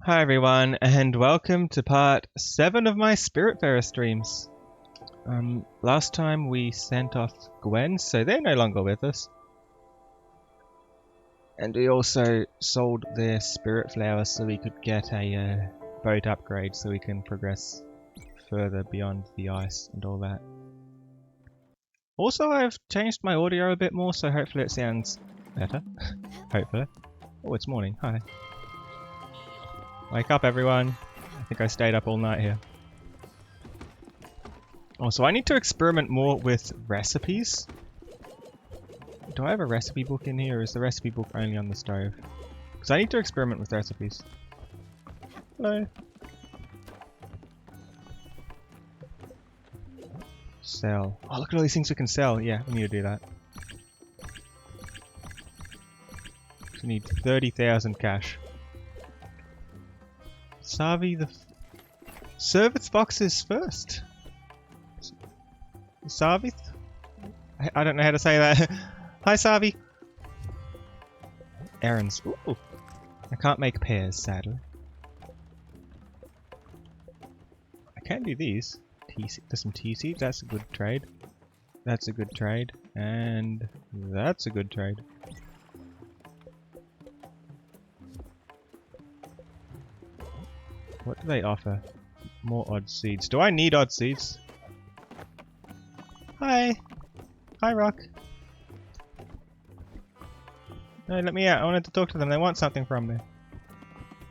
Hi everyone, and welcome to part 7 of my Spiritfarer streams. Last time we sent off Gwen, so they're no longer with us. And we also sold their Spiritflower so we could get a boat upgrade so we can progress further beyond the ice and all that. Also, I've changed my audio a bit more, so hopefully it sounds better. Hopefully. Oh, it's morning. Hi. Wake up, everyone. I think I stayed up all night here. Oh, so I need to experiment more with recipes. Do I have a recipe book in here, or is the recipe book only on the stove? Because I need to experiment with recipes. Hello. Sell. Oh, look at all these things we can sell. Yeah, we need to do that. So we need 30,000 cash. Savi the... Serve its boxes first. Savi? I don't know how to say that. Hi, Savi. Errands. Ooh. I can't make pears, sadly. I can do these. There's some tea seeds. That's a good trade. That's a good trade. And that's a good trade. What do they offer? More odd seeds. Do I need odd seeds? Hi! Hi, Rock. No, let me out. I wanted to talk to them. They want something from me.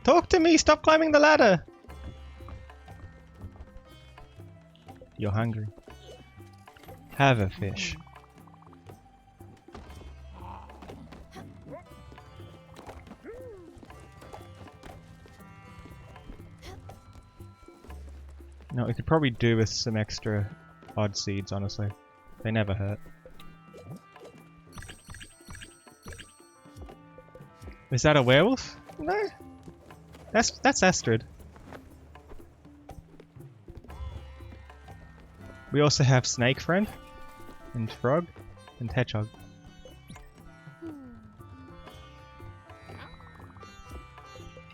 Talk to me! Stop climbing the ladder! You're hungry. Have a fish. No, we could probably do with some extra odd seeds, honestly. They never hurt. Is that a werewolf? No. That's Astrid. We also have Snake Friend, and Frog, and Hedgehog.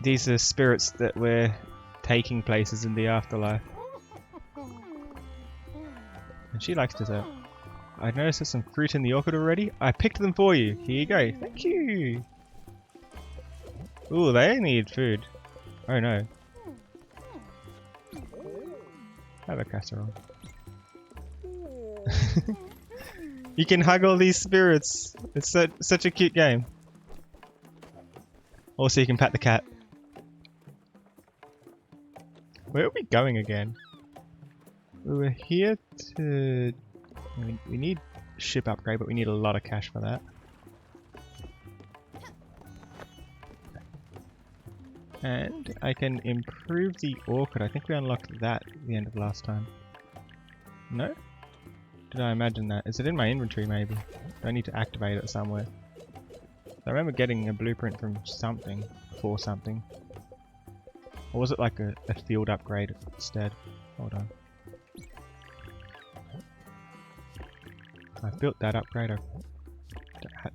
These are spirits that we're taking places in the afterlife. And she likes dessert. I noticed there's some fruit in the orchard already. I picked them for you. Here you go. Thank you. Ooh, they need food. Oh no. Have a casserole. You can hug all these spirits. It's such a cute game. Also, you can pet the cat. Where are we going again? We were here to... We need ship upgrade, but we need a lot of cash for that. And I can improve the orchid. I think we unlocked that at the end of last time. No? Did I imagine that? Is it in my inventory maybe? Do I need to activate it somewhere? I remember getting a blueprint from something, for something. Or was it like a field upgrade instead? Hold on. I've built that upgrade. I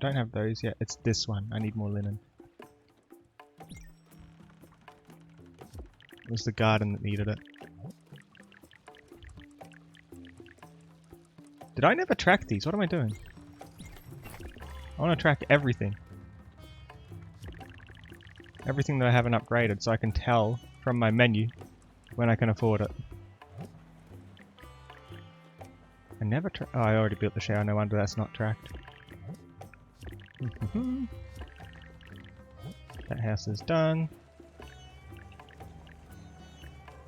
don't have those yet. It's this one. I need more linen. It was the garden that needed it. Did I never track these? What am I doing? I want to track everything. Everything that I haven't upgraded so I can tell from my menu when I can afford it. I never oh, I already built the shower, no wonder that's not tracked. That house is done.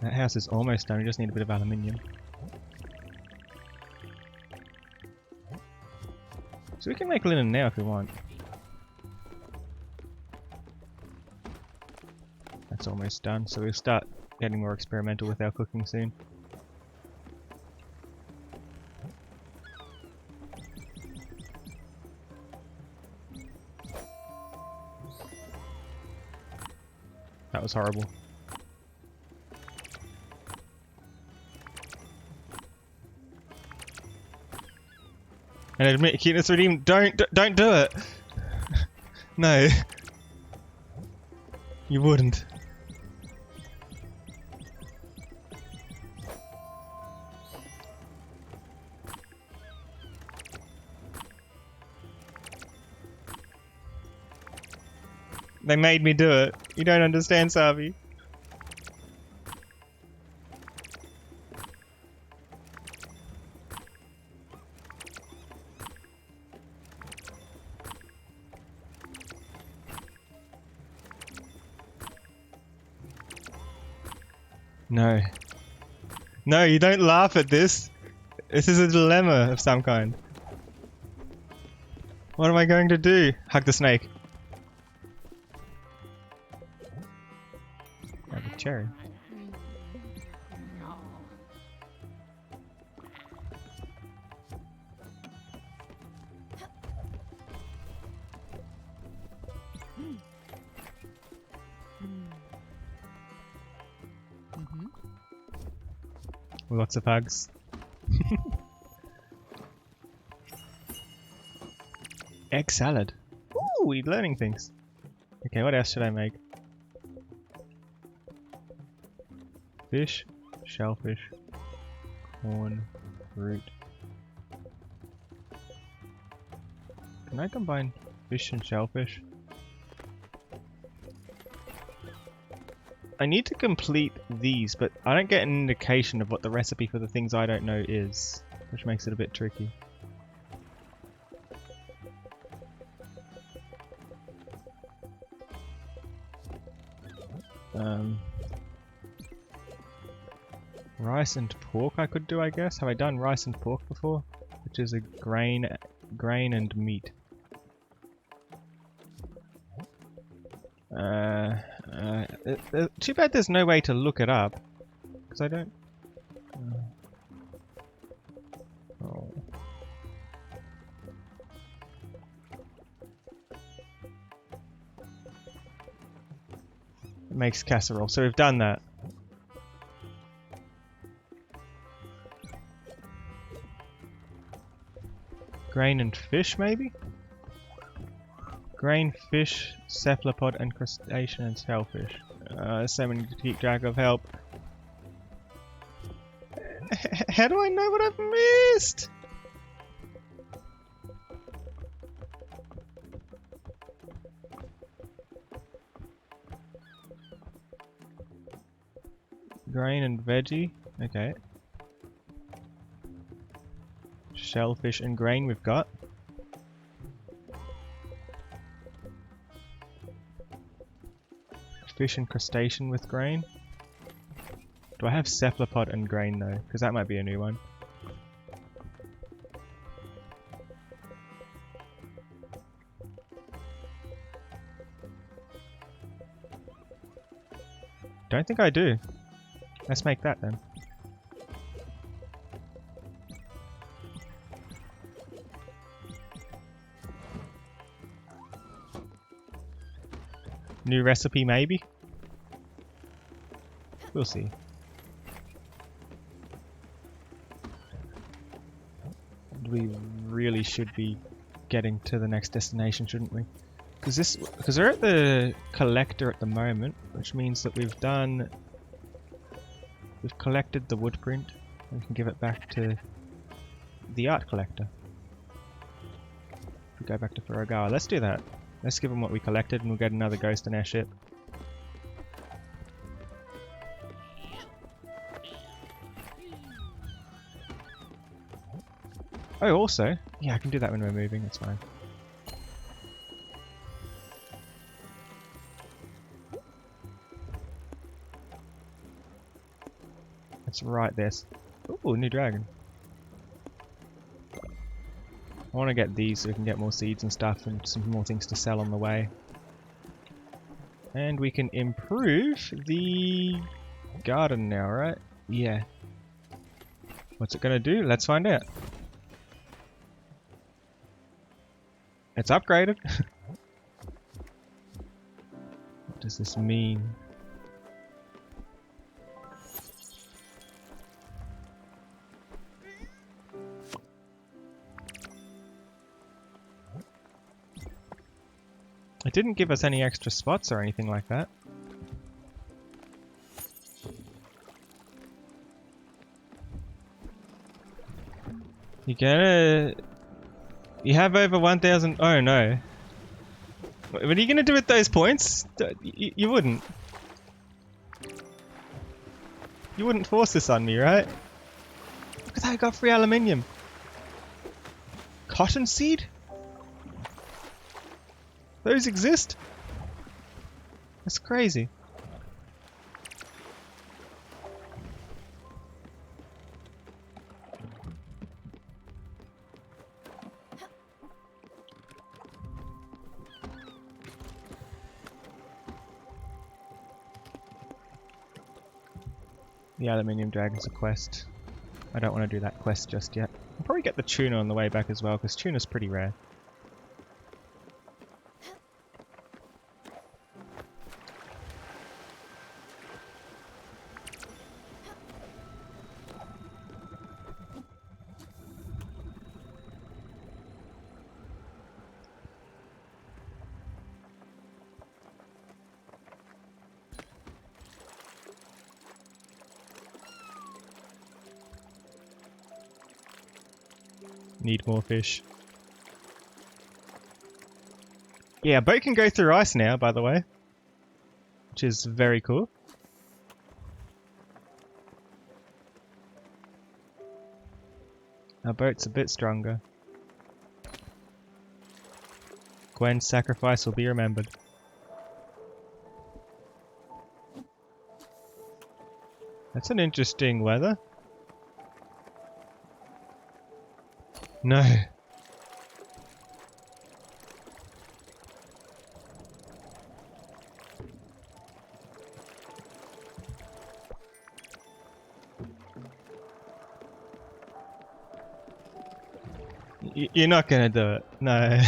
That house is almost done, we just need a bit of aluminium. So we can make linen now if we want. That's almost done, so we'll start getting more experimental with our cooking soon. That was horrible. And admit cuteness redeemed. Don't do it. No. You wouldn't. They made me do it. You don't understand, Savi. No. No, you don't laugh at this. This is a dilemma of some kind. What am I going to do? Hug the snake. Have a cherry. Lots of hugs. Egg salad. Ooh, we're learning things. Okay, what else should I make? Fish, shellfish, corn, fruit. Can I combine fish and shellfish? I need to complete these, but I don't get an indication of what the recipe for the things I don't know is, which makes it a bit tricky. Rice and pork I could do, I guess. Have I done rice and pork before? Which is a grain and meat. Too bad there's no way to look it up, because I don't... Oh. It makes casserole, so we've done that. Grain and fish, maybe? Grain, fish, cephalopod, and crustacean and shellfish. There's so many to keep track of. Help. How do I know what I've missed? Grain and veggie. Okay. Shellfish and grain we've got. Fish and crustacean with grain. Do I have cephalopod and grain though? Because that might be a new one. Don't think I do. Let's make that then. New recipe maybe? We'll see. We really should be getting to the next destination, shouldn't we? Because we're at the collector at the moment, which means that we've collected the wood print, and we can give it back to the art collector. If we go back to Furugawa, let's do that. Let's give him what we collected, and we'll get another ghost in our ship. Oh, also, yeah, I can do that when we're moving, it's fine. Let's write this. Ooh, new dragon. I want to get these so we can get more seeds and stuff and some more things to sell on the way. And we can improve the garden now, right? Yeah. What's it gonna do? Let's find out. It's upgraded. What does this mean? It didn't give us any extra spots or anything like that. You have over 1,000. Oh no. What are you gonna do with those points? You wouldn't. You wouldn't force this on me, right? Look at that, I got free aluminium. Cottonseed? Those exist? That's crazy. The aluminium dragon's a quest. I don't want to do that quest just yet. I'll probably get the tuna on the way back as well, because tuna's pretty rare. Need more fish. Yeah, a boat can go through ice now, by the way. Which is very cool. Our boat's a bit stronger. Gwen's sacrifice will be remembered. That's an interesting weather. No. You're not gonna do it. No.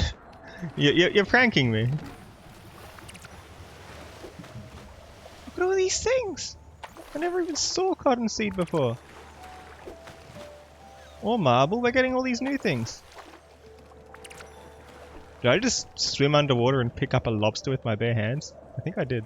You're pranking me. Look at all these things! I never even saw cottonseed before. Or marble, we're getting all these new things. Did I just swim underwater and pick up a lobster with my bare hands? I think I did.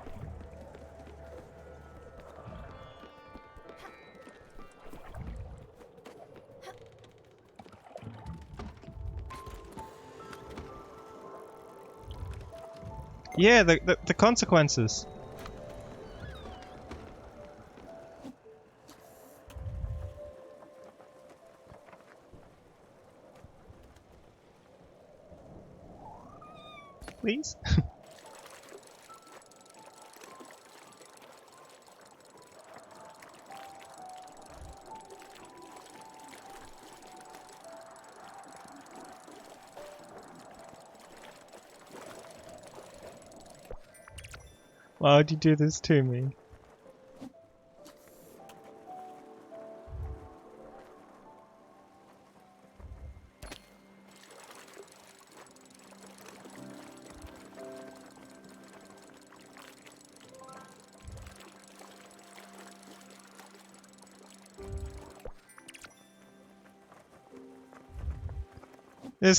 Yeah, the consequences. Please? Why would you do this to me?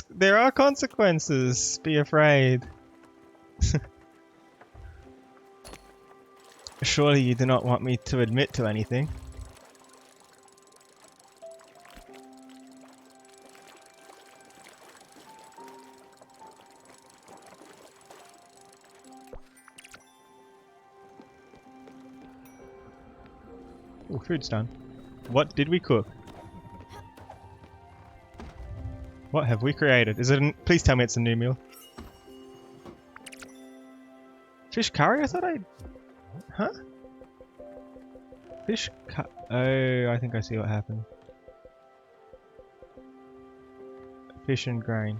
There are consequences. Be afraid. Surely you do not want me to admit to anything. Oh, food's done. What did we cook? What have we created? Is it? Please tell me it's a new meal. Fish curry? I thought I... Huh? Fish Oh, I think I see what happened. Fish and grain.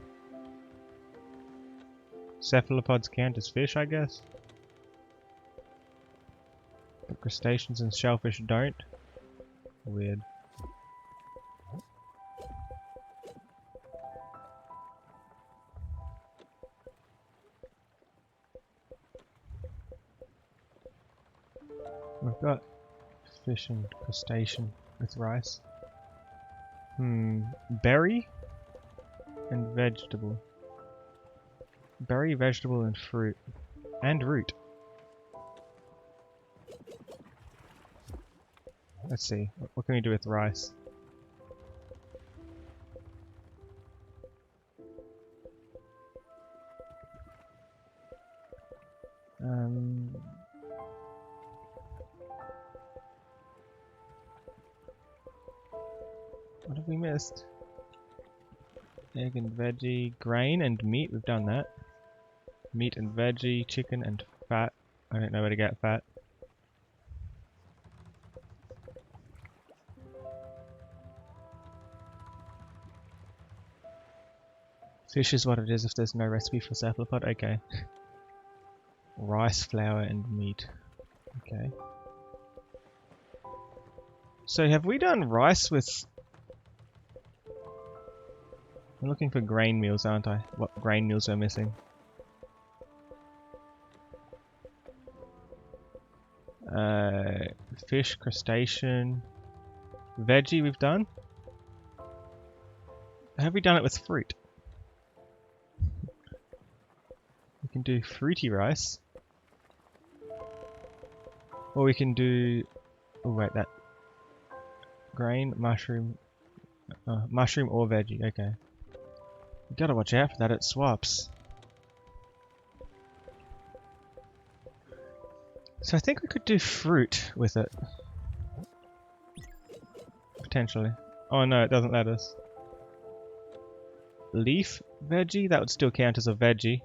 Cephalopods count as fish, I guess. But crustaceans and shellfish don't. Weird. We've got fish and crustacean with rice. Berry and vegetable. Berry, vegetable, and fruit. And root. Let's see. What can we do with rice? have we missed? Egg and veggie, grain and meat, we've done that. Meat and veggie, chicken and fat. I don't know where to get fat. Fish is what it is if there's no recipe for cephalopod. Okay. Rice, flour and meat. Okay. So have we done rice with... I'm looking for grain meals, aren't I? What grain meals are missing? Fish, crustacean, veggie we've done. Have we done it with fruit? We can do fruity rice. Or we can do... Oh wait, that... Grain, mushroom... mushroom or veggie, okay. You gotta watch out for that, it swaps. So I think we could do fruit with it. Potentially. Oh no, it doesn't let us. Leaf veggie? That would still count as a veggie.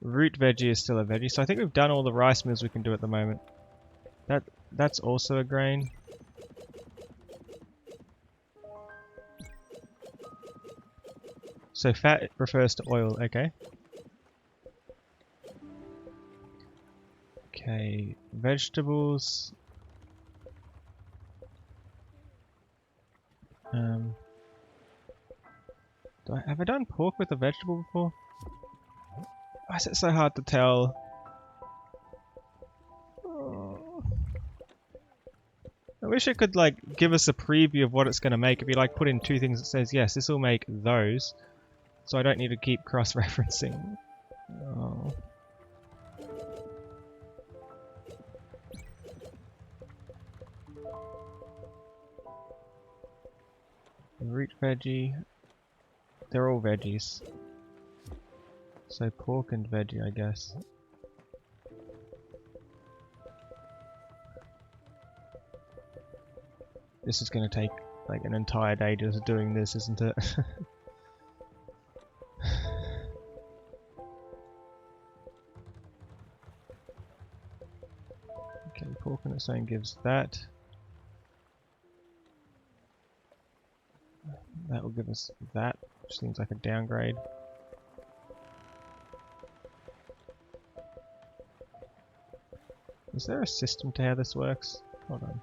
Root veggie is still a veggie. So I think we've done all the rice meals we can do at the moment. That's also a grain. So fat refers to oil, okay. Okay, vegetables. Have I done pork with a vegetable before? Why is it so hard to tell? Oh. I wish it could like give us a preview of what it's going to make. If you like put in two things that says yes, this will make those, so I don't need to keep cross-referencing. Oh. Root veggie. They're all veggies. So pork and veggie, I guess. This is going to take like an entire day just doing this, isn't it? Okay, pork on its own gives that. That will give us that, which seems like a downgrade. Is there a system to how this works? Hold on.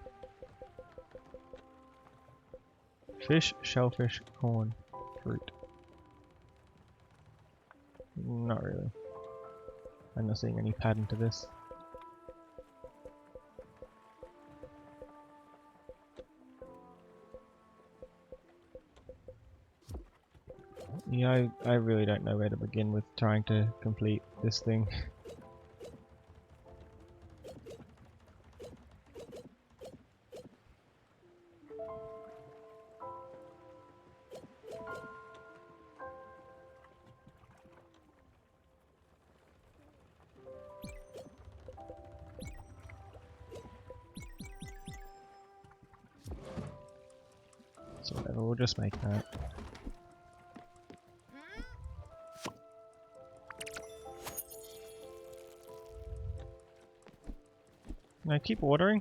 Fish, shellfish, corn, fruit. Not really. I'm not seeing any pattern to this. Yeah, I really don't know where to begin with trying to complete this thing. So whatever, we'll just make that. No, keep watering.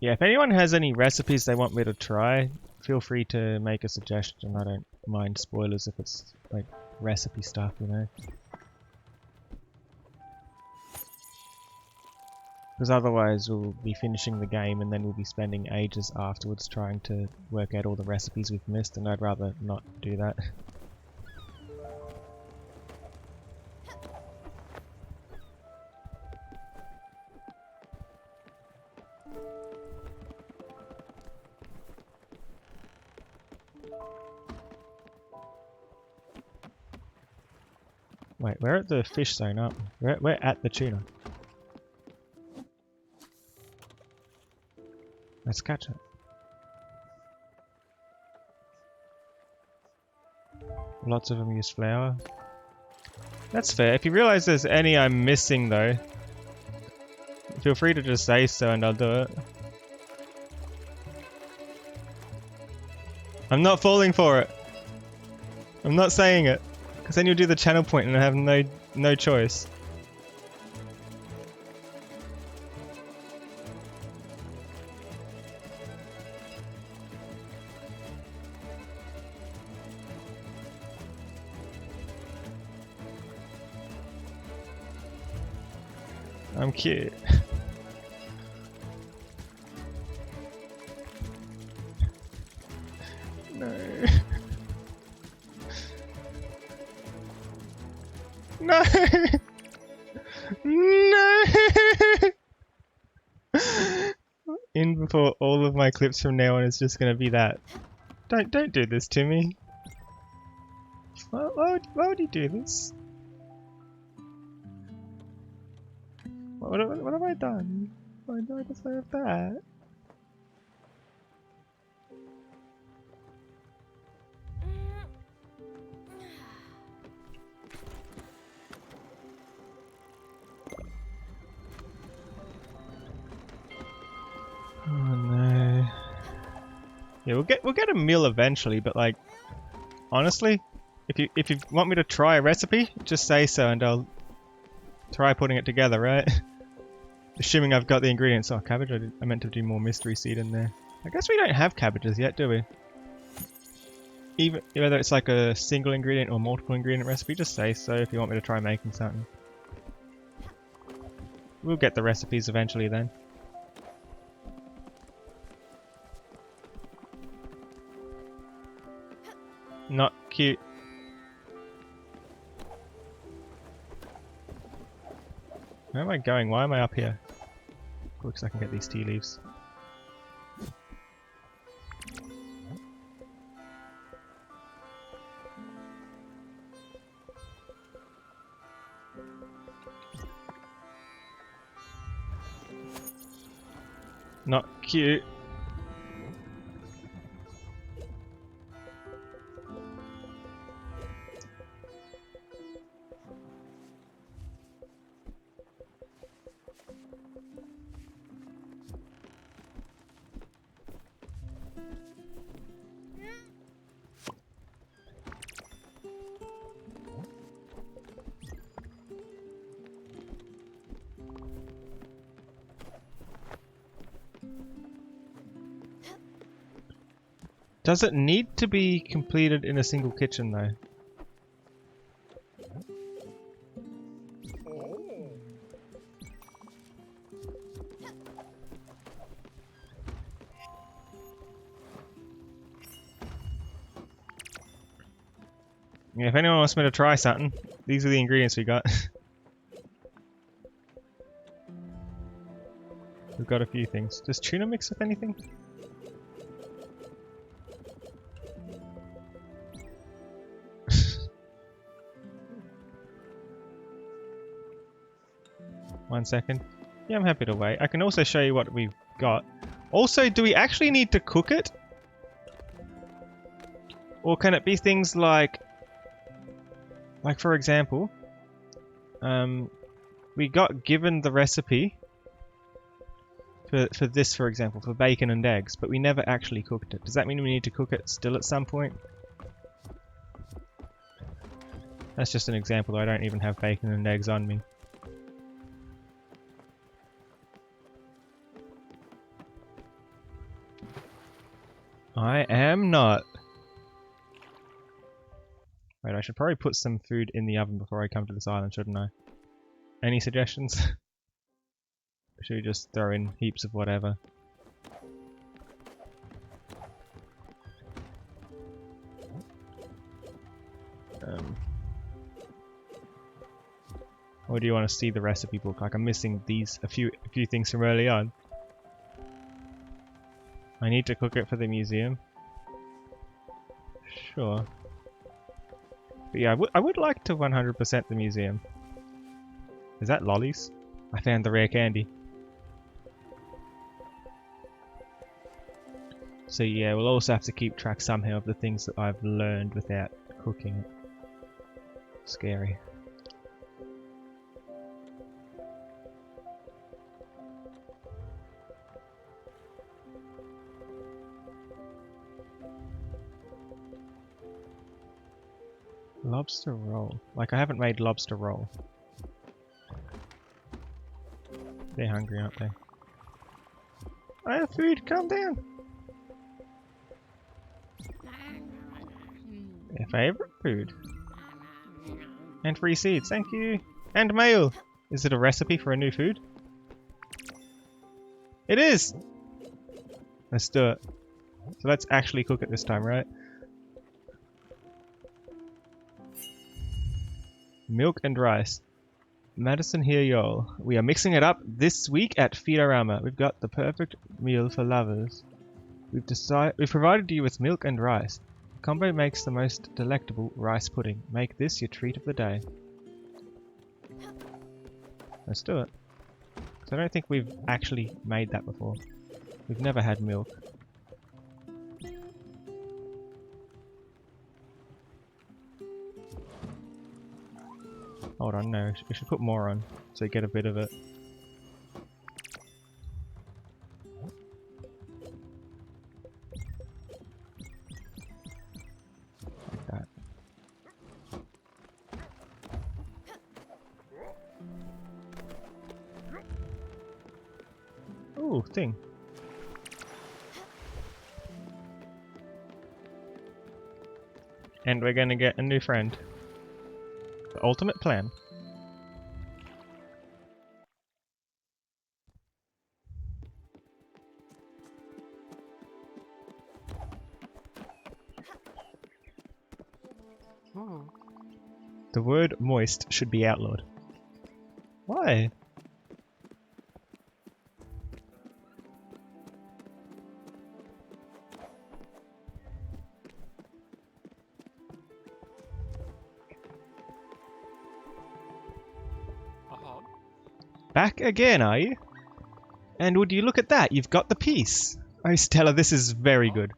Yeah, if anyone has any recipes they want me to try, feel free to make a suggestion. I don't mind spoilers if it's like recipe stuff, you know. Because otherwise we'll be finishing the game and then we'll be spending ages afterwards trying to work out all the recipes we've missed, and I'd rather not do that. Wait, we're at the fish zone, aren't we? We're at the tuna. Let's catch it. Lots of them use flour. That's fair. If you realise there's any I'm missing though, feel free to just say so and I'll do it. I'm not falling for it. I'm not saying it. Because then you'll do the channel point and I have no choice. I'm cute. No. No. No. In before all of my clips from now on is just gonna be that. Don't do this to me. Why would you do this? What have I done? Why do I deserve that? Oh no. Yeah, we'll get a meal eventually, but like honestly, if you want me to try a recipe, just say so and I'll try putting it together, right? Assuming I've got the ingredients. Oh, cabbage, I meant to do more mystery seed in there. I guess we don't have cabbages yet, do we? Whether it's like a single ingredient or multiple ingredient recipe, just say so if you want me to try making something. We'll get the recipes eventually then. Not cute. Where am I going? Why am I up here? Looks like I can get these tea leaves. Not cute. Does it need to be completed in a single kitchen though? Yeah, if anyone wants me to try something, these are the ingredients we got. We've got a few things. Does tuna mix with anything? One second. Yeah, I'm happy to wait. I can also show you what we've got. Also, do we actually need to cook it? Or can it be things like for example, we got given the recipe for this, for example, for bacon and eggs, but we never actually cooked it. Does that mean we need to cook it still at some point? That's just an example, though. I don't even have bacon and eggs on me. I am not. Wait, I should probably put some food in the oven before I come to this island, shouldn't I? Any suggestions? Or should we just throw in heaps of whatever? Or do you want to see the recipe book? Like I'm missing a few things from early on. I need to cook it for the museum. Sure. But yeah, I would like to 100% the museum. Is that lollies? I found the rare candy. So yeah, we'll also have to keep track somehow of the things that I've learned without cooking it. Scary. Lobster roll. Like, I haven't made lobster roll. They're hungry, aren't they? I have food, calm down! Their favourite food. And free seeds, thank you! And mail! Is it a recipe for a new food? It is! Let's do it. So let's actually cook it this time, right? Milk and rice. Madison here, y'all. We are mixing it up this week at Feedorama. We've got the perfect meal for lovers. We've provided you with milk and rice. The combo makes the most delectable rice pudding. Make this your treat of the day. Let's do it. 'Cause I don't think we've actually made that before. We've never had milk. Hold on, no, we should put more on, so you get a bit of it. Like that. Ooh, thing. And we're gonna get a new friend. The ultimate plan. The word moist should be outlawed. Why? Back again, are you? And would you look at that, you've got the piece! Oh Stella, this is very good.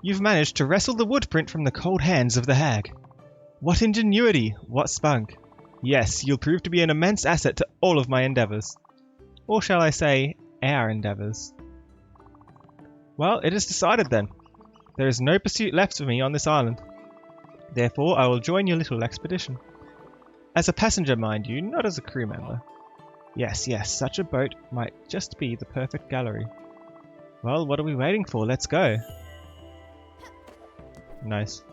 You've managed to wrestle the woodprint from the cold hands of the hag. What ingenuity, what spunk. Yes, you'll prove to be an immense asset to all of my endeavours. Or shall I say, our endeavours. Well, it is decided then. There is no pursuit left for me on this island. Therefore, I will join your little expedition. As a passenger, mind you, not as a crew member. Yes, yes, such a boat might just be the perfect gallery. Well, what are we waiting for? Let's go. Nice.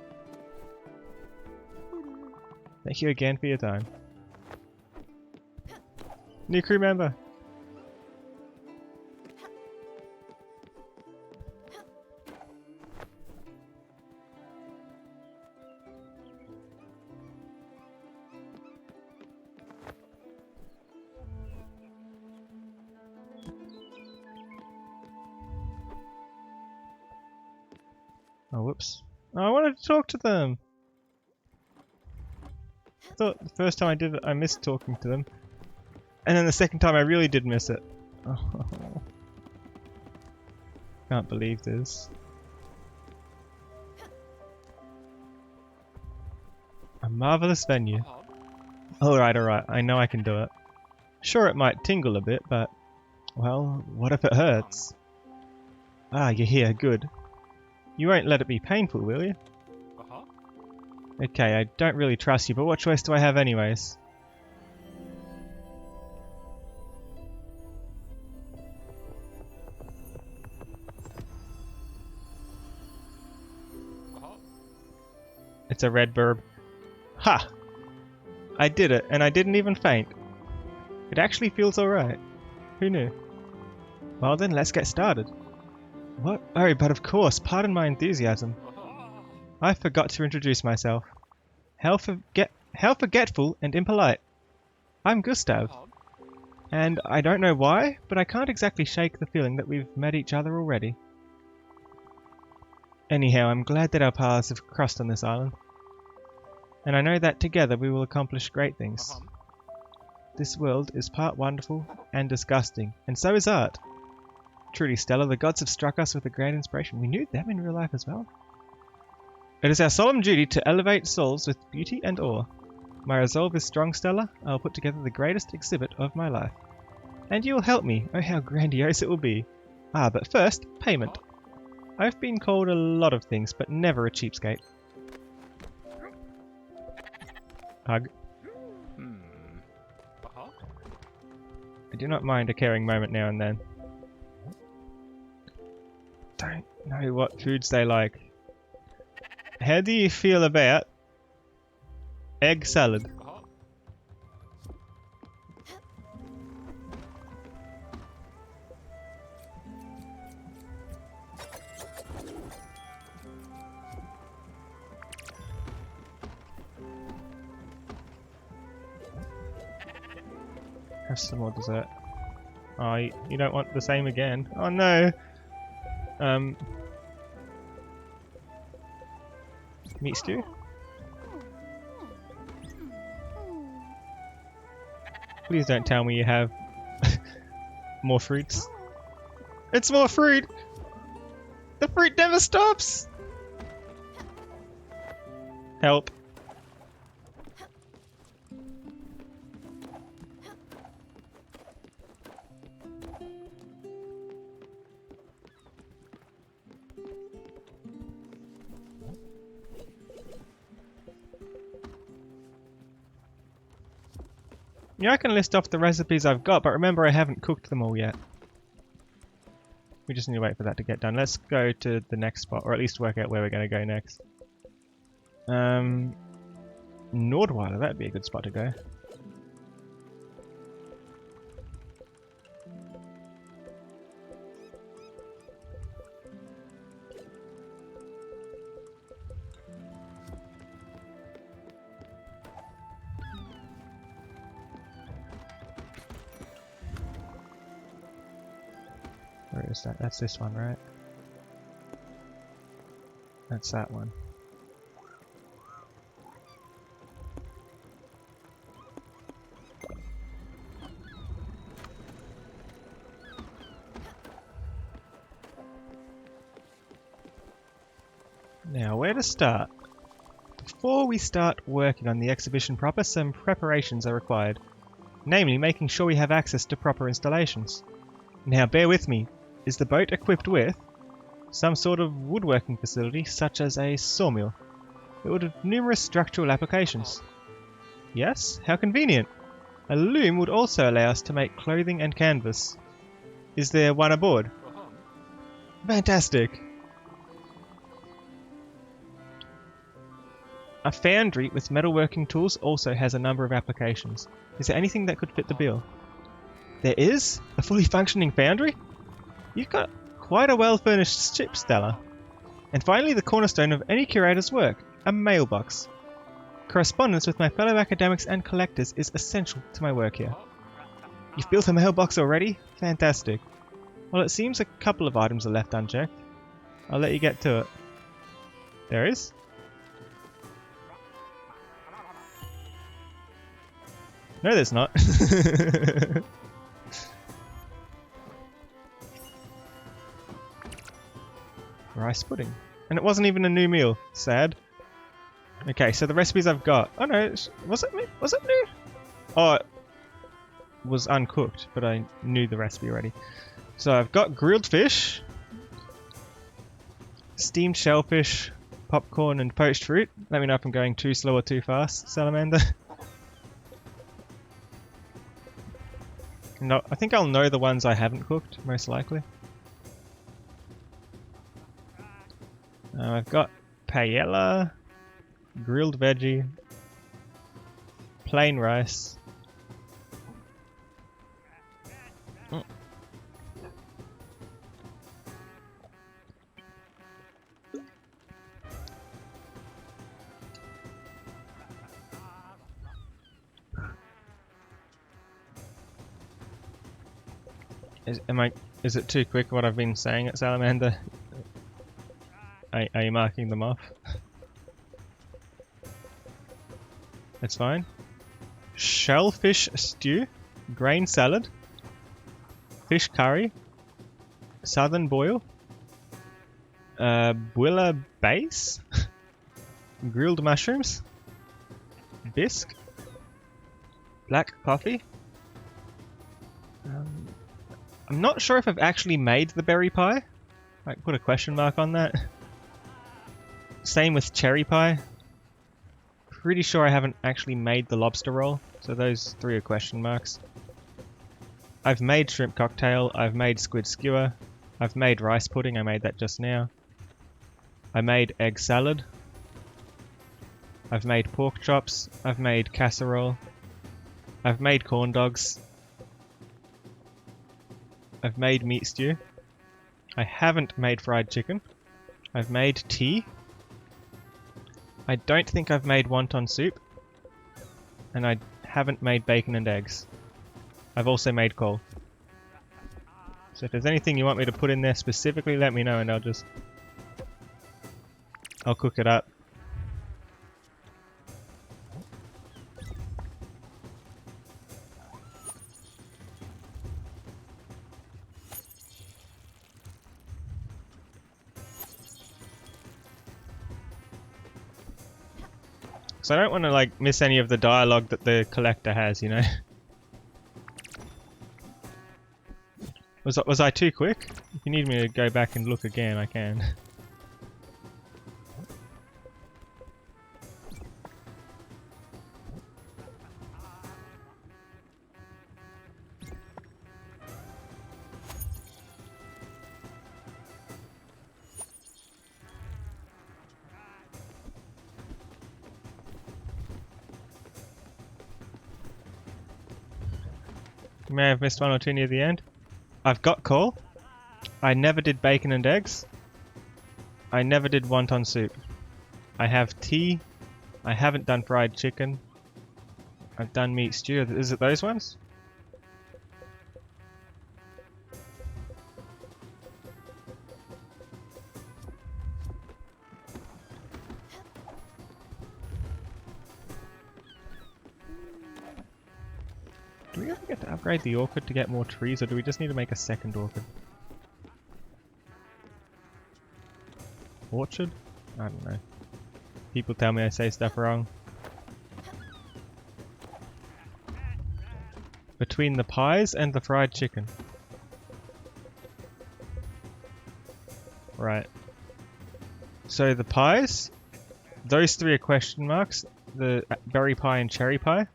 Thank you again for your time. New crew member. Oh, whoops. Oh, I wanted to talk to them! I thought the first time I did it, I missed talking to them. And then the second time I really did miss it. Oh. Can't believe this. A marvelous venue. Alright, alright, I know I can do it. Sure, it might tingle a bit, but... well, what if it hurts? Ah, you're here, good. You won't let it be painful, will you? Okay, I don't really trust you, but what choice do I have anyways? It's a red burb. Ha! I did it, and I didn't even faint. It actually feels alright. Who knew? Well then, let's get started. What? Oh, but of course, pardon my enthusiasm. I forgot to introduce myself. How forgetful and impolite. I'm Gustav. And I don't know why, but I can't exactly shake the feeling that we've met each other already. Anyhow, I'm glad that our paths have crossed on this island. And I know that together we will accomplish great things. This world is part wonderful and disgusting, and so is art. Truly stellar, the gods have struck us with a great inspiration. We knew them in real life as well. It is our solemn duty to elevate souls with beauty and awe. My resolve is strong, Stella. I will put together the greatest exhibit of my life. And you will help me. Oh, how grandiose it will be. Ah, but first, payment. I've been called a lot of things, but never a cheapskate. Hug. I do not mind a caring moment now and then. Don't know what foods they like. How do you feel about egg salad? Have some more dessert. Oh, you don't want the same again. Oh no! Meat stew? Please don't tell me you have more fruits. It's more fruit! The fruit never stops! Help. Yeah, I can list off the recipes I've got, but remember I haven't cooked them all yet. We just need to wait for that to get done. Let's go to the next spot, or at least work out where we're going to go next. Nordweiler, that'd be a good spot to go. Where is that? That's this one, right? That's that one. Now, where to start? Before we start working on the exhibition proper, some preparations are required. Namely, making sure we have access to proper installations. Now, bear with me. Is the boat equipped with some sort of woodworking facility, such as a sawmill? It would have numerous structural applications. Yes? How convenient. A loom would also allow us to make clothing and canvas. Is there one aboard? Fantastic! A foundry with metalworking tools also has a number of applications. Is there anything that could fit the bill? There is? A fully functioning foundry? You've got quite a well-furnished ship, Stella. And finally, the cornerstone of any curator's work, a mailbox. Correspondence with my fellow academics and collectors is essential to my work here. You've built a mailbox already? Fantastic. Well, it seems a couple of items are left unchecked. I'll let you get to it. There is? No, there's not. Rice pudding. And it wasn't even a new meal. Sad. Okay, so the recipes I've got. Oh no, was it new? Oh, it was uncooked, but I knew the recipe already. So I've got grilled fish, steamed shellfish, popcorn, and poached fruit. Let me know if I'm going too slow or too fast, Salamander. No, I think I'll know the ones I haven't cooked, most likely. I've got paella, grilled veggie, plain rice. Is it too quick what I've been saying at Salamander? Are you marking them off? That's fine. Shellfish stew, grain salad, fish curry, Southern boil. Bwilla base. Grilled mushrooms. Bisque. Black coffee. I'm not sure if I've actually made the berry pie. I put a question mark on that. Same with cherry pie. Pretty sure I haven't actually made the lobster roll, so those 3 are question marks. I've made shrimp cocktail, I've made squid skewer, I've made rice pudding, I made that just now. I made egg salad. I've made pork chops, I've made casserole. I've made corn dogs. I've made meat stew. I haven't made fried chicken. I've made tea. I don't think I've made wonton soup. And I haven't made bacon and eggs. I've also made coal. So if there's anything you want me to put in there specifically, let me know and I'll cook it up. So I don't want to like miss any of the dialogue that the collector has, you know. Was I too quick? If you need me to go back and look again, I can. You may have missed one or two near the end. I've got coal. I never did bacon and eggs. I never did wonton soup. I have tea. I haven't done fried chicken. I've done meat stew. Is it those ones? Do we ever get to upgrade the orchid to get more trees, or do we just need to make a second orchid? Orchard? I don't know. People tell me I say stuff wrong. Between the pies and the fried chicken. Right. So the pies, those 3 are question marks. The berry pie and cherry pie.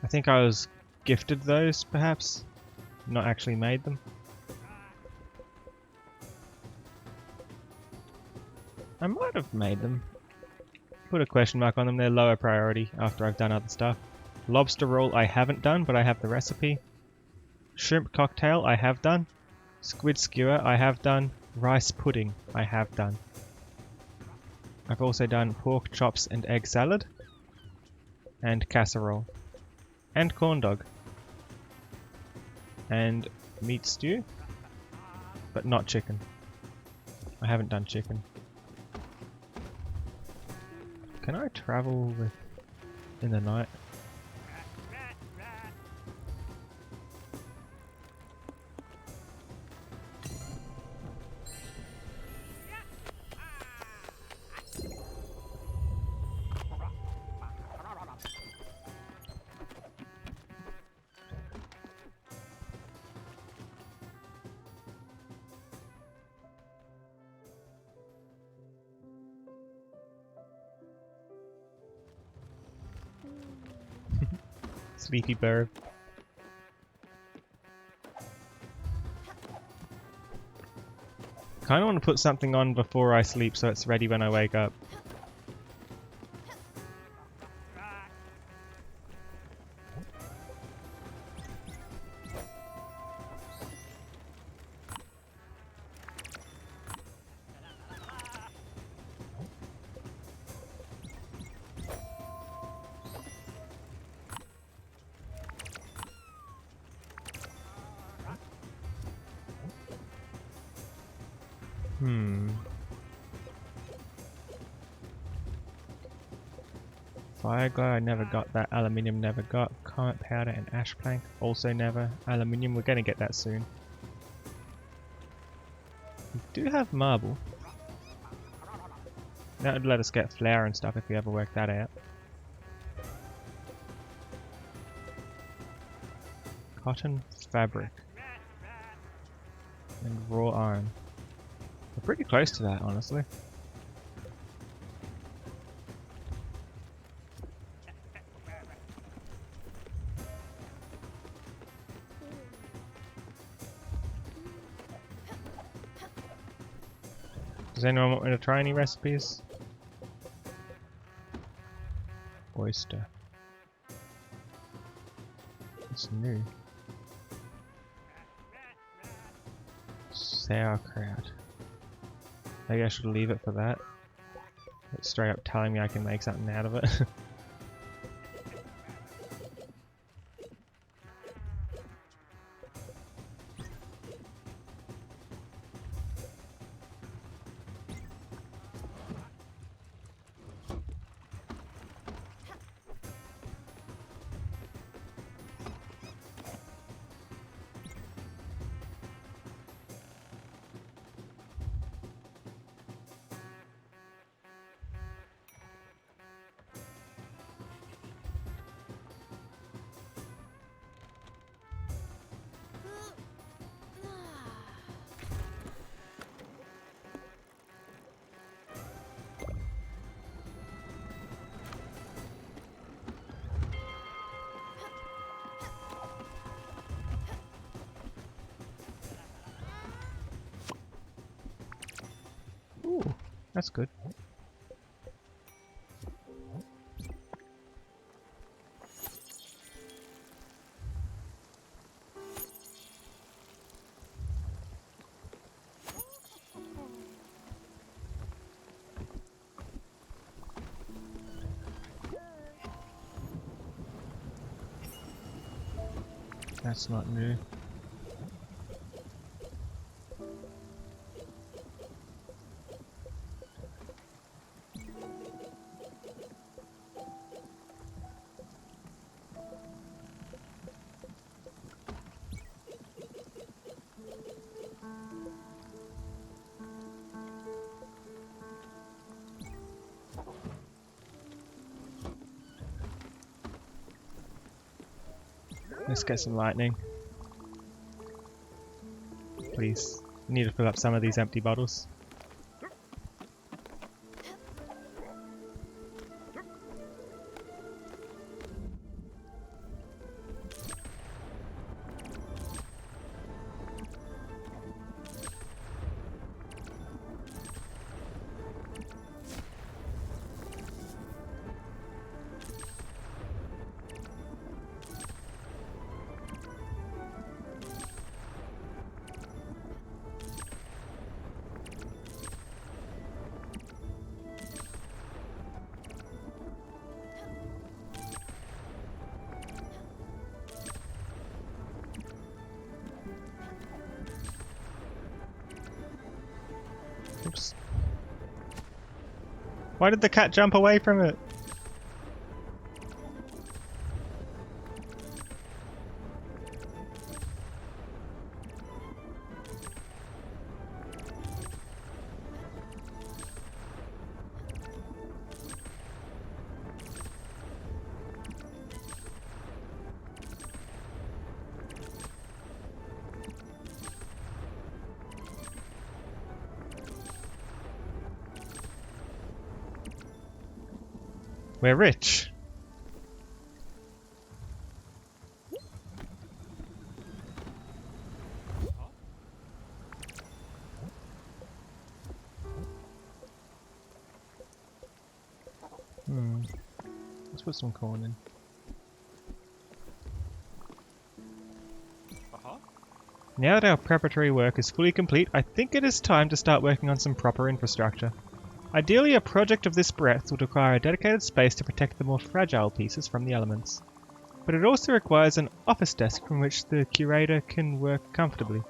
I think I was gifted those, perhaps. Not actually made them. I might have made them. Put a question mark on them, they're lower priority after I've done other stuff. Lobster roll I haven't done, but I have the recipe. Shrimp cocktail I have done. Squid skewer I have done. Rice pudding I have done. I've also done pork chops and egg salad. And casserole. And corn dog. And meat stew. But not chicken. I haven't done chicken. Can I travel with in the night? Sleepy bird. Kinda want to put something on before I sleep so it's ready when I wake up. Fire glow, I never got that. Aluminium, never got. Comet powder and ash plank, also never. Aluminium, we're gonna get that soon. do have marble. That would let us get flour and stuff if we ever work that out. Cotton fabric. And raw iron. We're pretty close to that, honestly. Does anyone want me to try any recipes? Oyster. It's new. Sauerkraut. Maybe I should leave it for that. It's straight up telling me I can make something out of it. Ooh, that's good. That's not new. Let's get some lightning. Please. I need to fill up some of these empty bottles. Oops. Why did the cat jump away from it? We're rich. Let's put some corn in. Now that our preparatory work is fully complete, I think it is time to start working on some proper infrastructure. Ideally, a project of this breadth would require a dedicated space to protect the more fragile pieces from the elements. But it also requires an office desk from which the curator can work comfortably,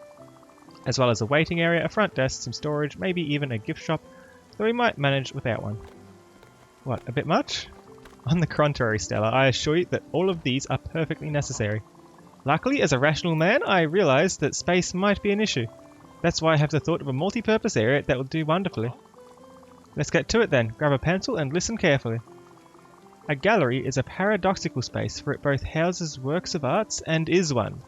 as well as a waiting area, a front desk, some storage, maybe even a gift shop, though we might manage without one. What, a bit much? On the contrary, Stella, I assure you that all of these are perfectly necessary. Luckily, as a rational man, I realize that space might be an issue. That's why I have the thought of a multi-purpose area that will do wonderfully. Let's get to it then. Grab a pencil and listen carefully. A gallery is a paradoxical space, for it both houses works of arts and is one.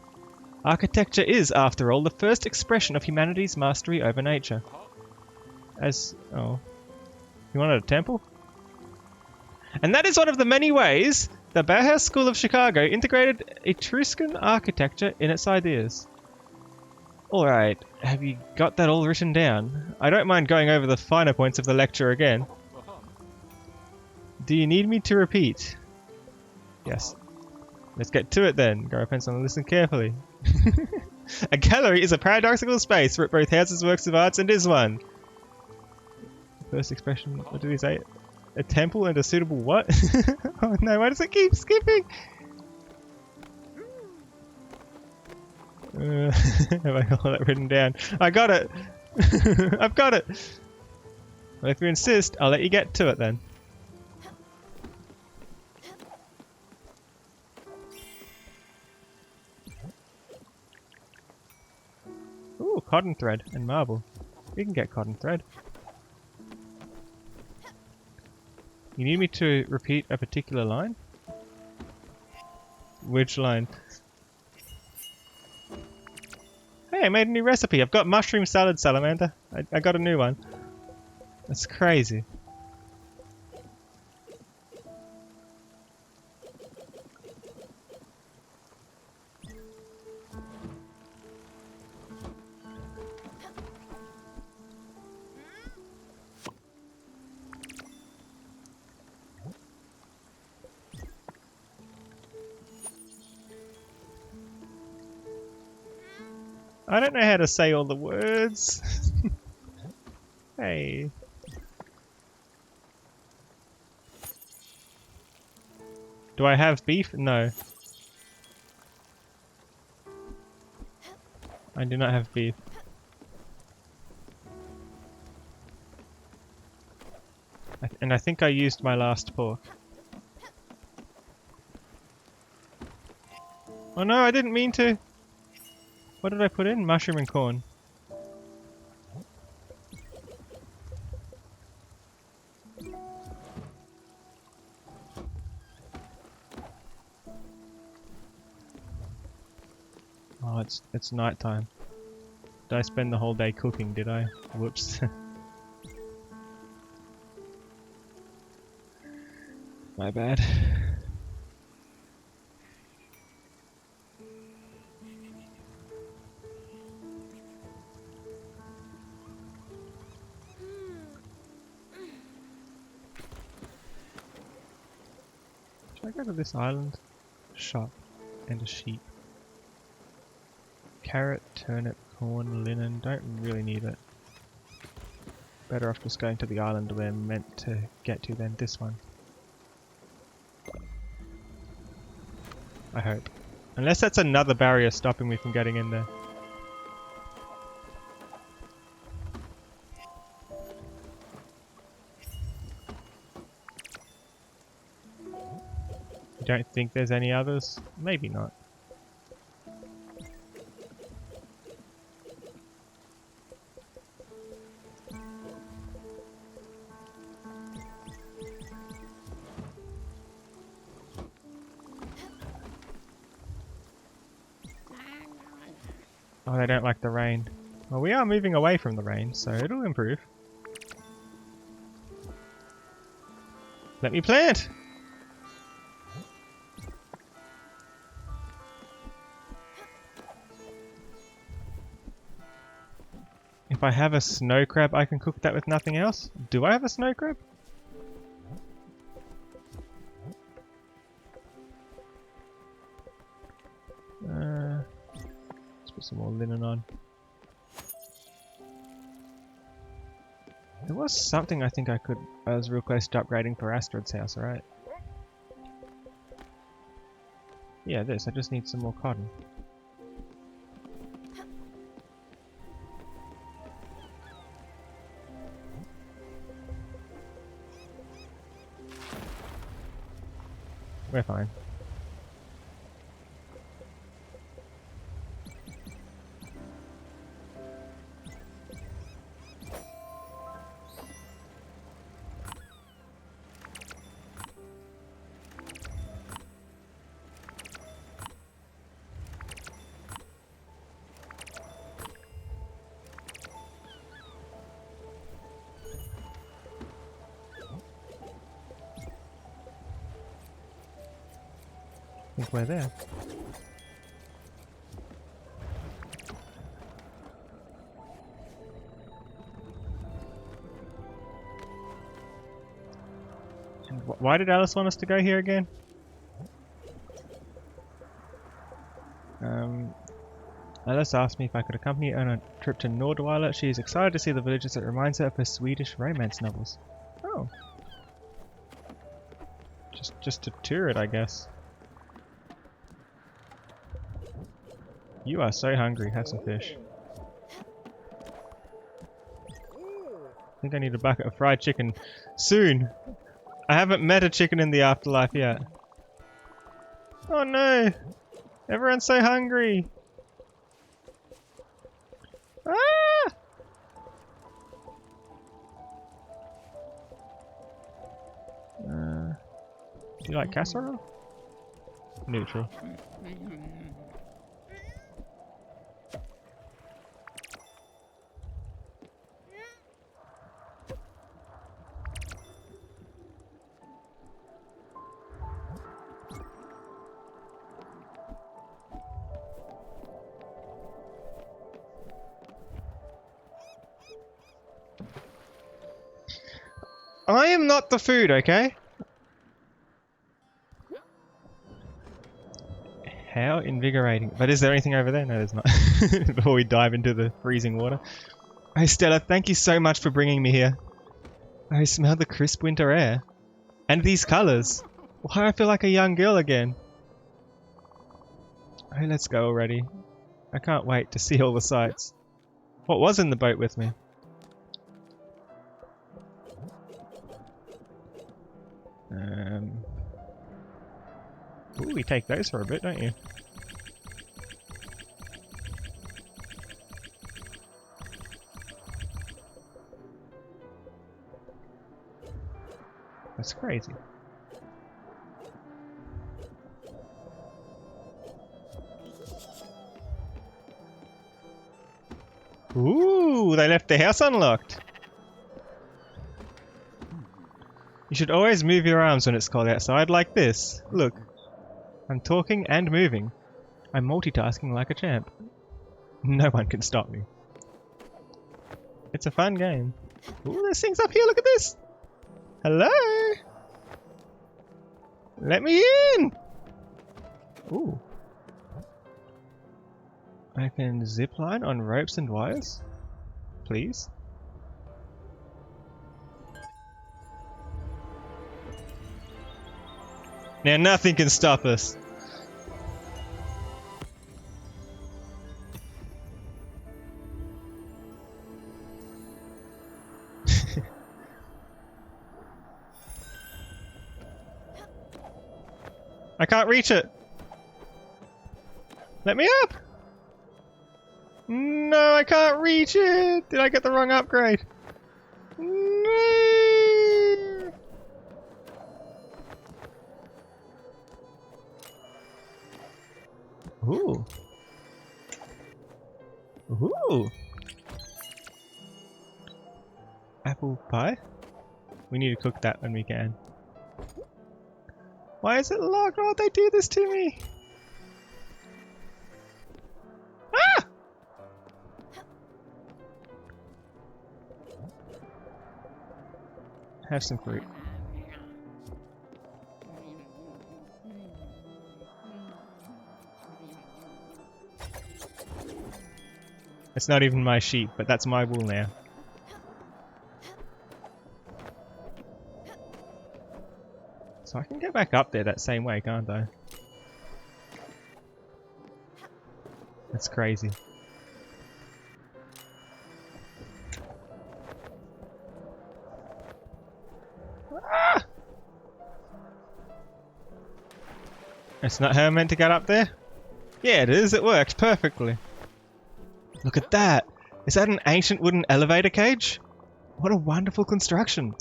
Architecture is, after all, the first expression of humanity's mastery over nature. Oh. You wanted a temple? And that is one of the many ways the Bauhaus School of Chicago integrated Etruscan architecture in its ideas. Alright, have you got that all written down? I don't mind going over the finer points of the lecture again. Do you need me to repeat? Yes. Let's get to it then. Grab a pencil and listen carefully. A gallery is a paradoxical space where it both houses works of arts and is one. First expression, what did he say? A temple and a suitable what? Oh no, why does it keep skipping? Have I got all that written down? I got it! I've got it! Well, if you insist, I'll let you get to it then. Ooh, cotton thread and marble. We can get cotton thread. You need me to repeat a particular line? Which line? Hey, I made a new recipe. I've got mushroom salad salamander. I got a new one. That's crazy. I don't know how to say all the words. Hey. Do I have beef? No. I do not have beef. And I think I used my last pork. Oh no, I didn't mean to. What did I put in? Mushroom and corn. Oh, it's night time. Did I spend the whole day cooking, did I? Whoops. My bad. Should I go to this island? Shop and a sheep. Carrot, turnip, corn, linen. Don't really need it. Better off just going to the island we're meant to get to than this one. I hope. Unless that's another barrier stopping me from getting in there. You don't think there's any others? Maybe not. Oh, they don't like the rain. Well, we are moving away from the rain, so it'll improve. Let me plant! If I have a snow crab, I can cook that with nothing else? Do I have a snow crab? Let's put some more linen on. There was something I think I was real close to upgrading for Astrid's house, right? Yeah, this. I just need some more cotton. We're fine. think we're there. And why did Alice want us to go here again? Alice asked me if I could accompany her on a trip to Nordweiler. She is excited to see the villages. It reminds her of her Swedish romance novels. Oh. Just to tour it, I guess. You are so hungry. Have some fish. I think I need a bucket of fried chicken. Soon! I haven't met a chicken in the afterlife yet. Oh no! Everyone's so hungry! Ah! Do you like casserole? Neutral. I am not the food, okay? How invigorating. But is there anything over there? No, there's not. Before we dive into the freezing water. Oh, Stella, thank you so much for bringing me here. I smell the crisp winter air. And these colours. Why do I feel like a young girl again? Oh, let's go already. I can't wait to see all the sights. What was in the boat with me? Ooh, we take those for a bit, don't you? That's crazy. Ooh, they left the house unlocked. You should always move your arms when it's cold outside like this. Look. I'm talking and moving. I'm multitasking like a champ. No one can stop me. It's a fun game. Ooh, there's things up here, look at this! Hello? Let me in! Ooh. I can zipline on ropes and wires? Please? Now nothing can stop us. I can't reach it. Let me up. No, I can't reach it. Did I get the wrong upgrade? No. Ooh. Ooh. Apple pie? We need to cook that when we can. Why is it locked? Why would they do this to me? Ah! Have some fruit. It's not even my sheep, but that's my wool now. So I can get back up there that same way, can't I? That's crazy. Ah! It's not how I meant to get up there? Yeah, it is. It works perfectly. Look at that! Is that an ancient wooden elevator cage? What a wonderful construction!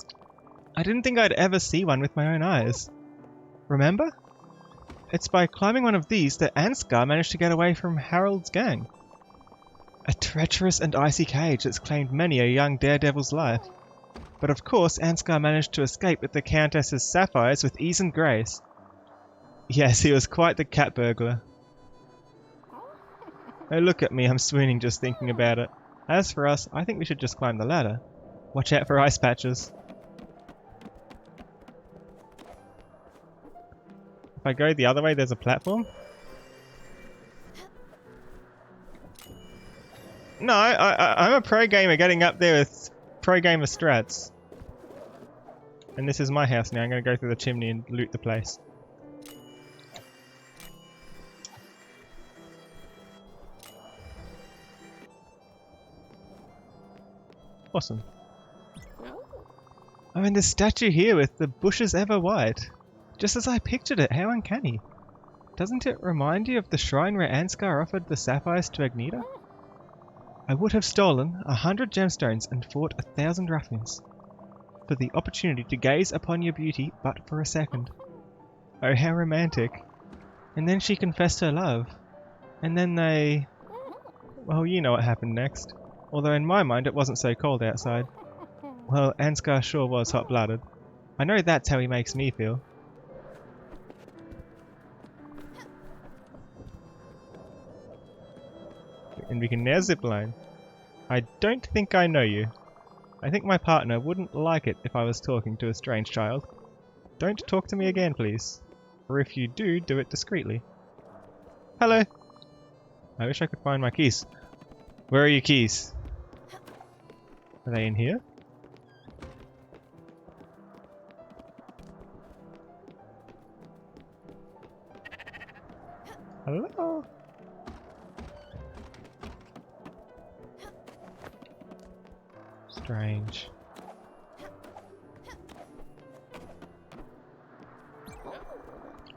I didn't think I'd ever see one with my own eyes. Remember? It's by climbing one of these that Ansgar managed to get away from Harold's gang. A treacherous and icy cage that's claimed many a young daredevil's life. But of course Ansgar managed to escape with the Countess's sapphires with ease and grace. Yes, he was quite the cat burglar. Oh, look at me, I'm swooning just thinking about it. As for us, I think we should just climb the ladder. Watch out for ice patches. If I go the other way, there's a platform? No, I'm a pro gamer getting up there with pro gamer strats. And this is my house now, I'm going to go through the chimney and loot the place. Awesome. Oh, and this statue here with the bushes ever white. Just as I pictured it, how uncanny. Doesn't it remind you of the shrine where Ansgar offered the sapphires to Agneta? I would have stolen 100 gemstones and fought 1,000 ruffians for the opportunity to gaze upon your beauty but for a second. Oh, how romantic. And then she confessed her love. And then they... Well, you know what happened next. Although in my mind it wasn't so cold outside. Well, Ansgar sure was hot-blooded. I know that's how he makes me feel. And we can now zipline. I don't think I know you. I think my partner wouldn't like it if I was talking to a strange child. Don't talk to me again, please. Or if you do, do it discreetly. Hello! I wish I could find my keys. Where are your keys? Are they in here? Hello? Strange.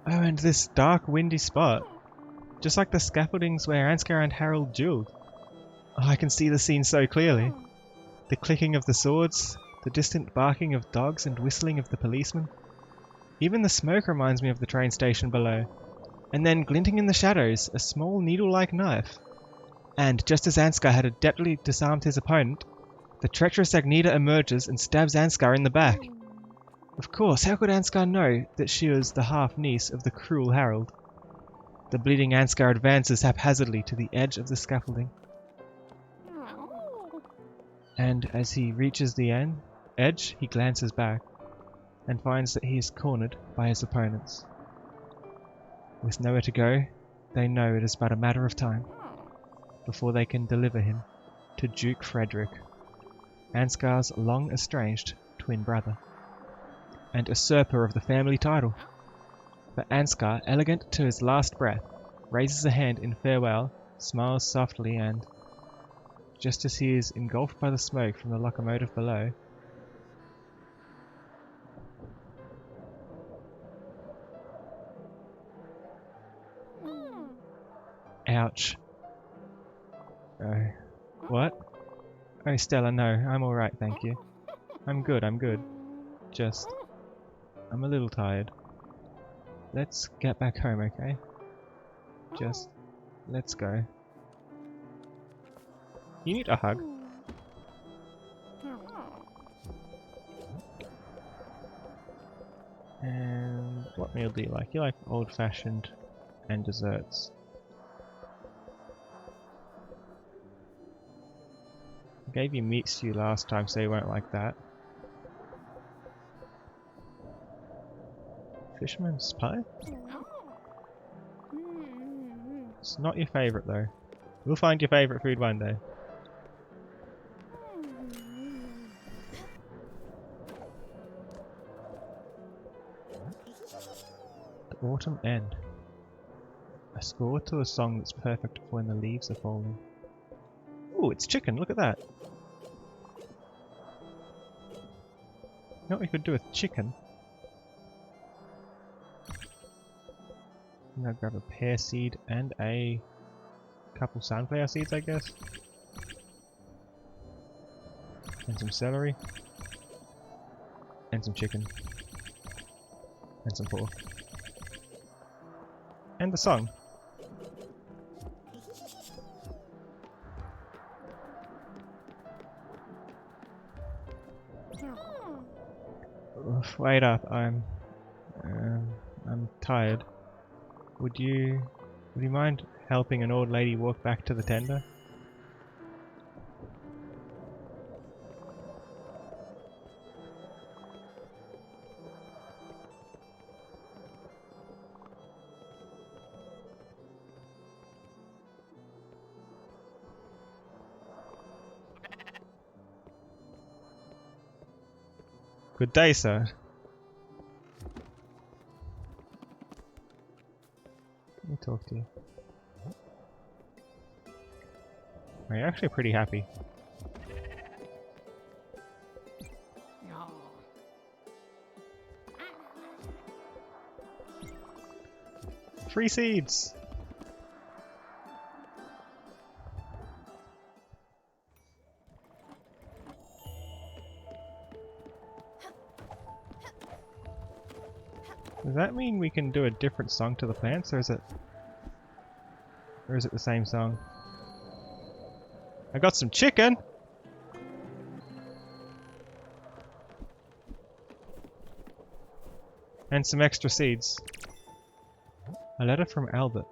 Oh, and this dark, windy spot. Just like the scaffoldings where Ansgar and Harold dueled. Oh, I can see the scene so clearly. The clicking of the swords, the distant barking of dogs and whistling of the policemen. Even the smoke reminds me of the train station below. And then, glinting in the shadows, a small needle-like knife. And just as Ansgar had adeptly disarmed his opponent, the treacherous Agneta emerges and stabs Ansgar in the back. Of course, how could Ansgar know that she was the half-niece of the cruel Harold? The bleeding Ansgar advances haphazardly to the edge of the scaffolding. And as he reaches the edge, he glances back and finds that he is cornered by his opponents. With nowhere to go, they know it is but a matter of time before they can deliver him to Duke Frederick, Ansgar's long-estranged twin brother, and usurper of the family title. But Ansgar, elegant to his last breath, raises a hand in farewell, smiles softly, and, just as he is engulfed by the smoke from the locomotive below, ouch. Oh. What? Oh, Stella, no. I'm alright, thank you. I'm good. Just... I'm a little tired. Let's get back home, okay? Just... let's go. You need a hug. And... what meal do you like? You like old-fashioned and desserts. I gave you meat stew last time, so you won't like that. Fisherman's pie? It's not your favourite though. We'll find your favourite food one day. The autumn end. A score to a song that's perfect for when the leaves are falling. Ooh, it's chicken, look at that. You know what we could do with chicken? I'm gonna grab a pear seed and a couple sunflower seeds, I guess. And some celery. And some chicken. And some pork. And the song. Oof, wait up, I'm tired. Would you mind helping an old lady walk back to the tender? Good day, sir. Let me talk to you. Oh, you're actually pretty happy. Free seeds! Does that mean we can do a different song to the plants, or is it the same song? I got some chicken! And some extra seeds. A letter from Albert.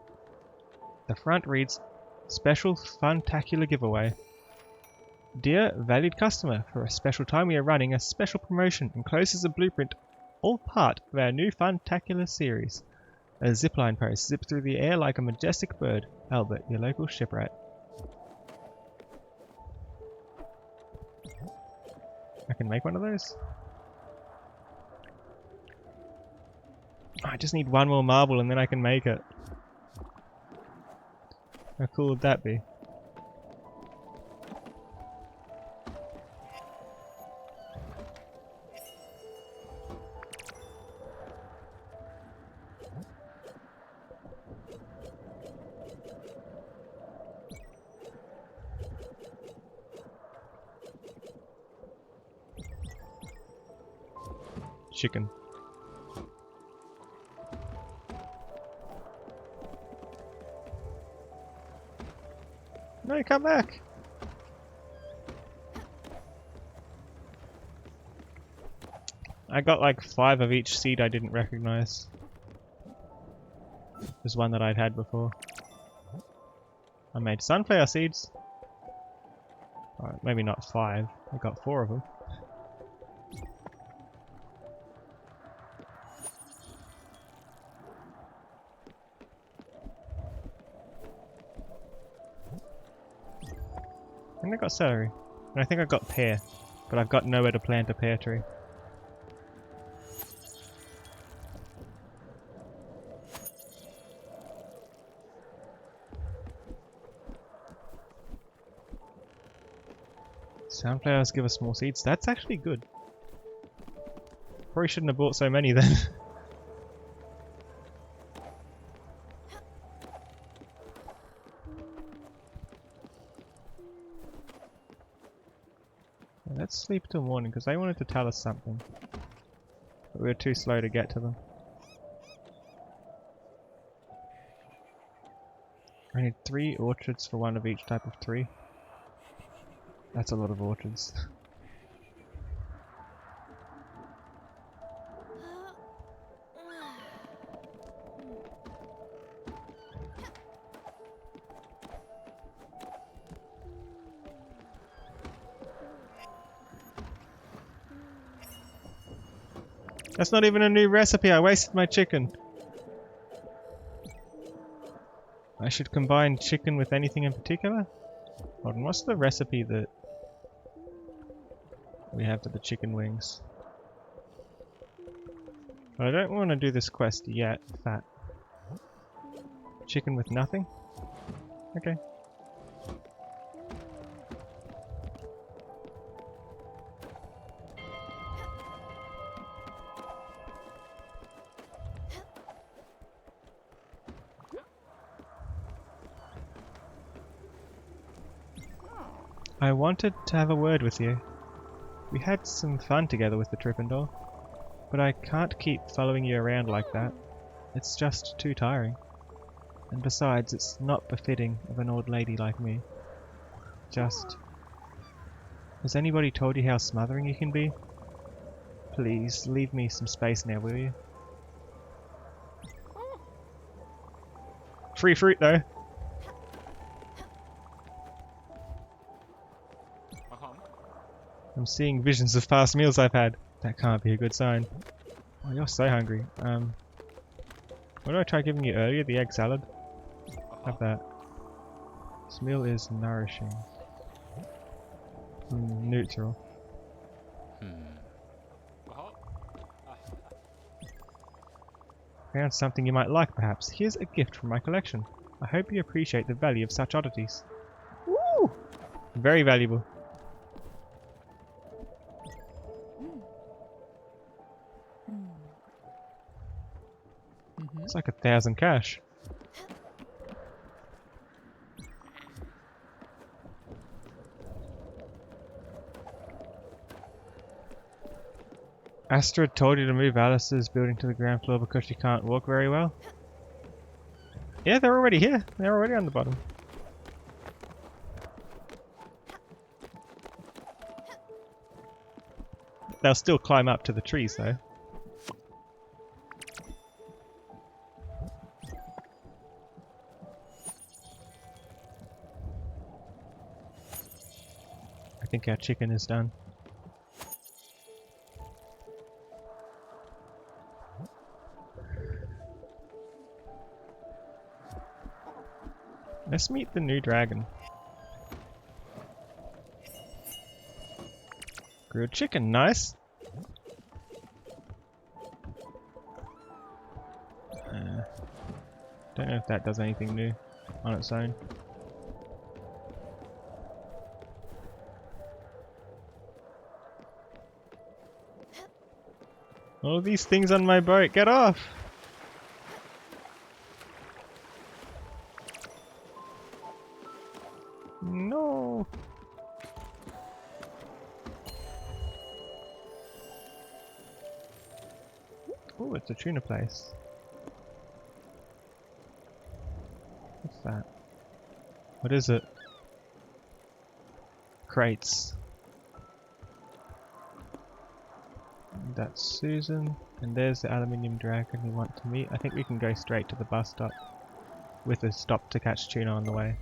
The front reads, Special Funtacular Giveaway. Dear valued customer, for a special time we are running a special promotion encloses a blueprint, all part of our new Funtacular series. A zipline post zips through the air like a majestic bird. Albert, your local shipwright. I can make one of those? I just need one more marble and then I can make it. How cool would that be? Chicken. No, come back! I got like 5 of each seed I didn't recognize. There's one that I'd had before. I made sunflower seeds. Alright, maybe not 5. I got 4 of them. I think I got celery. And I think I got pear. But I've got nowhere to plant a pear tree. Sunflowers give us more seeds. That's actually good. Probably shouldn't have bought so many then. Let's sleep till morning because they wanted to tell us something. But we were too slow to get to them. I need 3 orchards for one of each type of tree. That's a lot of orchards. That's not even a new recipe, I wasted my chicken. I should combine chicken with anything in particular? Hold on, what's the recipe that we have for the chicken wings? But I don't want to do this quest yet, fat. Chicken with nothing? Okay. I wanted to have a word with you. We had some fun together with the Trippendor, but I can't keep following you around like that. It's just too tiring. And besides, it's not befitting of an old lady like me. Just... Has anybody told you how smothering you can be? Please, leave me some space now, will you? Free fruit though. I'm seeing visions of past meals I've had. That can't be a good sign. Oh, you're so hungry. What did I try giving you earlier? The egg salad? Have that. This meal is nourishing. Neutral. Found something you might like, perhaps. Here's a gift from my collection. I hope you appreciate the value of such oddities. Woo! Very valuable. It's like 1,000 cash. Astrid told you to move Alice's building to the ground floor because she can't walk very well? Yeah, they're already here. They're already on the bottom. They'll still climb up to the trees though. I think our chicken is done. Let's meet the new dragon. Grilled chicken, nice. Don't know if that does anything new on its own. All these things on my boat, get off! No! Oh, it's a tuna place. What's that? What is it? Crates. That's Susan, and there's the aluminium dragon we want to meet. I think we can go straight to the bus stop with a stop to catch tuna on the way.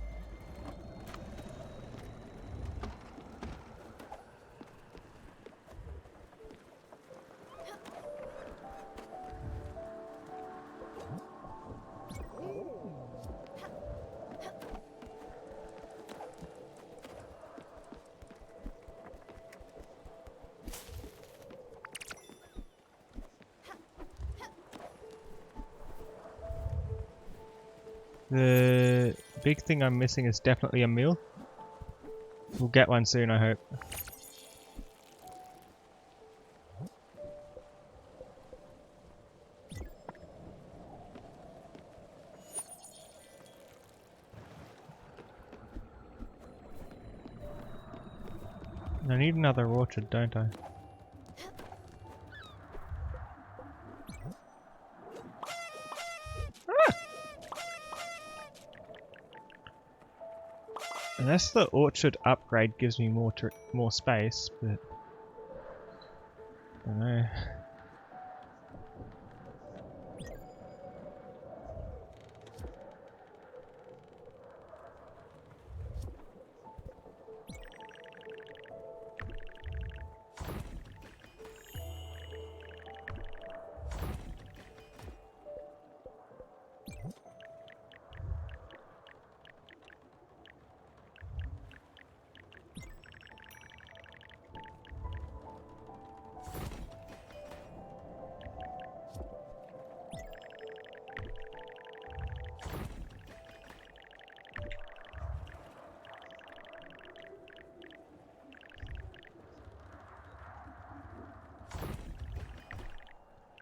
The big thing I'm missing is definitely a meal. We'll get one soon, I hope. I need another orchard, don't I? Unless the orchard upgrade gives me more space, but I don't know.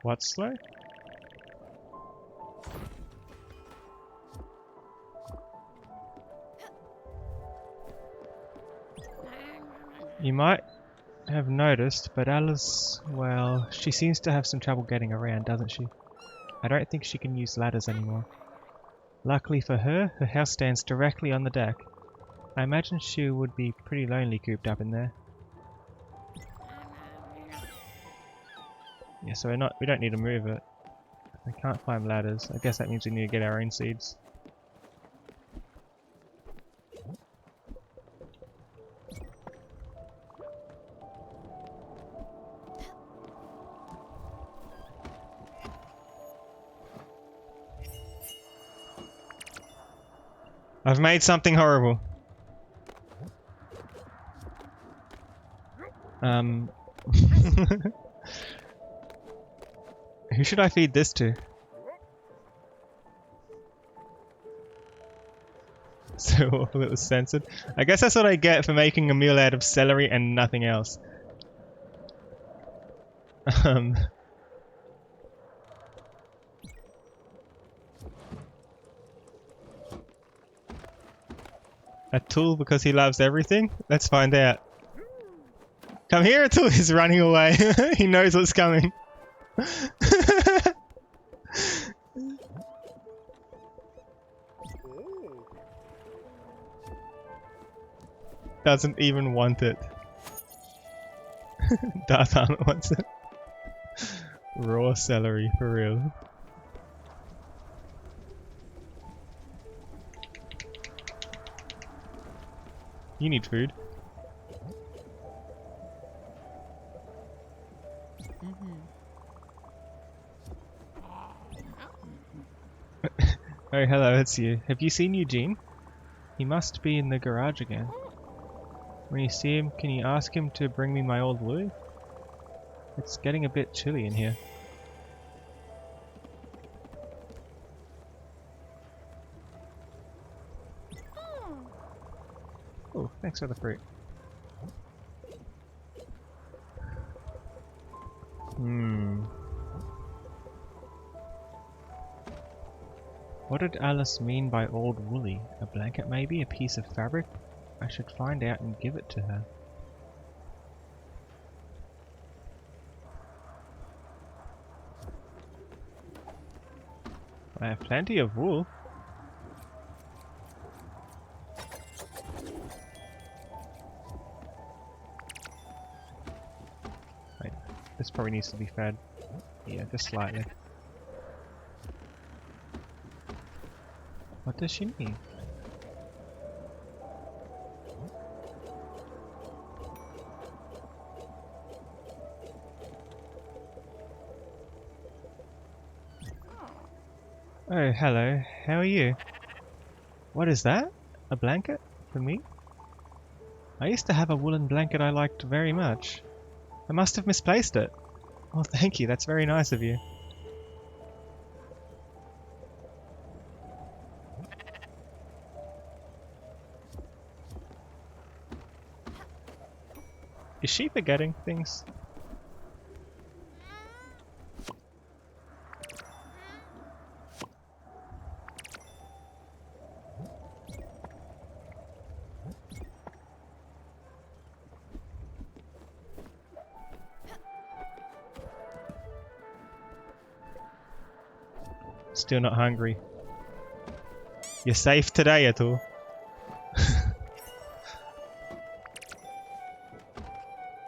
What's slow? You might have noticed, but Alice, well, she seems to have some trouble getting around, doesn't she? I don't think she can use ladders anymore. Luckily for her, her house stands directly on the deck. I imagine she would be pretty lonely cooped up in there. Yeah, so we don't need to move it. I can't climb ladders. I guess that means we need to get our own seeds. I've made something horrible. Who should I feed this to? So all it was censored. I guess that's what I get for making a meal out of celery and nothing else. A tool because he loves everything? Let's find out. Come here, Atul! He's running away. He knows what's coming. Doesn't even want it. Darth Armor wants it. Raw celery, for real. You need food. Oh, hello, it's you. Have you seen Eugene? He must be in the garage again. When you see him, can you ask him to bring me my old woolly? It's getting a bit chilly in here. Oh, thanks for the fruit. What did Alice mean by old woolly? A blanket maybe? A piece of fabric? I should find out and give it to her. I have plenty of wool. Wait, this probably needs to be fed. Yeah, just slightly. What does she need? Oh, hello. How are you? What is that? A blanket? For me? I used to have a woolen blanket I liked very much. I must have misplaced it. Oh, thank you. That's very nice of you. Is she forgetting things? Still not hungry. You're safe today, Atul.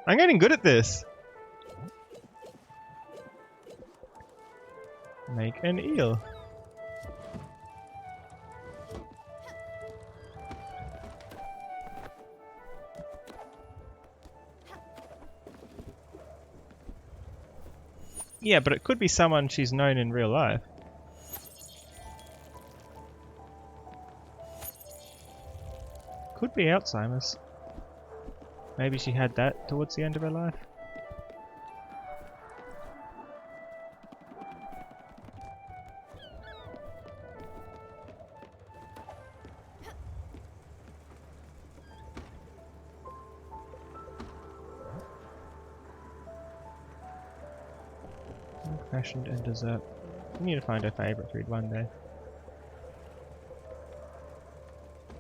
I'm getting good at this. Make an eel. Yeah, but it could be someone she's known in real life. Could be Alzheimer's. Maybe she had that towards the end of her life. Old-fashioned and dessert. We need to find her favourite food one day.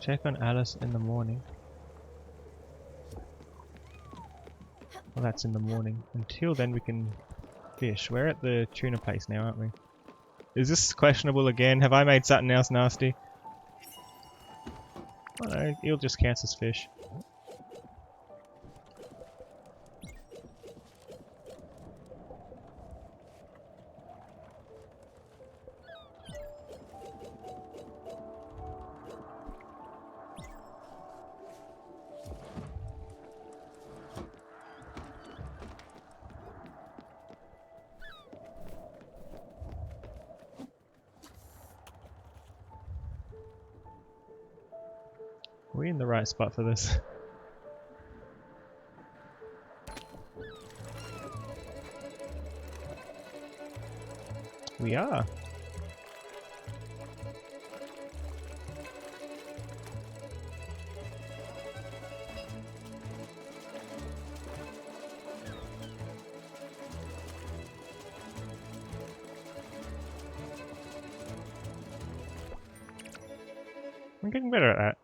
Check on Alice in the morning. Well, that's in the morning. Until then we can fish. We're at the tuna place now, aren't we? Is this questionable again? Have I made something else nasty? Oh no, eel just counts as fish. Are we in the right spot for this? We are. I'm getting better at that.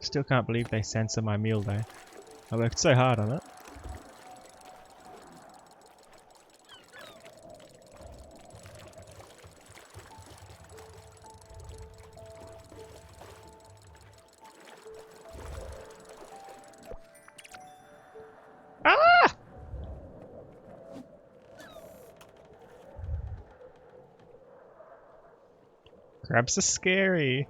Still can't believe they censor my meal though. I worked so hard on it. Ah! Crabs are scary.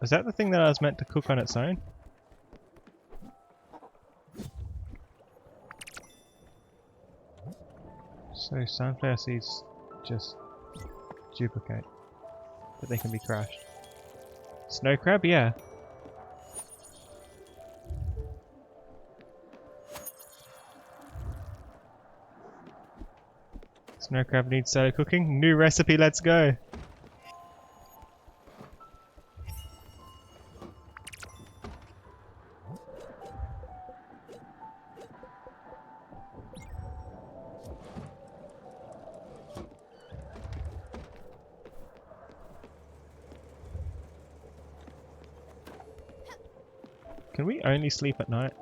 Is that the thing that I was meant to cook on its own? So sunflower seeds just duplicate, but they can be crushed. Snow crab, yeah. Snow crab needs solo cooking. New recipe, let's go. Can we only sleep at night?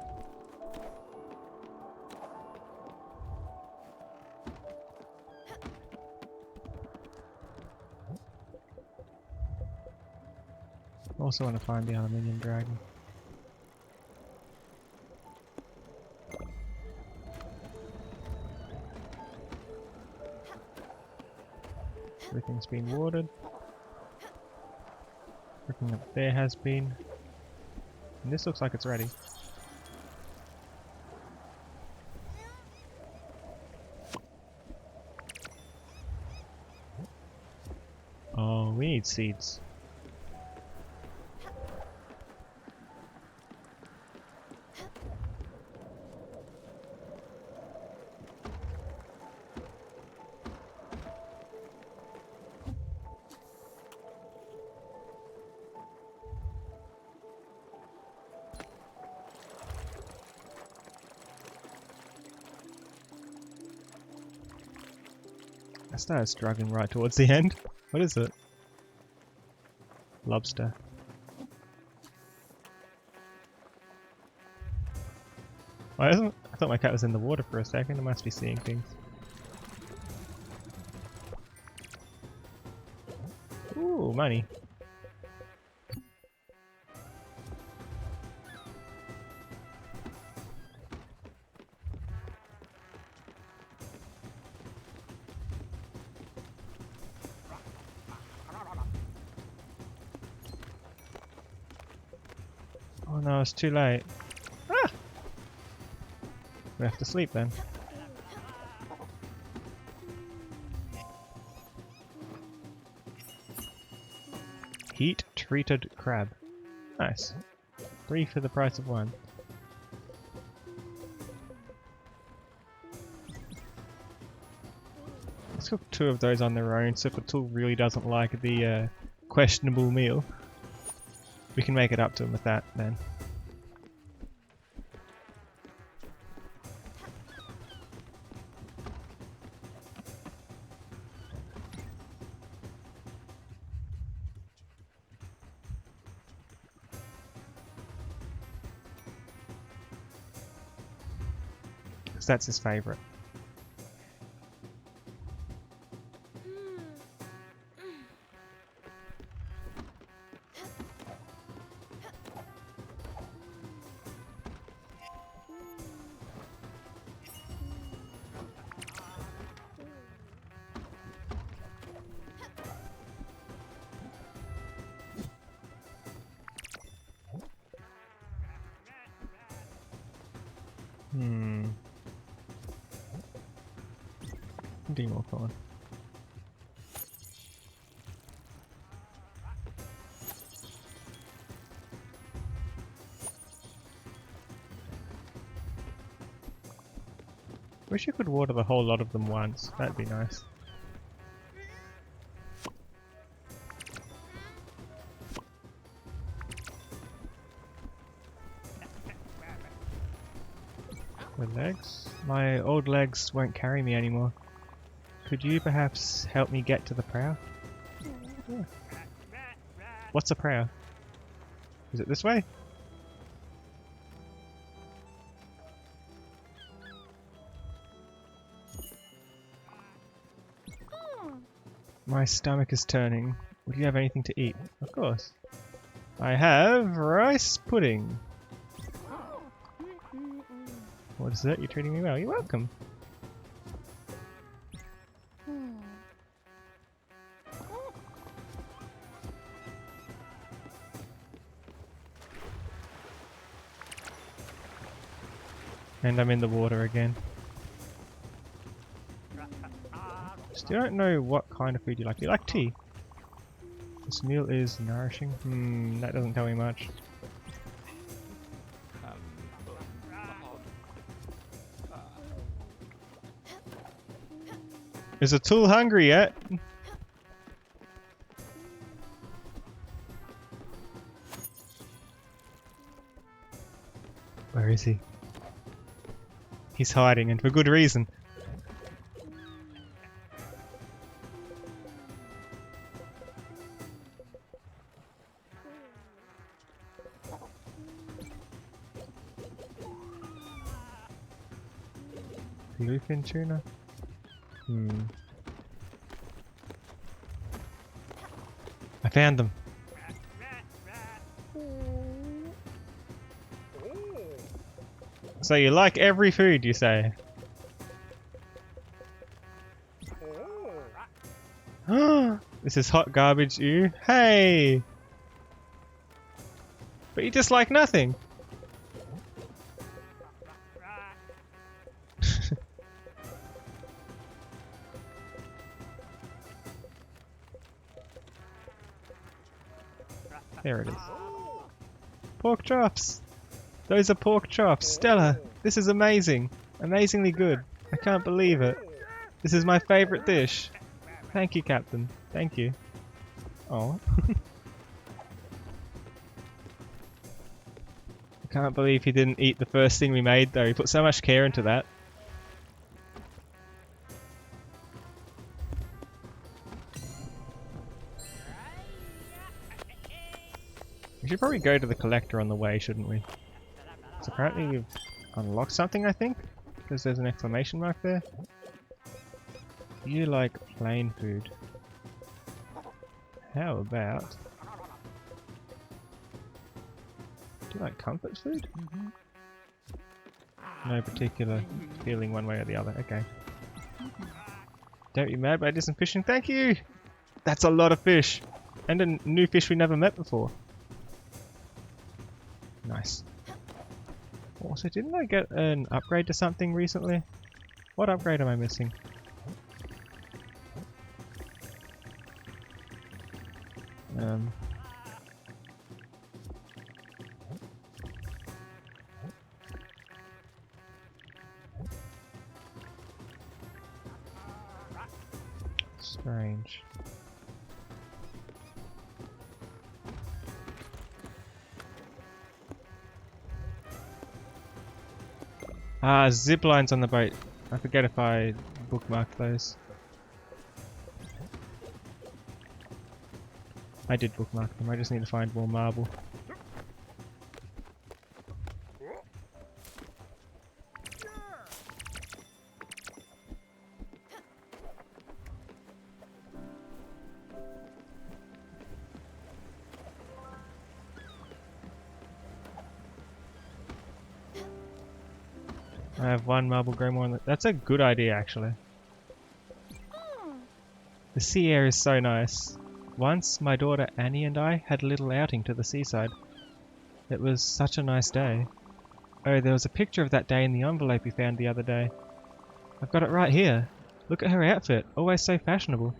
Also want to find the aluminium dragon. Everything's been watered. Everything up there has been. And this looks like it's ready. Oh, we need seeds. I started struggling right towards the end. What is it? Lobster. Why isn't? I thought my cat was in the water for a second. I must be seeing things. Ooh, money. Oh no, it's too late. Ah! We have to sleep then. Heat treated crab. Nice. 3 for the price of 1. Let's cook 2 of those on their own, so if a tool really doesn't like the questionable meal, we can make it up to him with that then. Because that's his favourite. Do more corn. Wish you could water the whole lot of them once. That'd be nice. The legs? My old legs won't carry me anymore. Could you perhaps help me get to the prow? Yeah. What's a prow? Is it this way? My stomach is turning. Would you have anything to eat? Of course. I have rice pudding. What is it? You're treating me well. You're welcome. And I'm in the water again. Still don't know what kind of food you like. Do you like tea? This meal is nourishing. That doesn't tell me much. Is Atul hungry yet? Where is he? He's hiding, and for good reason. Bluefin tuna? I found them. So you like every food, you say? This is hot garbage, you. Hey! But you just like nothing. There it is. Pork chops! Those are pork chops! Stella! This is amazing! Amazingly good! I can't believe it! This is my favourite dish! Thank you, Captain. Thank you. Oh. I can't believe he didn't eat the first thing we made though. He put so much care into that. We should probably go to the collector on the way, shouldn't we? So apparently we've unlocked something, I think? Because there's an exclamation mark there. You like plain food. How about... Do you like comfort food? No particular feeling one way or the other. Okay. Don't be mad, but I did some fishing. Thank you! That's a lot of fish! And a new fish we never met before. Nice. Also, didn't I get an upgrade to something recently? What upgrade am I missing? Strange. Ah, zip lines on the boat. I forget if I bookmarked those. I did bookmark them, I just need to find more marble. I have one marble grow more on the... That's a good idea, actually. The sea air is so nice. Once, my daughter Annie and I had a little outing to the seaside. It was such a nice day. Oh, there was a picture of that day in the envelope we found the other day. I've got it right here. Look at her outfit, always so fashionable.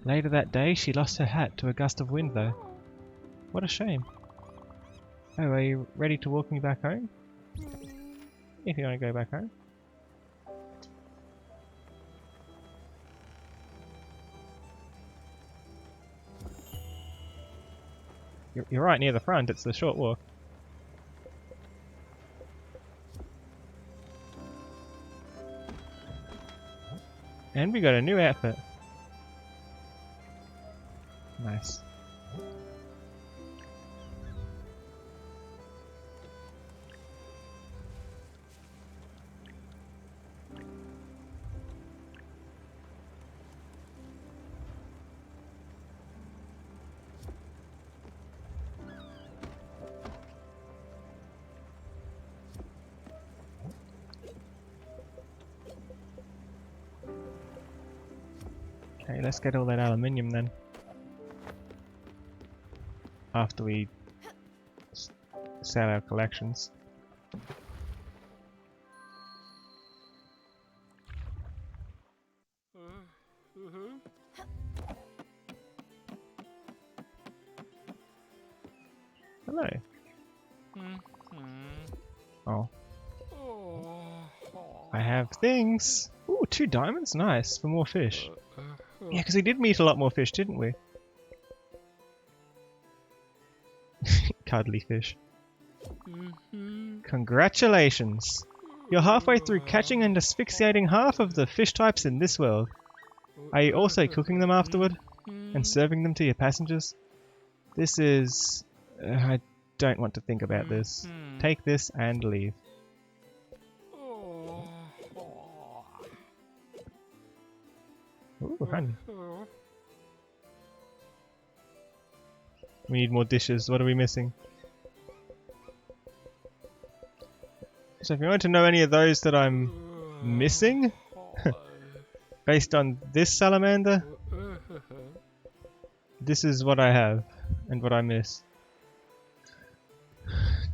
Later that day, she lost her hat to a gust of wind though. What a shame. Oh, are you ready to walk me back home? If you want to go back home. You're right near the front, it's the short walk. And we got a new outfit. Nice. Okay, let's get all that aluminium then. After we sell our collections. Hello. Oh. I have things. Ooh, 2 diamonds? Nice, for more fish. Yeah, because we did meet a lot more fish, didn't we? Cuddly fish. Congratulations! You're halfway through catching and asphyxiating half of the fish types in this world. Are you also cooking them afterward? And serving them to your passengers? This is... I don't want to think about this. Take this and leave. Ooh, honey. We need more dishes. What are we missing? So if you want to know any of those that I'm missing, based on this salamander, this is what I have and what I miss.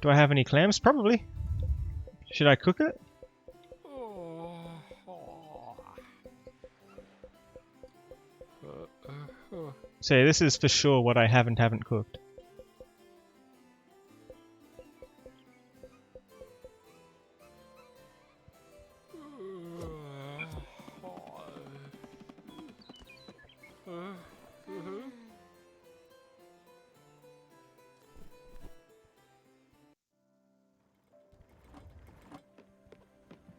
Do I have any clams? Probably. Should I cook it? So this is for sure what I haven't cooked.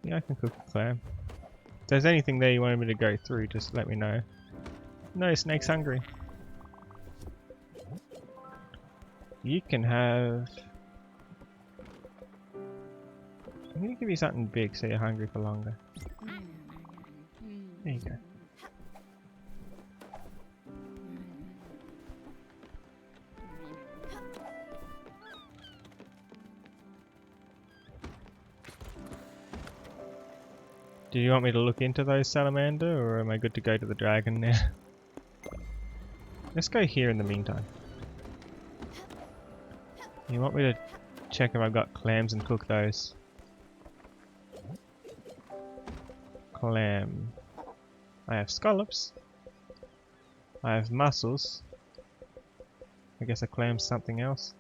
Yeah, I can cook a clam. If there's anything there you wanted me to go through, just let me know. No, Snake's hungry. You can have... I'm gonna give you something big so you're hungry for longer. There you go. Do you want me to look into those salamander, or am I good to go to the dragon now? Let's go here in the meantime. You want me to check if I've got clams and cook those? Clam. I have scallops. I have mussels. I guess a clam's something else.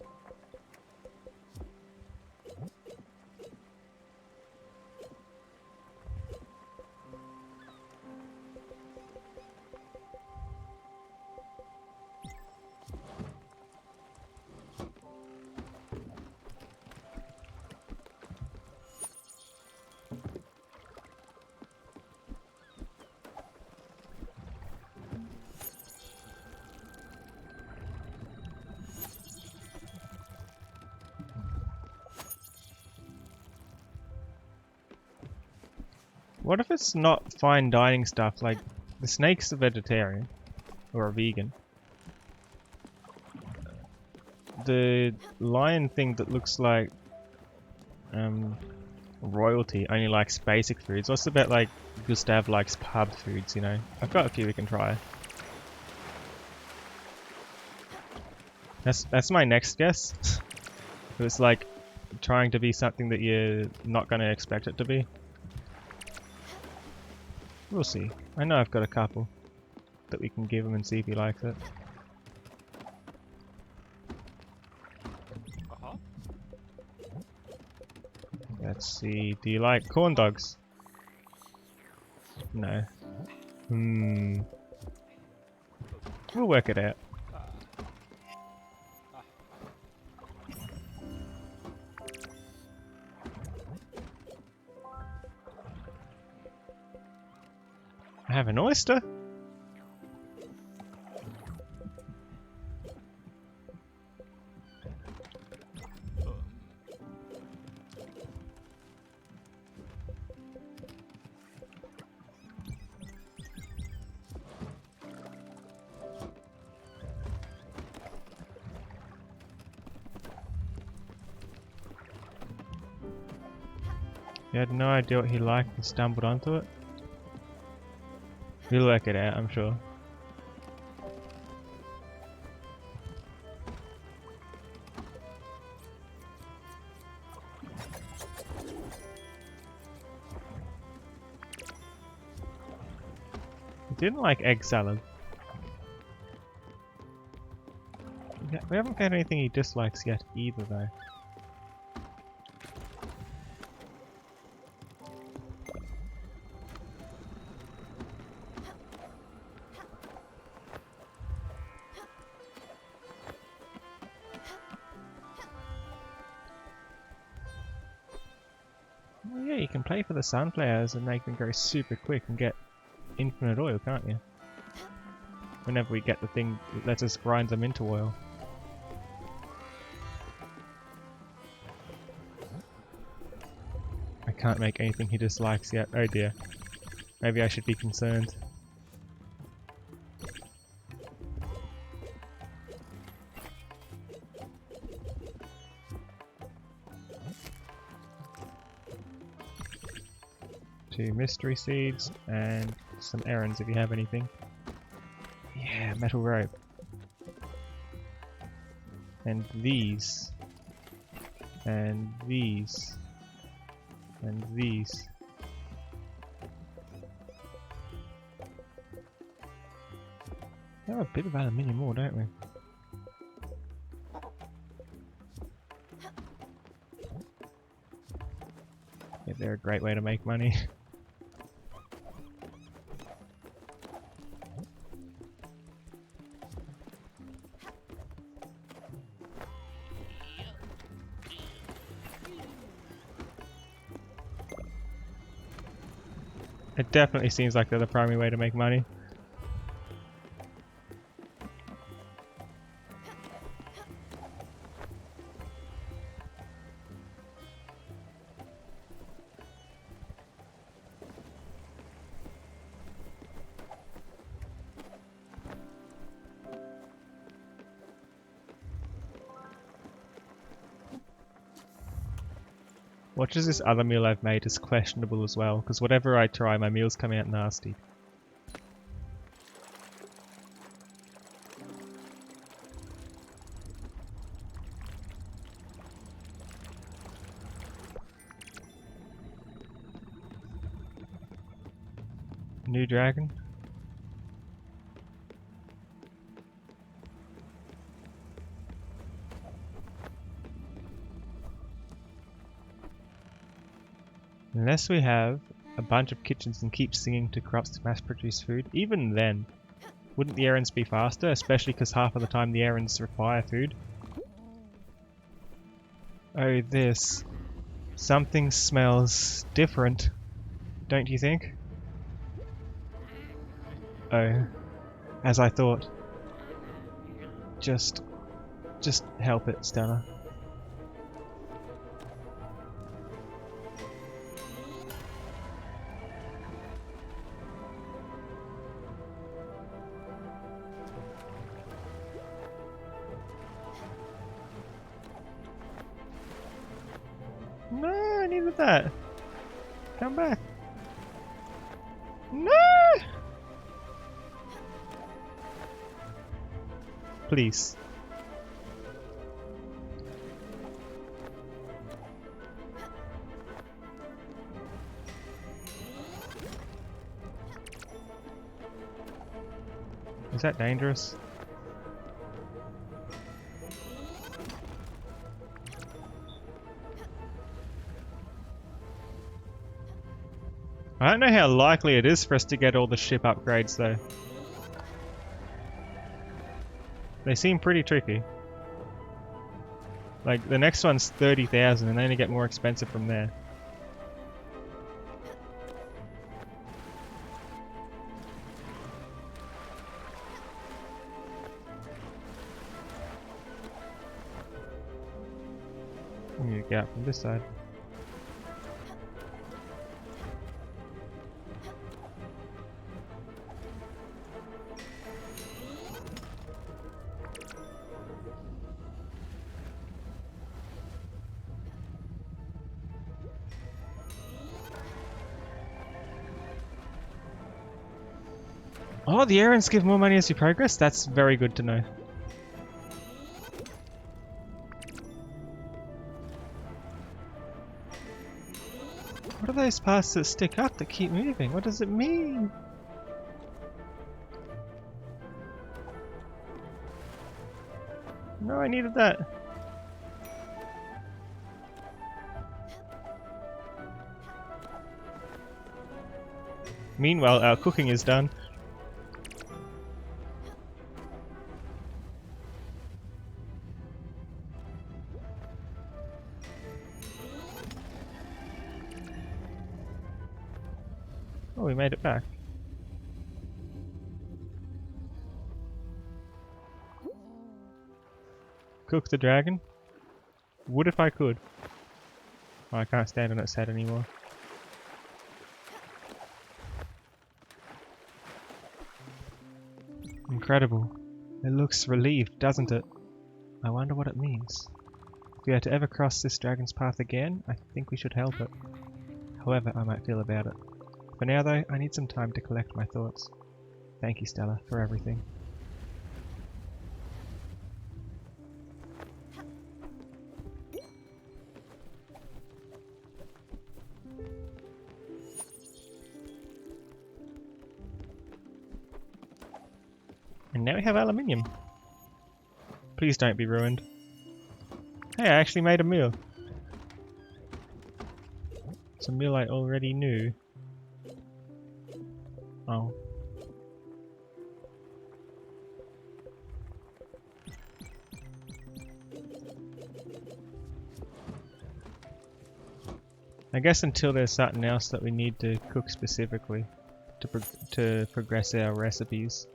What if it's not fine dining stuff, like the snake's a vegetarian or a vegan? The lion thing that looks like royalty only likes basic foods. What's about like Gustav likes pub foods, you know? I've got a few we can try. That's my next guess. It's like trying to be something that you're not going to expect it to be. We'll see. I know I've got a couple that we can give him and see if he likes it. Let's see. Do you like corn dogs? No. We'll work it out. I have an oyster? You had no idea what he liked and stumbled onto it? We'll work it out, I'm sure. He didn't like egg salad. We haven't found anything he dislikes yet either though. Oh yeah, you can play for the sunflowers and make them grow super quick and get infinite oil, can't you? Whenever we get the thing that lets us grind them into oil. I can't make anything he dislikes yet. Oh dear. Maybe I should be concerned. Two mystery seeds and some errands if you have anything. Yeah, metal rope. And these. And these. And these. We have a bit of aluminium ore, don't we? Yeah, they're a great way to make money. It definitely seems like they're the primary way to make money. Watch as this other meal I've made is questionable as well, because whatever I try, my meals come out nasty. New dragon? Unless we have a bunch of kitchens and keep singing to crops to mass produce food, even then, wouldn't the errands be faster? Especially because half of the time the errands require food. Oh, this. Something smells different, don't you think? Oh, as I thought. Just help it, Stella. No, I needed that. Come back. No! Please. Is that dangerous? I don't know how likely it is for us to get all the ship upgrades though. They seem pretty tricky. Like, the next one's 30,000 and they only get more expensive from there. I'm gonna get out from this side. Oh, the errands give more money as you progress? That's very good to know. What are those paths that stick up that keep moving? What does it mean? No, I needed that. Meanwhile, our cooking is done. Oh, we made it back. Cook the dragon? Would if I could. Oh, I can't stand on its head anymore. Incredible. It looks relieved, doesn't it? I wonder what it means. If we are to ever cross this dragon's path again, I think we should help it. However I might feel about it. For now though, I need some time to collect my thoughts. Thank you, Stella, for everything. And now we have aluminium. Please don't be ruined. Hey, I actually made a meal. It's a meal I already knew. Oh. I guess until there's something else that we need to cook specifically to progress our recipes,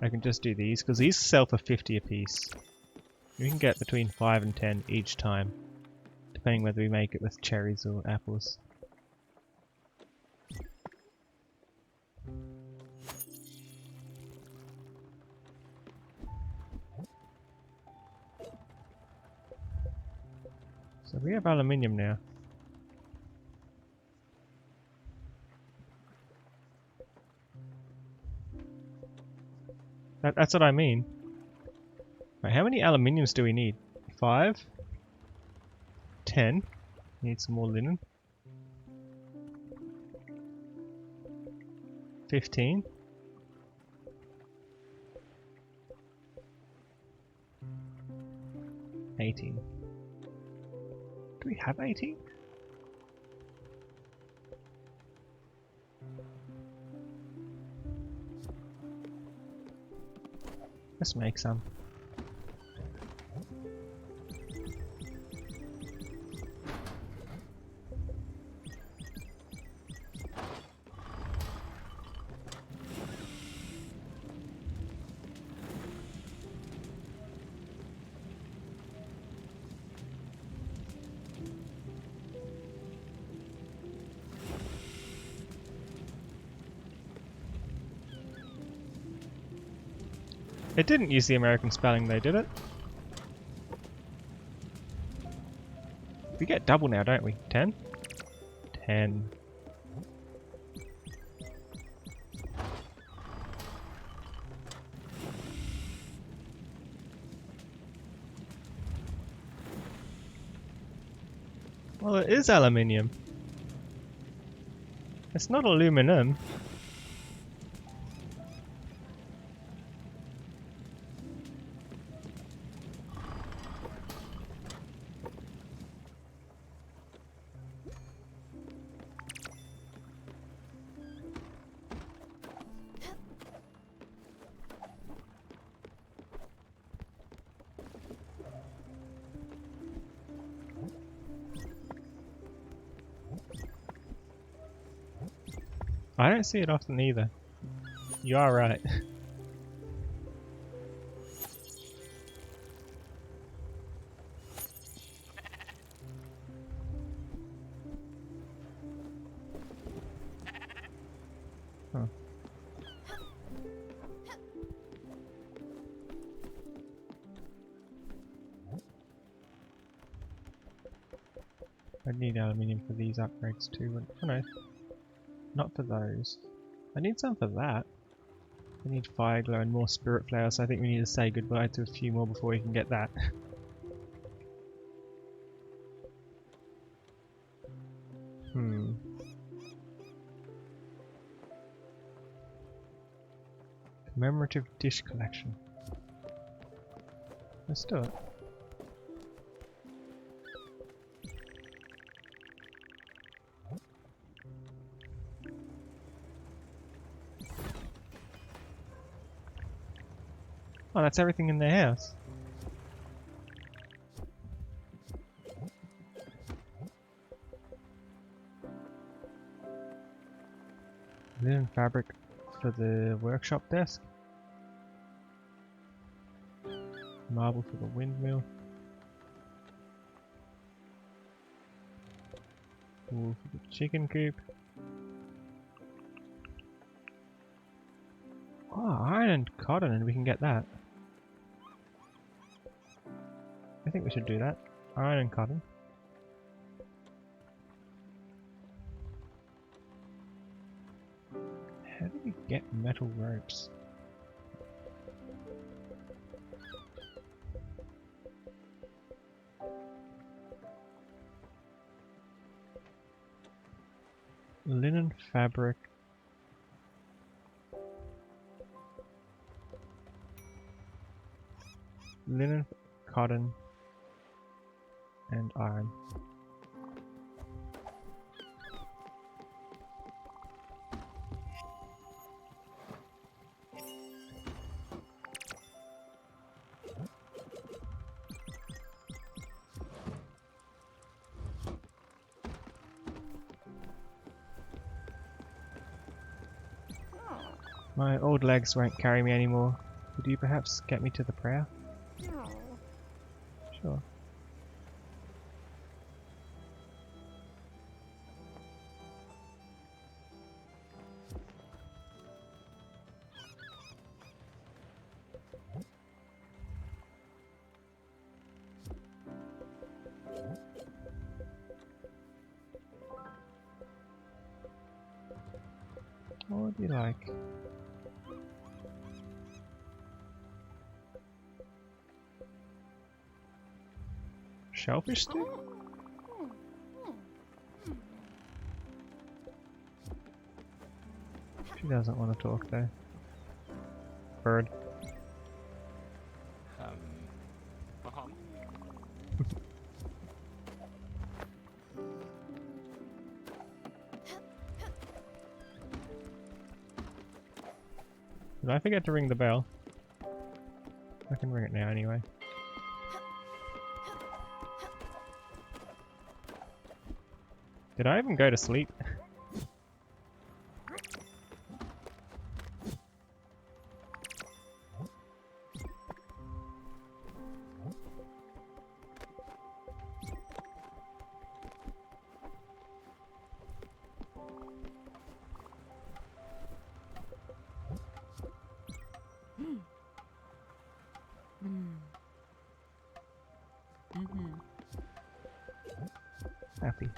I can just do these, because these sell for 50 apiece. We can get between 5 and 10 each time, depending whether we make it with cherries or apples. So we have aluminium now. That's what I mean. Right, how many aluminiums do we need? 5? 10. Need some more linen. 15. 18. Do we have 18? Let's make some. It didn't use the American spelling though, did it? We get double now, don't we? 10? 10. Well, it is aluminium. It's not aluminum. I don't see it often either. You are right. Huh. I need aluminium for these upgrades too. Oh no, not for those. I need some for that. I need fire glow and more Spiritfarer, so I think we need to say goodbye to a few more before we can get that. Commemorative dish collection. Let's do it. Oh, that's everything in their house. Linen fabric for the workshop desk. Marble for the windmill. Wool for the chicken coop. Oh, iron and cotton, and we can get that. I think we should do that. Iron and cotton. How do we get metal ropes? Linen fabric. Linen, cotton, and iron. My old legs won't carry me anymore. Could you perhaps get me to the prayer? Sure. What would you like? Shellfish stew? She doesn't want to talk though. Bird. Did I forget to ring the bell? I can ring it now anyway. Did I even go to sleep? Happy.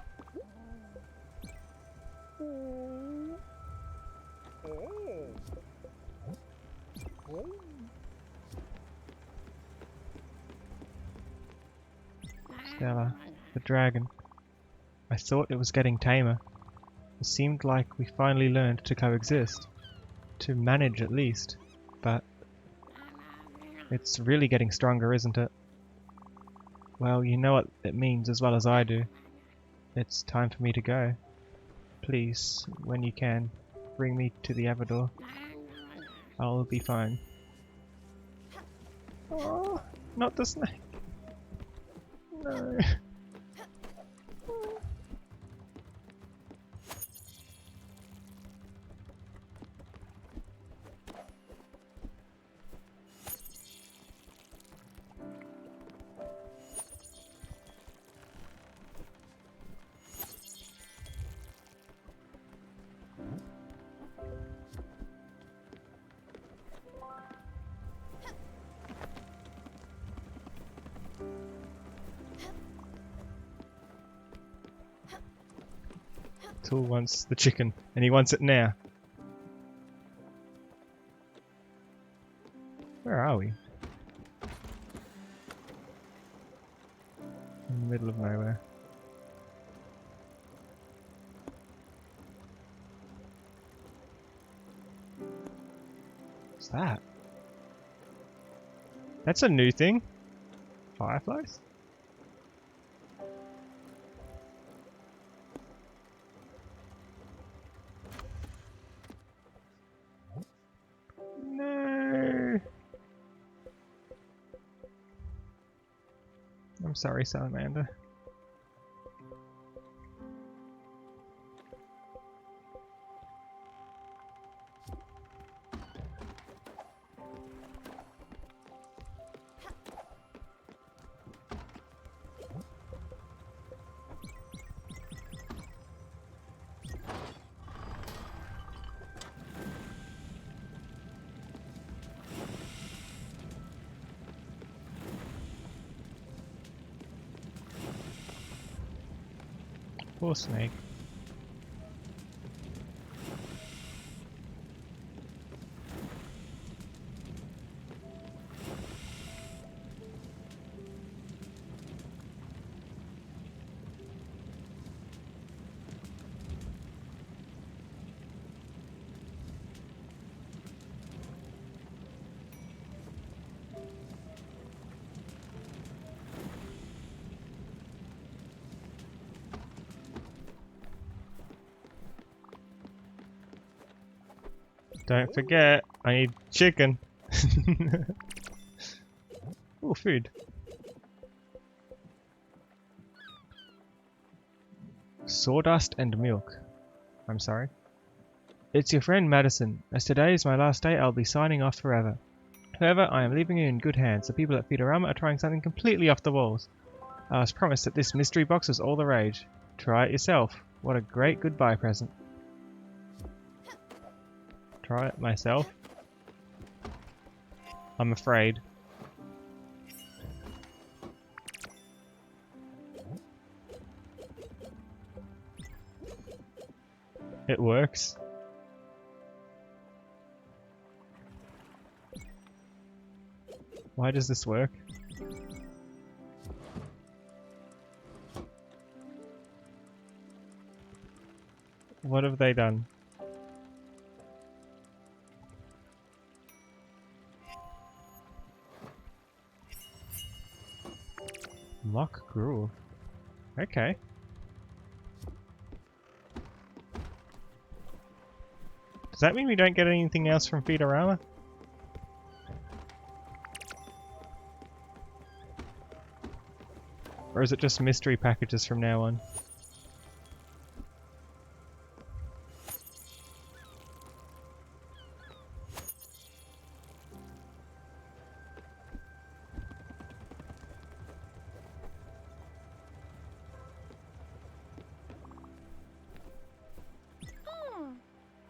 Stella, the dragon. I thought it was getting tamer. It seemed like we finally learned to coexist. To manage at least. But it's really getting stronger, isn't it? Well, you know what it means as well as I do. It's time for me to go. Please, when you can, bring me to the Avador. I'll be fine. Oh, not the snake. No. Tool wants the chicken, and he wants it now. Where are we? In the middle of nowhere. What's that? That's a new thing. Fireflies? No. I'm sorry, Salamander. Poor snake. Don't forget, I need chicken. Oh, food. Sawdust and milk. I'm sorry. It's your friend Madison. As today is my last day, I'll be signing off forever. However, I am leaving you in good hands. The people at Feedorama are trying something completely off the walls. I was promised that this mystery box was all the rage. Try it yourself. What a great goodbye present. Try it myself. I'm afraid. It works. Why does this work? What have they done? Mock gruel. Okay. Does that mean we don't get anything else from Feedorama? Or is it just mystery packages from now on?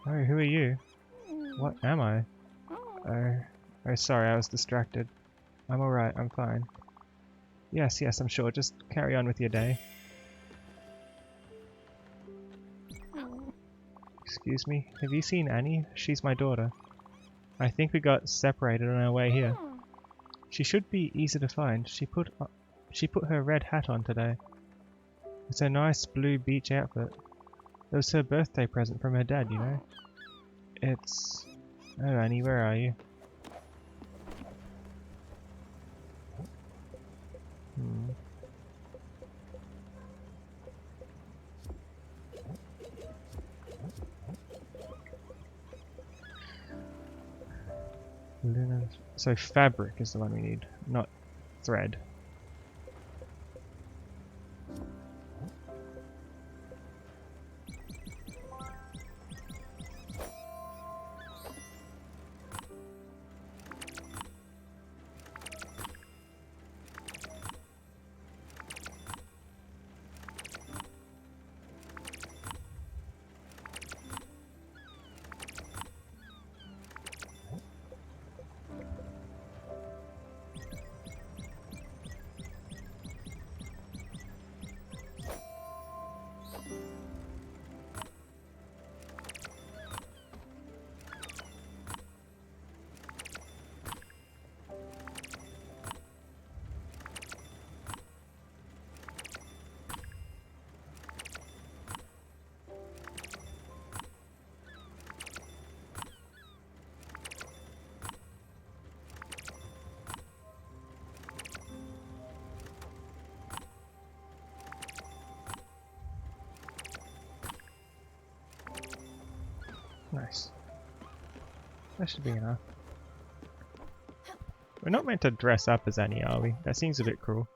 Oh, who are you? What am I? Oh, sorry, I was distracted. I'm alright, I'm fine. Yes, I'm sure. Just carry on with your day. Excuse me, have you seen Annie? She's my daughter. I think we got separated on our way here. She should be easy to find. She put her red hat on today. It's a nice blue beach outfit. It was her birthday present from her dad, you know. It's... Oh, Annie, where are you? Linen. So fabric is the one we need, not thread. Nice. That should be enough. We're not meant to dress up as Annie, are we? That seems a bit cruel.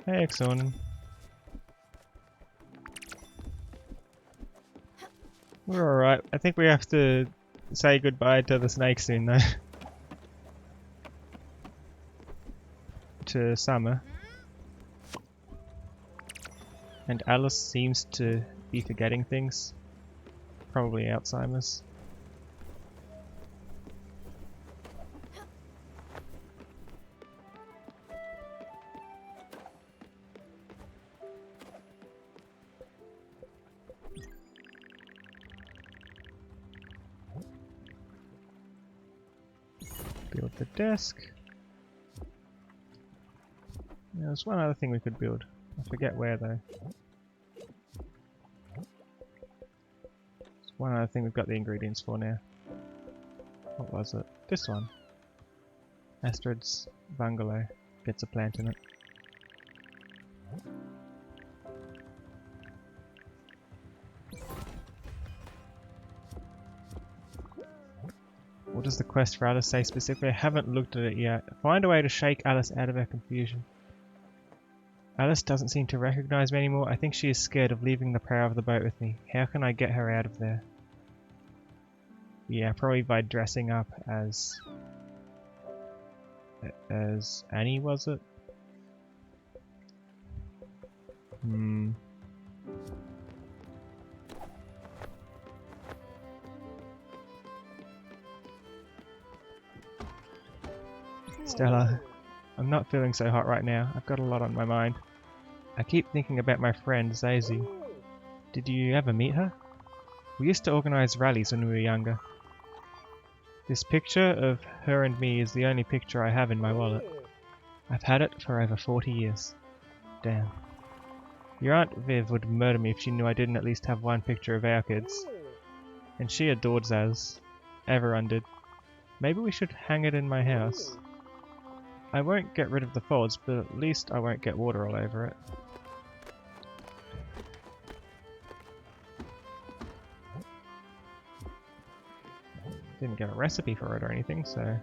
Hey, Exornin. We're alright. I think we have to say goodbye to the snake soon, though. To Summer. And Alice seems to be forgetting things. Probably Alzheimer's. Build the desk. There's one other thing we could build. I forget where though. There's one other thing we've got the ingredients for now. What was it? This one. Astrid's bungalow gets a plant in it. What does the quest for Alice say specifically? I haven't looked at it yet. Find a way to shake Alice out of her confusion. Alice doesn't seem to recognize me anymore. I think she is scared of leaving the prow of the boat with me. How can I get her out of there? Yeah, probably by dressing up as Annie, was it? Stella, I'm not feeling so hot right now. I've got a lot on my mind. I keep thinking about my friend, Zazie. Did you ever meet her? We used to organize rallies when we were younger. This picture of her and me is the only picture I have in my wallet. I've had it for over 40 years. Damn. Your Aunt Viv would murder me if she knew I didn't at least have one picture of our kids. And she adored Zaz. Everyone did. Maybe we should hang it in my house. I won't get rid of the folds, but at least I won't get water all over it. Didn't get a recipe for it or anything, so...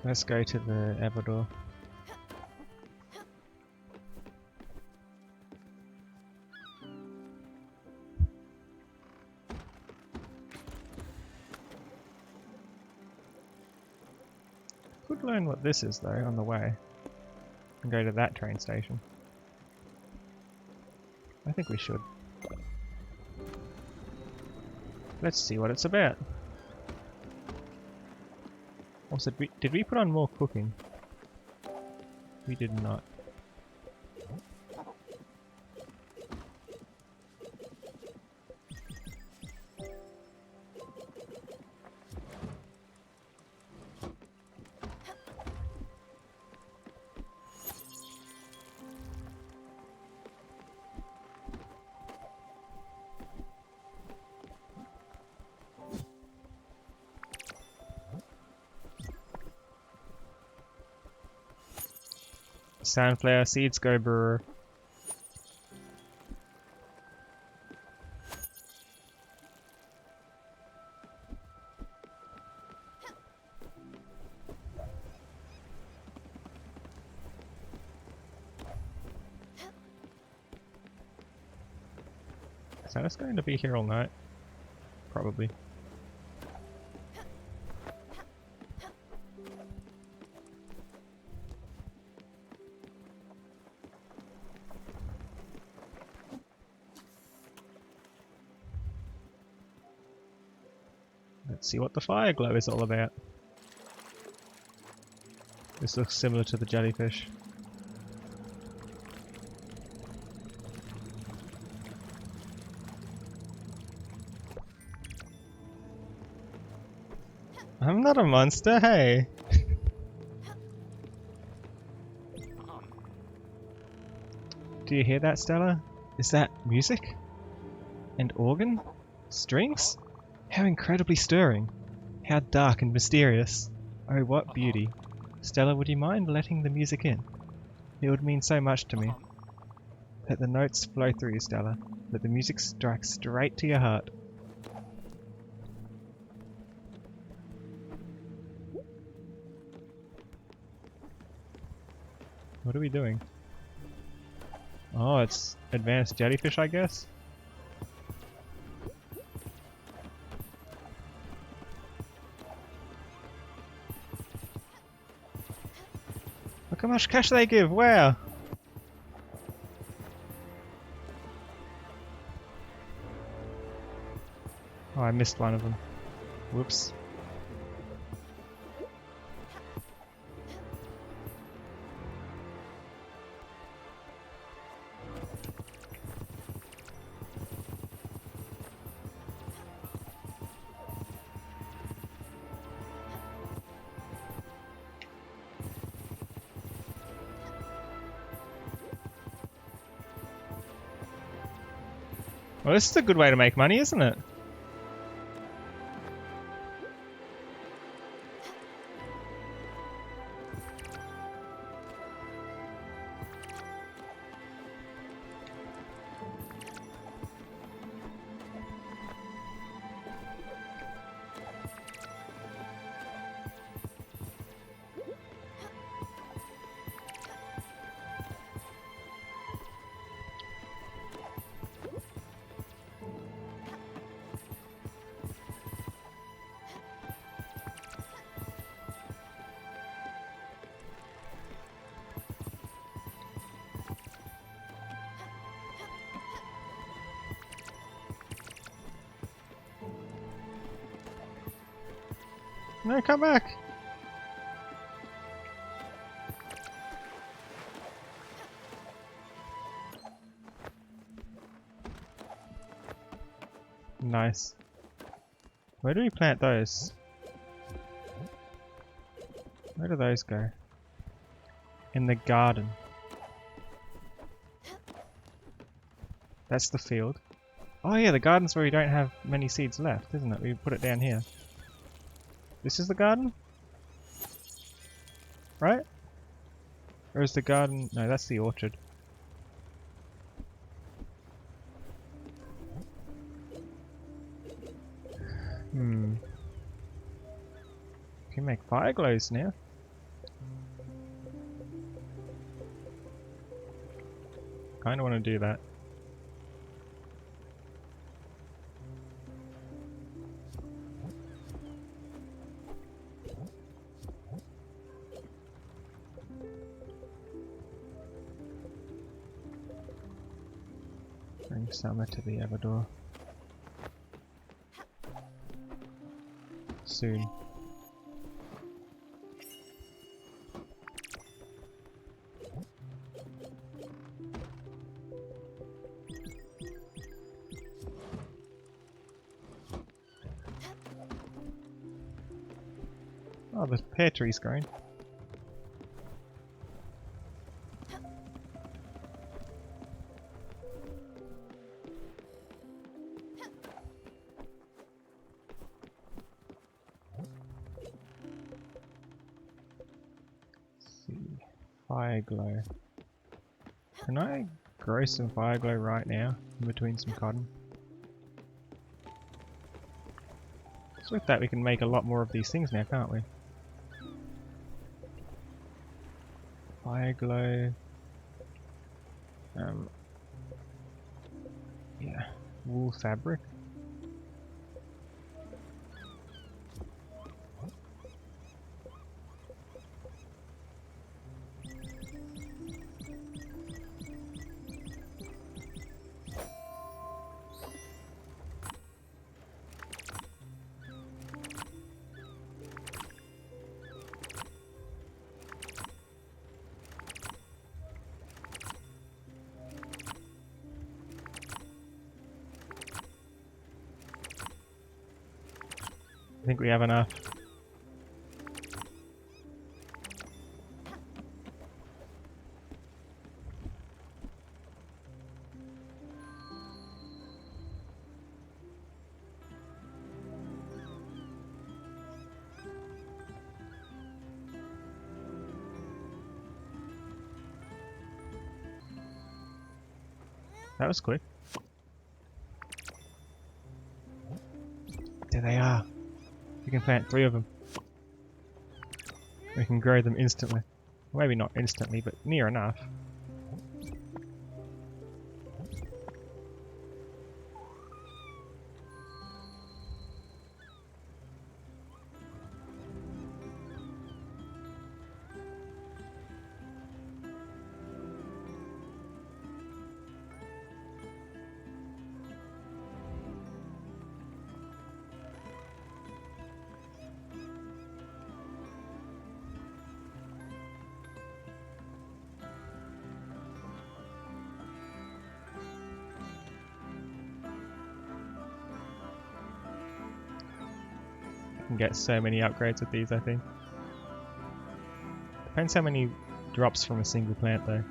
Let's go to the Everdor. Could learn what this is though on the way and go to that train station. I think we should. Let's see what it's about. Also, did we put on more cooking? We did not. Sunflower seeds go brewer. So that's going to be here all night. Probably. Let's see what the fire glow is all about. This looks similar to the jellyfish. I'm not a monster, hey! Do you hear that, Stella? Is that music? And organ? Strings? How incredibly stirring. How dark and mysterious. Oh, what beauty. Stella, would you mind letting the music in? It would mean so much to me. Let the notes flow through you, Stella. Let the music strike straight to your heart. What are we doing? Oh, it's advanced jellyfish, I guess? Look how much cash they give, wow! Oh, I missed one of them. Whoops. Well, this is a good way to make money, isn't it? No, come back! Nice. Where do we plant those? Where do those go? In the garden. That's the field. Oh yeah, the garden's where we don't have many seeds left, isn't it? We put it down here. This is the garden? Right? Or is the garden... No, that's the orchard. Hmm. We can make fire glows now. Kinda wanna do that. Bring summer to the Avador. Soon. Oh, the pear tree's growing. Fire glow. Can I grow some fire glow right now in between some cotton? So with that we can make a lot more of these things now, can't we? Fire glow. Yeah, wool fabric. I think we have enough. That was quick. There they are. You can plant 3 of them. We can grow them instantly. Well, maybe not instantly, but near enough. Can get so many upgrades with these, I think. Depends how many drops from a single plant though.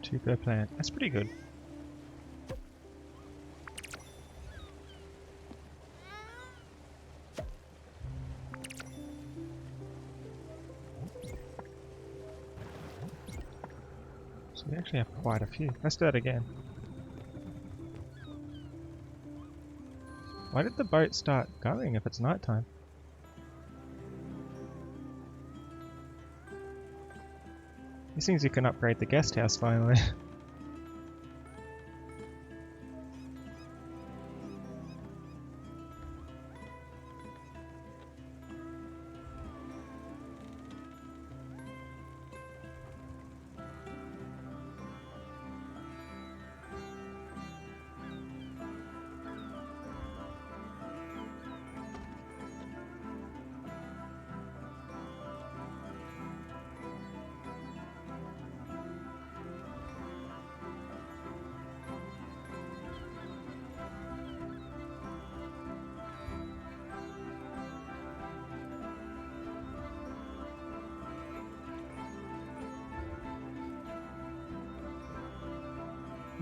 Two per plant. That's pretty good. So we actually have quite a few. Let's do that again. Why did the boat start going if it's nighttime? This means you can upgrade the guest house finally.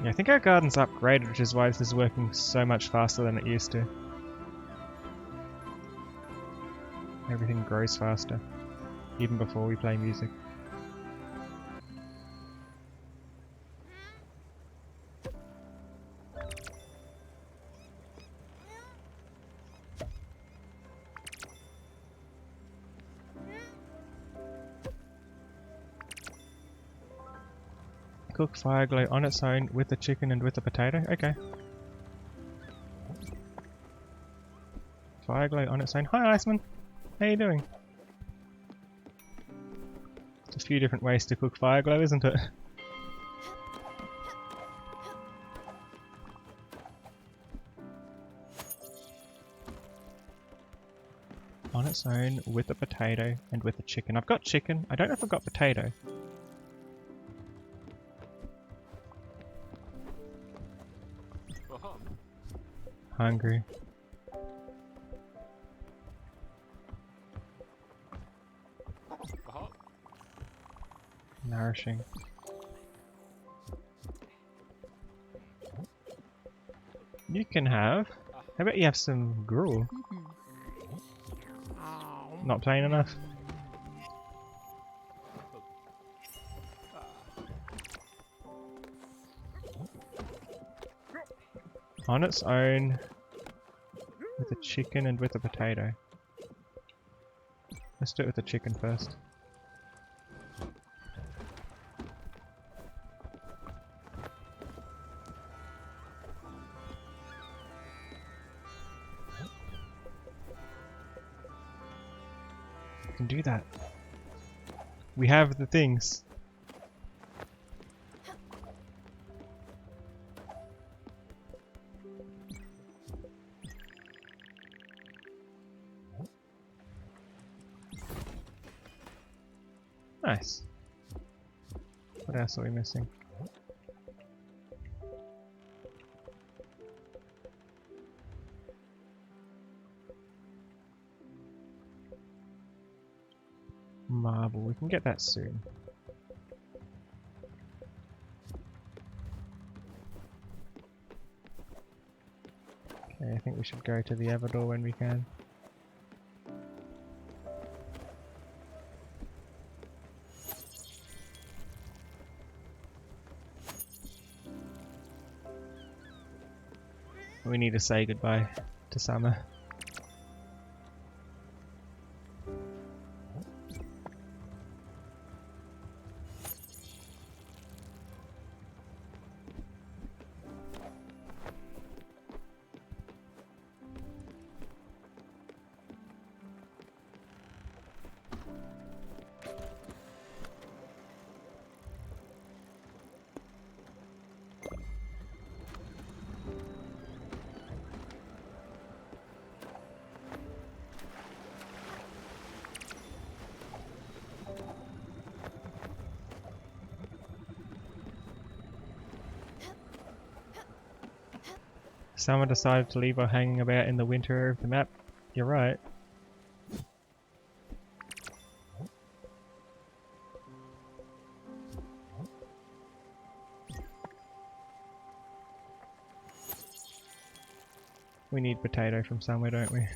Yeah, I think our garden's upgraded, which is why this is working so much faster than it used to. Everything grows faster, even before we play music. Cook fire glow on its own with the chicken and with the potato? Okay. Fire glow on its own. Hi Iceman! How you doing? It's a few different ways to cook fire glow, isn't it? On its own with the potato and with the chicken. I've got chicken. I don't know if I've got potato. Hungry. Nourishing. You can have... How about you have some gruel? Not plain enough? On its own with the chicken and with the potato. Let's do it with the chicken first. We can do that. We have the things. Nice. What else are we missing? Marble, we can get that soon. Okay, I think we should go to the other door when we can. We need to say goodbye to summer. Someone decided to leave her hanging about in the winter area of the map. You're right. We need potato from somewhere, don't we?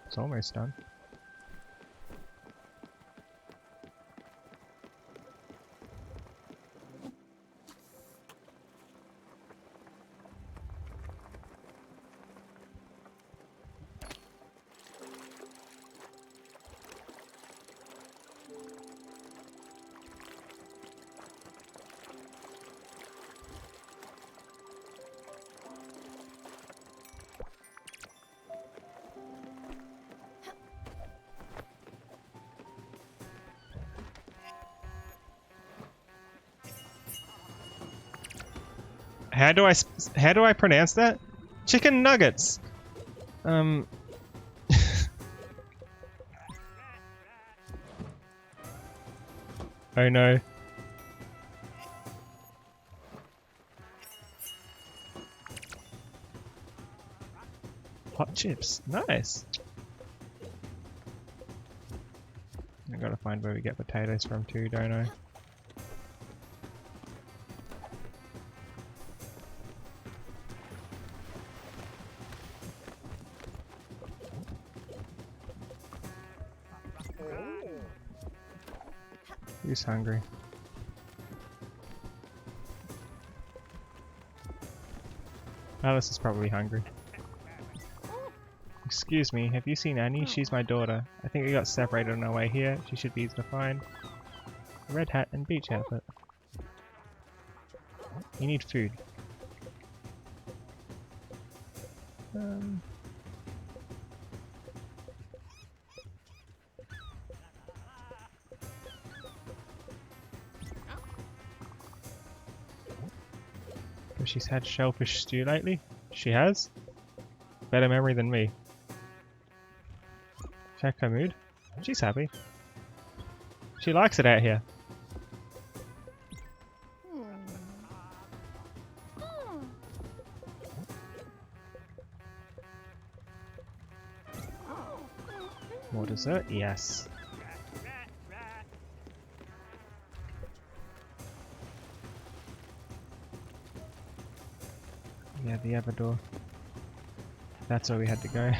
It's almost done. How do I pronounce that? Chicken nuggets. Oh no. Hot chips. Nice. I gotta find where we get potatoes from too, don't I? Who's hungry? Alice is probably hungry. Excuse me, have you seen Annie? She's my daughter. I think we got separated on our way here. She should be easy to find. Red hat and beach outfit. You need food. She's had shellfish stew lately? She has? Better memory than me. Check her mood. She's happy. She likes it out here. More dessert? Yes. Yeah, the other door. That's where we had to go.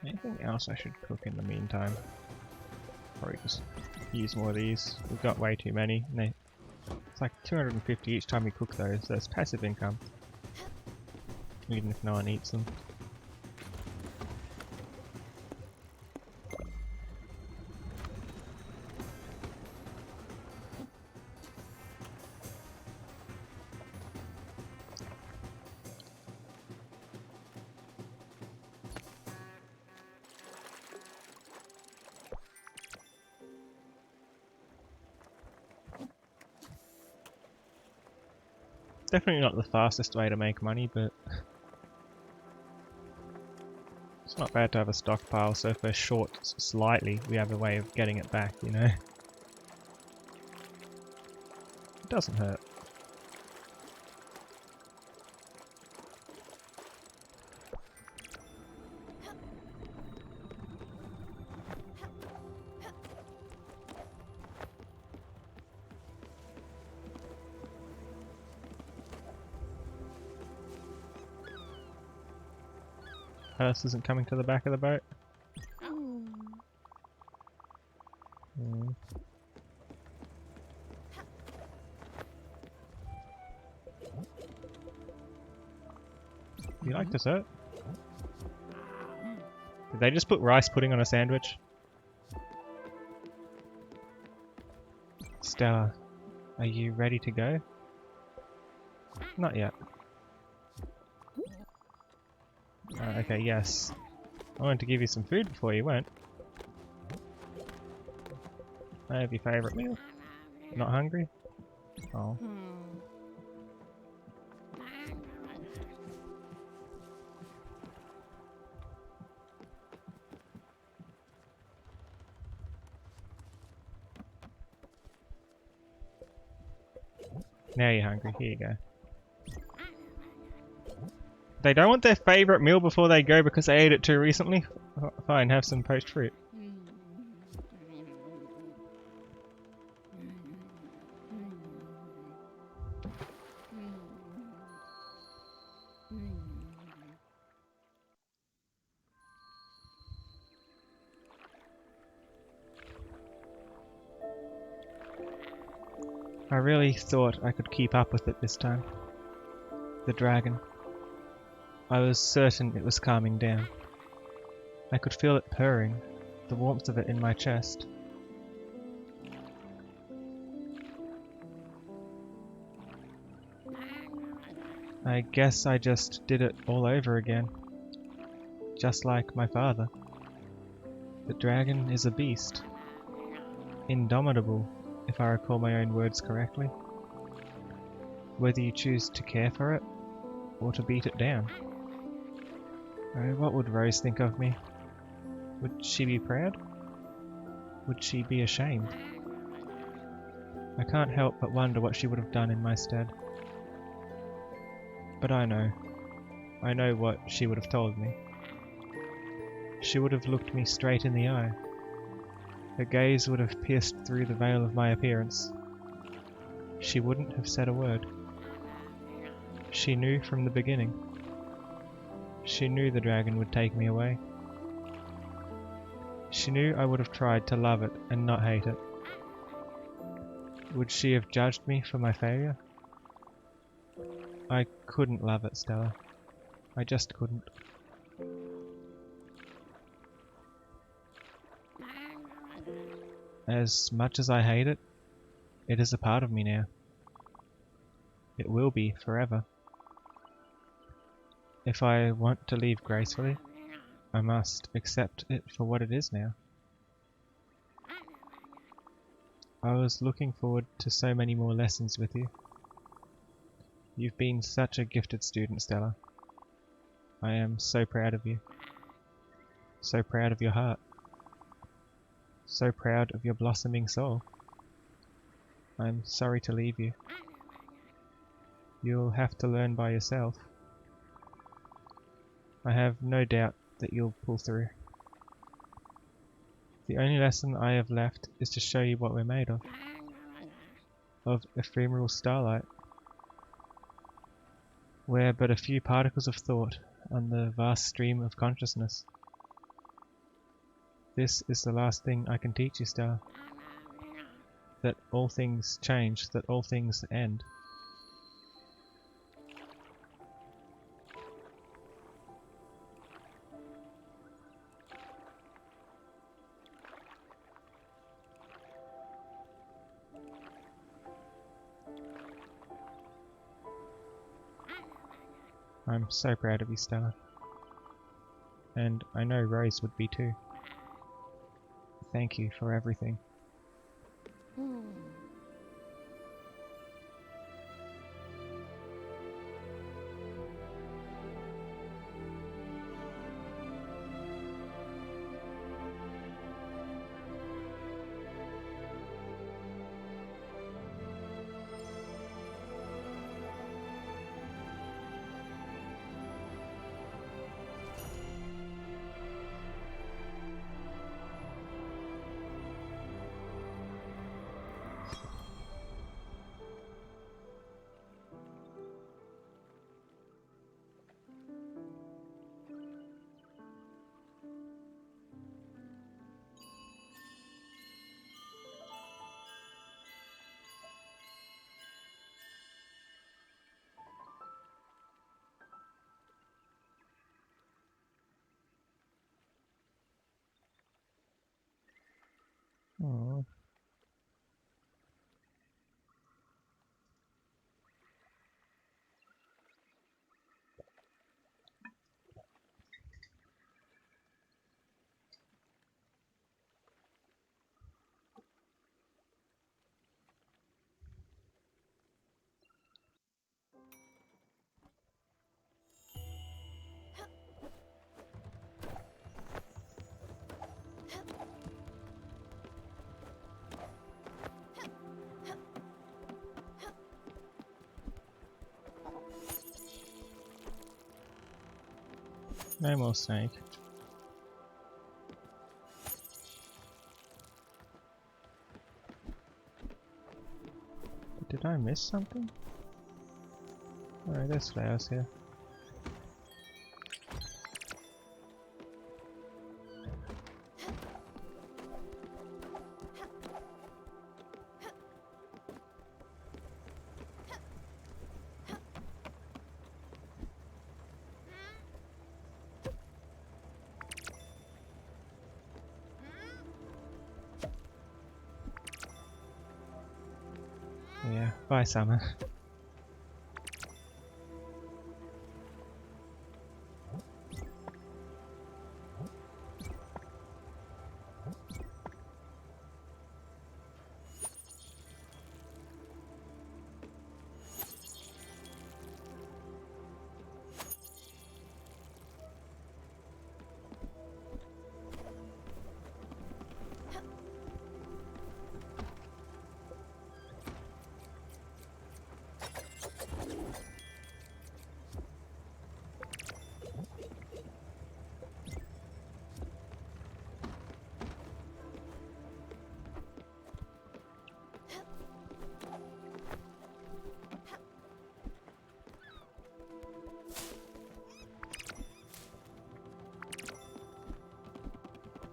Anything else I should cook in the meantime? Probably just use more of these. We've got way too many. It's like 250 each time we cook those, so it's passive income. Even if no one eats them. Definitely not the fastest way to make money, but it's not bad to have a stockpile, so if we're short slightly, we have a way of getting it back, you know? It doesn't hurt. Hearse isn't coming to the back of the boat. Hmm. Do you like dessert? Did they just put rice pudding on a sandwich? Stella, are you ready to go? Not yet. Okay, yes. I wanted to give you some food before you went. I have your favourite meal. Not hungry? Oh. Now you're hungry. Here you go. They don't want their favourite meal before they go because they ate it too recently? Fine, have some poached fruit. I really thought I could keep up with it this time. The dragon. I was certain it was calming down. I could feel it purring, the warmth of it in my chest. I guess I just did it all over again. Just like my father. The dragon is a beast. Indomitable, if I recall my own words correctly. Whether you choose to care for it, or to beat it down. Oh, what would Rose think of me? Would she be proud? Would she be ashamed? I can't help but wonder what she would have done in my stead. But I know what she would have told me. She would have looked me straight in the eye. Her gaze would have pierced through the veil of my appearance. She wouldn't have said a word. She knew from the beginning. She knew the dragon would take me away. She knew I would have tried to love it and not hate it. Would she have judged me for my failure? I couldn't love it, Stella. I just couldn't. As much as I hate it, it is a part of me now. It will be forever. If I want to leave gracefully, I must accept it for what it is now. I was looking forward to so many more lessons with you. You've been such a gifted student, Stella. I am so proud of you. So proud of your heart. So proud of your blossoming soul. I'm sorry to leave you. You'll have to learn by yourself. I have no doubt that you'll pull through. The only lesson I have left is to show you what we're made of. Of ephemeral starlight. We're but a few particles of thought on the vast stream of consciousness. This is the last thing I can teach you, Stella. That all things change, that all things end. I'm so proud of you, Stella. And I know Rose would be too. Thank you for everything. Oh. No more snake. Did I miss something? Oh, there's flowers here. Yeah, bye Summer.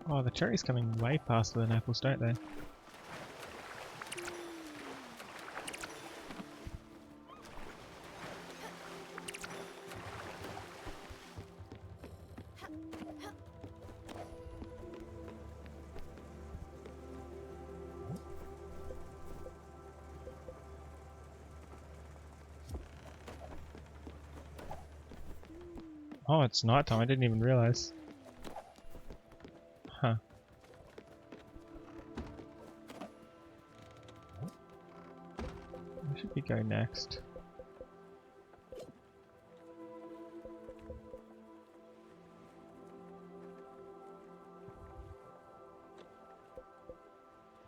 Oh, the cherries coming way faster than apples, don't they? Oh, it's nighttime. I didn't even realize. Huh. Where should we go next?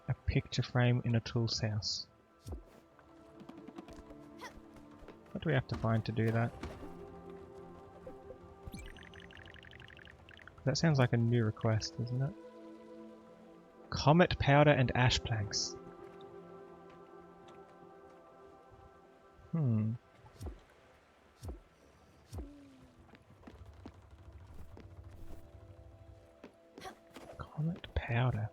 A picture frame in a tool's house. What do we have to find to do that? That sounds like a new request, isn't it? Comet powder and ash planks. Hmm. Comet powder.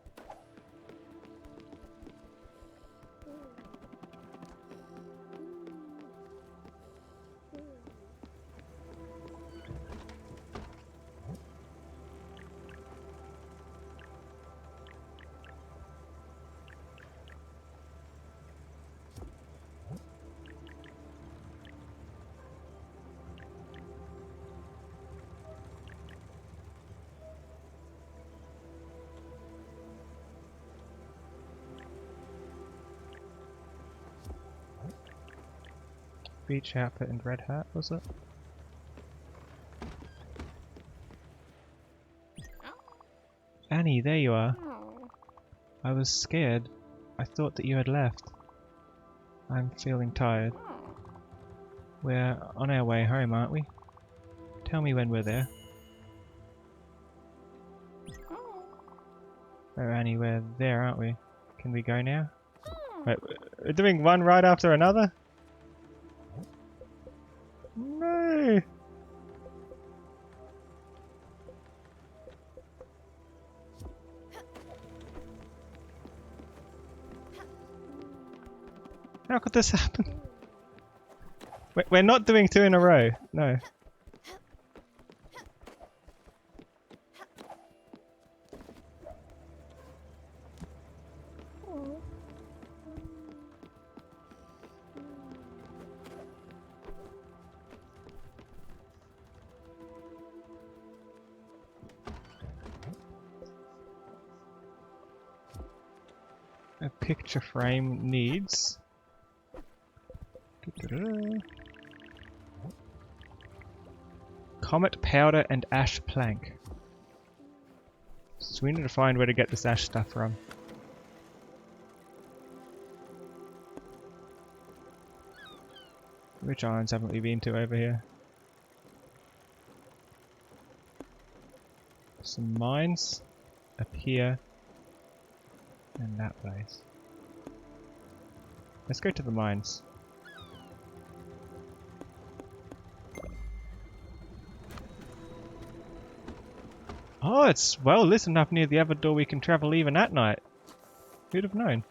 Beach outfit and red hat, was it? Annie, there you are. I was scared. I thought that you had left. I'm feeling tired. We're on our way home, aren't we? Tell me when we're there. Oh, Annie, we're there, aren't we? Can we go now? Wait, we're doing one right after another? No! How could this happen? We're not doing two in a row. No. a picture frame needs... Comet powder and ash plank. So we need to find where to get this ash stuff from. Which islands haven't we been to over here? Some mines up here and that place. Let's go to the mines. Oh, it's well lit enough near the other door we can travel even at night. Who'd have known?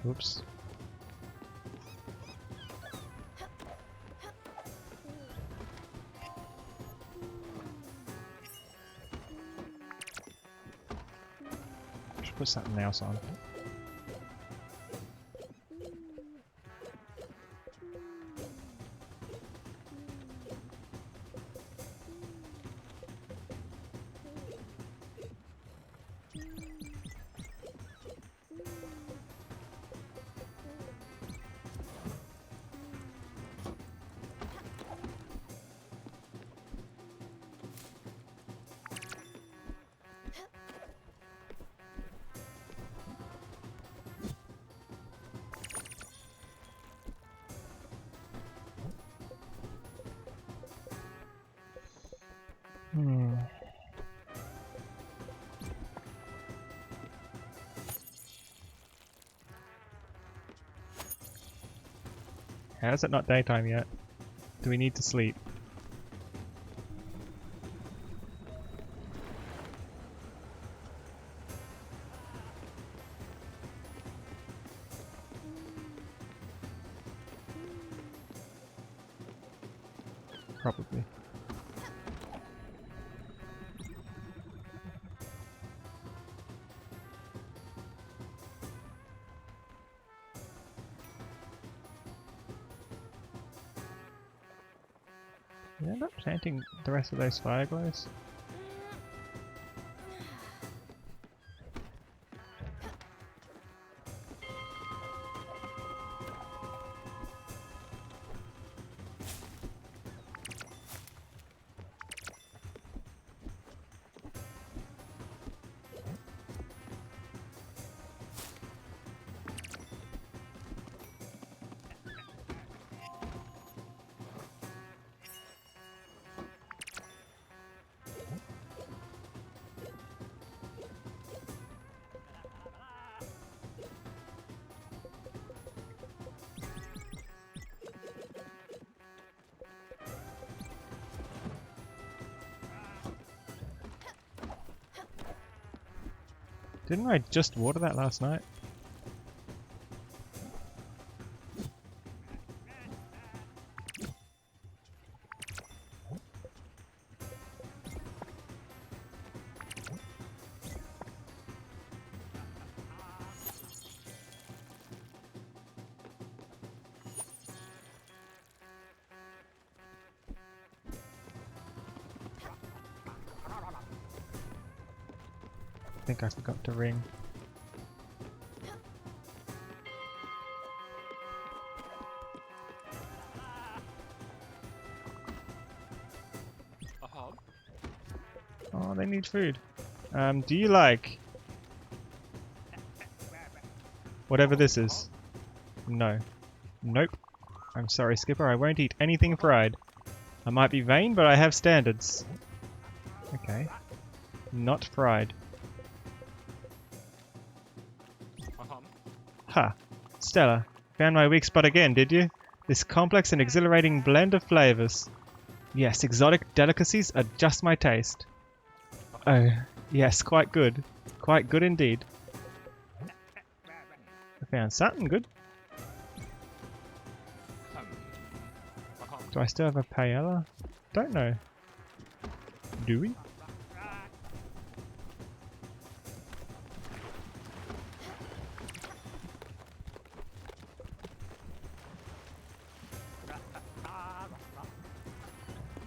Oops. Should put something else on. How is it not daytime yet? Do we need to sleep? Probably. Did I end up planting the rest of those fire glows? Didn't I just water that last night? I think I forgot to ring. Oh, they need food. Do you like whatever this is? No. Nope. I'm sorry, Skipper. I won't eat anything fried. I might be vain, but I have standards. Okay. Not fried. Ha! Stella, found my weak spot again, did you? This complex and exhilarating blend of flavors. Yes, exotic delicacies are just my taste. Oh, yes, quite good. Quite good indeed. Found something good. Do I still have a paella? Don't know. Do we?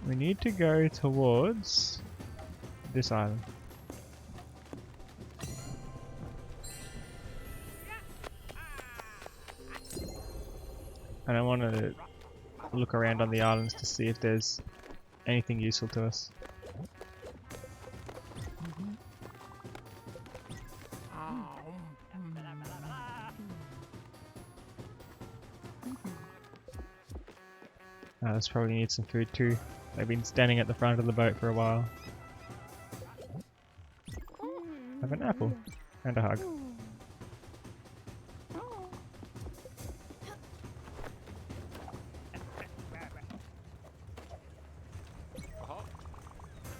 We need to go towards this island. And I want to look around on the islands to see if there's anything useful to us. This probably needs some food too. They've been standing at the front of the boat for a while. Have an apple and a hug.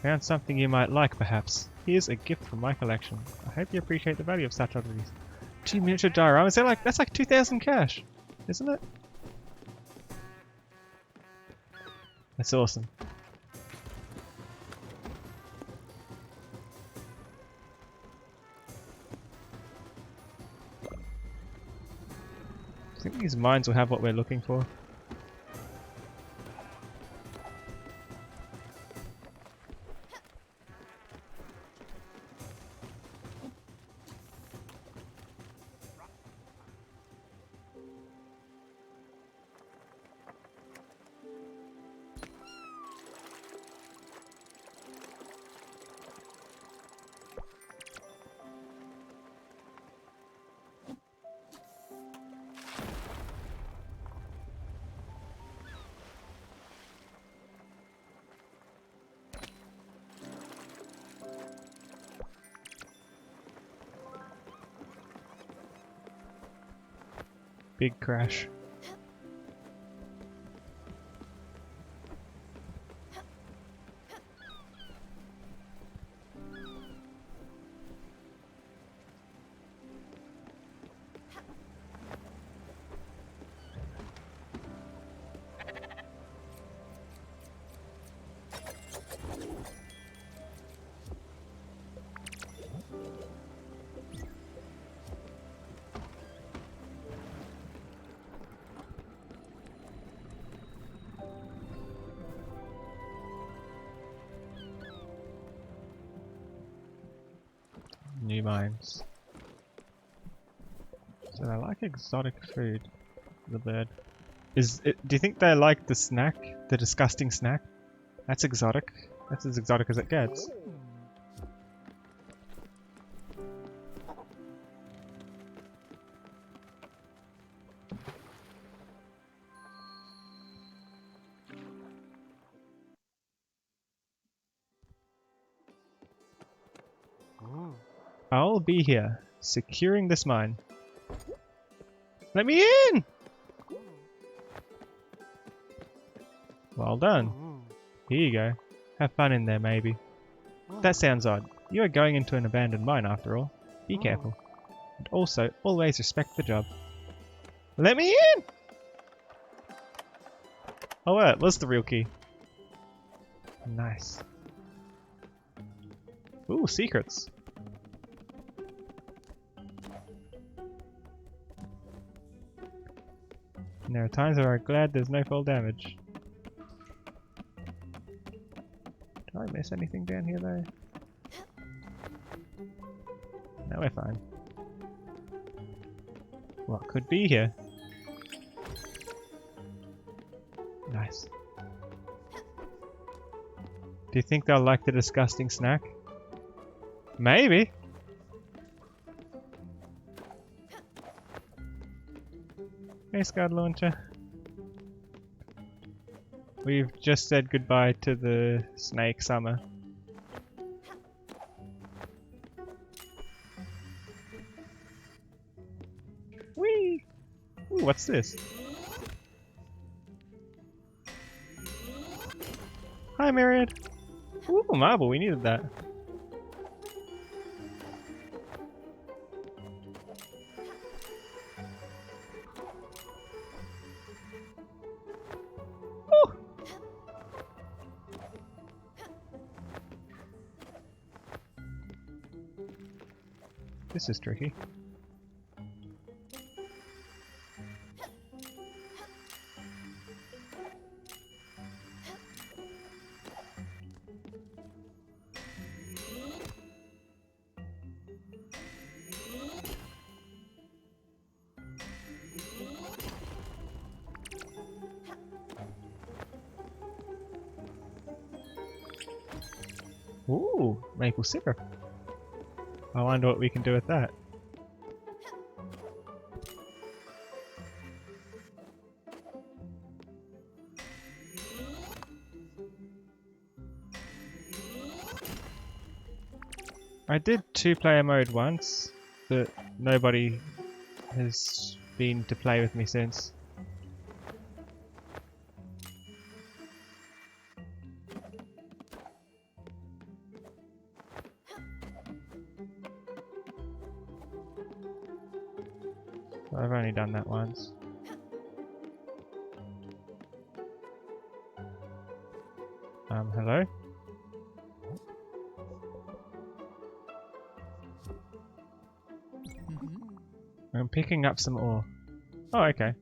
Found something you might like, perhaps. Here's a gift from my collection. I hope you appreciate the value of such oddities. 2 miniature dioramas. That's like 2,000 cash, isn't it? That's awesome. I think these mines will have what we're looking for. Big crash. New mines. So they like exotic food. The bird. Do you think they like the snack? The disgusting snack? That's exotic. That's as exotic as it gets. I'll be here, securing this mine. Let me in! Well done. Here you go. Have fun in there, maybe. That sounds odd. You are going into an abandoned mine after all. Be careful. And also, always respect the job. Let me in! Oh wait, what's the real key? Nice. Ooh, secrets. And there are times where I'm glad there's no fall damage. Did I miss anything down here though? No, we're fine. What could be here? Nice. Do you think they'll like the disgusting snack? Maybe. Hey, Scud Launcher. We've just said goodbye to the snake summer. Whee! Ooh, what's this? Hi, Myriad. Ooh, marble, we needed that. This is tricky. Ooh, maple syrup. I wonder what we can do with that. I did 2-player mode once, but nobody has been to play with me since. I've only done that once. Hello? I'm picking up some ore. Oh, okay.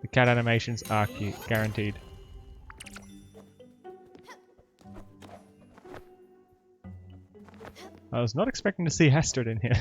The cat animations are cute, guaranteed. I was not expecting to see Astrid in here.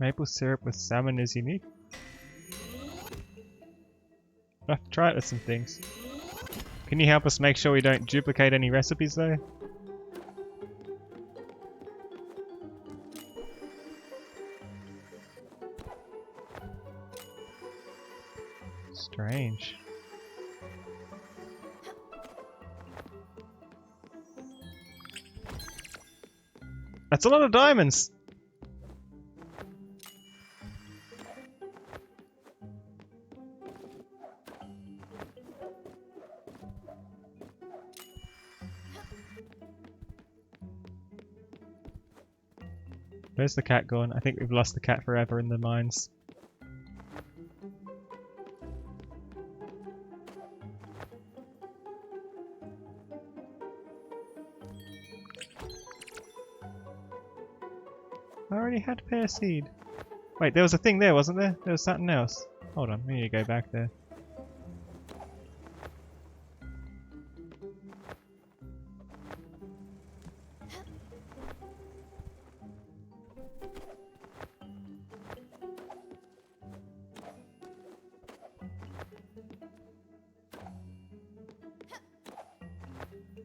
Maple syrup with salmon is unique. I'll have to try it with some things. Can you help us make sure we don't duplicate any recipes though? Strange. That's a lot of diamonds! Where's the cat gone? I think we've lost the cat forever in the mines. I already had pear seed. Wait, there was a thing there, wasn't there? There was something else. Hold on, we need to go back there.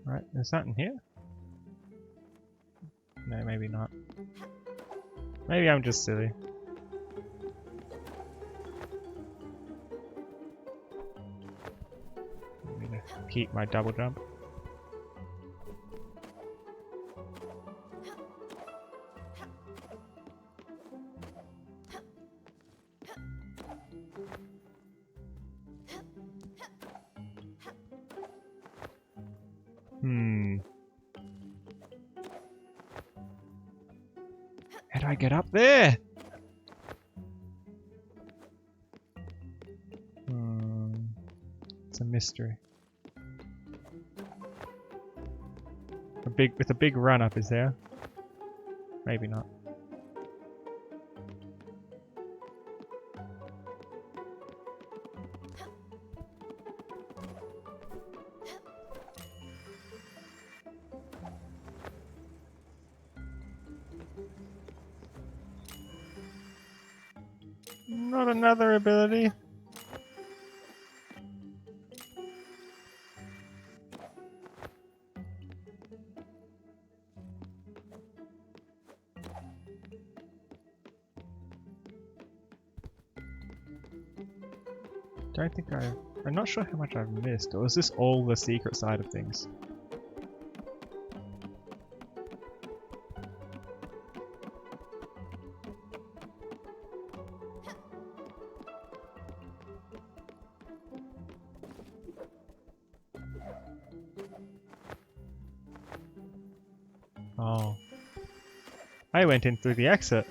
Right, there's something here? No, maybe not. Maybe I'm just silly. I'm gonna keep my double jump. How do I get up there? It's a mystery. With a big run up, is there? Maybe not. Not another ability. don't think I'm not sure how much I've missed, or is this all the secret side of things? Oh. I went in through the exit.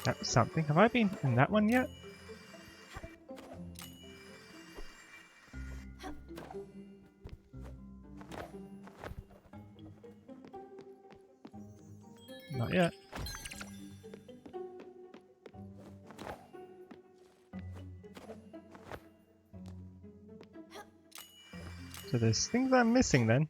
That's something. Have I been in that one yet? Not yet. So there's things I'm missing then.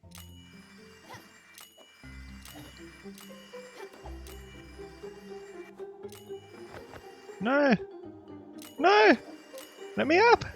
No! No! Let me up!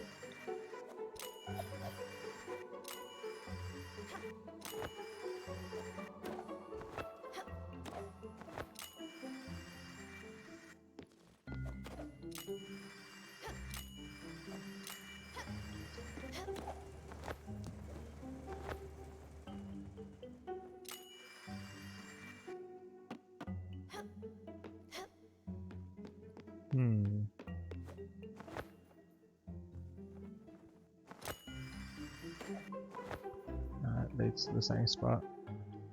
That leads to the same spot.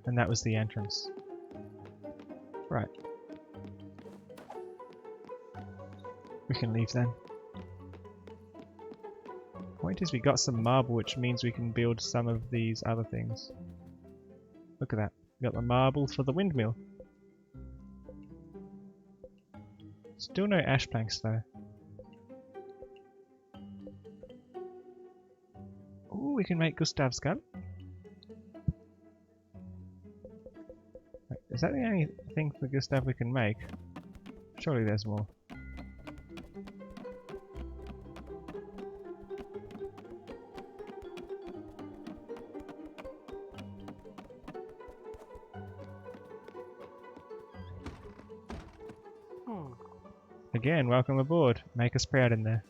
And that was the entrance. Right. We can leave then. Point is we got some marble, which means we can build some of these other things. Look at that. We got the marble for the windmill. Still no ash planks though. Ooh, we can make Gustav's gun. Wait, is that the only thing for Gustav we can make? Surely there's more. Again, welcome aboard. Make us proud in there.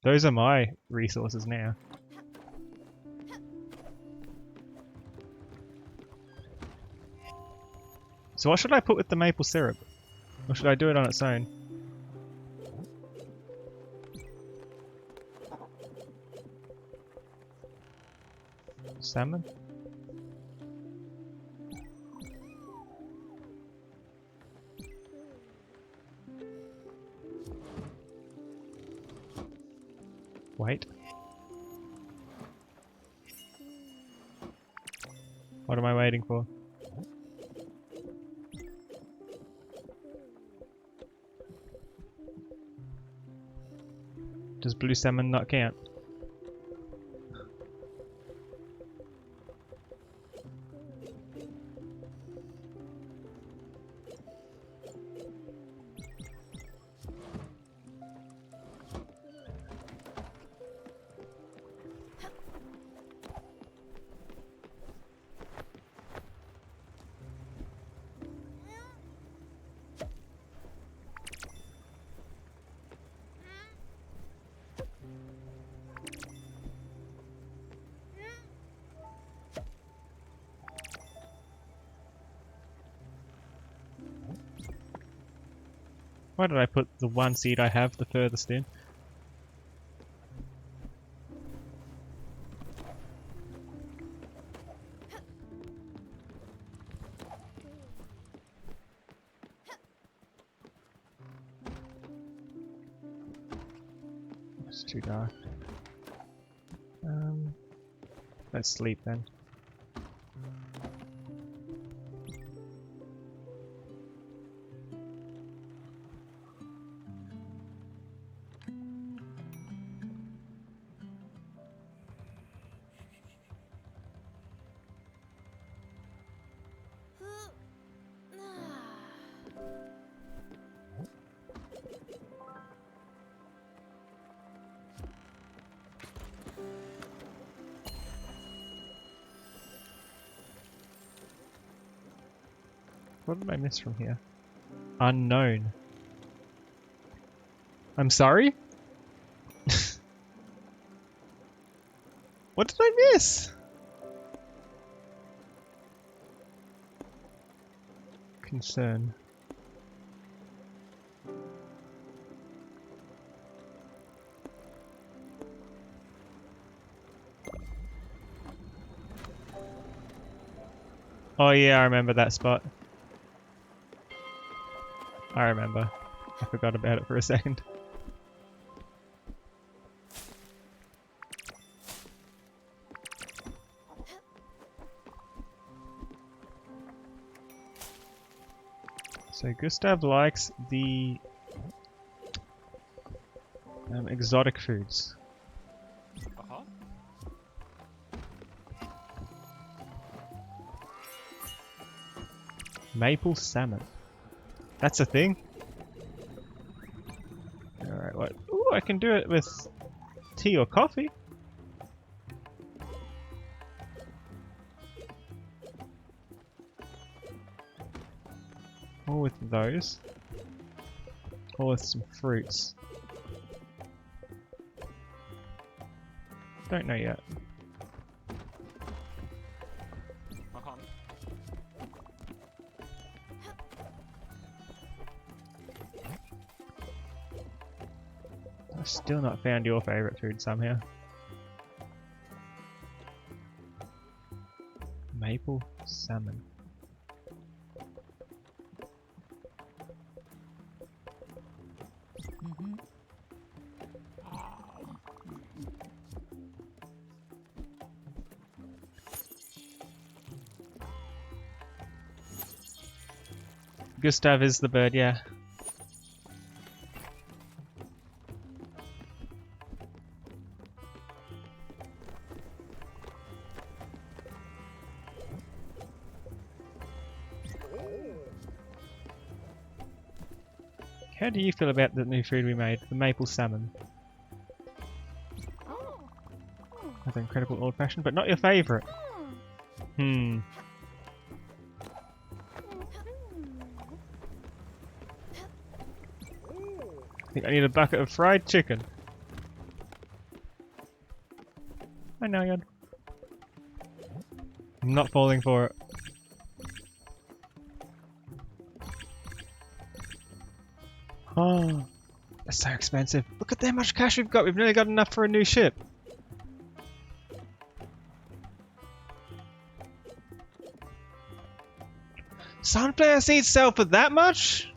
Those are my resources now. So what should I put with the maple syrup? Or should I do it on its own? Salmon? Wait. What am I waiting for? Does blue salmon not count? Why did I put the one seed I have the furthest in? It's too dark. Let's sleep then. What did I miss from here? Unknown. I'm sorry? What did I miss? Concern. Oh yeah, I remember that spot. I remember. I forgot about it for a second. So Gustav likes the exotic foods. Uh-huh. Maple salmon. That's a thing? Alright, what? Ooh, I can do it with tea or coffee. Or with those. Or with some fruits. Don't know yet. Uh-huh. I've still not found your favourite food somehow. Maple salmon. Gustav is the bird, yeah. How do you feel about the new food we made? The maple salmon. That's incredible old fashioned, but not your favourite. Hmm. I think I need a bucket of fried chicken. I know, Yad. I'm not falling for it. Oh, that's so expensive. Look at how much cash we've got. We've nearly got enough for a new ship. Sunflower seeds sell for that much?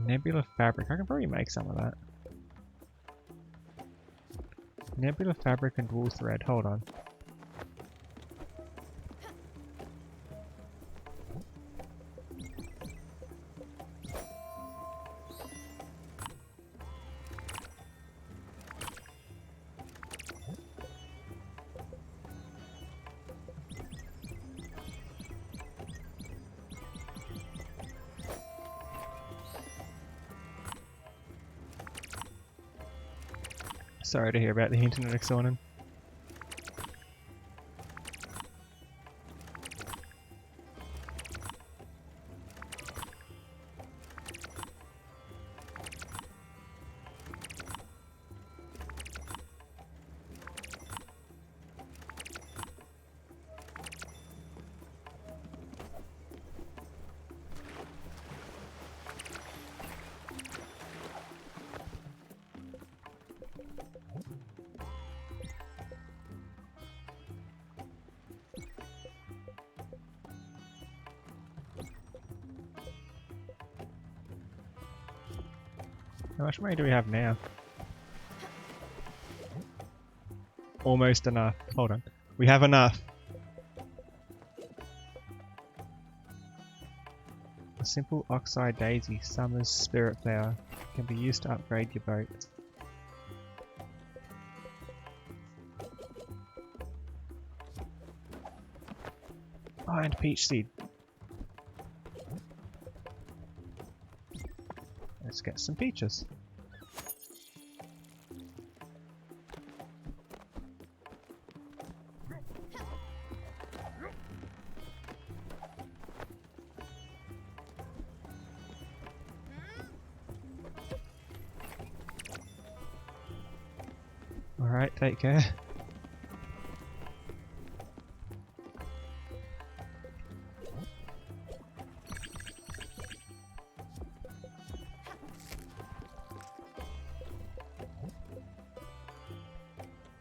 Nebula fabric. I can probably make some of that. Nebula fabric and wool thread. Hold on. Sorry to hear about the internet exorning. How much money do we have now? Almost enough. Hold on. We have enough. A simple oxide daisy, Summer's Spiritfarer, can be used to upgrade your boat. Oh, and peach seed. Let's get some peaches. Alright, take care.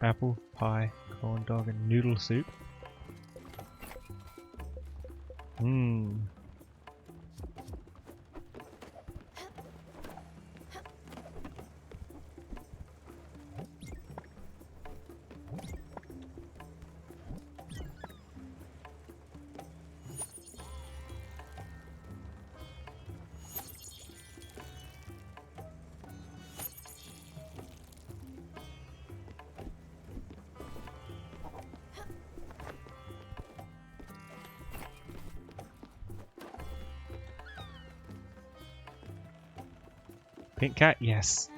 Apple pie, corn dog, and noodle soup. Mmm. Pink cat, yes.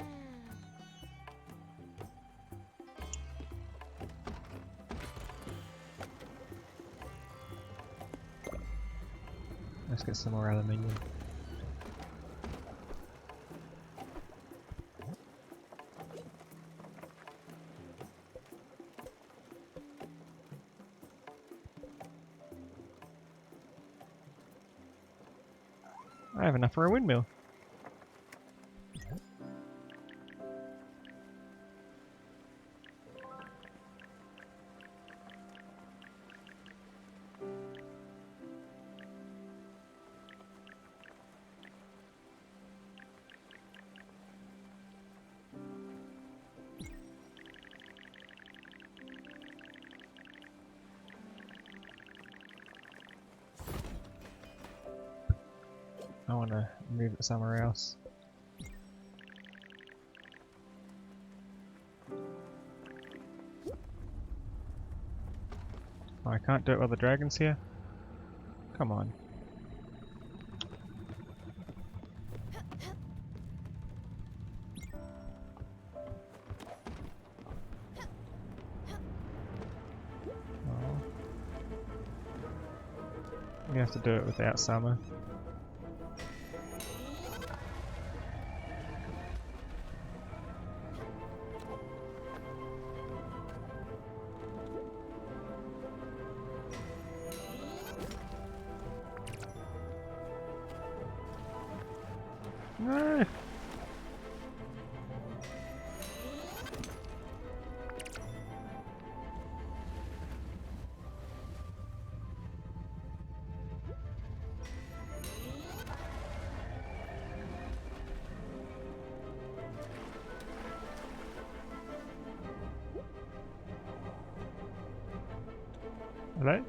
Let's get some more aluminium. I have enough for a windmill. I want to move it somewhere else. Oh, I can't do it while the dragon's here? Come on. Oh. We have to do it without summer. No! Hello?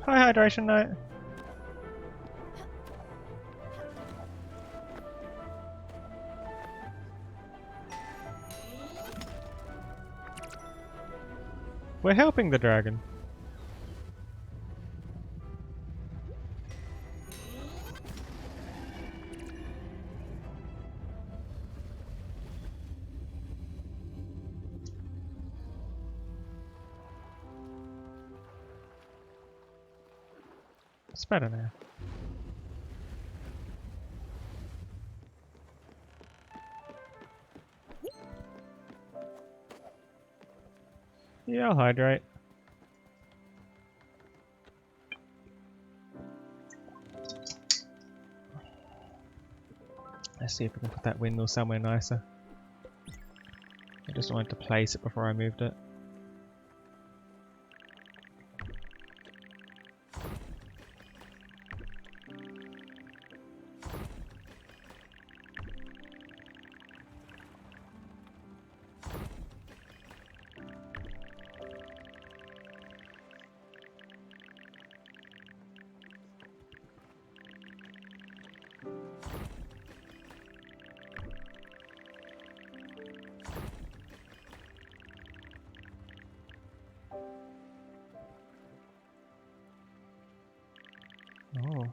Hi, hydration note. We're helping the dragon. It's better now. Yeah, I'll hydrate. Let's see if we can put that windmill somewhere nicer. I just wanted to place it before I moved it. Oh.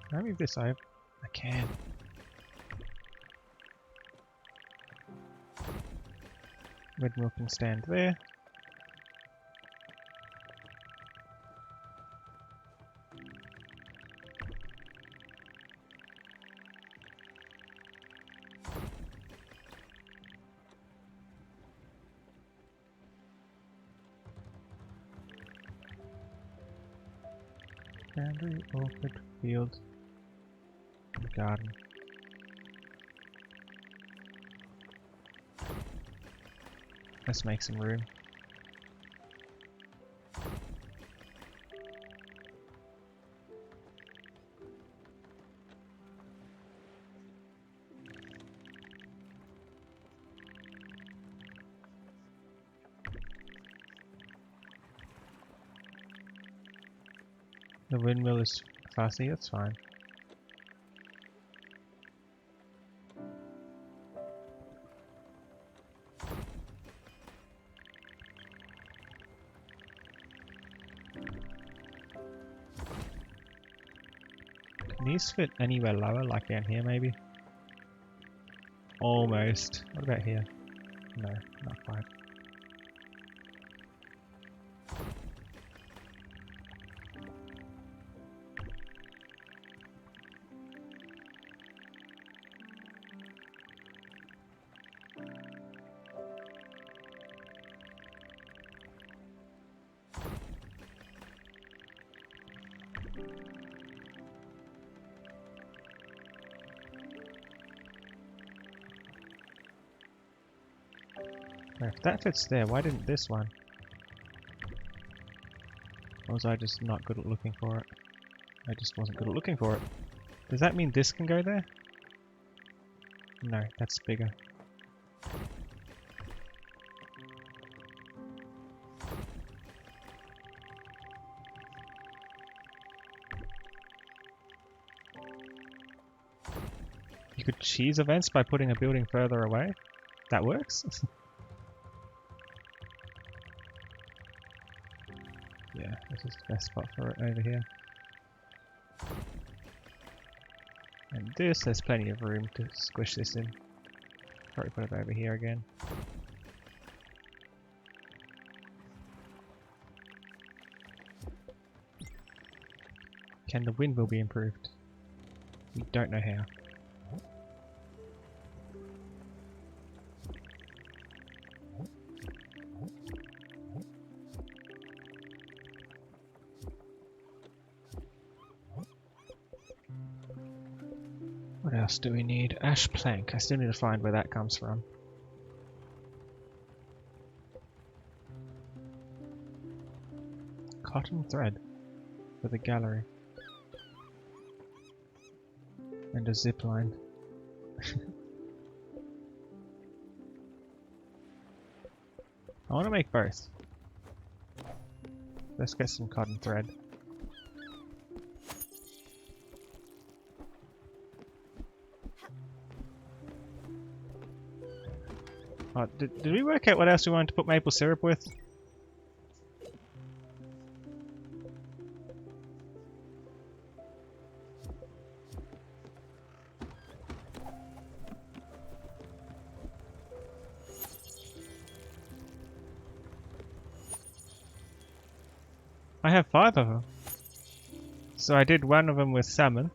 Can I move this over? I can. Windmill can stand there. Boundary, orchard, field, and garden. Let's make some room. The windmill is fussy, that's fine. Can these fit anywhere lower, like down here maybe? Almost. What about here? No, not quite. Now, if that fits there, why didn't this one? Or was I just not good at looking for it? I just wasn't good at looking for it. Does that mean this can go there? No, that's bigger. You could cheese events by putting a building further away? That works? Yeah, this is the best spot for it over here. And this, there's plenty of room to squish this in. Probably put it over here again. Can the windmill be improved? We don't know how. What else do we need? Ash plank. I still need to find where that comes from. Cotton thread for the gallery. And a zip line. I want to make both. Let's get some cotton thread. Oh, did we work out what else we wanted to put maple syrup with? I have 5 of them. So I did one of them with salmon.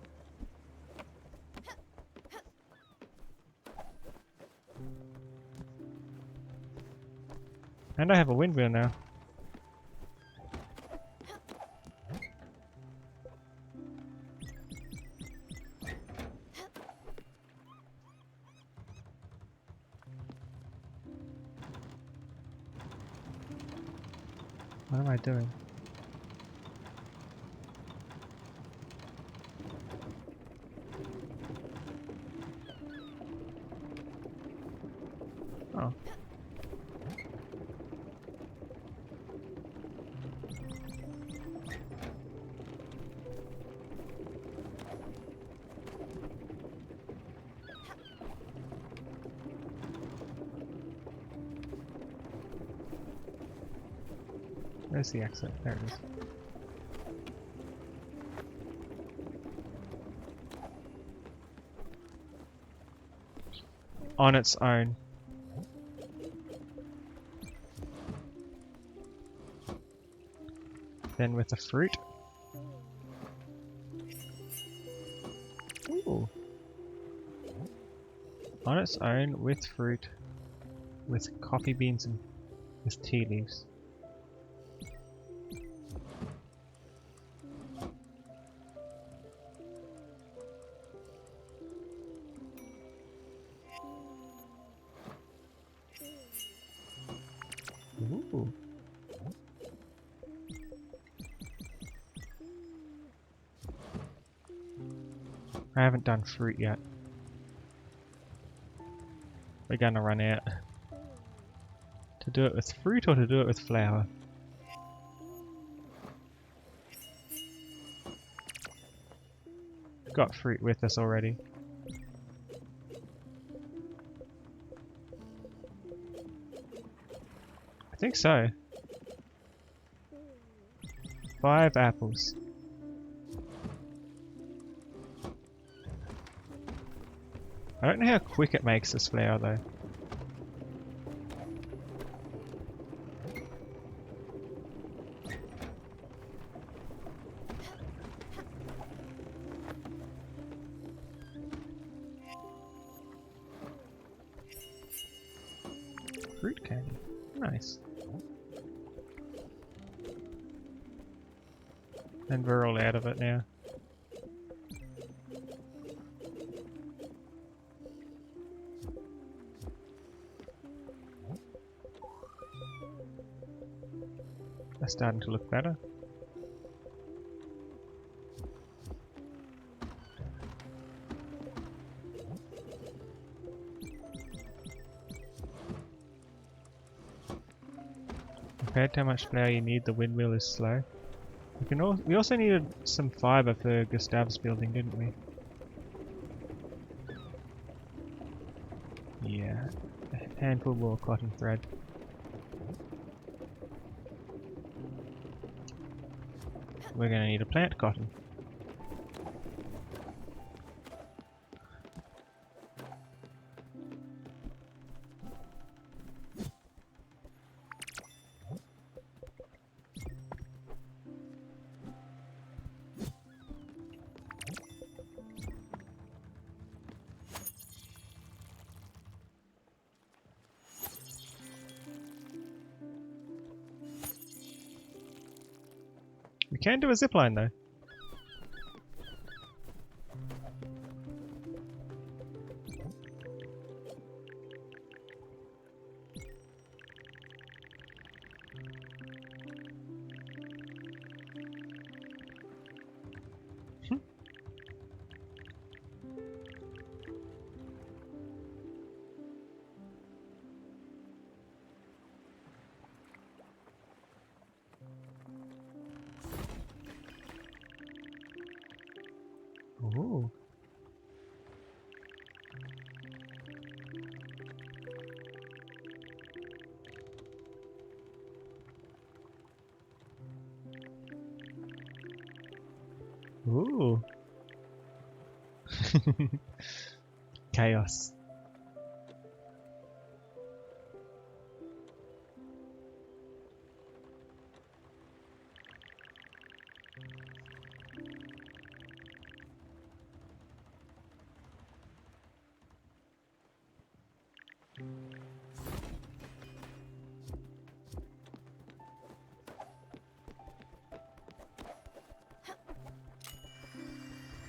And I have a windmill now. What am I doing? Oh. Where's the exit? There it is. On its own. Then with the fruit. Ooh. On its own, with fruit, with coffee beans and with tea leaves. Ooh. I haven't done fruit yet. We're gonna run out. To do it with fruit or to do it with flour? Got fruit with us already. I think so. 5 apples. I don't know how quick it makes this flour though. Fruit candy. Nice. And we're all out of it now. That's starting to look better. Compared to how much flour you need, the windmill is slow. We also needed some fiber for Gustav's building, didn't we? Yeah, a handful more cotton thread. We're gonna need a plant cotton. We can do a zipline though. Ooh. Ooh. Chaos.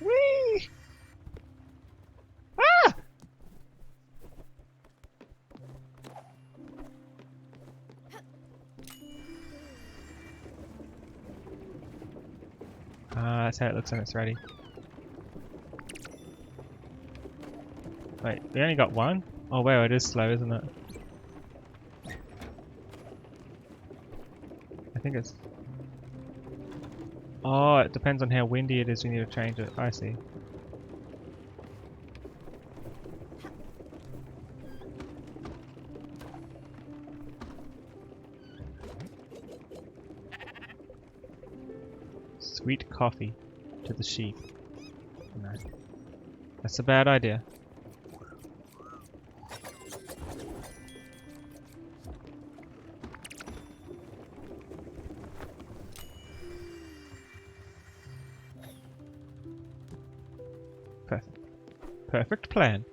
Whee! Ah! That's how it looks when it's ready. Wait, we only got one? Oh wow, it is slow, isn't it? think it's... Oh, it depends on how windy it is, we need to change it. I see. Sweet coffee to the sheep. No. That's a bad idea. Perfect. Perfect plan.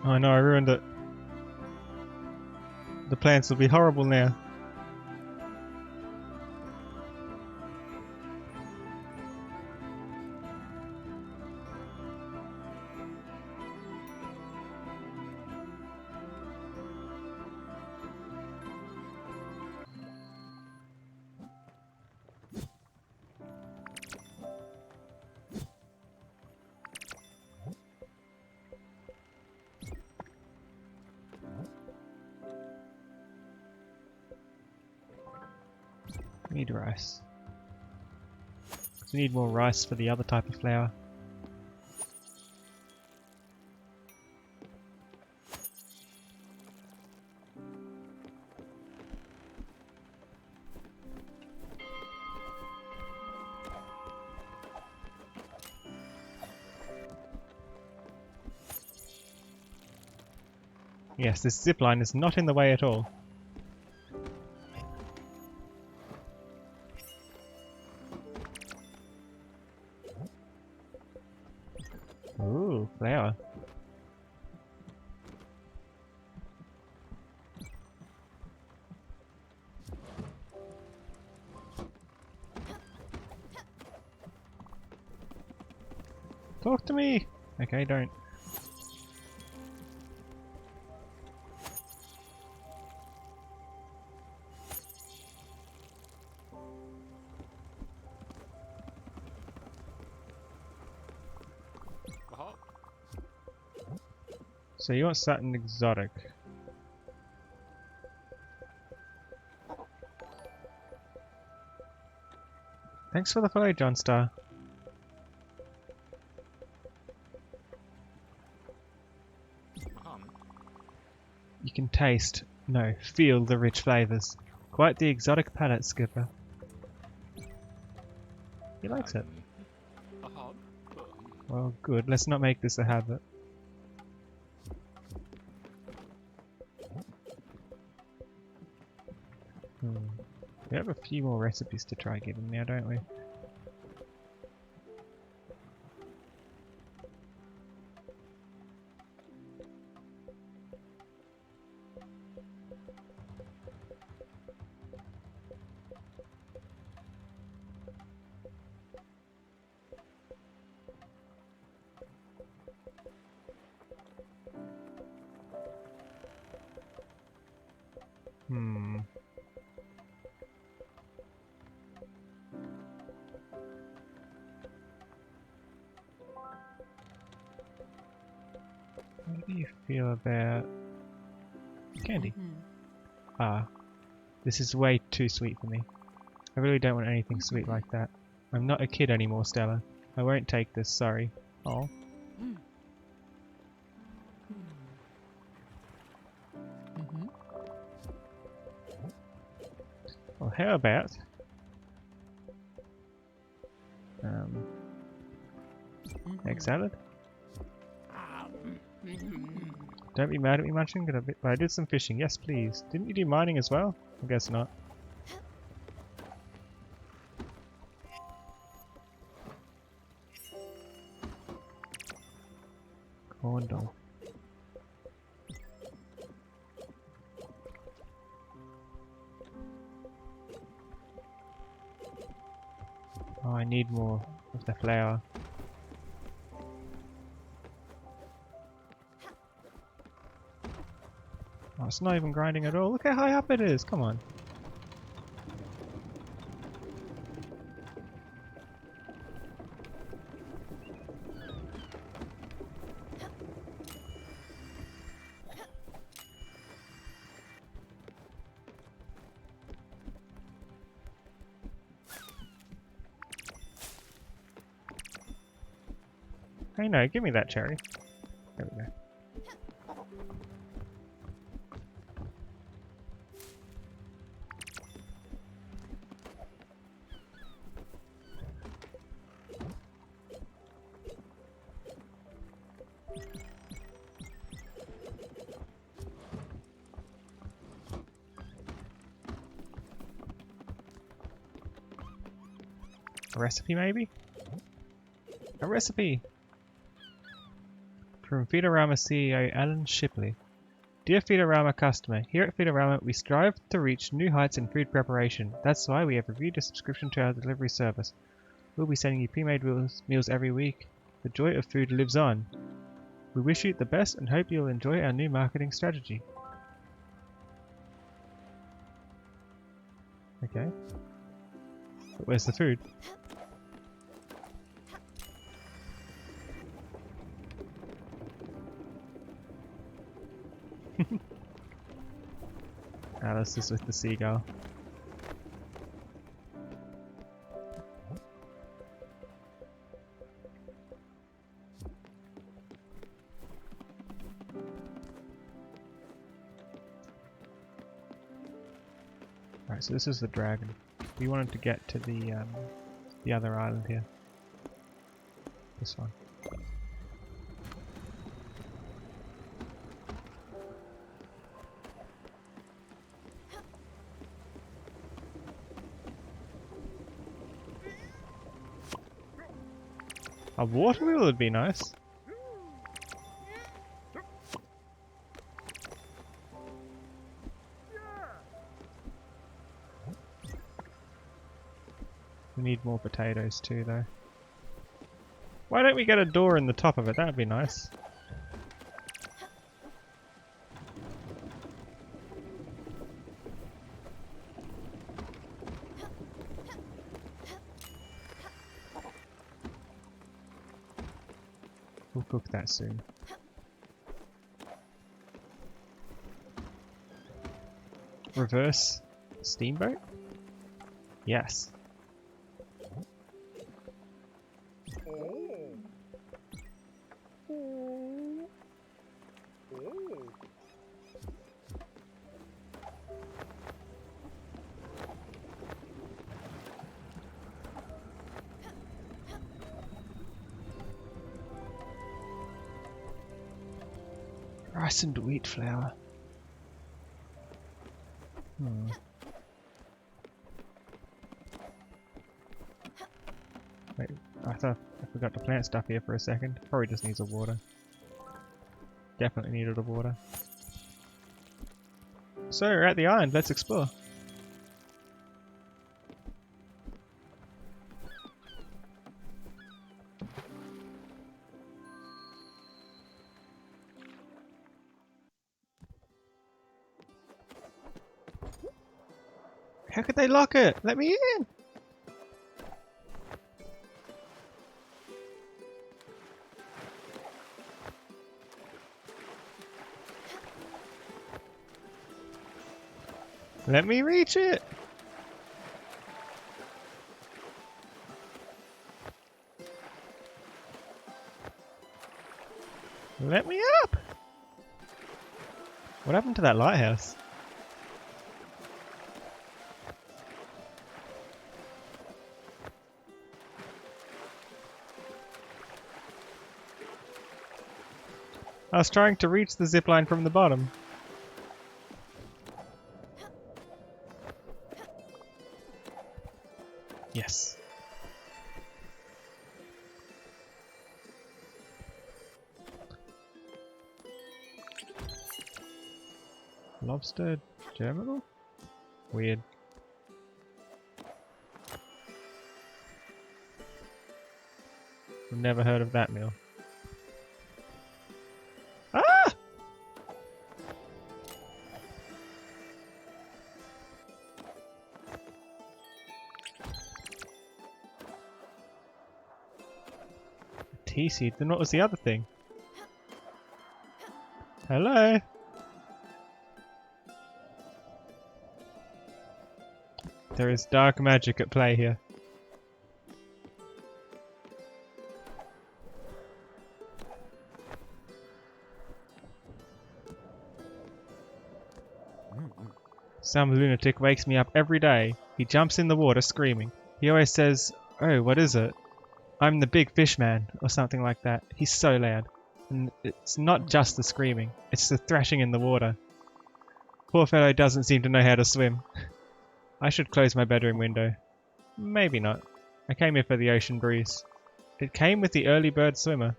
Oh no, I ruined it. The plants will be horrible now. We need rice. We need more rice for the other type of flour. Yes, this zip line is not in the way at all. Ooh, flour. Talk to me! Okay, don't. Aha. So you want something exotic. Thanks for the follow, John Star. You can taste, no, feel the rich flavours. Quite the exotic palate, Skipper. He likes it. Aha. Well, good. Let's not make this a habit. We have a few more recipes to try getting now, don't we? What do you feel about candy? Ah, this is way too sweet for me. I really don't want anything sweet like that. I'm not a kid anymore, Stella. I won't take this, sorry. Oh. Well, how about... egg salad? Don't be mad at me, Munchkin, but I did some fishing. Yes, please. Didn't you do mining as well? I guess not. Corn dog. Oh, I need more of the flour. Oh, it's not even grinding at all. Look how high up it is. Come on. Hey, no, give me that cherry. There we go. A recipe, maybe? A recipe! From Feedorama CEO Alan Shipley. Dear Feedorama customer, here at Feedorama we strive to reach new heights in food preparation. That's why we have reviewed a subscription to our delivery service. We'll be sending you pre-made meals every week. The joy of food lives on. We wish you the best and hope you'll enjoy our new marketing strategy. Okay. But where's the food? Alice is with the seagull. Alright, so this is the dragon. We wanted to get to the other island here. This one. A water wheel would be nice. We need more potatoes too, though. Why don't we get a door in the top of it? That would be nice. We'll cook that soon. Reverse steamboat? Yes. Rice and wheat flour. Wait, I thought I forgot to plant stuff here for a second. Probably just needs a water. Definitely needed a water. So we're at the island, let's explore. How could they lock it? Let me in! Let me reach it! Let me up! What happened to that lighthouse? I was trying to reach the zipline from the bottom. Yes. Lobster germinal? Weird. I've never heard of that meal. Ah! Tea seed, then what was the other thing? Hello? There is dark magic at play here. Some lunatic wakes me up every day. He jumps in the water screaming. He always says, "Oh, what is it? I'm the big fish man," or something like that. He's so loud. And it's not just the screaming, it's the thrashing in the water. Poor fellow doesn't seem to know how to swim. I should close my bedroom window. Maybe not. I came here for the ocean breeze. It came with the early bird swimmer.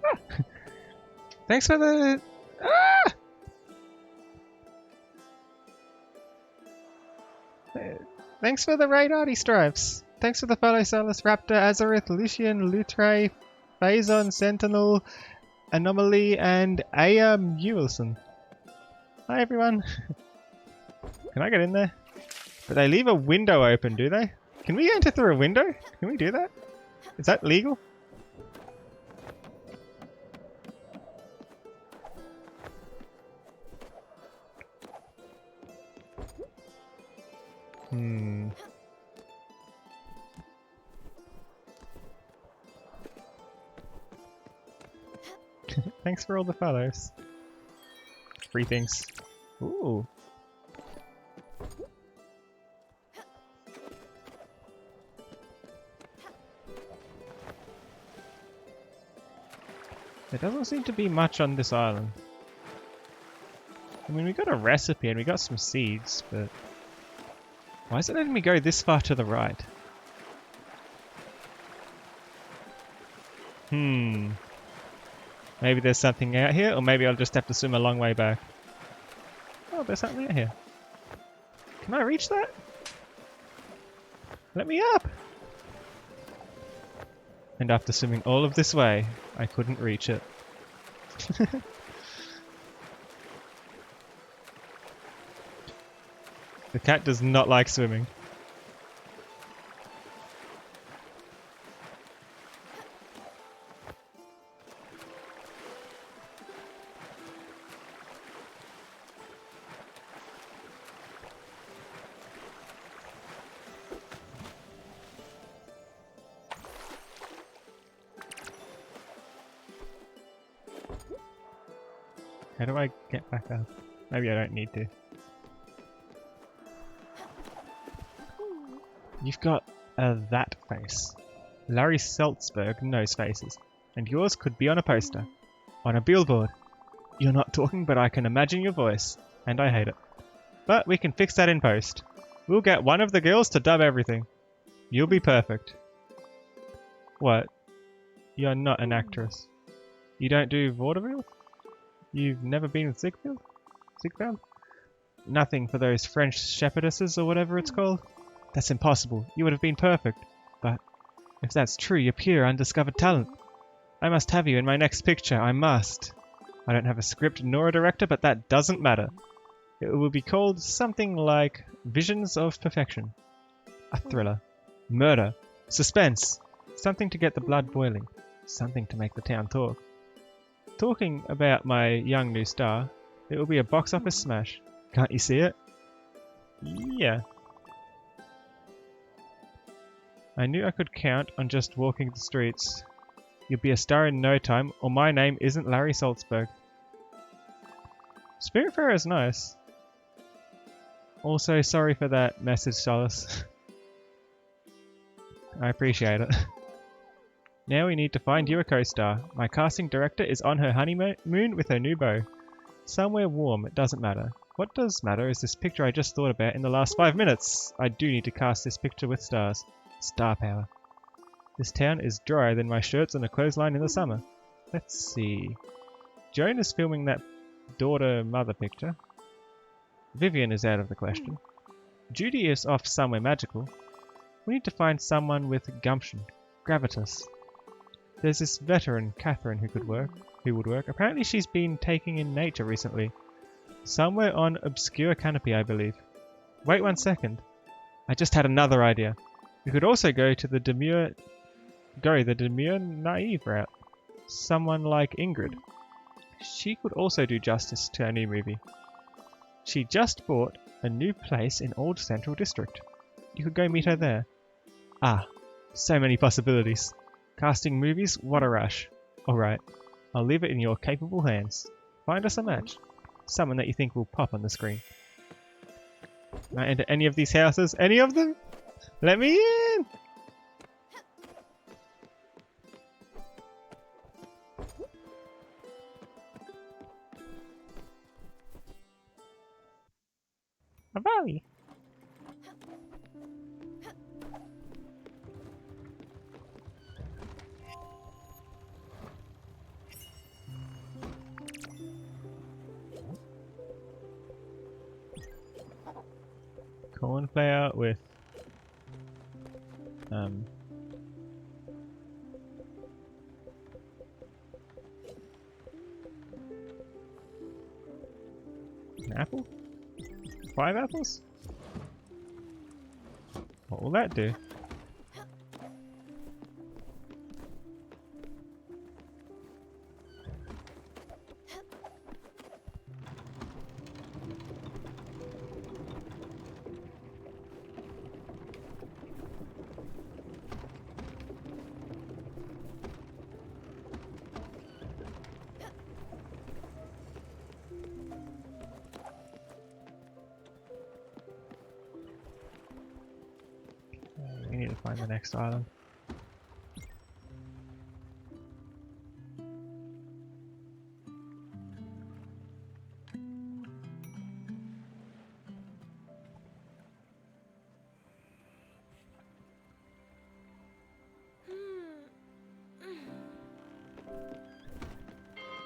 Ah! Thanks for the... Ah! Thanks for the radar stripes. Thanks for the follow, Solus, Raptor, Azareth, Lucian, Lutre, Phazon, Sentinel, Anomaly, and Aya Mewelson. Hi, everyone. Can I get in there? But they leave a window open, do they? Can we enter through a window? Can we do that? Is that legal? Thanks for all the follows. Free things. Ooh. There doesn't seem to be much on this island. I mean, we got a recipe and we got some seeds, but... why is it letting me go this far to the right? Maybe there's something out here, or maybe I'll just have to swim a long way back. Oh, there's something out here. Can I reach that? Let me up! And after swimming all of this way, I couldn't reach it. The cat does not like swimming. How do I get back up? Maybe I don't need to. You've got that face. Larry Seltzberg knows faces, and yours could be on a poster. On a billboard. You're not talking, but I can imagine your voice, and I hate it. But we can fix that in post. We'll get one of the girls to dub everything. You'll be perfect. What? You're not an actress. You don't do vaudeville? You've never been in Ziegfeld? Nothing for those French shepherdesses or whatever it's called? That's impossible. You would have been perfect. But if that's true, you're pure, undiscovered talent. I must have you in my next picture. I must. I don't have a script nor a director, but that doesn't matter. It will be called something like Visions of Perfection. A thriller. Murder. Suspense. Something to get the blood boiling. Something to make the town talk. Talking about my young new star, it will be a box office smash. Can't you see it? Yeah. I knew I could count on just walking the streets. You'll be a star in no time, or my name isn't Larry Salzberg. Spiritfarer is nice. Also, sorry for that message, Solace. I appreciate it. Now we need to find you a co-star. My casting director is on her honeymoon with her new beau. Somewhere warm, it doesn't matter. What does matter is this picture I just thought about in the last 5 minutes. I do need to cast this picture with stars. Star power. This town is drier than my shirts on a clothesline in the summer. Let's see. Joan is filming that daughter-mother picture. Vivian is out of the question. Judy is off somewhere magical. We need to find someone with gumption. Gravitas. There's this veteran, Catherine, who would work. Apparently she's been taking in nature recently. Somewhere on Obscure Canopy, I believe. Wait 1 second. I just had another idea. We could also go the demure naive route. Someone like Ingrid. She could also do justice to our new movie. She just bought a new place in Old Central District. You could go meet her there. Ah, so many possibilities. Casting movies, what a rush. Alright, I'll leave it in your capable hands. Find us a match. Someone that you think will pop on the screen. Can I enter any of these houses? Any of them? Let me in! Avali! Cornflower with an apple? 5 apples? What will that do? We need to find the next island.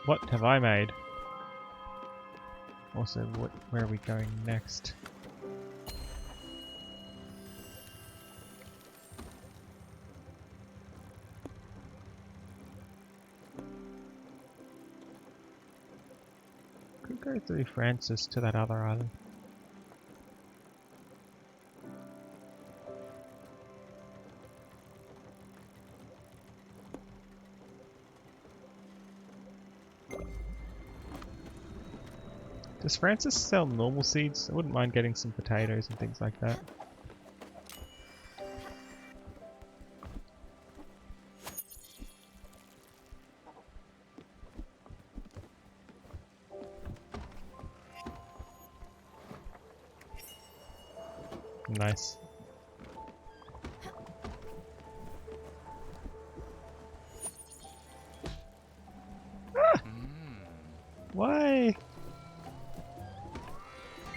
What have I made? Also, where are we going next? Could go through Francis to that other island. Does Francis sell normal seeds? I wouldn't mind getting some potatoes and things like that. Nice. Ah! Why?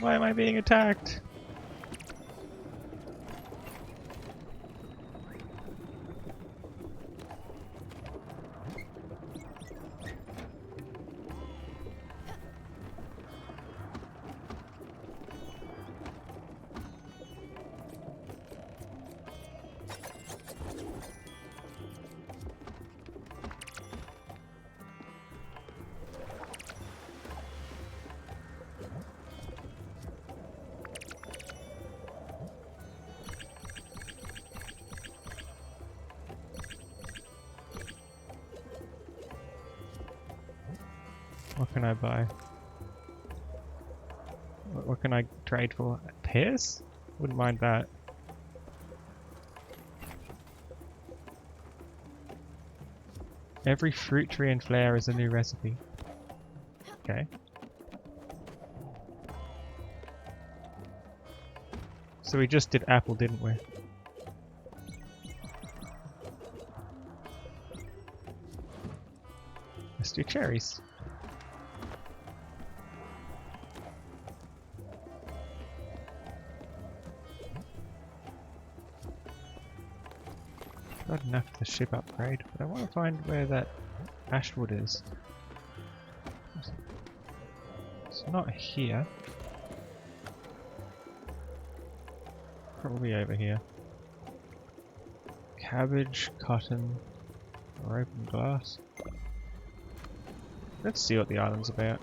Why am I being attacked? What can I buy? What can I trade for? Pears? Wouldn't mind that. Every fruit tree and flower is a new recipe. Okay. So we just did apple, didn't we? Let's do cherries. Got enough for the ship upgrade, but I want to find where that ashwood is. It's not here. Probably over here. Cabbage, cotton, or open glass. Let's see what the island's about.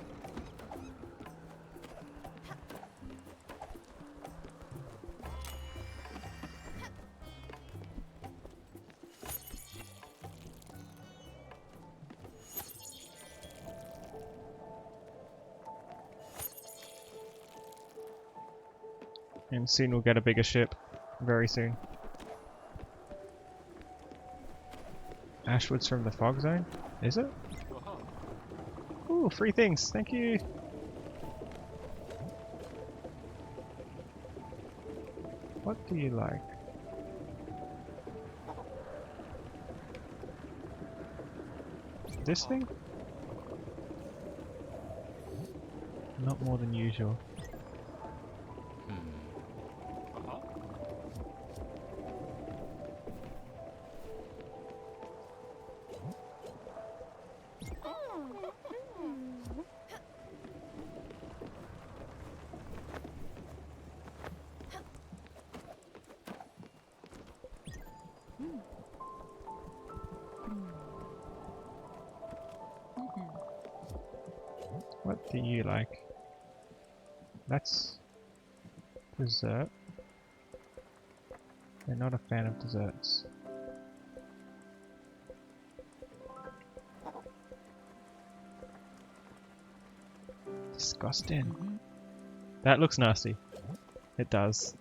And soon we'll get a bigger ship. Very soon. Ashwood's from the fog zone? Is it? Ooh, free things. Thank you. What do you like? This thing? Not more than usual. What do you like? That's dessert. They're not a fan of desserts. Disgusting. That looks nasty. It does.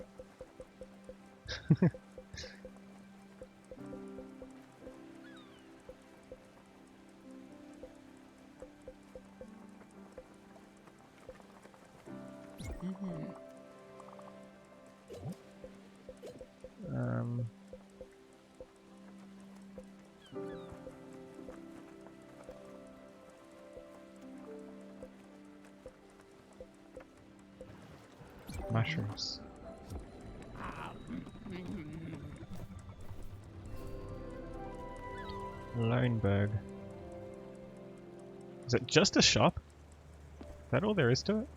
Mushrooms. Loneberg. Is it just a shop? Is that all there is to it?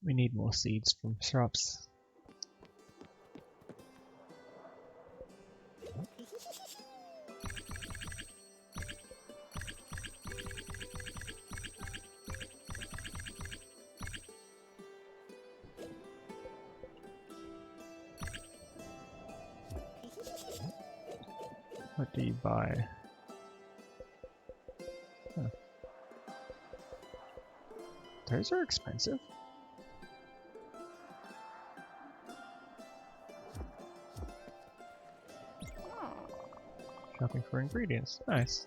We need more seeds from shrubs. What do you buy? Huh. Those are expensive. Shopping for ingredients. Nice.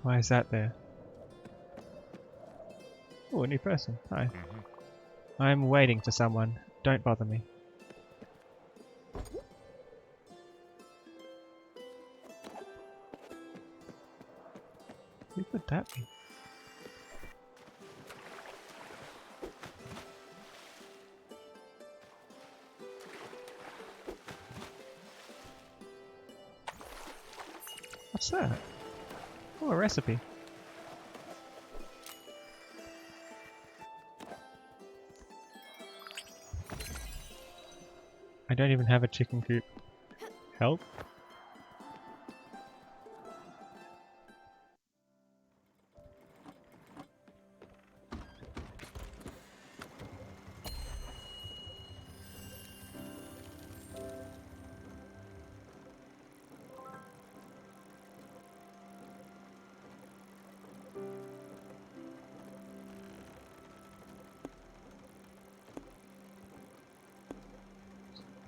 Why is that there? Oh, a new person. Hi. I'm waiting for someone. Don't bother me. Who could that be? What's that? Oh, a recipe. I don't even have a chicken coop. Help?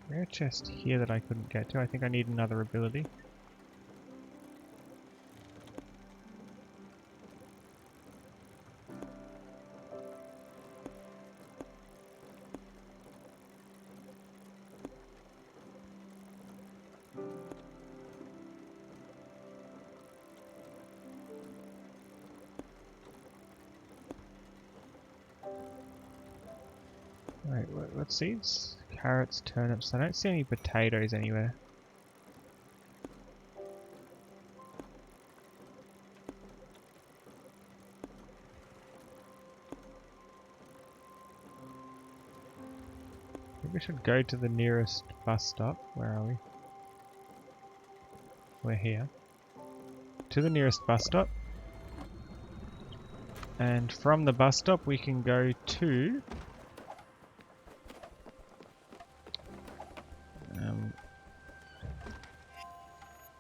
Rare chest here that I couldn't get to. I think I need another ability. Wait, what seeds? Carrots, turnips. I don't see any potatoes anywhere. I think we should go to the nearest bus stop. Where are we? We're here. To the nearest bus stop. And from the bus stop we can go to...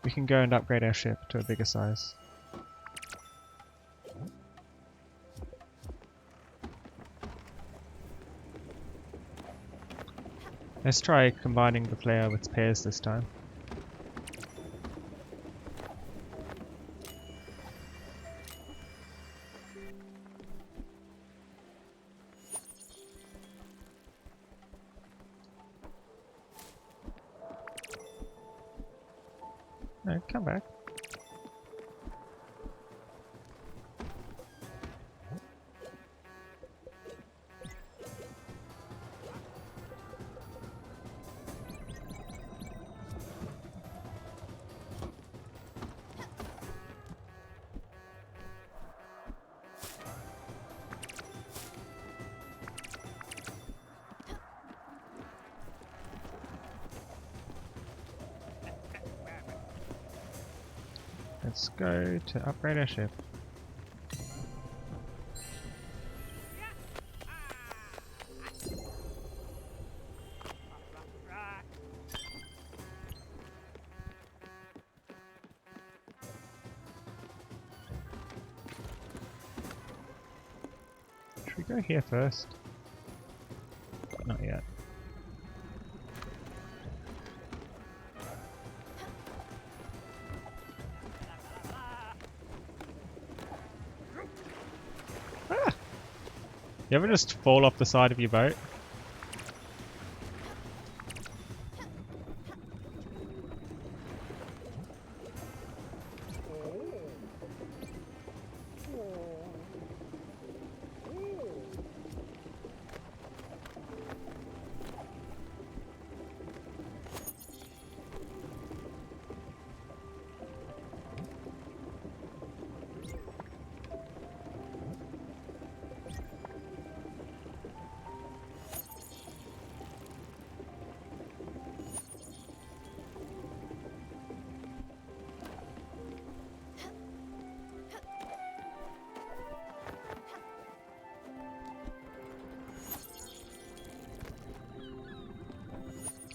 we can go and upgrade our ship to a bigger size. Let's try combining the player with pairs this time. No, come back. Let's go to upgrade our ship. Should we go here first? Not yet. You ever just fall off the side of your boat?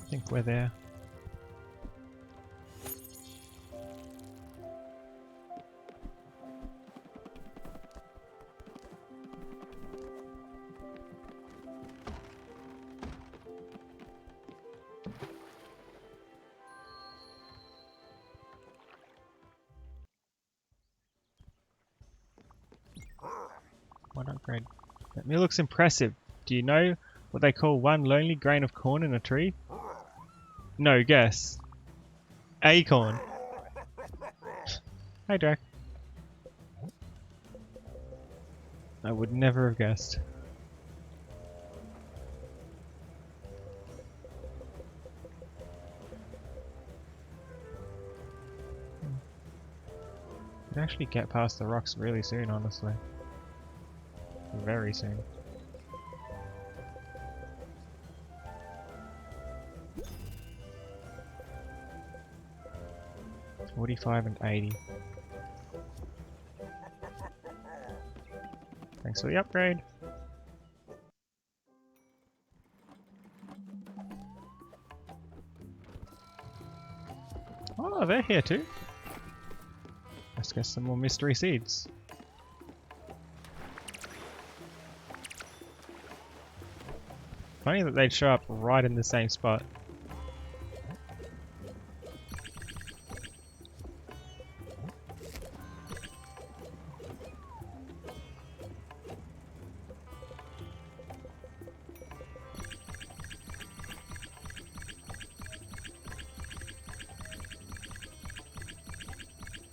I think we're there. One upgrade. That meal looks impressive. Do you know what they call one lonely grain of corn in a tree? No, guess. Acorn. Hi, Drac. I would never have guessed. Could actually get past the rocks really soon, honestly. Very soon. $45 and $80. Thanks for the upgrade. Oh, they're here too. Let's get some more mystery seeds. Funny that they'd show up right in the same spot.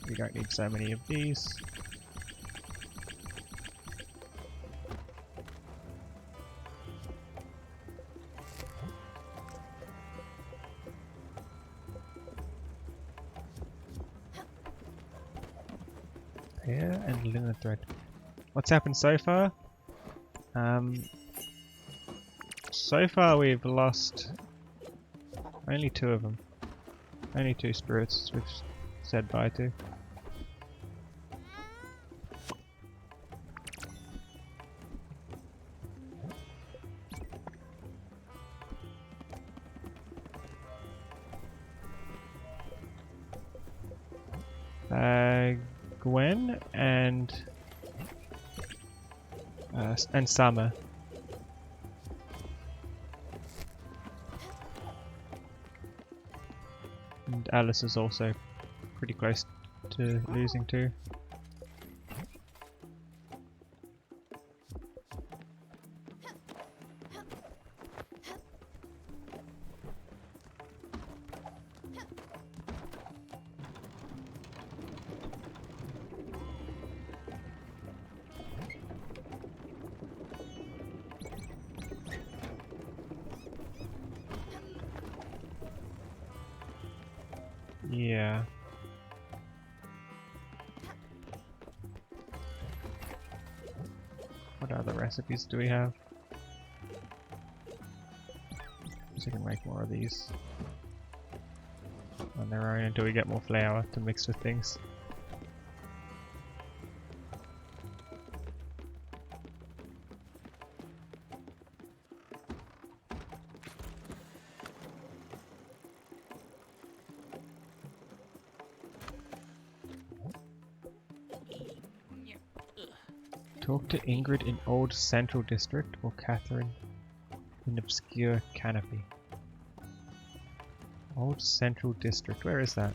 We don't need so many of these. Pear and linen thread. What's happened so far? So far we've lost only 2 of them. Only 2 spirits we've said bye to. Gwen and Summer. And Alice is also pretty close to losing too. Yeah. What other recipes do we have? So we can make more of these on their own until we get more flour to mix with things. Talk to Ingrid in Old Central District or Catherine in Obscure Canopy. Old Central District, where is that?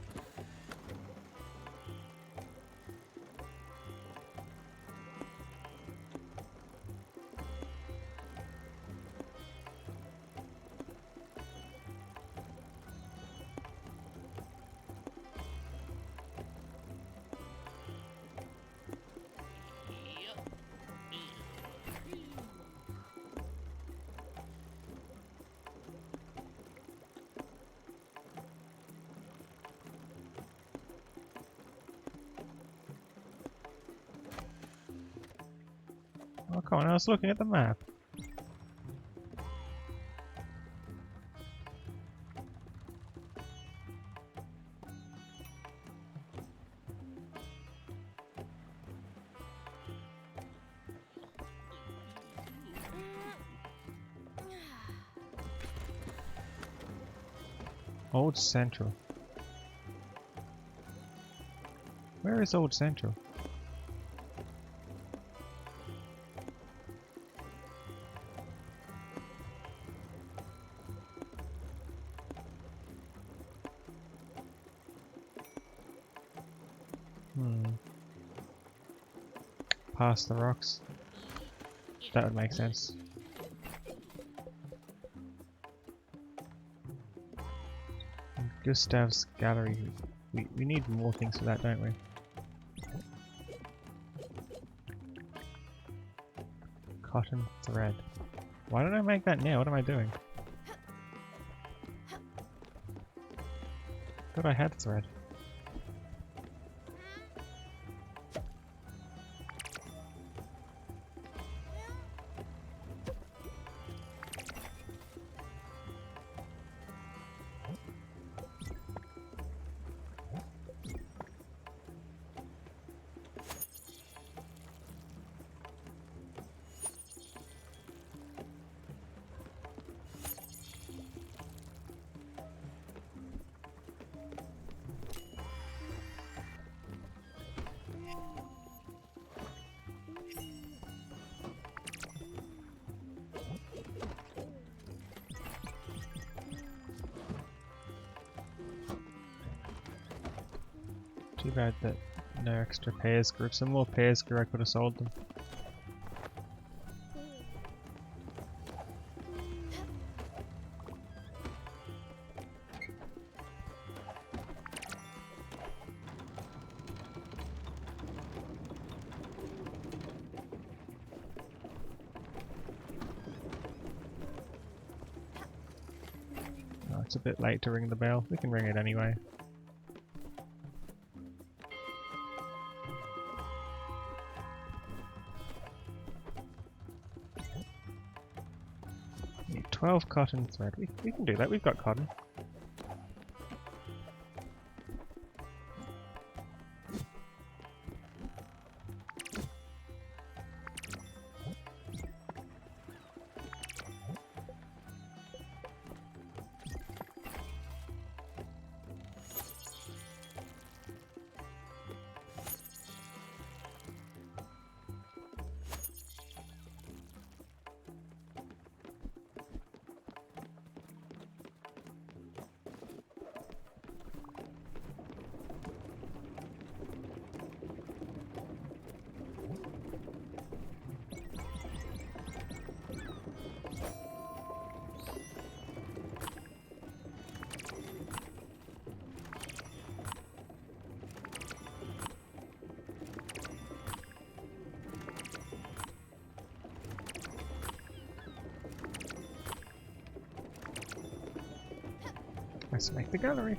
Oh, come on, I was looking at the map. Old Central. Where is Old Central? Past the rocks. That would make sense. And Gustav's Gallery. We need more things for that, don't we? Cotton thread. Why don't I make that now? What am I doing? Thought I had thread. Too bad that no extra pears grew. If some more pears grew, I could have sold them. it's a bit late to ring the bell. We can ring it anyway. Need 12 cotton thread. We can do that, we've got cotton. Let's make the gallery.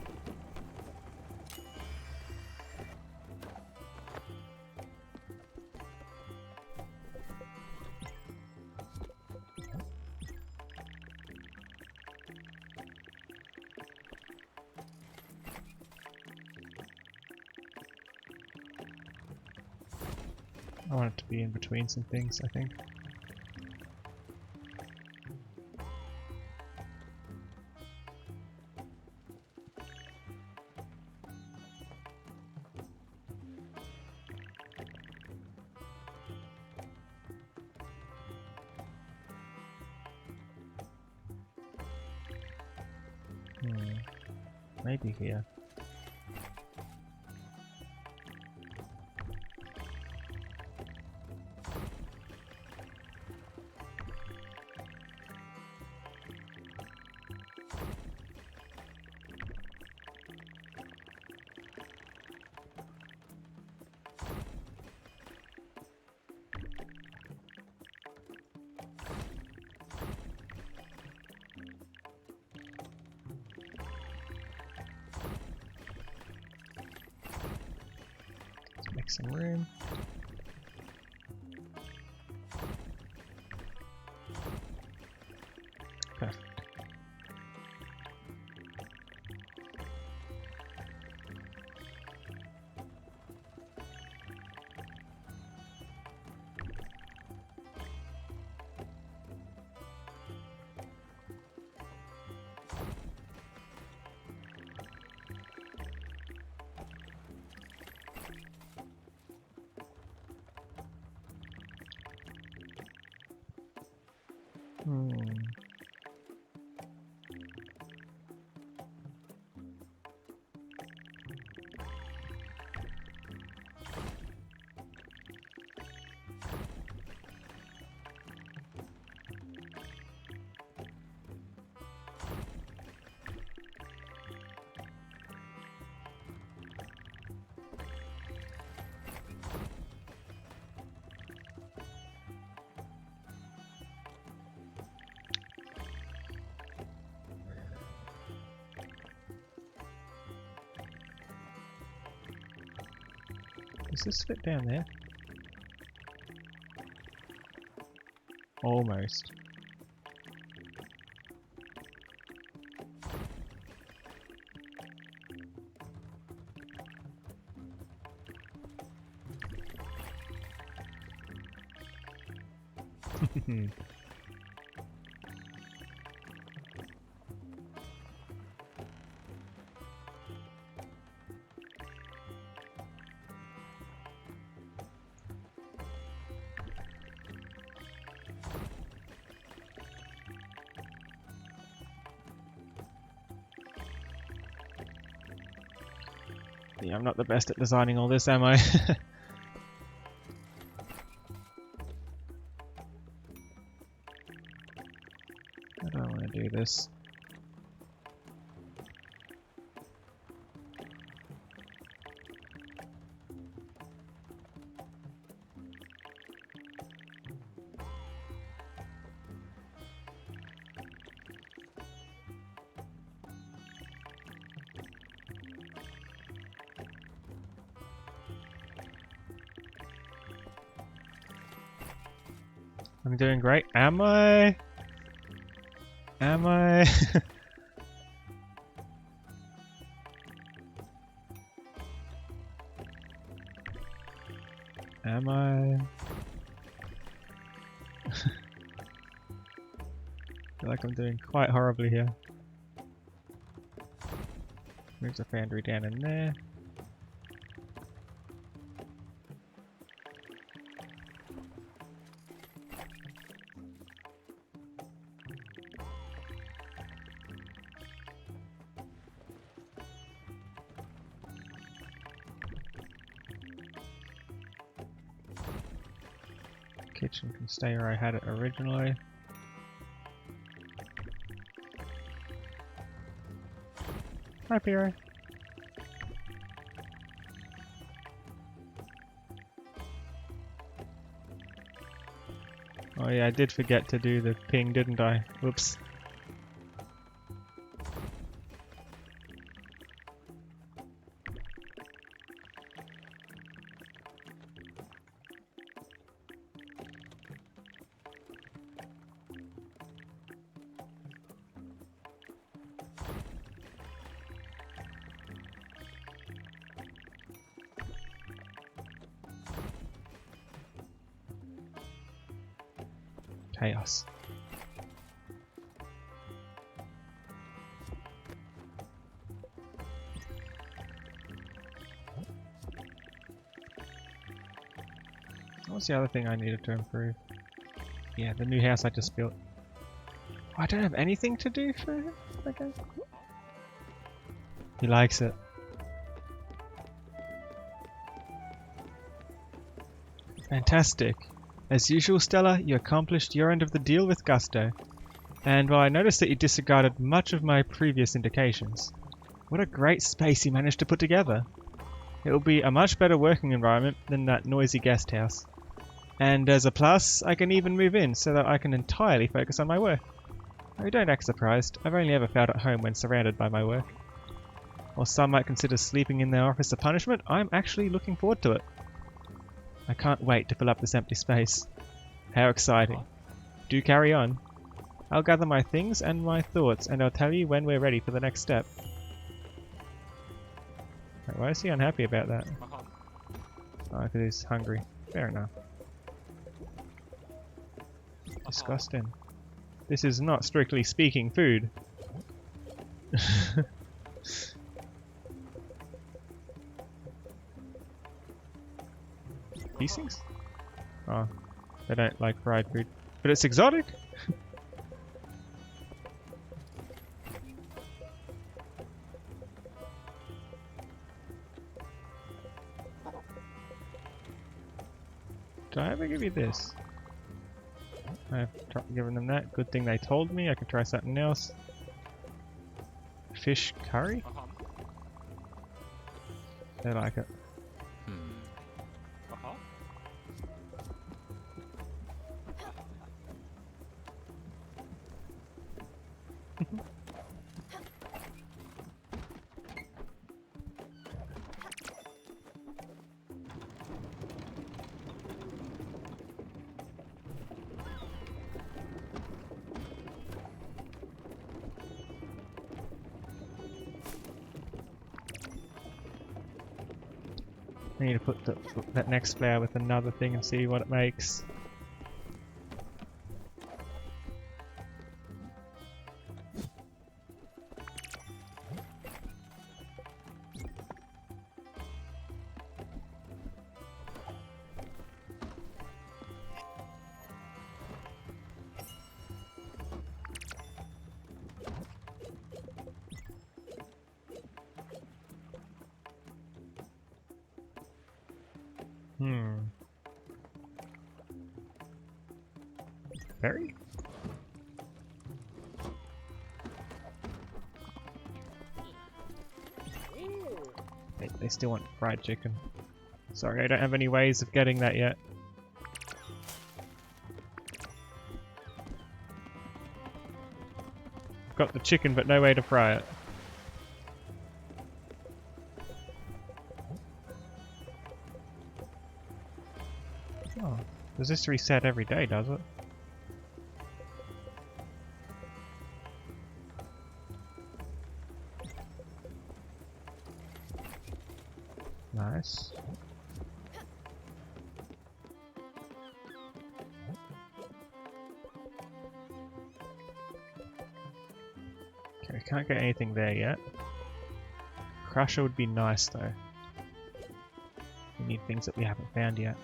I want it to be in between some things, I think. Maybe here. Make some room. Perfect. Does this fit down there? Almost. Yeah, I'm not the best at designing all this, am I? How do I want to do this? I'm doing great. Am I? Am I? Am I? I feel like I'm doing quite horribly here. Move the foundry down in there. Kitchen can stay where I had it originally. Hi, Piro. Oh yeah, I did forget to do the ping, didn't I? Whoops. Chaos. What's the other thing I needed to improve? Yeah, the new house I just built. Oh, I don't have anything to do for him? Okay. He likes it. Fantastic. As usual, Stella, you accomplished your end of the deal with gusto. And while I noticed that you disregarded much of my previous indications, what a great space you managed to put together. It will be a much better working environment than that noisy guest house. And as a plus, I can even move in so that I can entirely focus on my work. Oh, don't act surprised. I've only ever felt at home when surrounded by my work. While some might consider sleeping in their office a punishment, I'm actually looking forward to it. I can't wait to fill up this empty space. How exciting. Do carry on. I'll gather my things and my thoughts, and I'll tell you when we're ready for the next step. Wait, why is he unhappy about that? Oh, because he's hungry. Fair enough. Disgusting. This is not strictly speaking food. These things? Oh, they don't like fried food. But it's exotic? Did I ever give you this? I've given them that. Good thing they told me. I can try something else. Fish curry? They like it. I need to put that next flower with another thing and see what it makes. Berry? They still want fried chicken. Sorry, I don't have any ways of getting that yet. Got the chicken, but no way to fry it. Oh, does this reset every day, does it? Nice. Okay, we can't get anything there yet. Crusher would be nice though. We need things that we haven't found yet.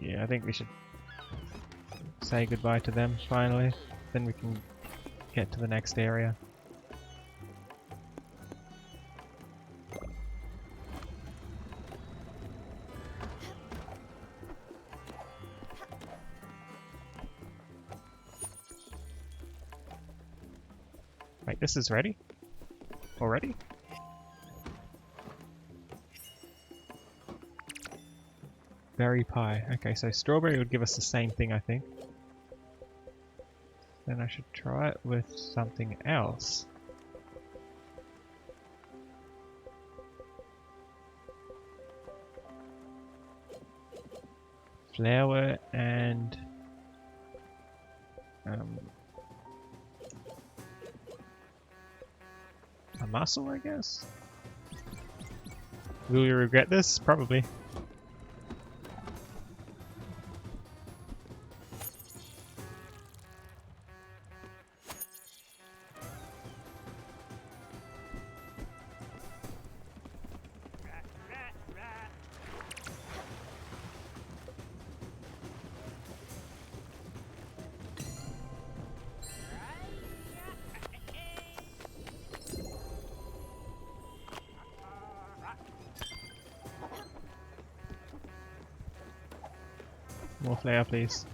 Yeah, I think we should say goodbye to them finally. Then we can get to the next area. Wait, this is ready? Already? Berry pie. Okay, so strawberry would give us the same thing, I think. Then I should try it with something else. Flour and a mussel, I guess? Will you regret this? Probably. More flour, please.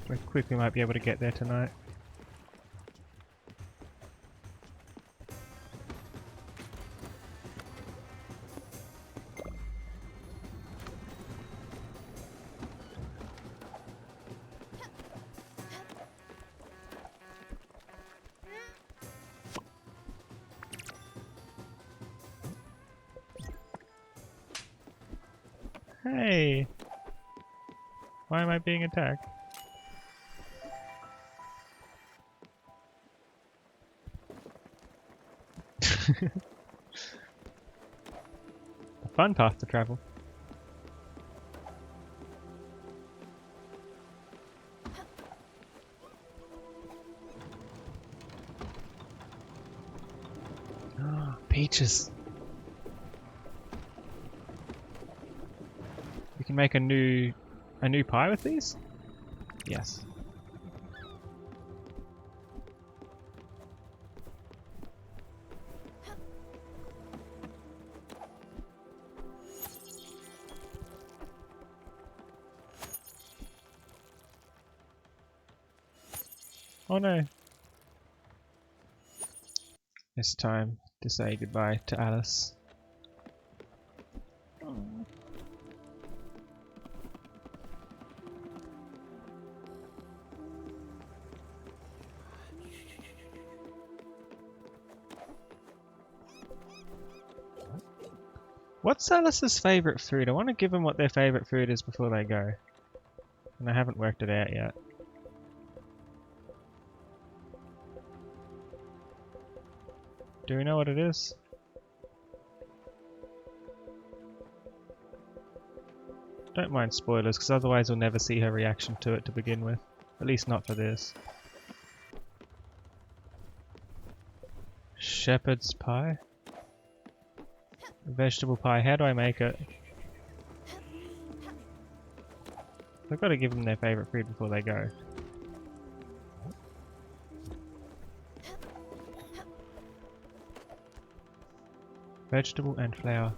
Very quick, we might be able to get there tonight. Hey! Why am I being attacked? A fun path to travel. Peaches! We can make a new pie with these? Yes. Oh no. It's time to say goodbye to Alice. What's Alice's favourite food? I want to give them what their favourite food is before they go. And I haven't worked it out yet. Do we know what it is? Don't mind spoilers, because otherwise we'll never see her reaction to it to begin with. At least not for this. Shepherd's pie? Vegetable pie. How do I make it? I've got to give them their favourite food before they go. Vegetable and flour.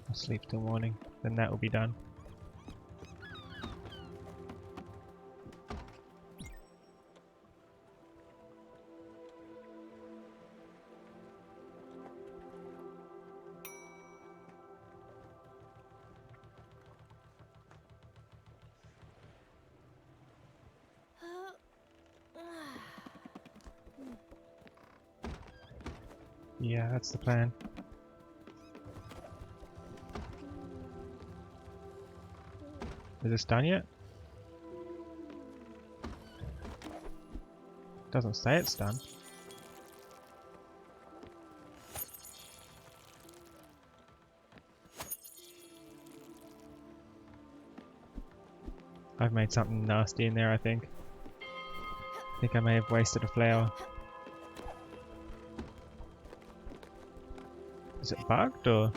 I'll sleep till morning, then that will be done. Yeah, that's the plan. Is this done yet? Doesn't say it's done. I've made something nasty in there, I think. I think I may have wasted a flower. Is it bugged or?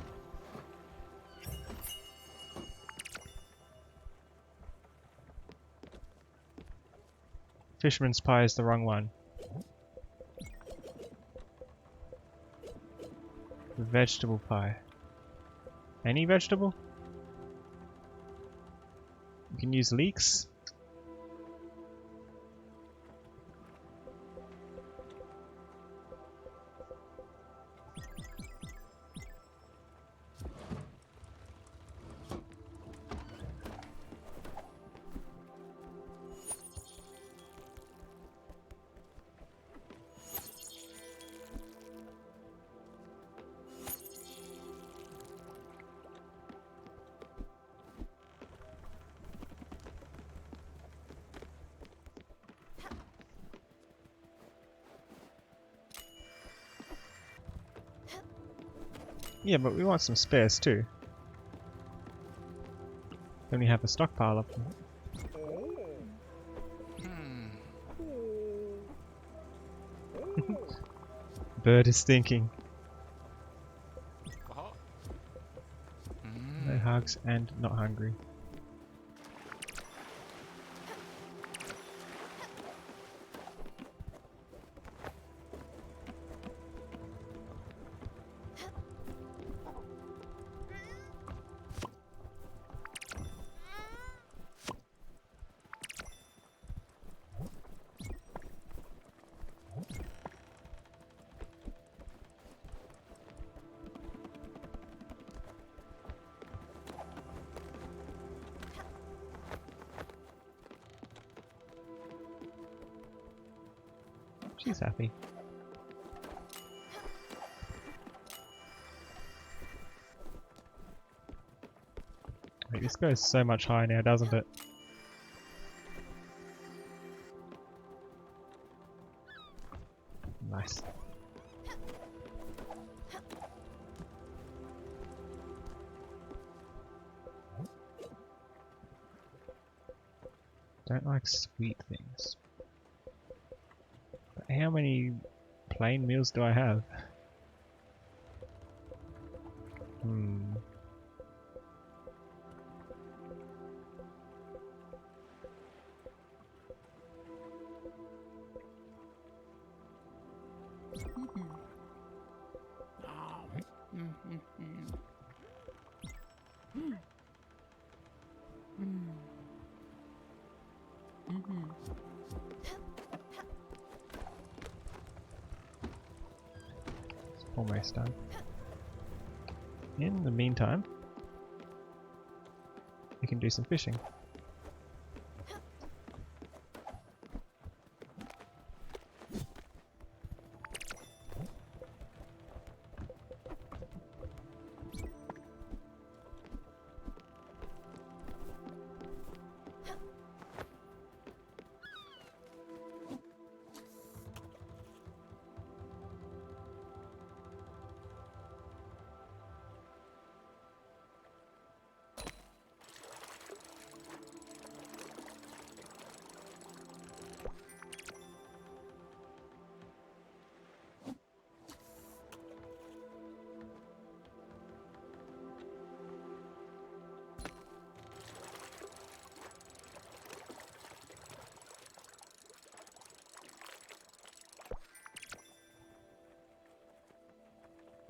Fisherman's pie is the wrong one. Vegetable pie. Any vegetable? You can use leeks. Yeah, but we want some spares too. Then we have a stockpile of them. Bird is thinking. Aha. No hugs and not hungry. She's happy. Wait, this goes so much higher now, doesn't it? Nice. Don't like sweet things. But how many plain meals do I have? It's almost done. In the meantime, we can do some fishing.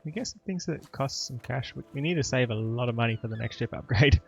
We get some things that cost some cash. We need to save a lot of money for the next ship upgrade.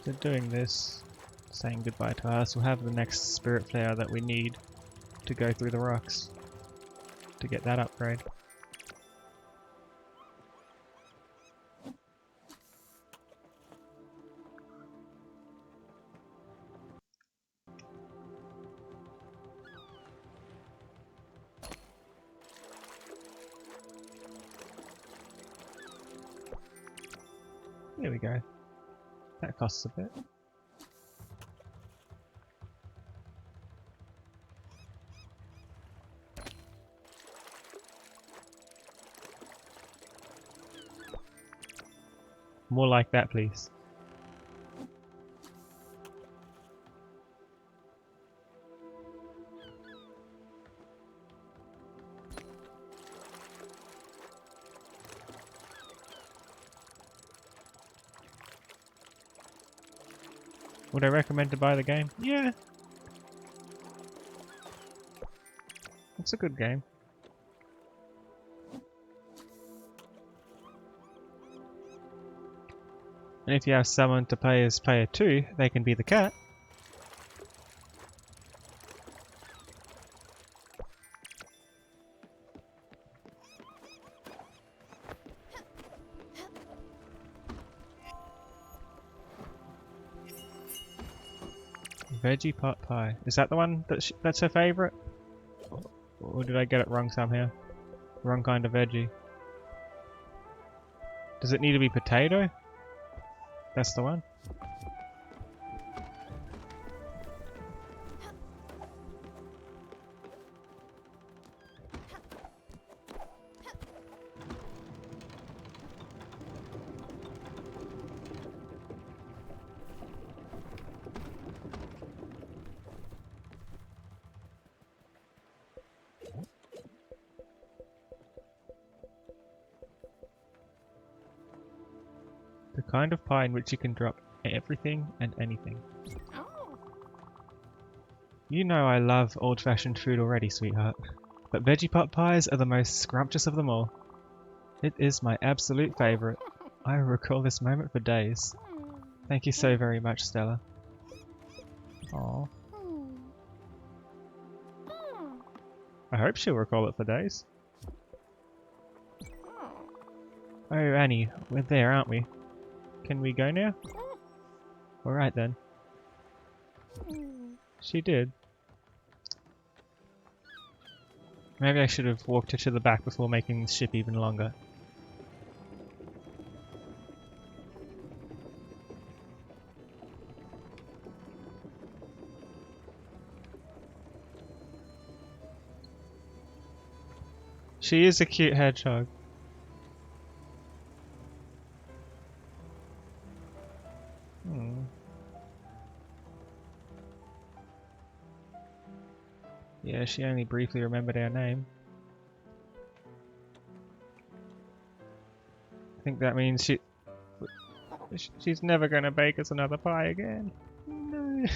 after doing this, saying goodbye to us, we'll have the next spirit flare that we need to go through the rocks to get that upgrade. There we go. That costs a bit. More like that, please. Would I recommend to buy the game? Yeah. It's a good game. And if you have someone to play as player 2, they can be the cat. Veggie pot pie. Is that the one that's her favourite? Or did I get it wrong somehow? Wrong kind of veggie. Does it need to be potato? That's the one. The kind of pie in which you can drop everything and anything. Oh. You know I love old-fashioned food already, sweetheart. But veggie pot pies are the most scrumptious of them all. It is my absolute favourite. I recall this moment for days. Thank you so very much, Stella. Aww. I hope she'll recall it for days. Oh, Annie, we're there, aren't we? Can we go now? Alright then. She did. Maybe I should have walked her to the back before making the ship even longer. She is a cute hedgehog. Yeah, she only briefly remembered our name. I think that means she's never gonna bake us another pie again. No.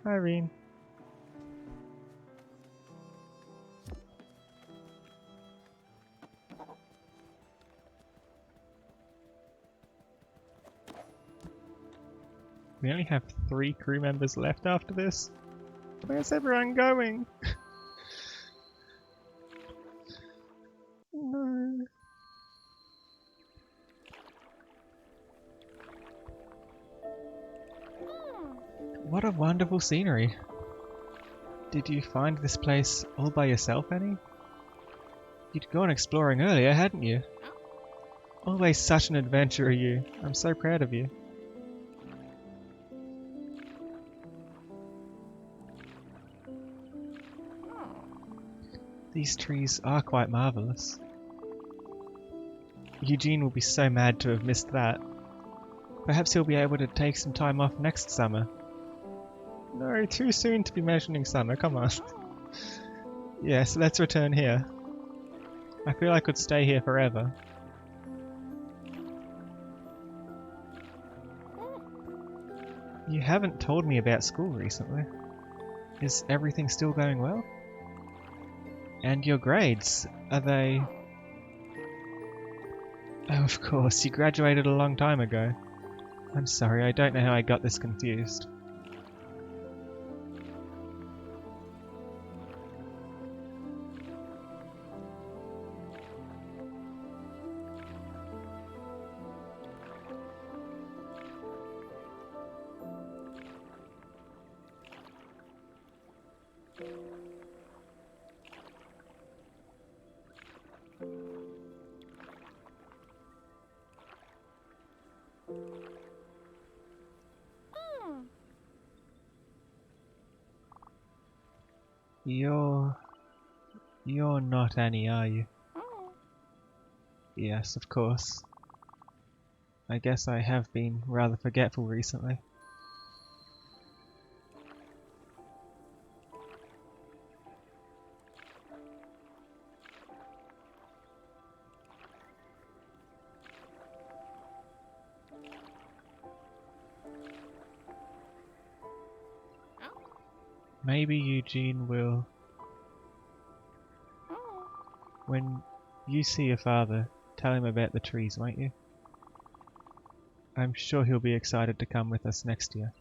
Irene. We only have 3 crew members left after this. Where's everyone going? No. What a wonderful scenery. Did you find this place all by yourself, Annie? You'd gone exploring earlier, hadn't you? Always such an adventurer, you. I'm so proud of you. These trees are quite marvellous. Eugene will be so mad to have missed that. Perhaps he'll be able to take some time off next summer. No, too soon to be mentioning summer, come on. Yes, let's return here. I feel I could stay here forever. You haven't told me about school recently. Is everything still going well? And your grades, are they... Oh, of course, you graduated a long time ago. I'm sorry, I don't know how I got this confused. You're not Annie, are you? Yes, of course. I guess I have been rather forgetful recently. Maybe Eugene will... When you see your father, tell him about the trees, won't you? I'm sure he'll be excited to come with us next year.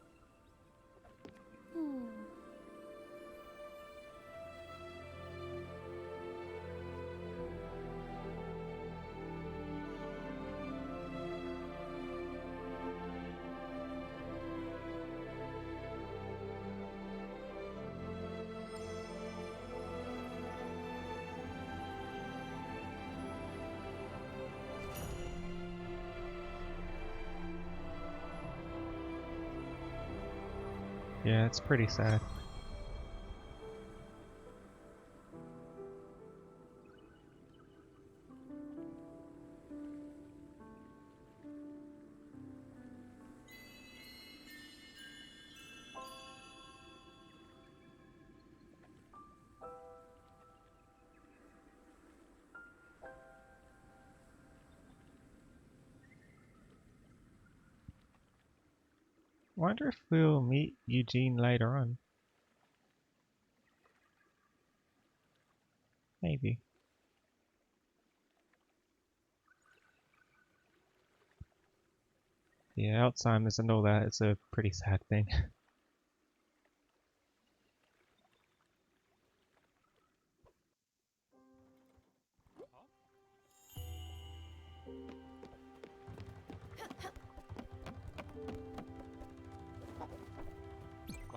Yeah, it's pretty sad. Wonder if we'll meet Eugene later on. Maybe. Yeah, Alzheimer's and all that, it's a pretty sad thing.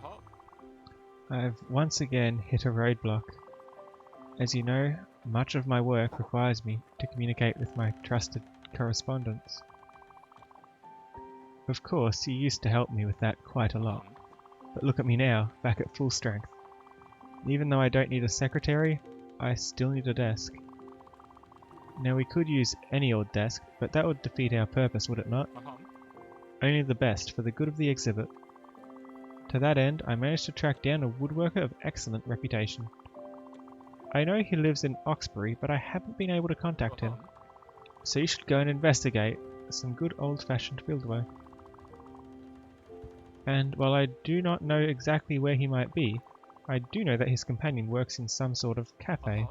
Aha. I've once again hit a roadblock. As you know, much of my work requires me to communicate with my trusted correspondents. Of course, you used to help me with that quite a lot, but look at me now, back at full strength. Even though I don't need a secretary, I still need a desk. Now we could use any old desk, but that would defeat our purpose, would it not? Only the best for the good of the exhibit. To that end, I managed to track down a woodworker of excellent reputation. I know he lives in Oxbury, but I haven't been able to contact him. So you should go and investigate some good old-fashioned fieldwork. And while I do not know exactly where he might be, I do know that his companion works in some sort of cafe.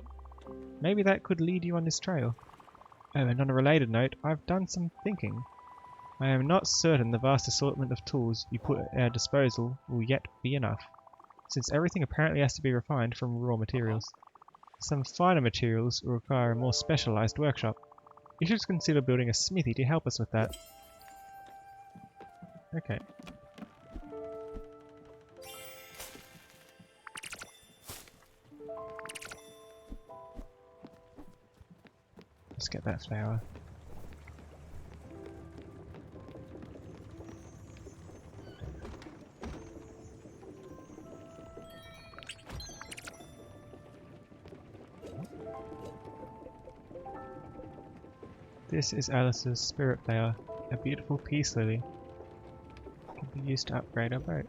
Maybe that could lead you on this trail. Oh, and on a related note, I've done some thinking. I am not certain the vast assortment of tools you put at our disposal will yet be enough, since everything apparently has to be refined from raw materials. Some finer materials will require a more specialized workshop. You should consider building a smithy to help us with that. Okay. Let's get that flower. This is Alice's Spiritfarer, a beautiful peace lily. It can be used to upgrade our boat.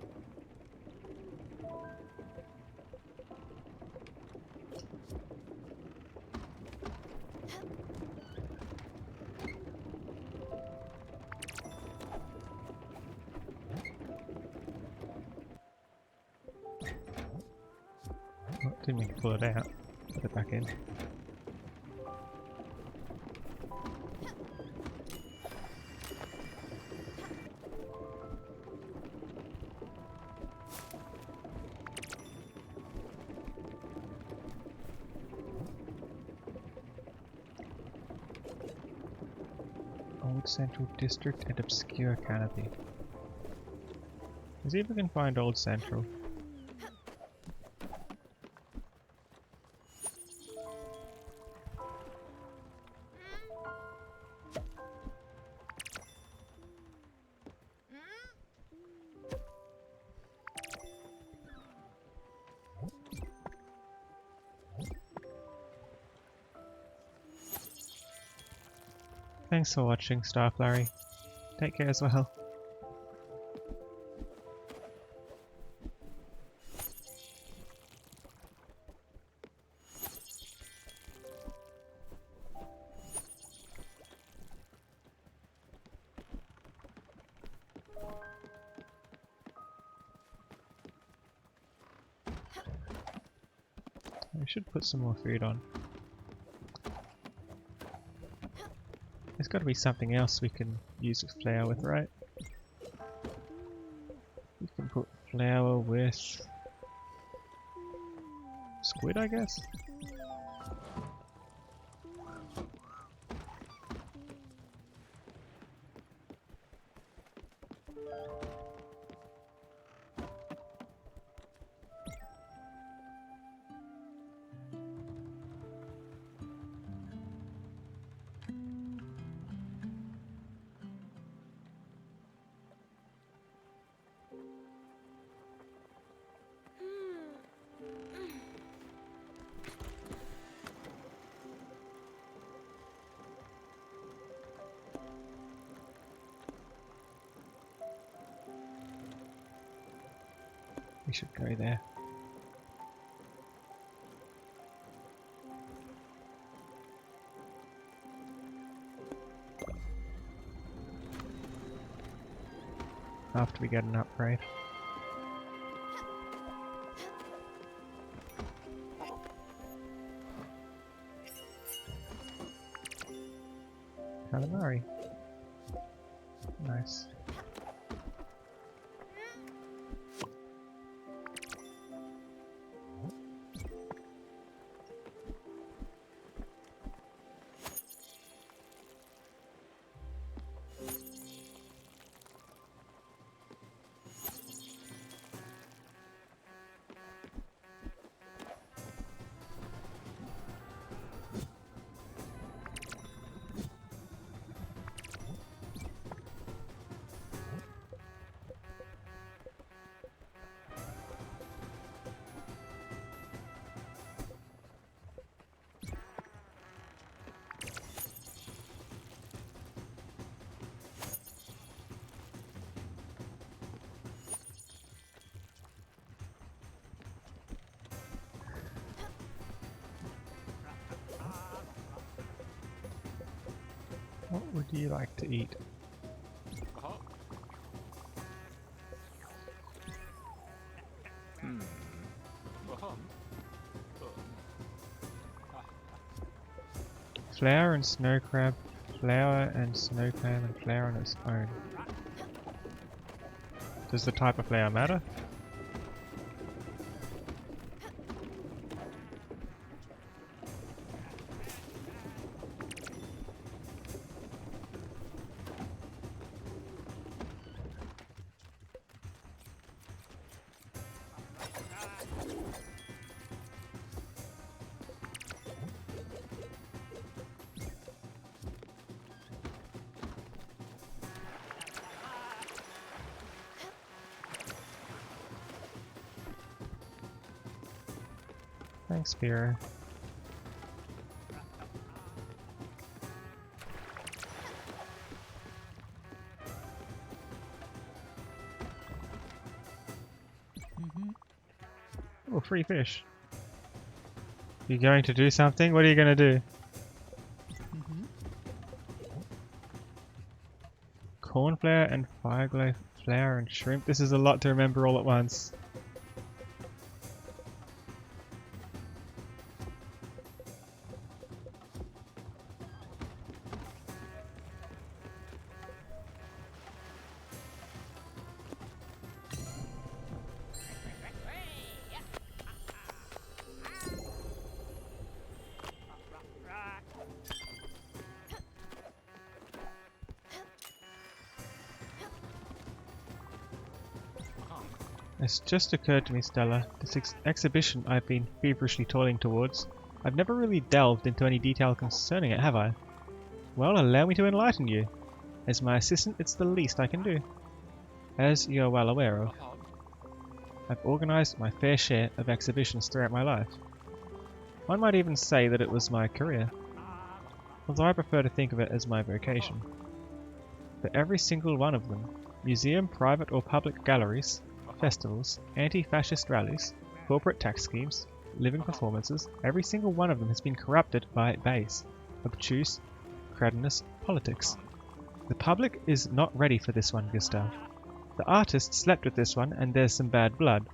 Oh, didn't mean to pull it out. Put it back in. Old Central District and Obscure Canopy. Let's see if we can find Old Central. Thanks for watching, Starflurry. Take care as well. We should put some more food on. There's got to be something else we can use with flour with, right? We can put flour with squid, I guess? We should go there. After we get an upgrade. Calamari. Nice. What would you like to eat? Uh-huh. Uh-huh. Flour and snow crab, flour and snow clam, and flour on its own. Does the type of flour matter? Thanks, Spiro. Oh, free fish. You going to do something? What are you going to do? Corn flour and fireglow flour and shrimp. This is a lot to remember all at once. It's just occurred to me, Stella, this exhibition I've been feverishly toiling towards, I've never really delved into any detail concerning it, have I? Well, allow me to enlighten you. As my assistant, it's the least I can do. As you're well aware of, I've organised my fair share of exhibitions throughout my life. One might even say that it was my career, although I prefer to think of it as my vocation. For every single one of them, museum, private or public galleries, festivals, anti-fascist rallies, corporate tax schemes, living performances, every single one of them has been corrupted by base, obtuse, cretinous politics. The public is not ready for this one, Gustav. The artist slept with this one, and there's some bad blood.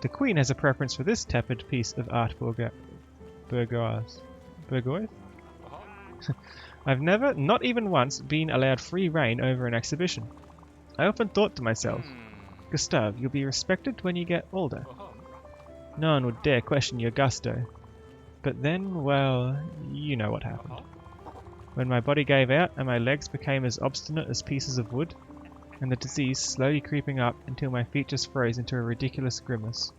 The Queen has a preference for this tepid piece of art bourgeois. I've never, not even once, been allowed free rein over an exhibition. I often thought to myself, Gustav, you'll be respected when you get older. No one would dare question your gusto. But then, well, you know what happened. When my body gave out and my legs became as obstinate as pieces of wood, and the disease slowly creeping up until my features froze into a ridiculous grimace.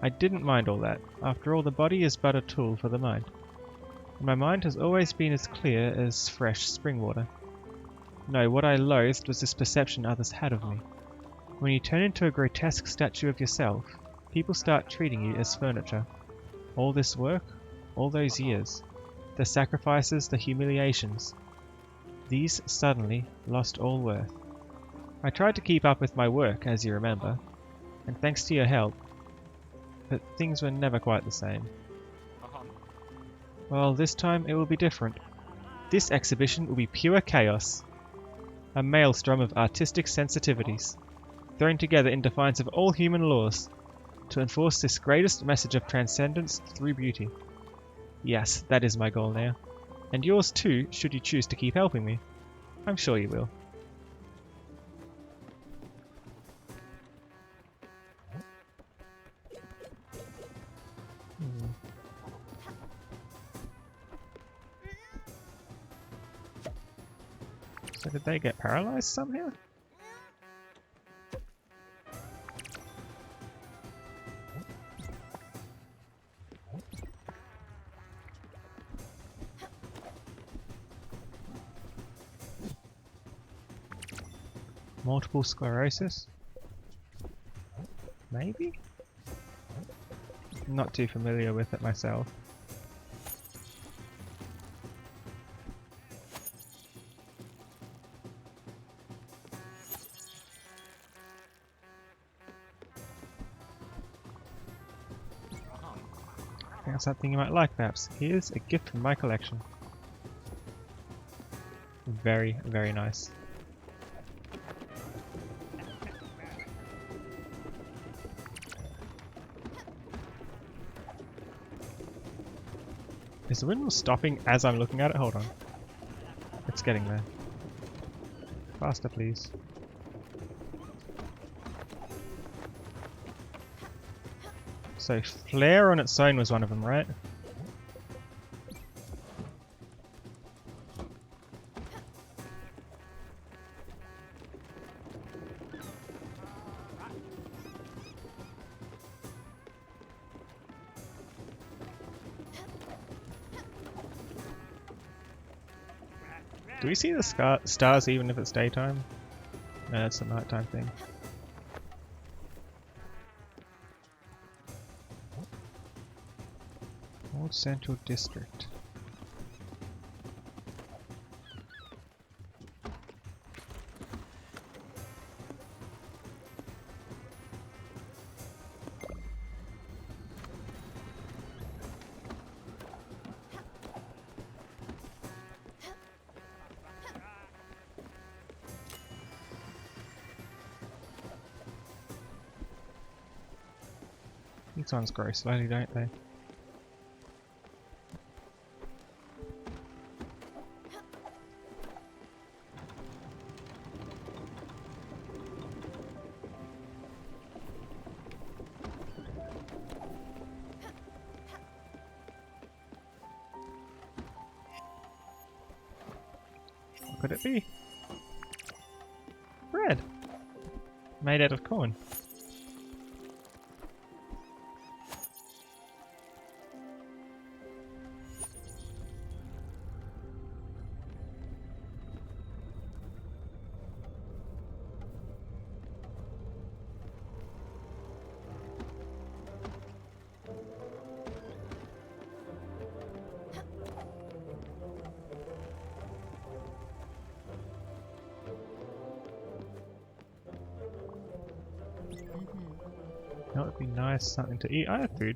I didn't mind all that. After all, the body is but a tool for the mind. And my mind has always been as clear as fresh spring water. No, what I loathed was this perception others had of me. When you turn into a grotesque statue of yourself, people start treating you as furniture. All this work, all those years, the sacrifices, the humiliations, these suddenly lost all worth. I tried to keep up with my work, as you remember, and thanks to your help, but things were never quite the same. Well, this time it will be different. This exhibition will be pure chaos. A maelstrom of artistic sensitivities, thrown together in defiance of all human laws, to enforce this greatest message of transcendence through beauty. Yes, that is my goal now. And yours too, should you choose to keep helping me. I'm sure you will. So did they get paralyzed somehow? Multiple sclerosis? Maybe? Not too familiar with it myself. Found something you might like, perhaps. Here's a gift from my collection. Very, very nice. Is the windmill stopping as I'm looking at it? Hold on. It's getting there. Faster, please. So flare on its own was one of them, right? Do we see the stars even if it's daytime? No, that's a nighttime thing. Old Central District. These ones grow slowly, don't they? What could it be? Bread! Made out of corn. That would be nice, something to eat. I have food.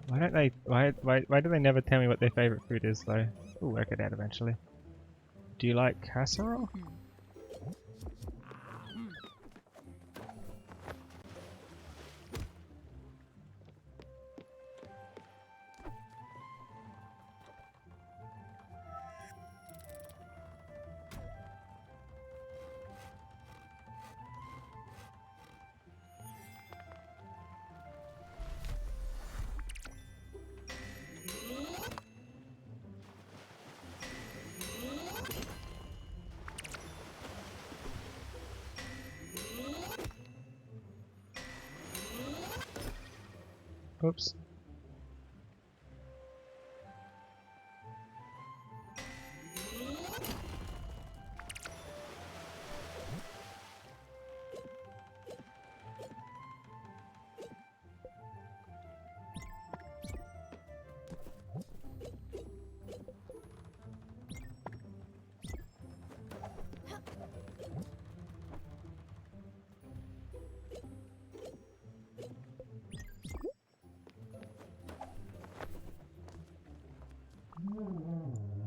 Why don't they? Why do they never tell me what their favorite food is though? We'll work it out eventually. Do you like casserole? Oops.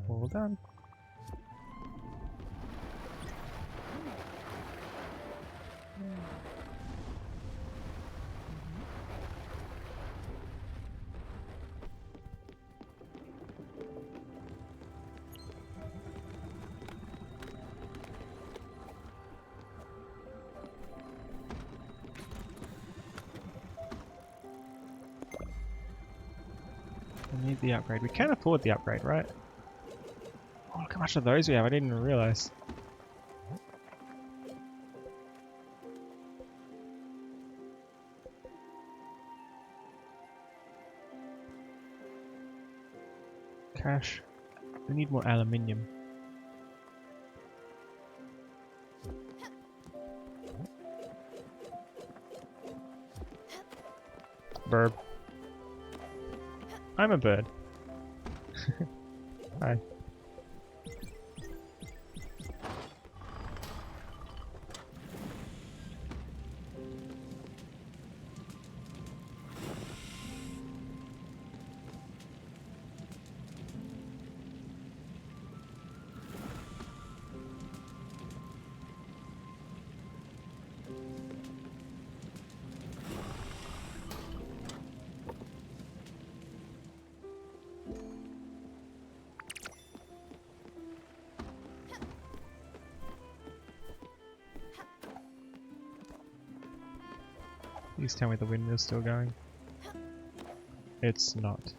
All done. We need the upgrade. We can afford the upgrade, right? Oh, look how much of those we have. I didn't even realize. Cash. We need more aluminium. Bird. I'm a bird. Hi. Please tell me the windmill's still going. It's not.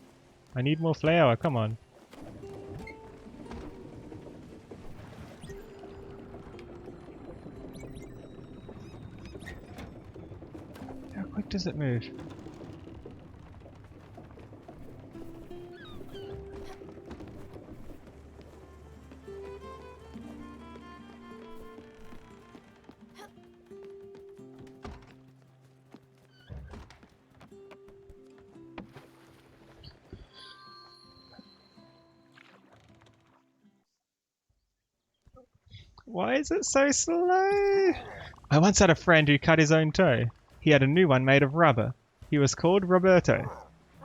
I need more flour, come on. How quick does it move? Why is it so slow? I once had a friend who cut his own toe. He had a new one made of rubber. He was called Roberto.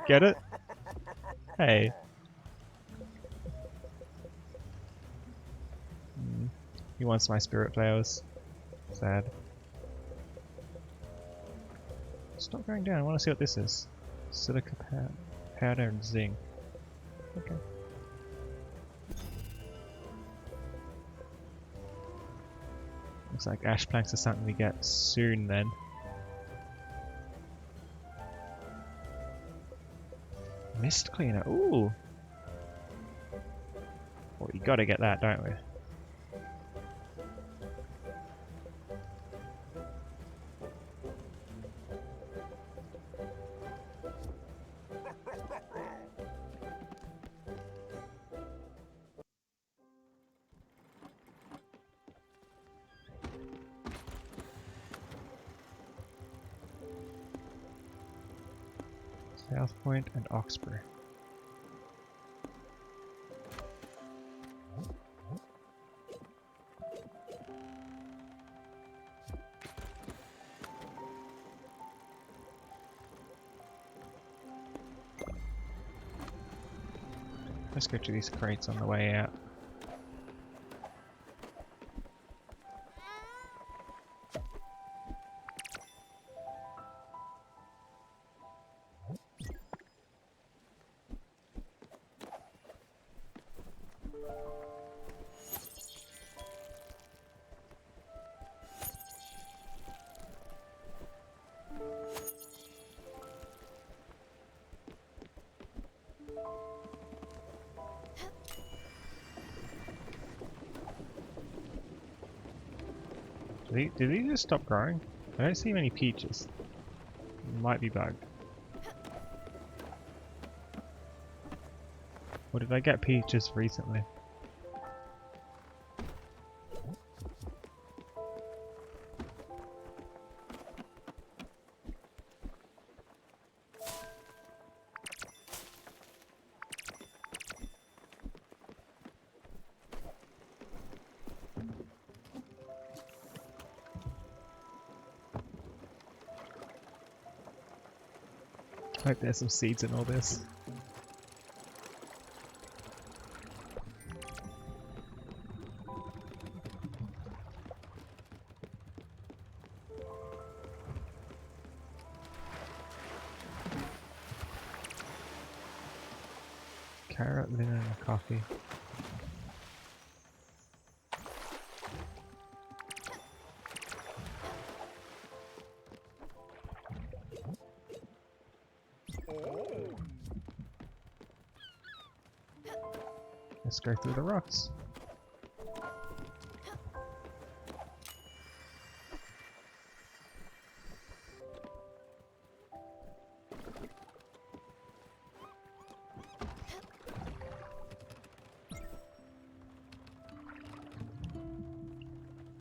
Get it? Hey. He wants my spirit flowers. Sad. Stop going down. I want to see what this is. Silica powder and zinc. Okay. Looks like ash planks are something we get soon then. Mist cleaner. Ooh. Well, you gotta get that, don't we? South Point and Oxbury. Let's go to these crates on the way out. Did these just stop growing? I don't see many peaches. Might be bugged. Or did I get peaches recently? I hope there's some seeds in all this. Carrot, linen, and coffee. Let's go through the rocks.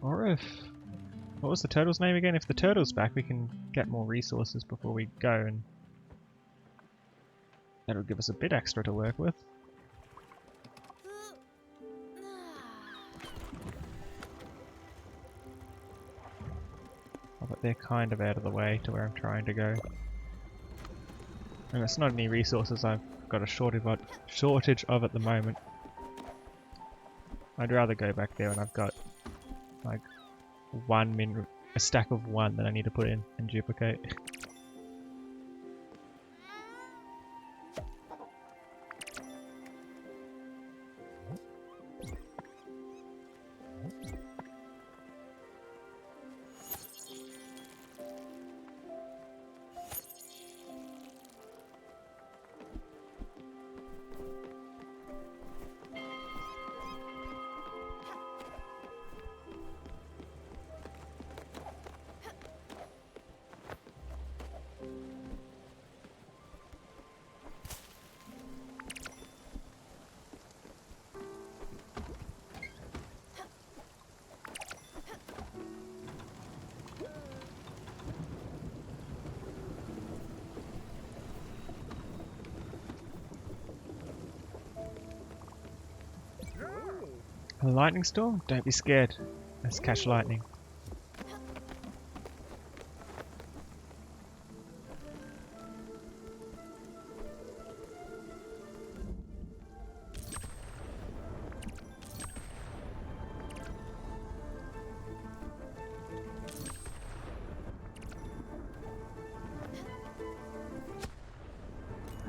Or if... What was the turtle's name again? If the turtle's back, we can get more resources before we go, and that'll give us a bit extra to work with. Oh, but they're kind of out of the way to where I'm trying to go. And it's not any resources I've got a shortage of at the moment. I'd rather go back there when I've got like a stack of one that I need to put in and duplicate. A lightning storm? Don't be scared. Let's catch lightning.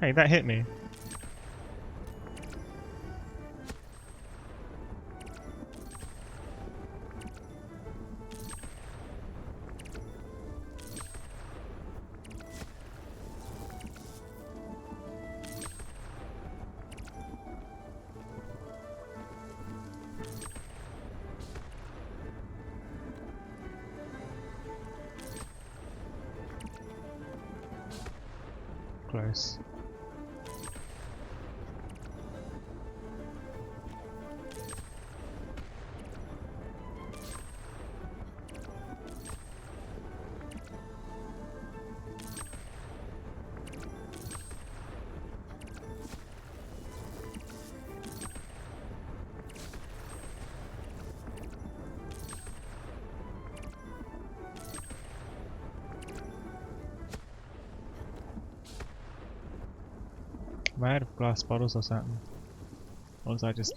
Hey, that hit me. Close. Am I out of glass bottles or something? Or was I just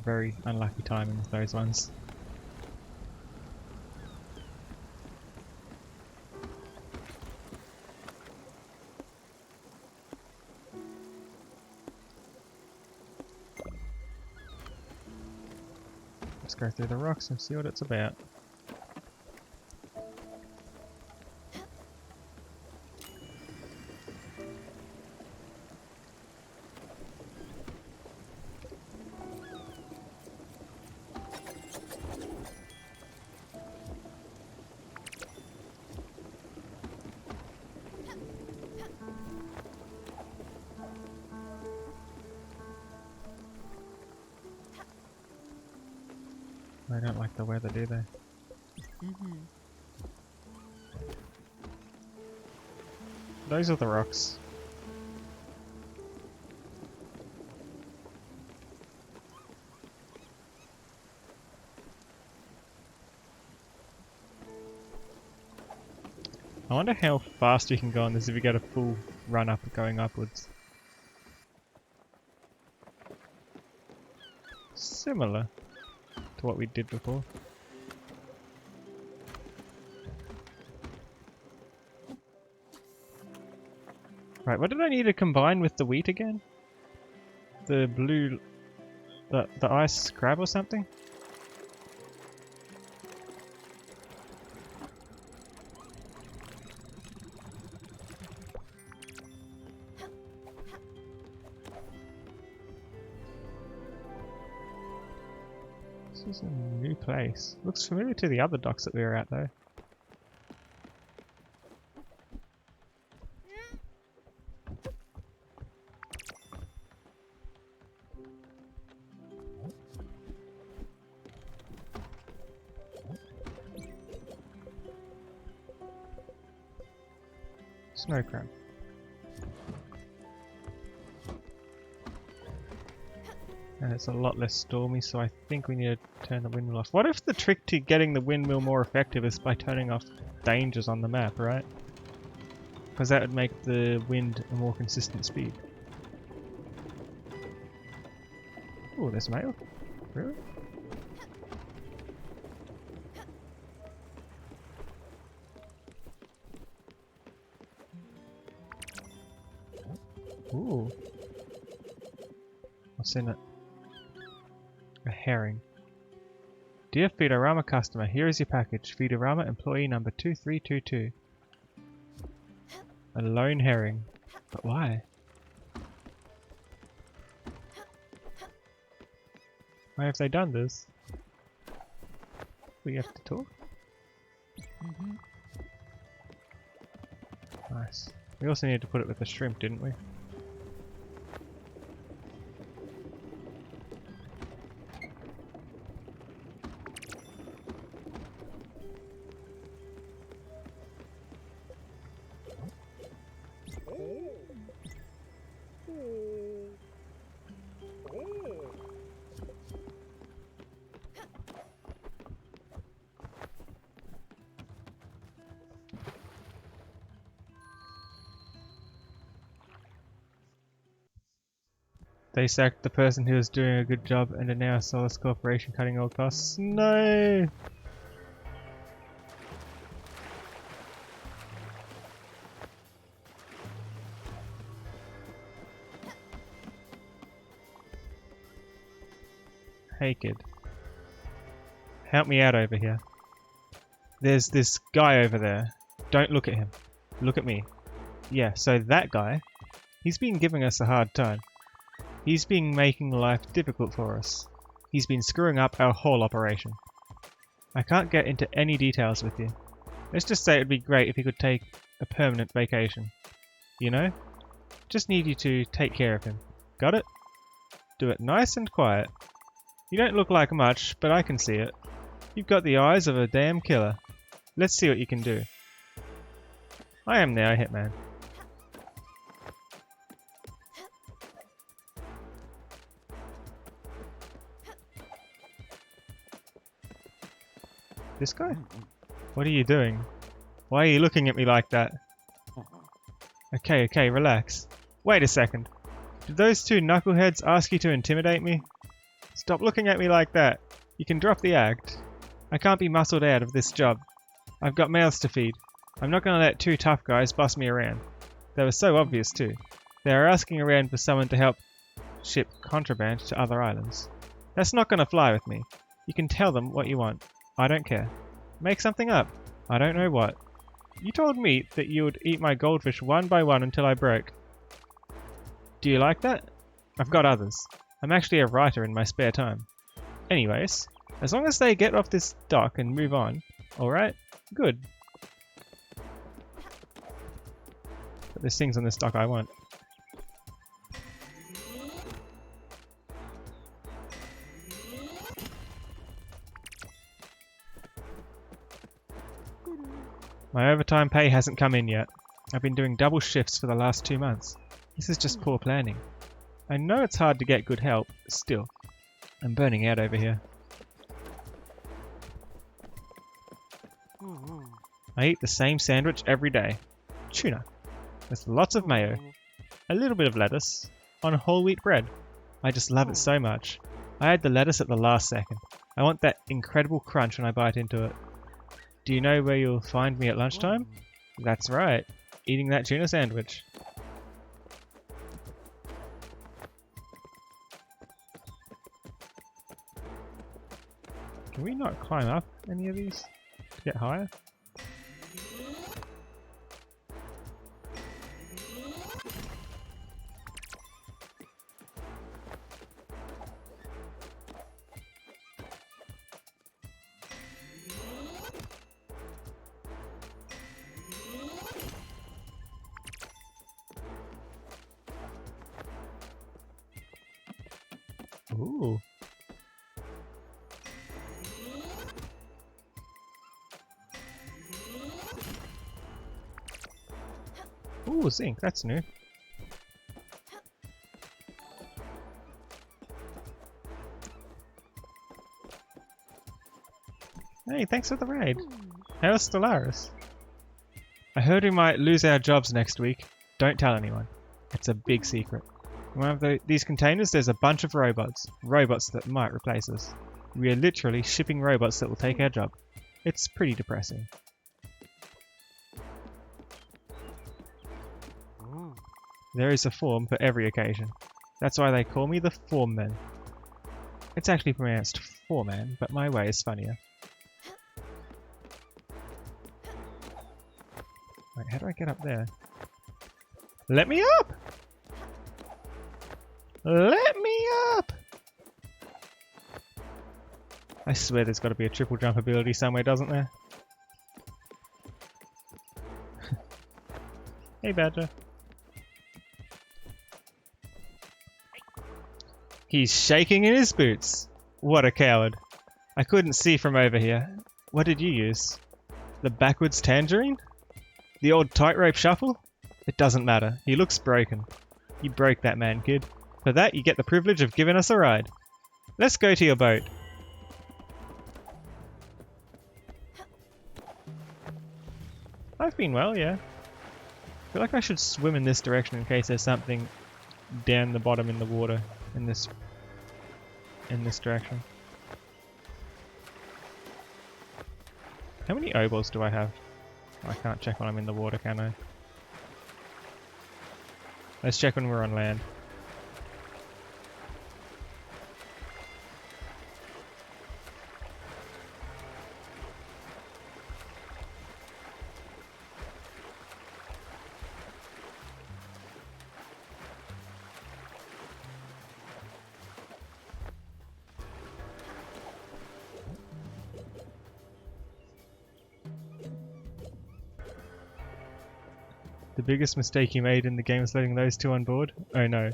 very unlucky timing with those ones? Let's go through the rocks and see what it's about. They don't like the weather, do they? Those are the rocks. I wonder how fast you can go on this if you get a full run up going upwards. Similar to what we did before. Right, what did I need to combine with the wheat again? The blue... the ice crab or something? This is a new place. Looks familiar to the other docks that we were at though. Snow crab. And it's a lot less stormy, so I think we need to turn the windmill off. What if the trick to getting the windmill more effective is by turning off dangers on the map, right? Because that would make the wind a more consistent speed. Oh, there's mail? Really? Ooh. What's in it? A herring. Dear Feedorama customer, here is your package. Feedorama employee number 2322. A lone herring. But why? Why have they done this? We have to talk? Nice. We also needed to put it with the shrimp, didn't we? They sacked the person who was doing a good job and are now a soulless corporation cutting all costs. No! Hey kid. Help me out over here. There's this guy over there. Don't look at him. Look at me. Yeah, so that guy, he's been giving us a hard time. He's been making life difficult for us. He's been screwing up our whole operation. I can't get into any details with you. Let's just say it'd be great if you could take a permanent vacation. You know? Just need you to take care of him. Got it? Do it nice and quiet. You don't look like much, but I can see it. You've got the eyes of a damn killer. Let's see what you can do. I am now Hitman. This guy? What are you doing? Why are you looking at me like that? Okay, relax. Wait a second. Did those two knuckleheads ask you to intimidate me? Stop looking at me like that. You can drop the act. I can't be muscled out of this job. I've got mouths to feed. I'm not going to let two tough guys boss me around. They were so obvious too. They are asking around for someone to help ship contraband to other islands. That's not going to fly with me. You can tell them what you want. I don't care. Make something up. I don't know what. You told me that you would eat my goldfish one by one until I broke. Do you like that? I've got others. I'm actually a writer in my spare time. Anyways, as long as they get off this dock and move on, alright? Good. But there's things on this dock I want. My overtime pay hasn't come in yet. I've been doing double shifts for the last 2 months. This is just poor planning. I know it's hard to get good help, but still. I'm burning out over here. I eat the same sandwich every day. Tuna. With lots of mayo. A little bit of lettuce. On whole wheat bread. I just love it so much. I add the lettuce at the last second. I want that incredible crunch when I bite into it. Do you know where you'll find me at lunchtime? That's right. Eating that tuna sandwich. Can we not climb up any of these to get higher? Ooh. Ooh, zinc, that's new. Hey, thanks for the raid. How's Stellaris? I heard we might lose our jobs next week. Don't tell anyone. It's a big secret. In one of these containers there's a bunch of robots. Robots that might replace us. We are literally shipping robots that will take our job. It's pretty depressing. There is a form for every occasion. That's why they call me the Formman. It's actually pronounced Foreman, but my way is funnier. Wait, how do I get up there? Let me up! Let me up! I swear there's got to be a triple jump ability somewhere, doesn't there? Hey, Badger. He's shaking in his boots. What a coward. I couldn't see from over here. What did you use? The backwards tangerine? The old tightrope shuffle? It doesn't matter. He looks broken. You broke that man, kid. For that, you get the privilege of giving us a ride. Let's go to your boat. I've been well, yeah. I feel like I should swim in this direction in case there's something down the bottom in the water in this direction. How many obols do I have? I can't check when I'm in the water, can I? Let's check when we're on land. The biggest mistake you made in the game was letting those two on board? Oh no.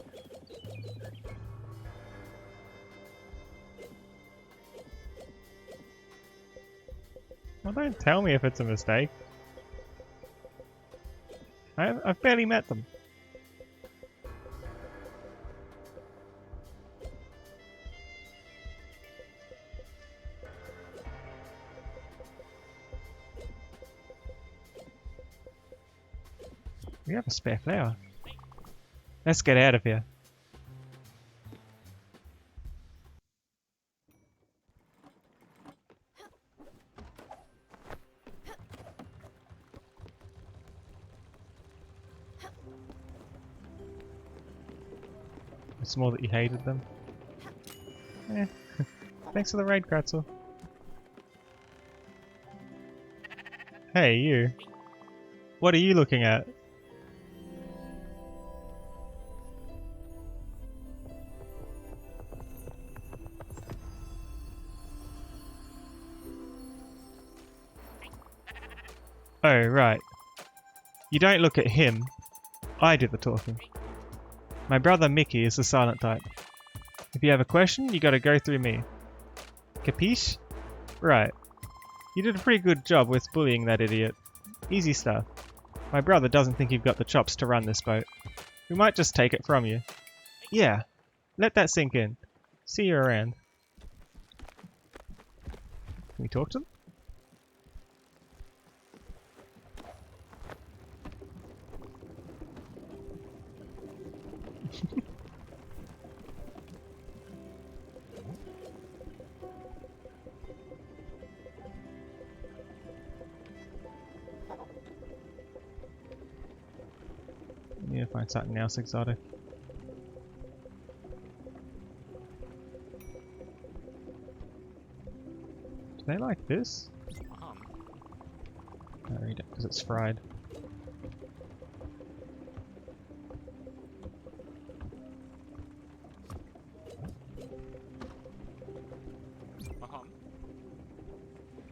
Well, don't tell me if it's a mistake. I've barely met them. We have a spare flower. Let's get out of here. It's more that you hated them. Eh. Thanks for the raid, Kratzel. Hey, you. What are you looking at? Oh, right. You don't look at him. I do the talking. My brother Mickey is the silent type. If you have a question, you gotta go through me. Capiche? Right. You did a pretty good job with bullying that idiot. Easy stuff. My brother doesn't think you've got the chops to run this boat. We might just take it from you. Yeah. Let that sink in. See you around. Can we talk to them? Need to find something else exotic. Do they like this? No, read it because it's fried.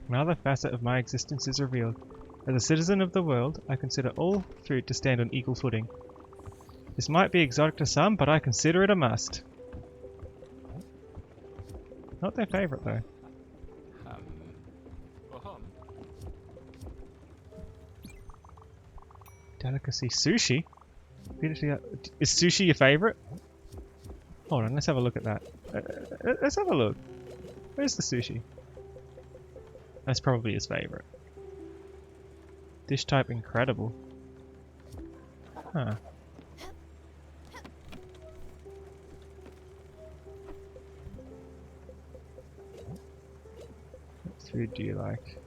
Another facet of my existence is revealed. As a citizen of the world, I consider all food to stand on equal footing. This might be exotic to some, but I consider it a must. Not their favourite though. Delicacy sushi? Is sushi your favourite? Hold on, let's have a look at that. Let's have a look. Where's the sushi? That's probably his favourite. Dish type incredible. Huh. What food do you like?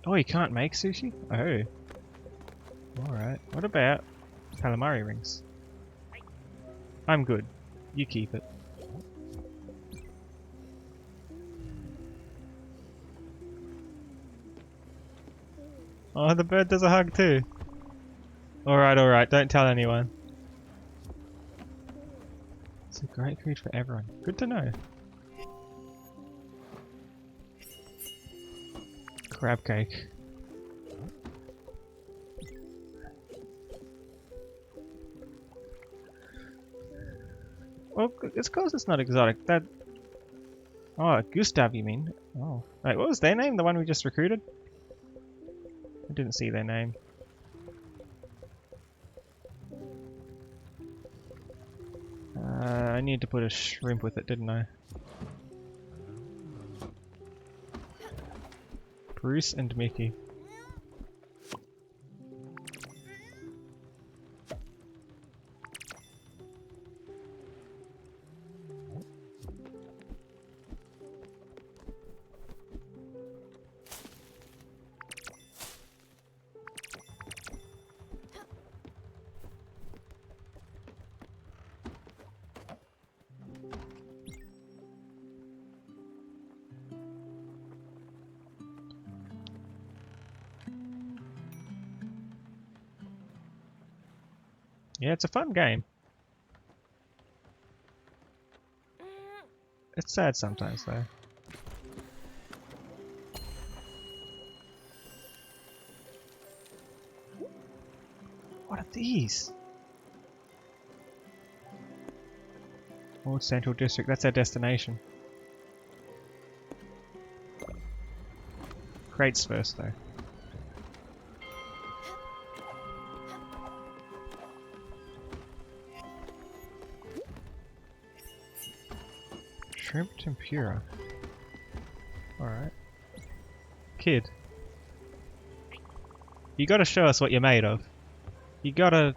Oh, you can't make sushi? Oh. Alright. What about calamari rings? I'm good. You keep it. Oh, the bird does a hug too. Alright, don't tell anyone. It's a great food for everyone. Good to know. Crab cake. Well, it's cause it's not exotic. That. Oh, Gustav, you mean? Oh, wait, what was their name? The one we just recruited? I didn't see their name. I need to put a shrimp with it, didn't I? Bruce and Mickey. Yeah, it's a fun game. It's sad sometimes, though. What are these? Old Central District, that's our destination. Crates first, though. Shrimp tempura. Alright. Kid. You gotta show us what you're made of. You gotta...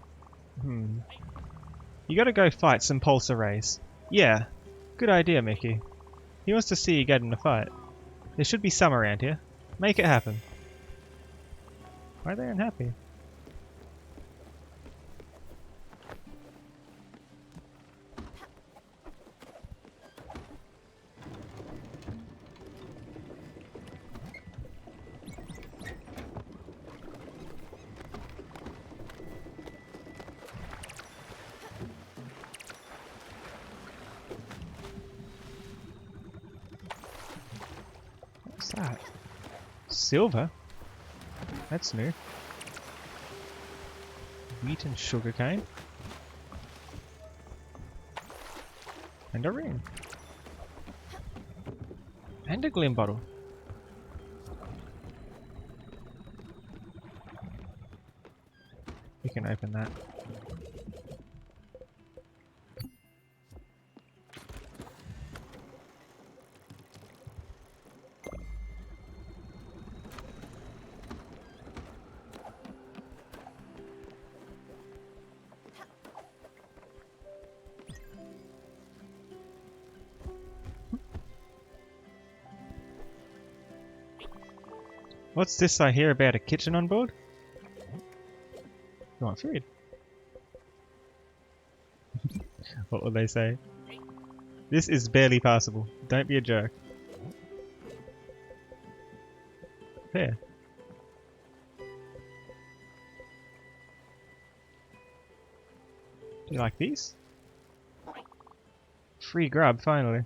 You gotta go fight some pulse arrays. Yeah. Good idea, Mickey. He wants to see you get in a fight. There should be some around here. Make it happen. Why are they unhappy? What's that? Silver? That's new. Wheat and sugarcane. And a ring. And a glim bottle. We can open that. What's this I hear about a kitchen on board? You want food? What will they say? This is barely passable. Don't be a jerk. There. Do you like these? Free grub, finally.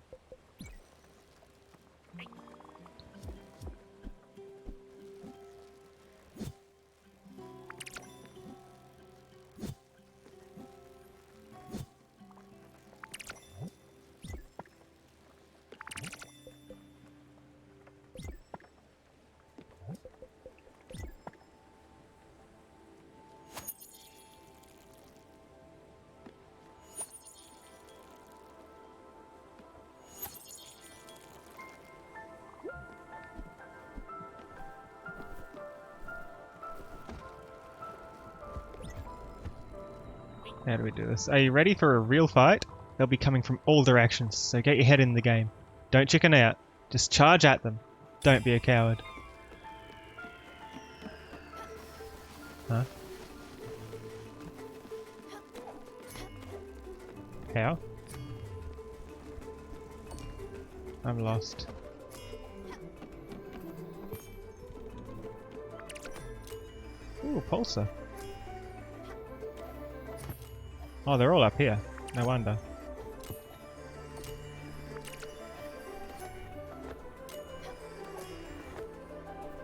How do we do this? Are you ready for a real fight? They'll be coming from all directions, so get your head in the game. Don't chicken out. Just charge at them. Don't be a coward. Huh? How? I'm lost. Ooh, pulsar. Oh, they're all up here. No wonder.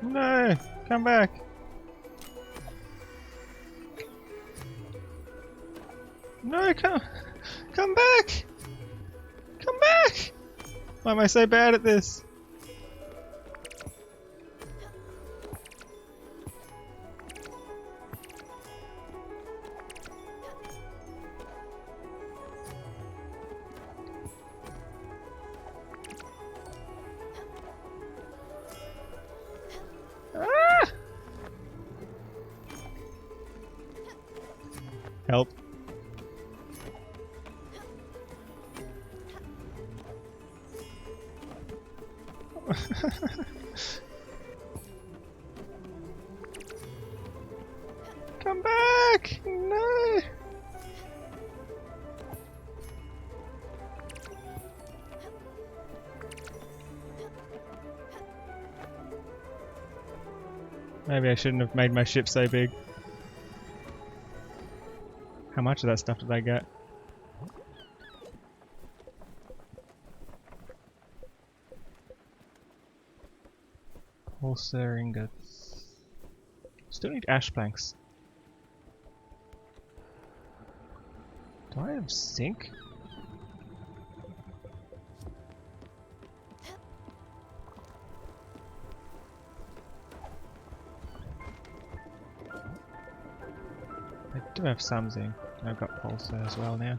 No! Come back! No, come back! Come back! Why am I so bad at this? Help. Come back! No! Maybe I shouldn't have made my ship so big. How much of that stuff did I get? Pulsar ingots. Still need ash planks. Do I have zinc? I do have some zinc. I've got pulsar as well now.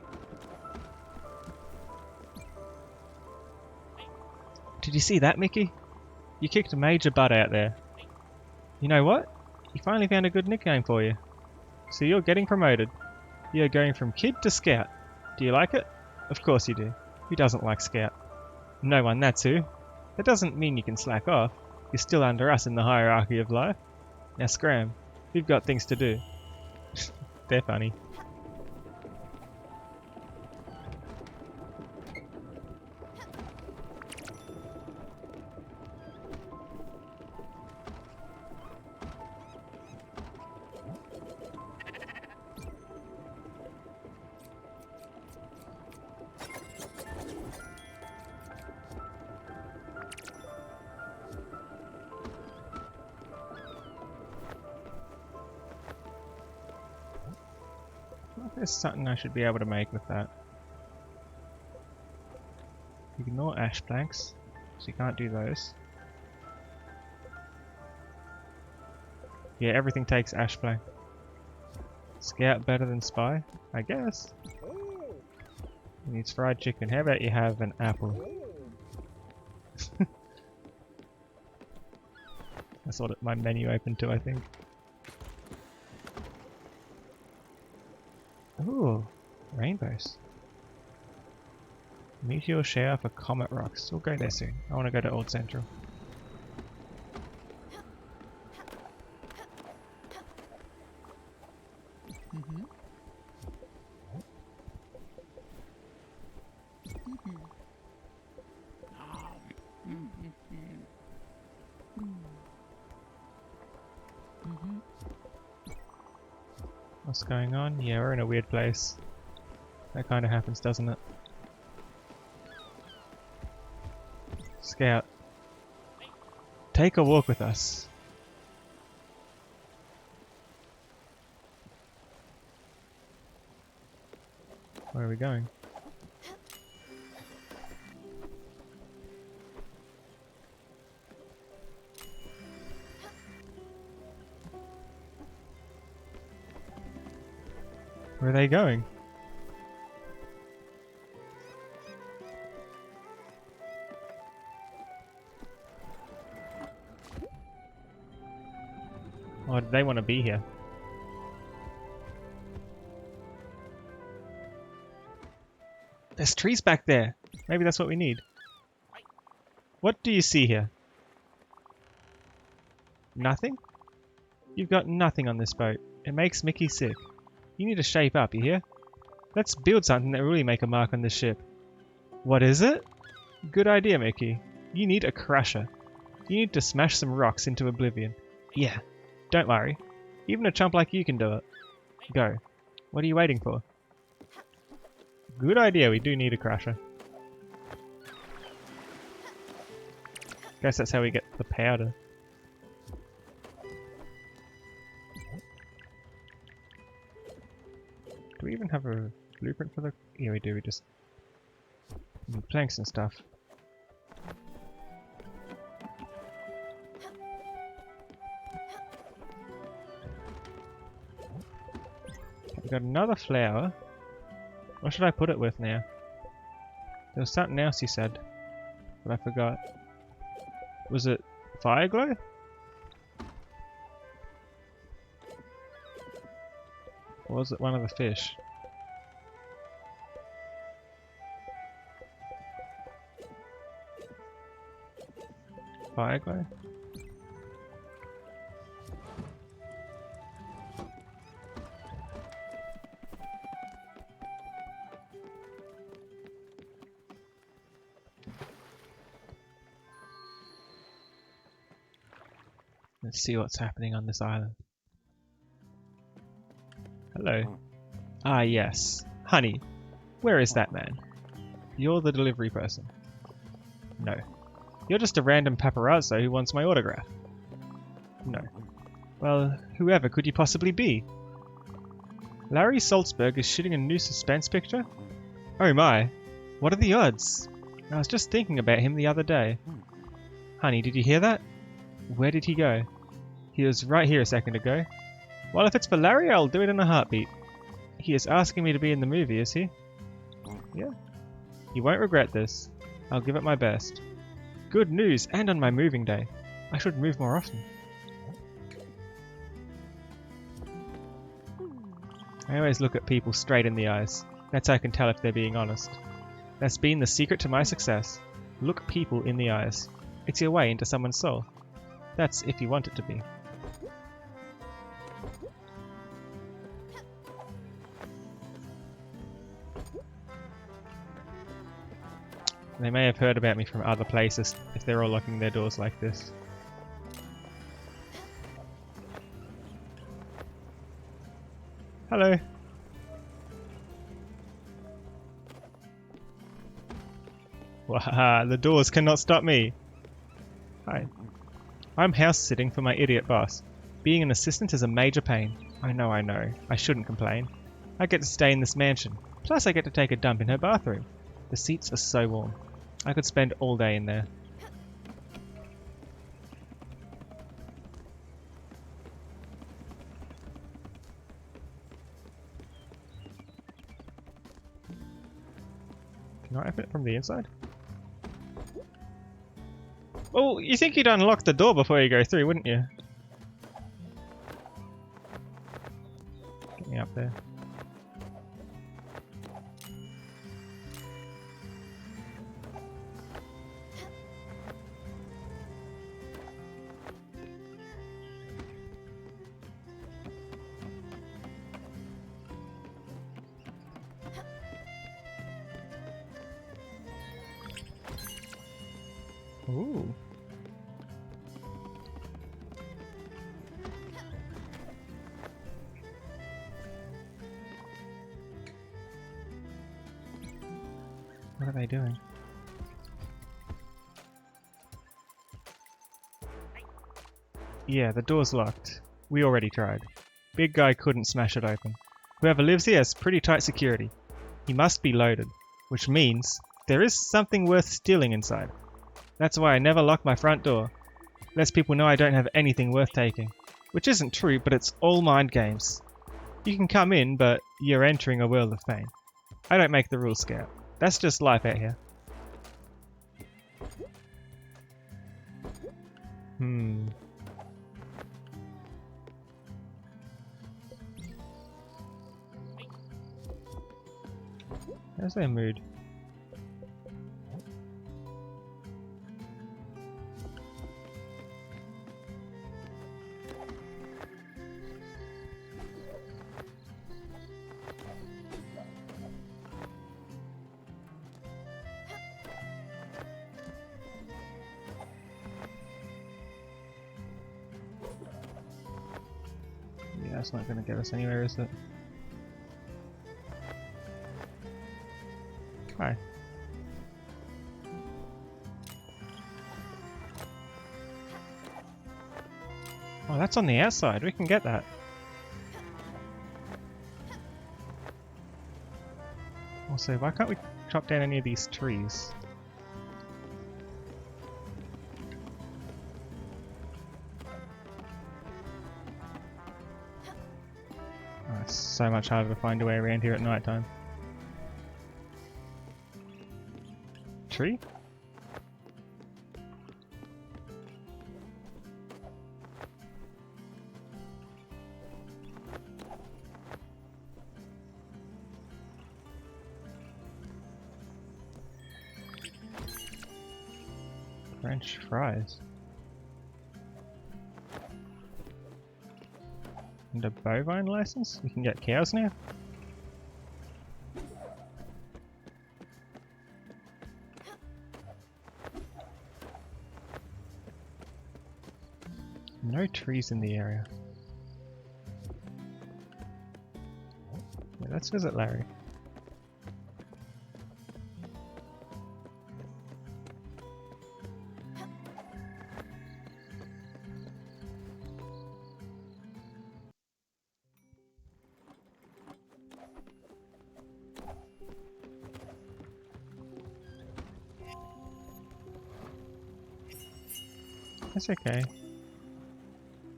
Did you see that, Mickey? You kicked a major butt out there. You know what? You finally found a good nickname for you. So you're getting promoted. You're going from kid to scout. Do you like it? Of course you do. Who doesn't like scout? No one, that's who. That doesn't mean you can slack off. You're still under us in the hierarchy of life. Now scram. We've got things to do. They're funny. There's something I should be able to make with that. Ignore ash planks, so you can't do those. Yeah, everything takes ash plank. Scout better than spy? I guess. He needs fried chicken. How about you have an apple? That's what my menu opened to, I think. Ooh, rainbows. Meteor shower for comet rocks. We'll go there soon. I want to go to Old Central. What's going on? Yeah, we're in a weird place. That kind of happens, doesn't it? Scout. Take a walk with us. Where are we going? Where are they going? Or do they want to be here? There's trees back there. Maybe that's what we need. What do you see here? Nothing? You've got nothing on this boat. It makes Mickey sick. You need to shape up, you hear? Let's build something that will really make a mark on this ship. What is it? Good idea, Mickey. You need a crusher. You need to smash some rocks into oblivion. Yeah, don't worry. Even a chump like you can do it. Go. What are you waiting for? Good idea, we do need a crusher. Guess that's how we get the powder. Do we even have a blueprint for the... Yeah, we do. We just need planks and stuff. We got another flower. What should I put it with now? There was something else you said, but I forgot. Was it fire glow? Or was it one of the fish? Fire glow? Let's see what's happening on this island. Hello. Ah, yes. Honey, where is that man? You're the delivery person. No. You're just a random paparazzo who wants my autograph. No. Well, whoever could you possibly be? Larry Salzberg is shooting a new suspense picture? Oh my. What are the odds? I was just thinking about him the other day. Honey, did you hear that? Where did he go? He was right here a second ago. Well, if it's for Larry, I'll do it in a heartbeat. He is asking me to be in the movie, is he? Yeah. You won't regret this. I'll give it my best. Good news, and on my moving day. I should move more often. I always look at people straight in the eyes. That's how I can tell if they're being honest. That's been the secret to my success. Look people in the eyes. It's your way into someone's soul. That's if you want it to be. They may have heard about me from other places if they're all locking their doors like this. Hello. Wow, the doors cannot stop me. Hi. I'm house sitting for my idiot boss. Being an assistant is a major pain. I know. I shouldn't complain. I get to stay in this mansion. Plus I get to take a dump in her bathroom. The seats are so warm. I could spend all day in there. Can I open it from the inside? Oh, you think you'd unlock the door before you go through, wouldn't you? Get me up there. Ooh. What are they doing? Yeah, the door's locked. We already tried. Big guy couldn't smash it open. Whoever lives here has pretty tight security. He must be loaded, which means there is something worth stealing inside. That's why I never lock my front door. Lets people know I don't have anything worth taking. Which isn't true, but it's all mind games. You can come in, but you're entering a world of pain. I don't make the rules, Scout. That's just life out here. How's their mood? Yeah, that's not going to get us anywhere, is it? Hi. Oh, that's on the outside. We can get that. Also, why can't we chop down any of these trees? Oh, it's so much harder to find a way around here at night time. Tree? French fries. And a bovine license? We can get cows now? No trees in the area. Yeah, let's visit Larry. That's okay.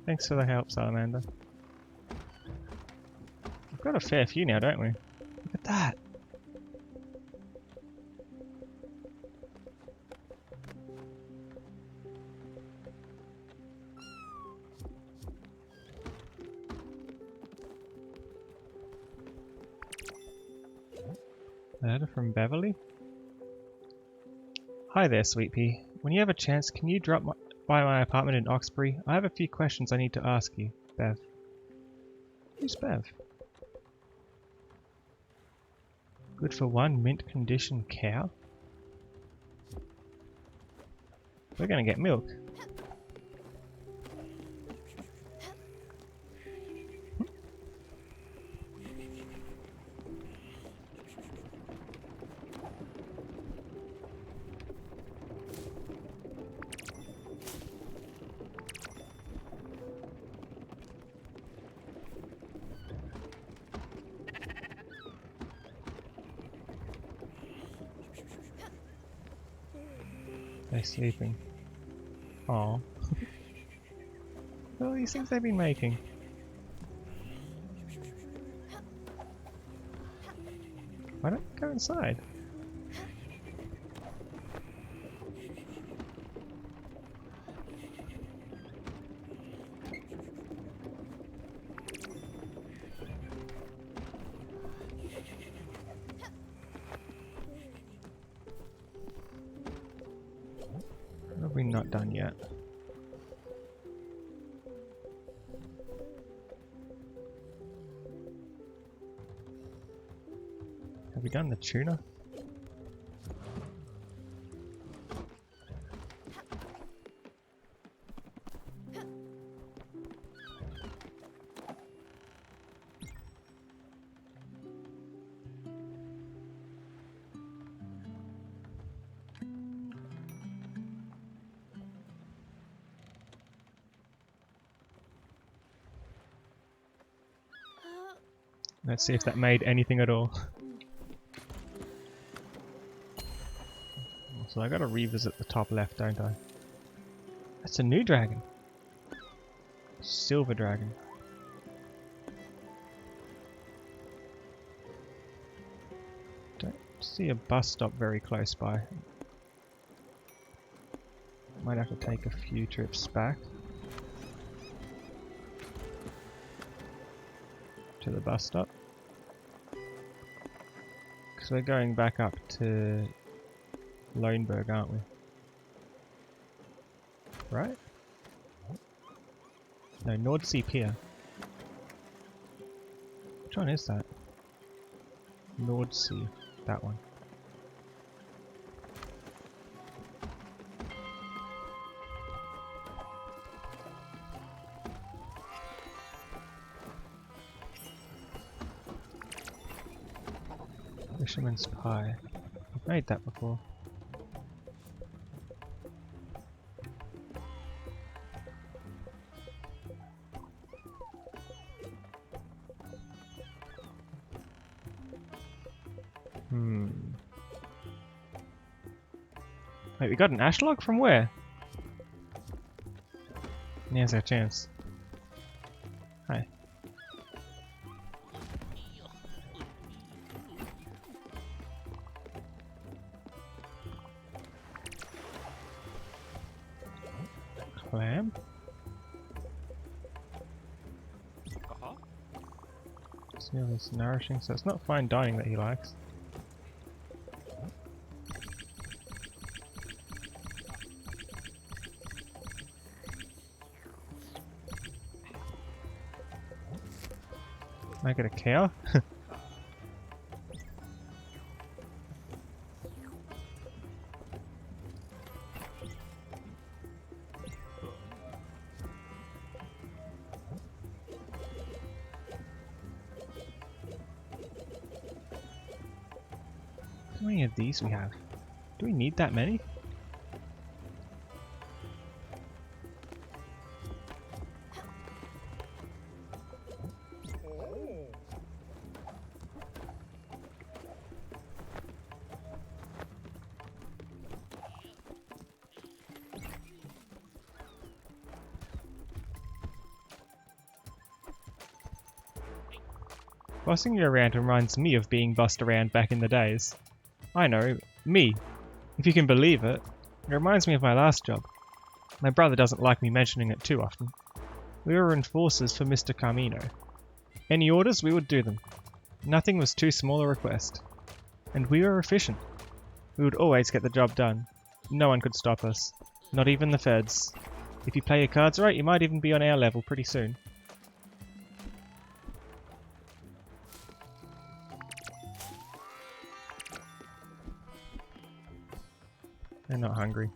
Thanks for the help, Salamander. We've got a fair few now, don't we? Look at that! Letter from Beverly? Hi there, Sweet Pea. When you have a chance, can you drop by my apartment in Oxbury? I have a few questions I need to ask you, Bev. Who's Bev? Good for one mint condition cow? We're gonna get milk. They're sleeping. Oh. All these things they've been making. Why don't you go inside? Probably not done yet. Have we done the tuna? Let's see if that made anything at all. So I gotta revisit the top left, don't I? That's a new dragon. Silver dragon. Don't see a bus stop very close by. Might have to take a few trips back to the bus stop. Because we're going back up to Loneberg, aren't we? Right? No, Nordsee Pier. Which one is that? Nordsee. That one. Fisherman's Pie. I've made that before. Wait, we got an ashlog from where? Here's our chance. Hi. Clam? It's nearly nourishing, so it's not fine dining that he likes. Can I get a cow? How many of these we have? Do we need that many? Bossing you around reminds me of being bossed around back in the days. I know, me. If you can believe it. It reminds me of my last job. My brother doesn't like me mentioning it too often. We were enforcers for Mr. Carmino. Any orders, we would do them. Nothing was too small a request. And we were efficient. We would always get the job done. No one could stop us. Not even the feds. If you play your cards right, you might even be on our level pretty soon. They're not hungry.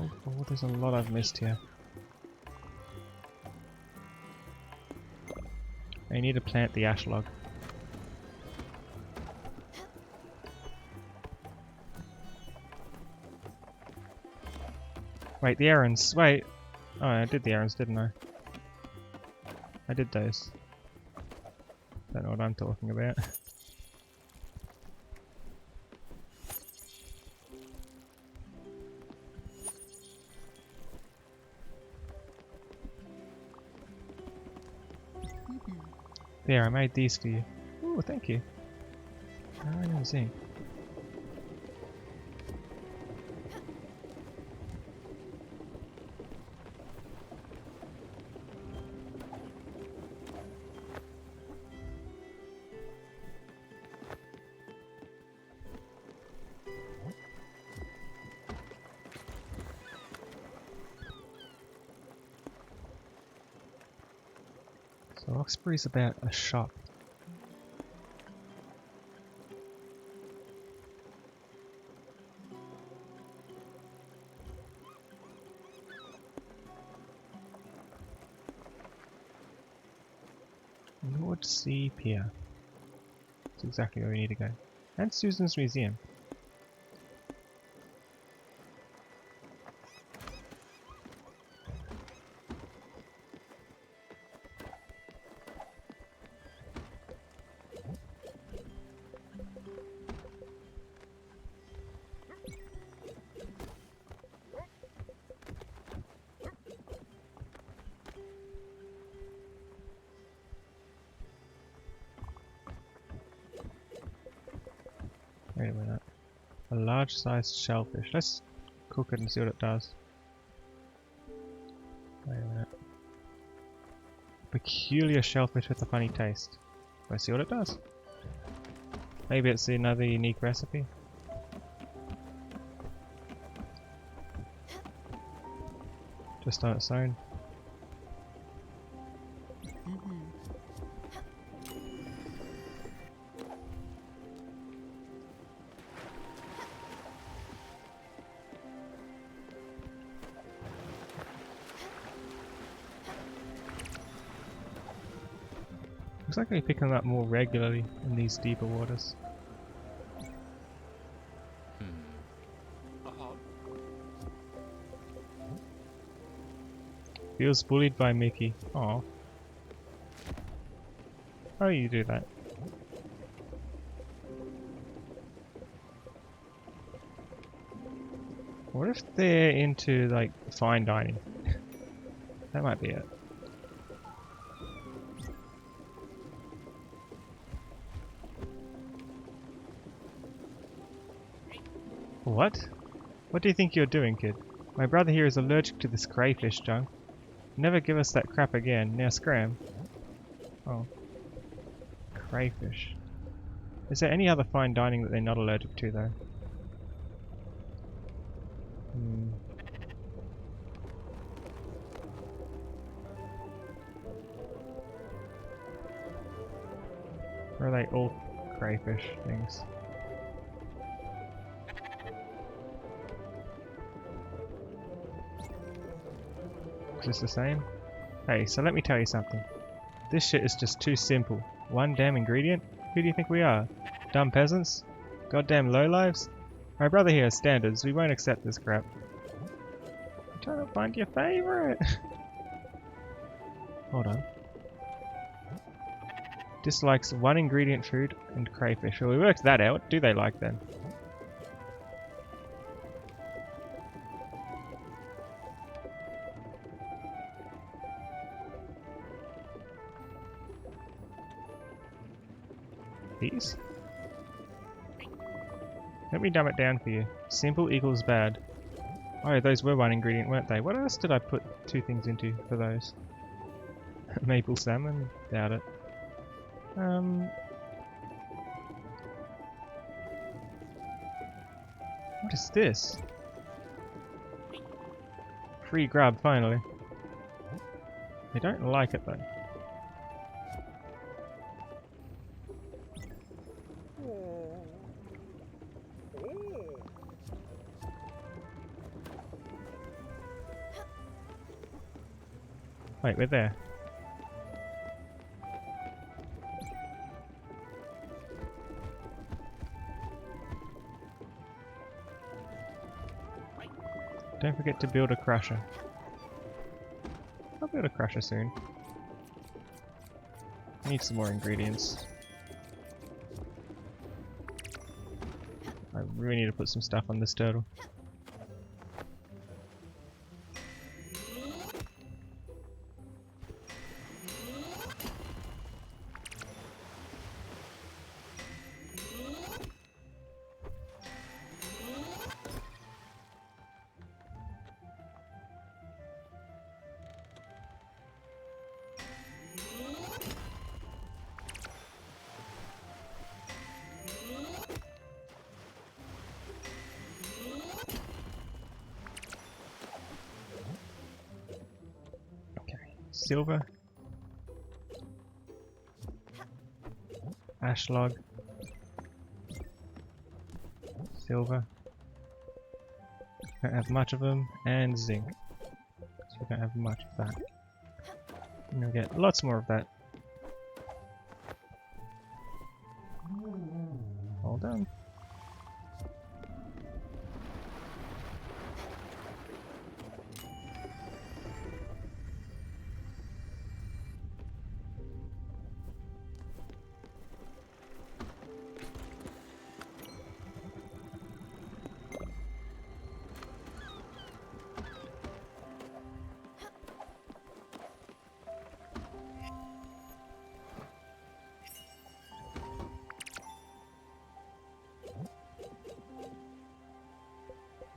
Oh, there's a lot I've missed here. I need to plant the ash log. Wait, the errands. Wait. Oh, I did the errands, didn't I? I did those. Don't know what I'm talking about. There, I made these for you. Ooh, thank you. Iron and zinc. So Oxbury's about a shop. North Sea Pier. That's exactly where we need to go. And Susan's Museum. Wait a minute. A large-sized shellfish. Let's cook it and see what it does. Wait a minute. Peculiar shellfish with a funny taste. Let's see what it does. Maybe it's another unique recipe. Just on its own. Looks like we're picking them up more regularly in these deeper waters. Uh-huh. Feels bullied by Mickey. Aw. How do you do that? What if they're into, like, fine dining? That might be it. What? What do you think you're doing, kid? My brother here is allergic to this crayfish junk. Never give us that crap again. Now scram. Oh. Crayfish. Is there any other fine dining that they're not allergic to, though? Or are they all crayfish things? Is this the same? Hey, so let me tell you something. This shit is just too simple. One damn ingredient? Who do you think we are? Dumb peasants? Goddamn lowlives? My brother here has standards. We won't accept this crap. I'm trying to find your favorite. Hold on. Dislikes one ingredient food and crayfish. Well, we worked that out. What do they like then? These? Let me dumb it down for you. Simple equals bad. Oh, those were one ingredient, weren't they? What else did I put two things into for those? Maple salmon? Doubt it. What is this? Free grub, finally. I don't like it though. Wait, we're there. Don't forget to build a crusher. I'll build a crusher soon. Need some more ingredients. I really need to put some stuff on this turtle. Silver, ash log, silver. Don't have much of them, and zinc. So we don't have much of that. And we'll get lots more of that. All done.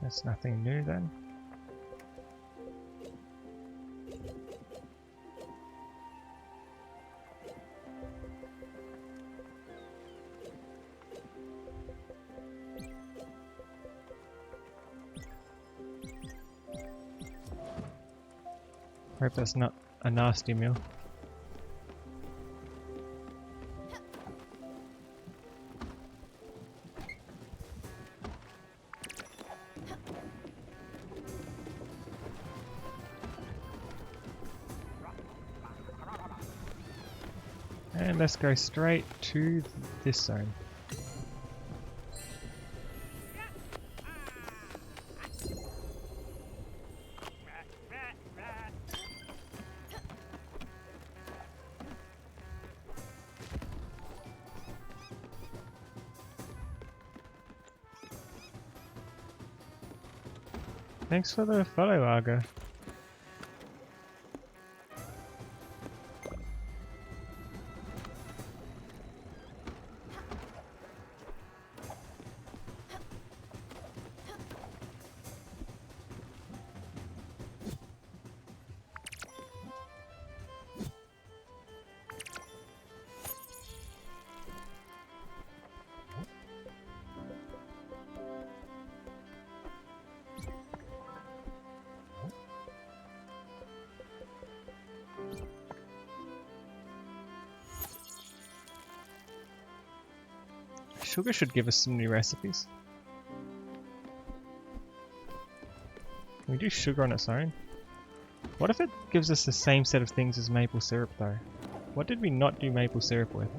That's nothing new then. Hope that's not a nasty meal. And let's go straight to this zone. Thanks for the follow, Argo. Sugar should give us some new recipes. Can we do sugar on its own? What if it gives us the same set of things as maple syrup though? What did we not do maple syrup with?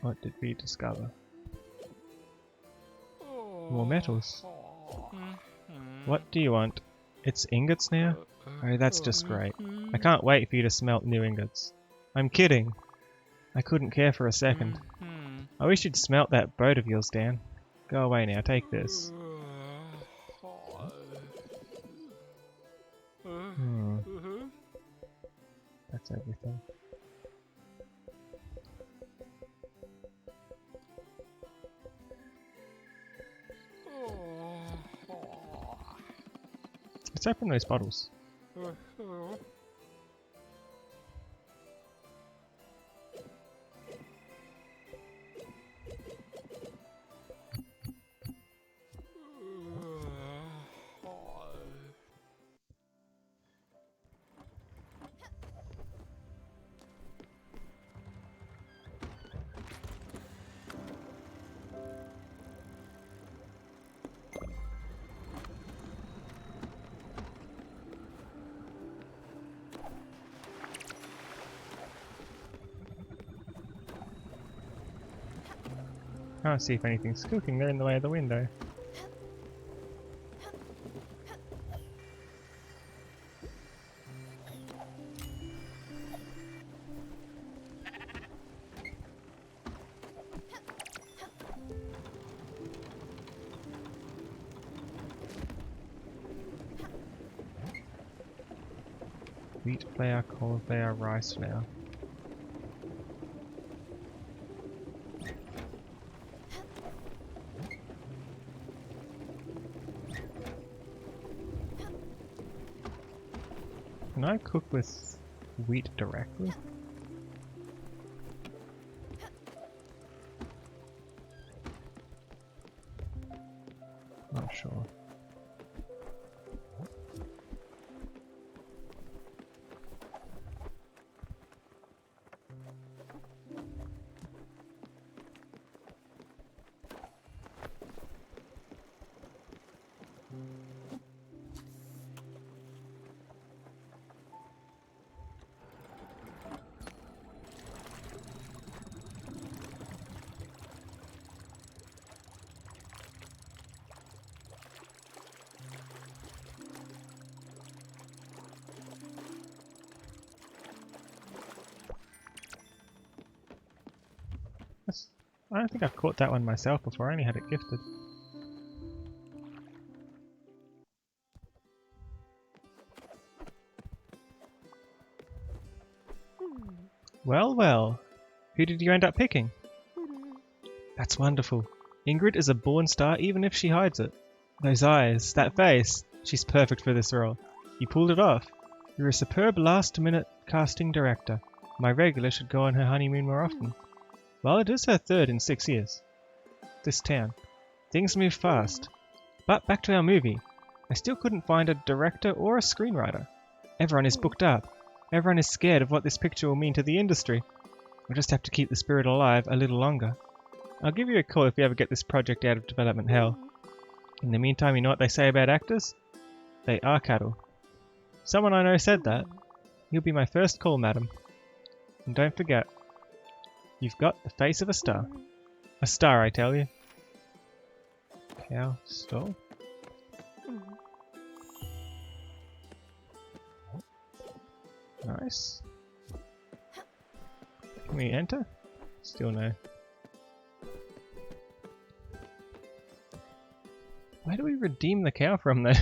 What did we discover? More metals. What do you want? It's ingots now? Oh, that's just great. I can't wait for you to smelt new ingots. I'm kidding. I couldn't care for a second. I wish you'd smelt that boat of yours, Dan. Go away now, take this. That's everything. Let's open those bottles. Can't see if anything's cooking, they're in the way of the window. Wheat flour, corn flour, rice flour. Can I cook with wheat directly? Not sure. I don't think I've caught that one myself before, I only had it gifted. Well, well. Who did you end up picking? That's wonderful. Ingrid is a born star even if she hides it. Those eyes, that face. She's perfect for this role. You pulled it off. You're a superb last-minute casting director. My regular should go on her honeymoon more often. Well, it is her third in 6 years. This town. Things move fast. But back to our movie. I still couldn't find a director or a screenwriter. Everyone is booked up. Everyone is scared of what this picture will mean to the industry. We'll just have to keep the spirit alive a little longer. I'll give you a call if you ever get this project out of development hell. In the meantime, you know what they say about actors? They are cattle. Someone I know said that. You'll be my first call, madam. And don't forget, you've got the face of a star. A star, I tell you. Cow stall? Nice. Can we enter? Still no. Where do we redeem the cow from though?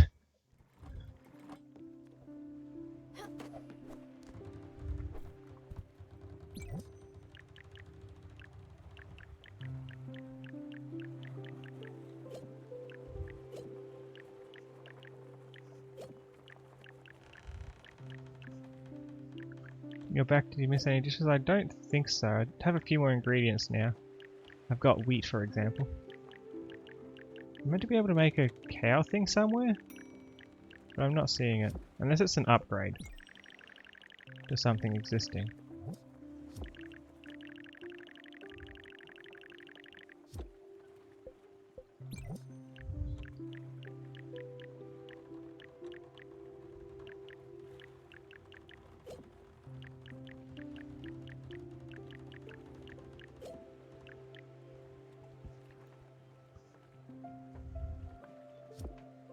You're back, did you miss any dishes? I don't think so. I have a few more ingredients now. I've got wheat, for example. I'm meant to be able to make a cow thing somewhere? But I'm not seeing it. Unless it's an upgrade to something existing.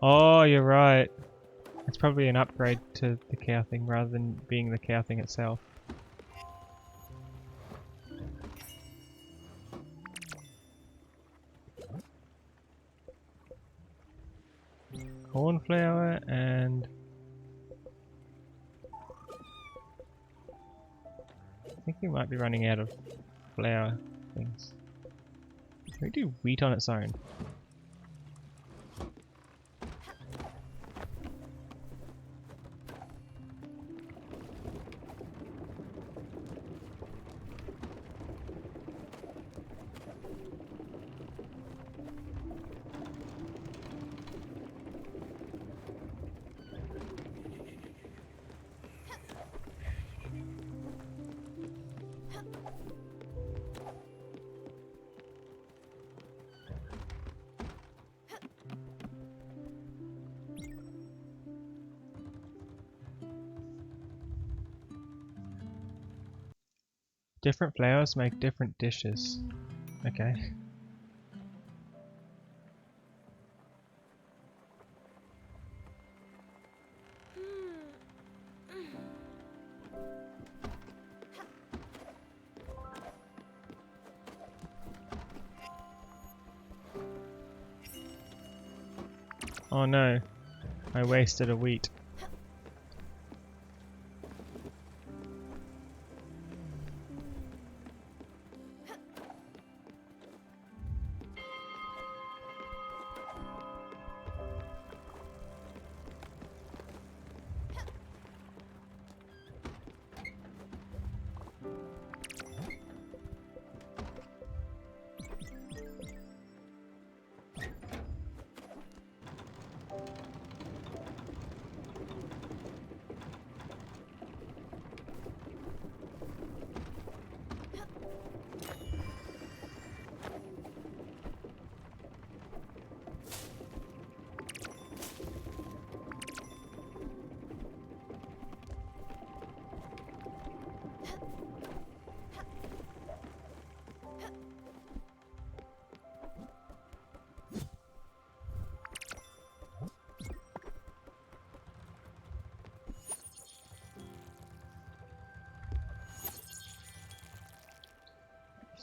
Oh, you're right. It's probably an upgrade to the cow thing rather than being the cow thing itself. Corn flour and... I think we might be running out of flour things. Can we do wheat on its own? Different flours make different dishes. Okay. Oh no, I wasted a wheat.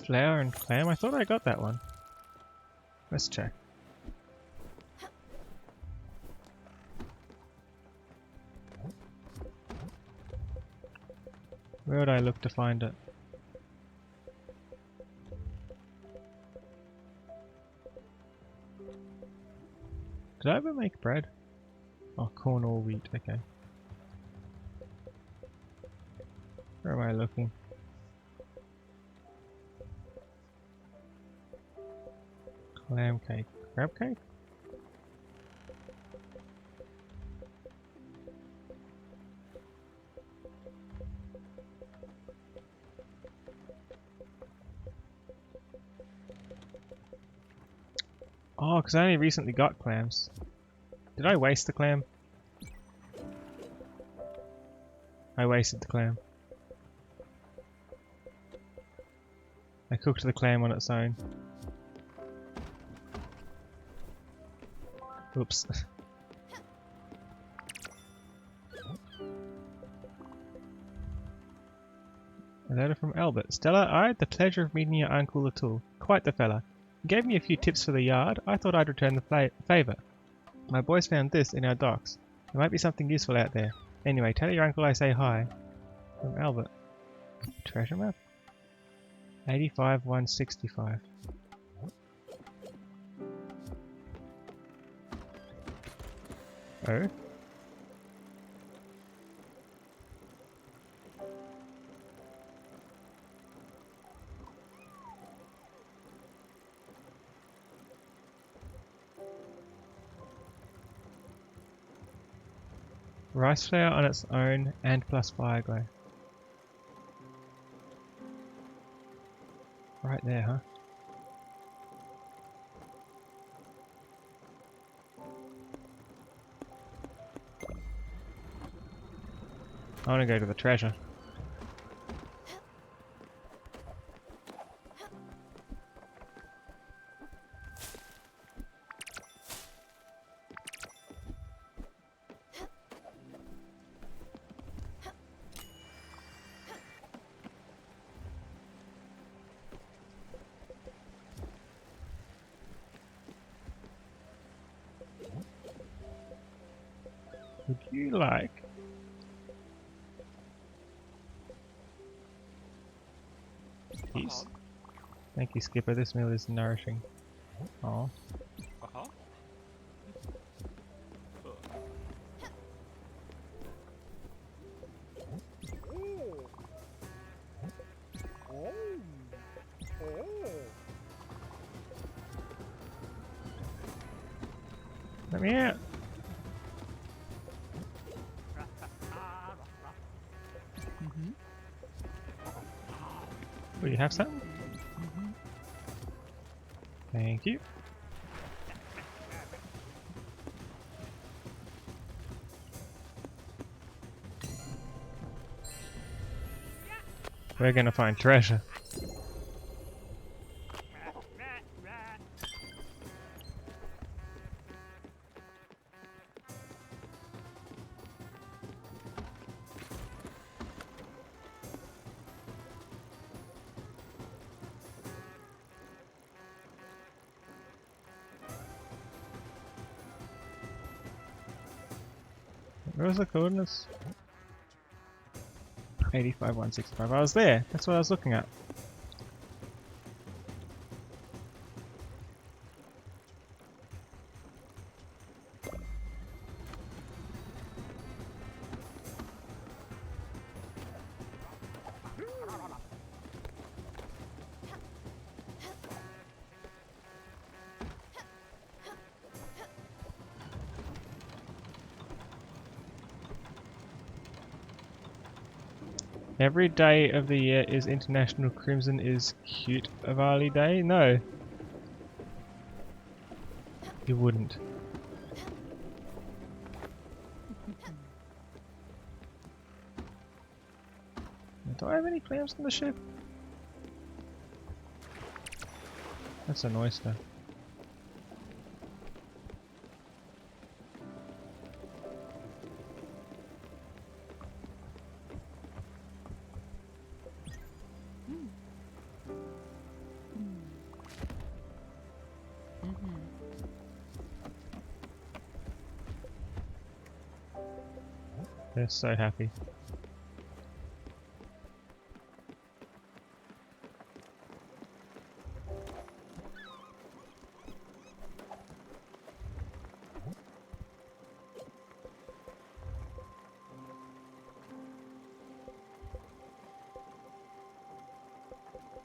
Flour and clam? I thought I got that one. Let's check. Where would I look to find it? Did I ever make bread? Oh, corn or wheat, okay. Where am I looking? Clam cake. Crab cake? Oh, because I only recently got clams. Did I waste the clam? I wasted the clam. I cooked the clam on its own. Oops. A letter from Albert. Stella, I had the pleasure of meeting your uncle Atul. Quite the fella. He gave me a few tips for the yard. I thought I'd return the favour. My boys found this in our docks. There might be something useful out there. Anyway, tell your uncle I say hi. From Albert. Treasure map? 85-165. Oh? Rice flour on its own and plus fire glow. Right there, huh? I want to go to the treasure. Would you like... Peace. Thank you, Skipper. This meal is nourishing. Oh. Uh-huh. Let me out. Will you have some? Thank you. We're gonna find treasure. Where was the coordinates? 85, 165. I was there. That's what I was looking at. Every day of the year is International Crimson is Cute Avali Day? No. You wouldn't. Do I have any clams on the ship? That's an oyster. They're so happy.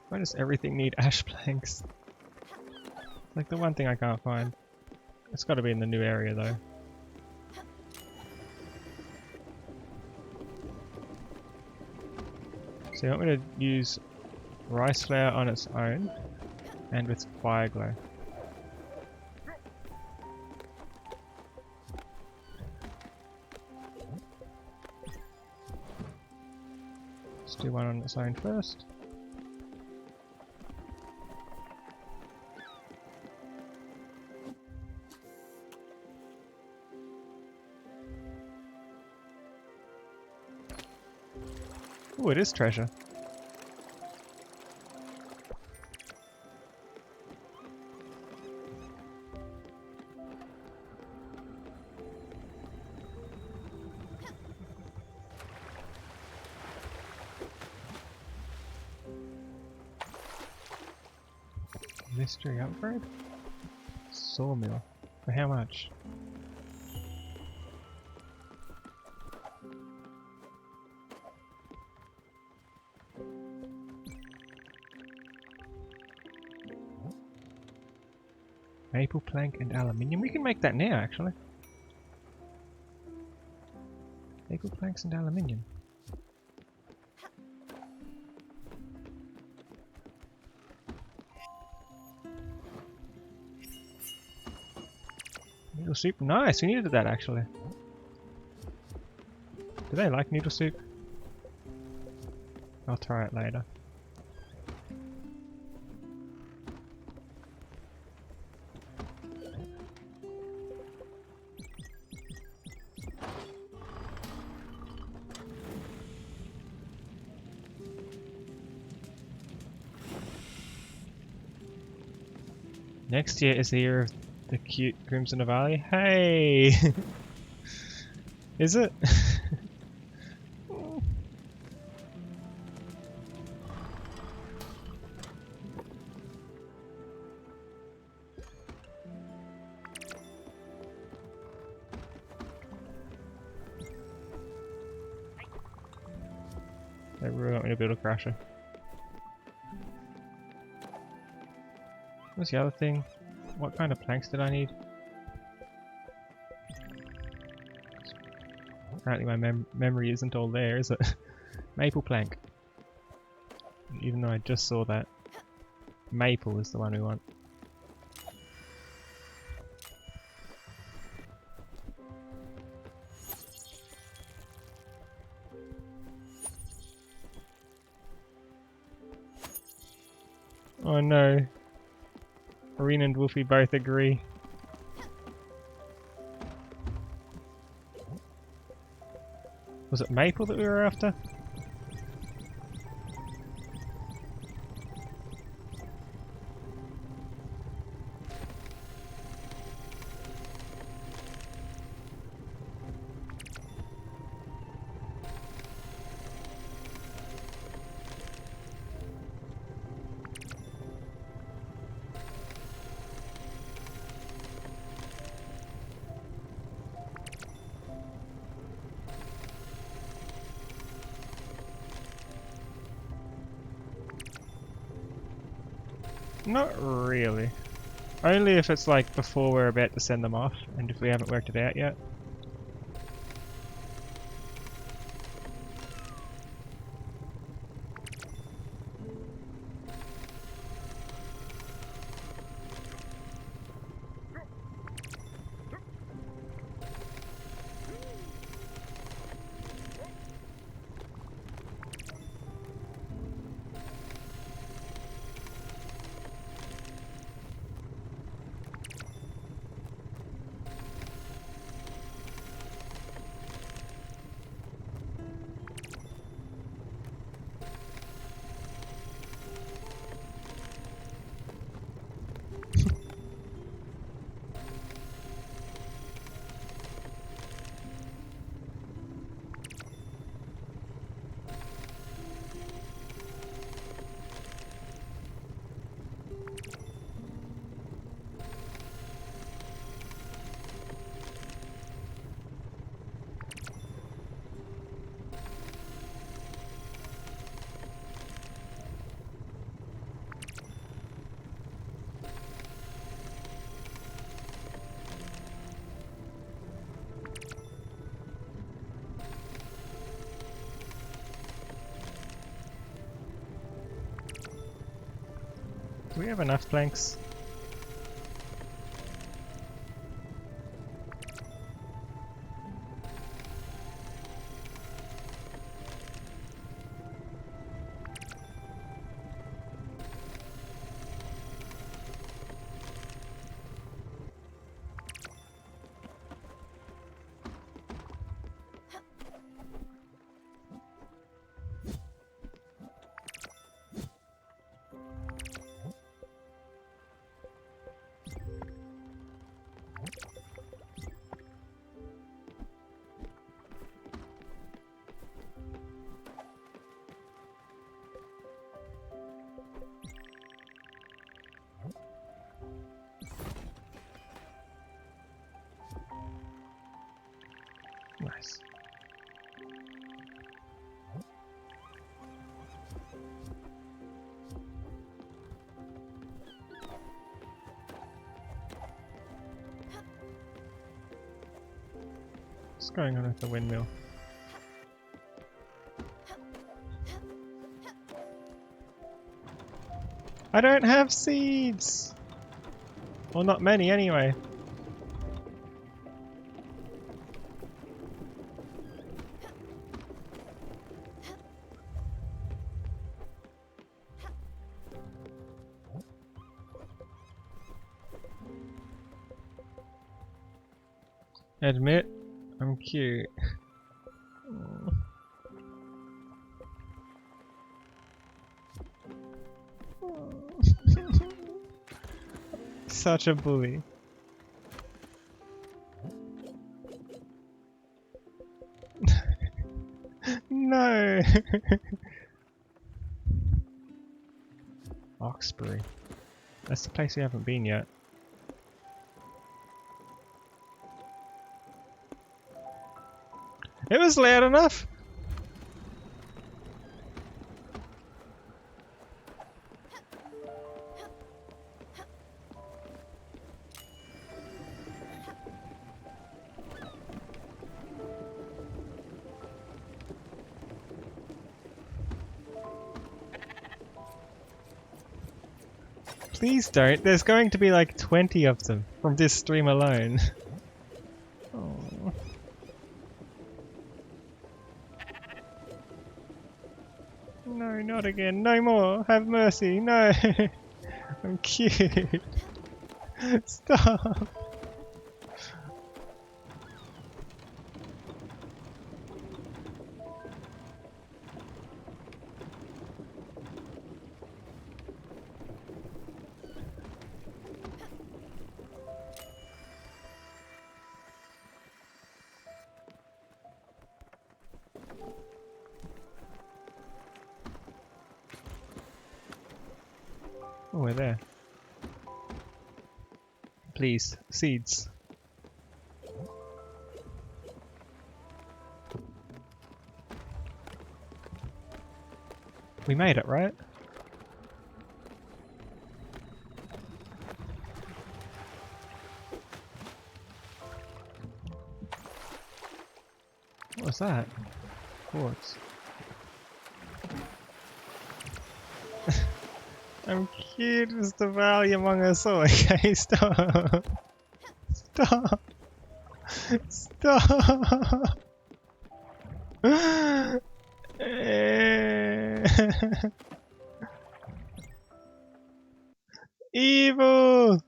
Why does everything need ash planks? Like the one thing I can't find. It's got to be in the new area though. So you want me to use rice flour on its own and with fire glow. Let's do one on its own first. Oh, it is treasure. Mystery upgrade? Sawmill. For how much? Maple plank and aluminium. We can make that now, actually. Maple planks and aluminium. Noodle soup. Nice, we needed that actually. Do they like noodle soup? I'll try it later. Next year is the year of the cute Crimson Avali. Hey! Is it? They really want me to build a crusher. What's the other thing? What kind of planks did I need? Apparently my memory isn't all there, is it? Maple plank. Even though I just saw that. Maple is the one we want. Oh no. Irene and Wolfie both agree. Was it maple that we were after? Not really. Only if it's like before we're about to send them off, and if we haven't worked it out yet. Do we have enough planks? Nice. What's going on with the windmill? I don't have seeds! Well, not many anyway. Admit, I'm cute. Such a bully. No! Oxbury. That's the place we haven't been yet. It was loud enough! Please don't. There's going to be like 20 of them from this stream alone. Oh. No, not again. No more. Have mercy. No. I'm cute. Stop. Oh, we're there. Please, seeds. We made it, right? that? Quartz. I'm cute, Mr. Valley among us all. Okay, stop. Stop. Stop. Evil.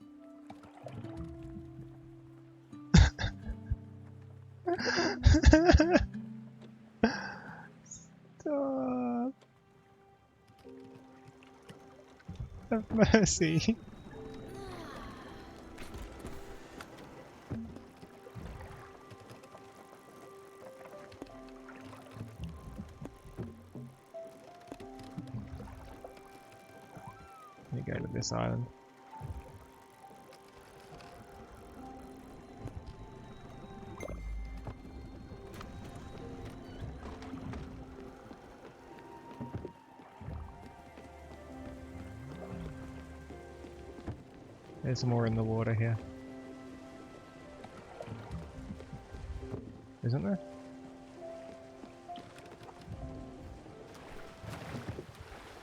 Stop. Have mercy. Let me go to this island. There's more in the water here. Isn't there?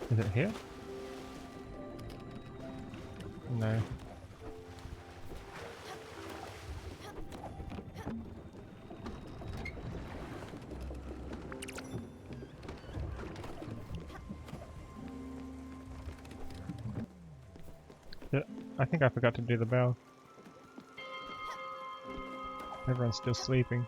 Is it here? No. I think I forgot to do the bell. Everyone's still sleeping.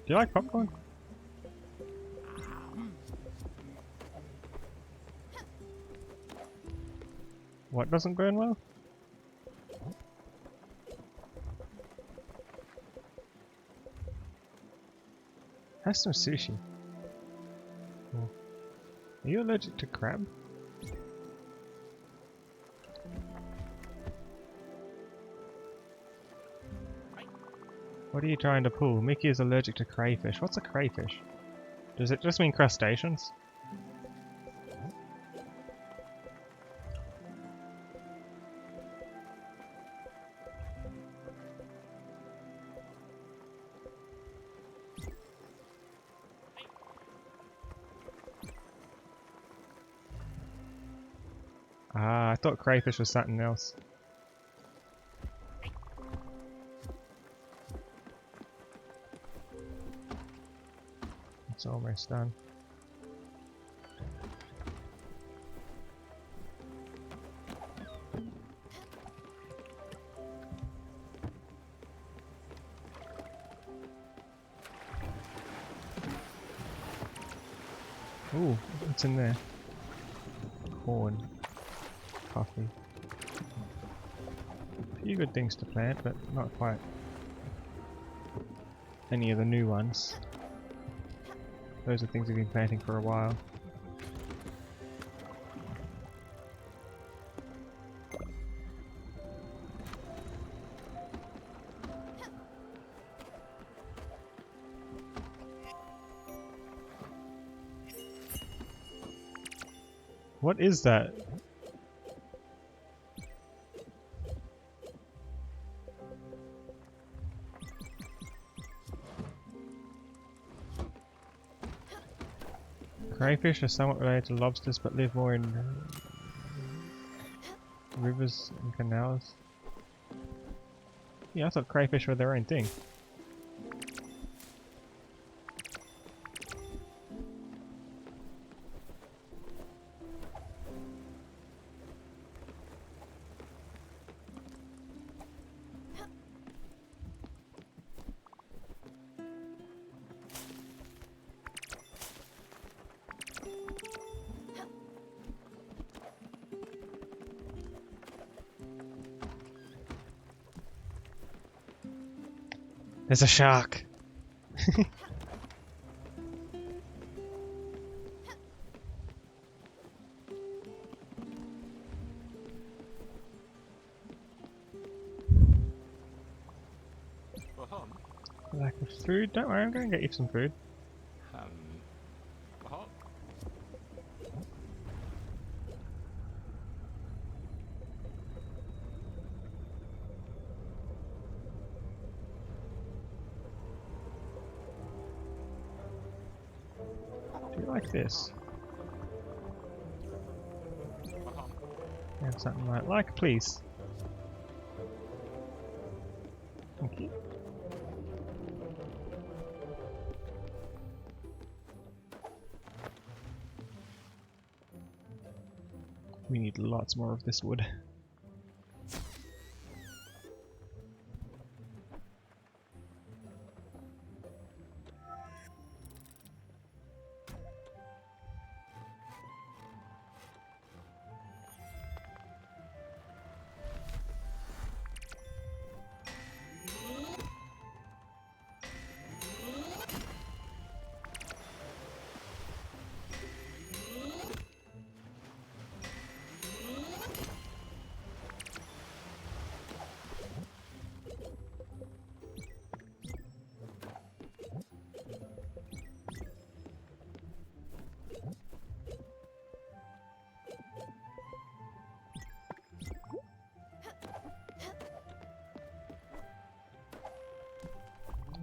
Do you like popcorn? What doesn't burn well? Have some sushi. Oh. Are you allergic to crab? What are you trying to pull? Mickey is allergic to crayfish. What's a crayfish? Does it just mean crustaceans? Ah, I thought crayfish was something else. It's almost done. Ooh, what's in there? Corn. Coffee. A few good things to plant, but not quite any of the new ones. Those are things we've been planting for a while. What is that? Crayfish are somewhat related to lobsters but live more in rivers and canals. Yeah, I thought crayfish were their own thing. There's a shark! Lack of food? Don't worry, I'm going to get you some food. Do you like this? And something like, please. Thank you. We need lots more of this wood.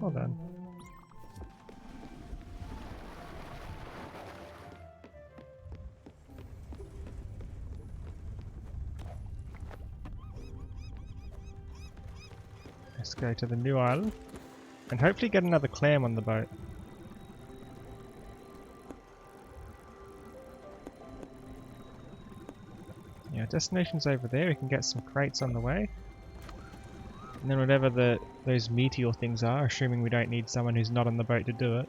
Well done. Let's go to the new island and hopefully get another clam on the boat. Yeah, destination's over there. We can get some crates on the way. And then whatever those meteor things are, assuming we don't need someone who's not on the boat to do it.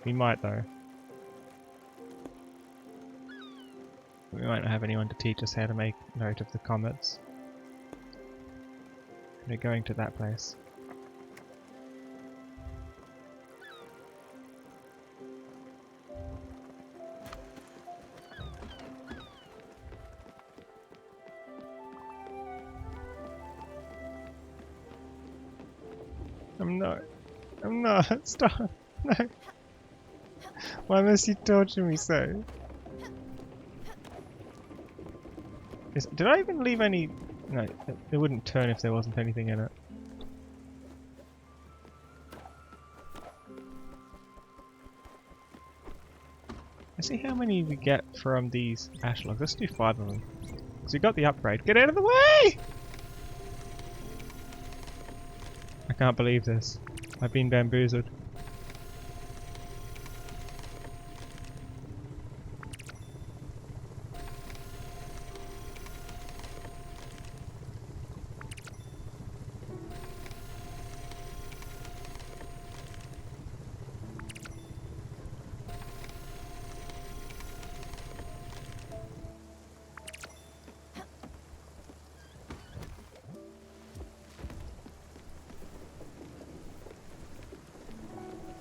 We might though. We might not have anyone to teach us how to make note of the comets. We're going to that place. I'm not, stop, no. Why must you torture me so? Did I even leave any... No, it wouldn't turn if there wasn't anything in it. Let's see how many we get from these ash logs. Let's do 5 of them. Because we got the upgrade. Get out of the way! I can't believe this. I've been bamboozled.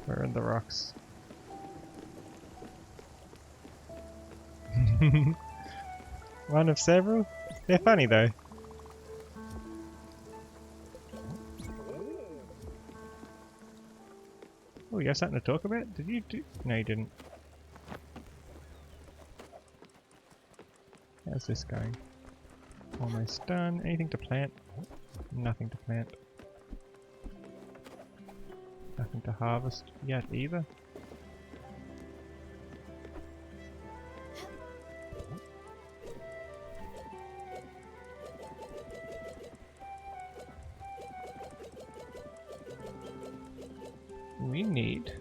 We're in the rocks. One of several? They're funny though. Oh, you got something to talk about? Did you do? No, you didn't. How's this going? Almost done. Anything to plant? Nothing to plant. Nothing to harvest yet either. We need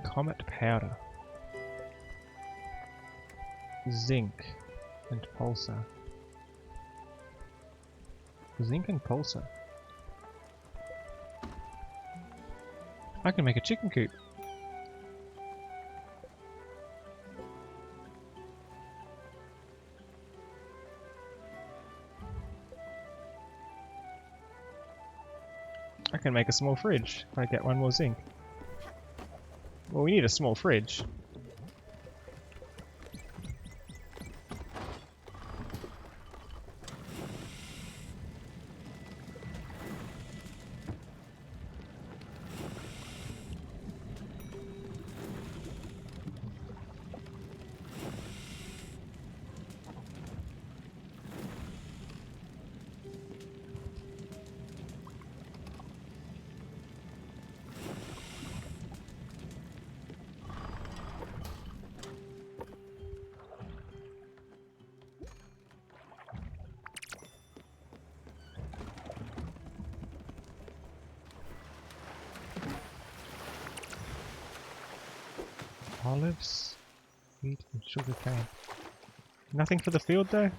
comet powder, zinc, and pulsar. Zinc and pulsar. I can make a chicken coop. I can make a small fridge if I get one more zinc. Well, we need a small fridge. Olives, wheat and sugar cane. Nothing for the field though?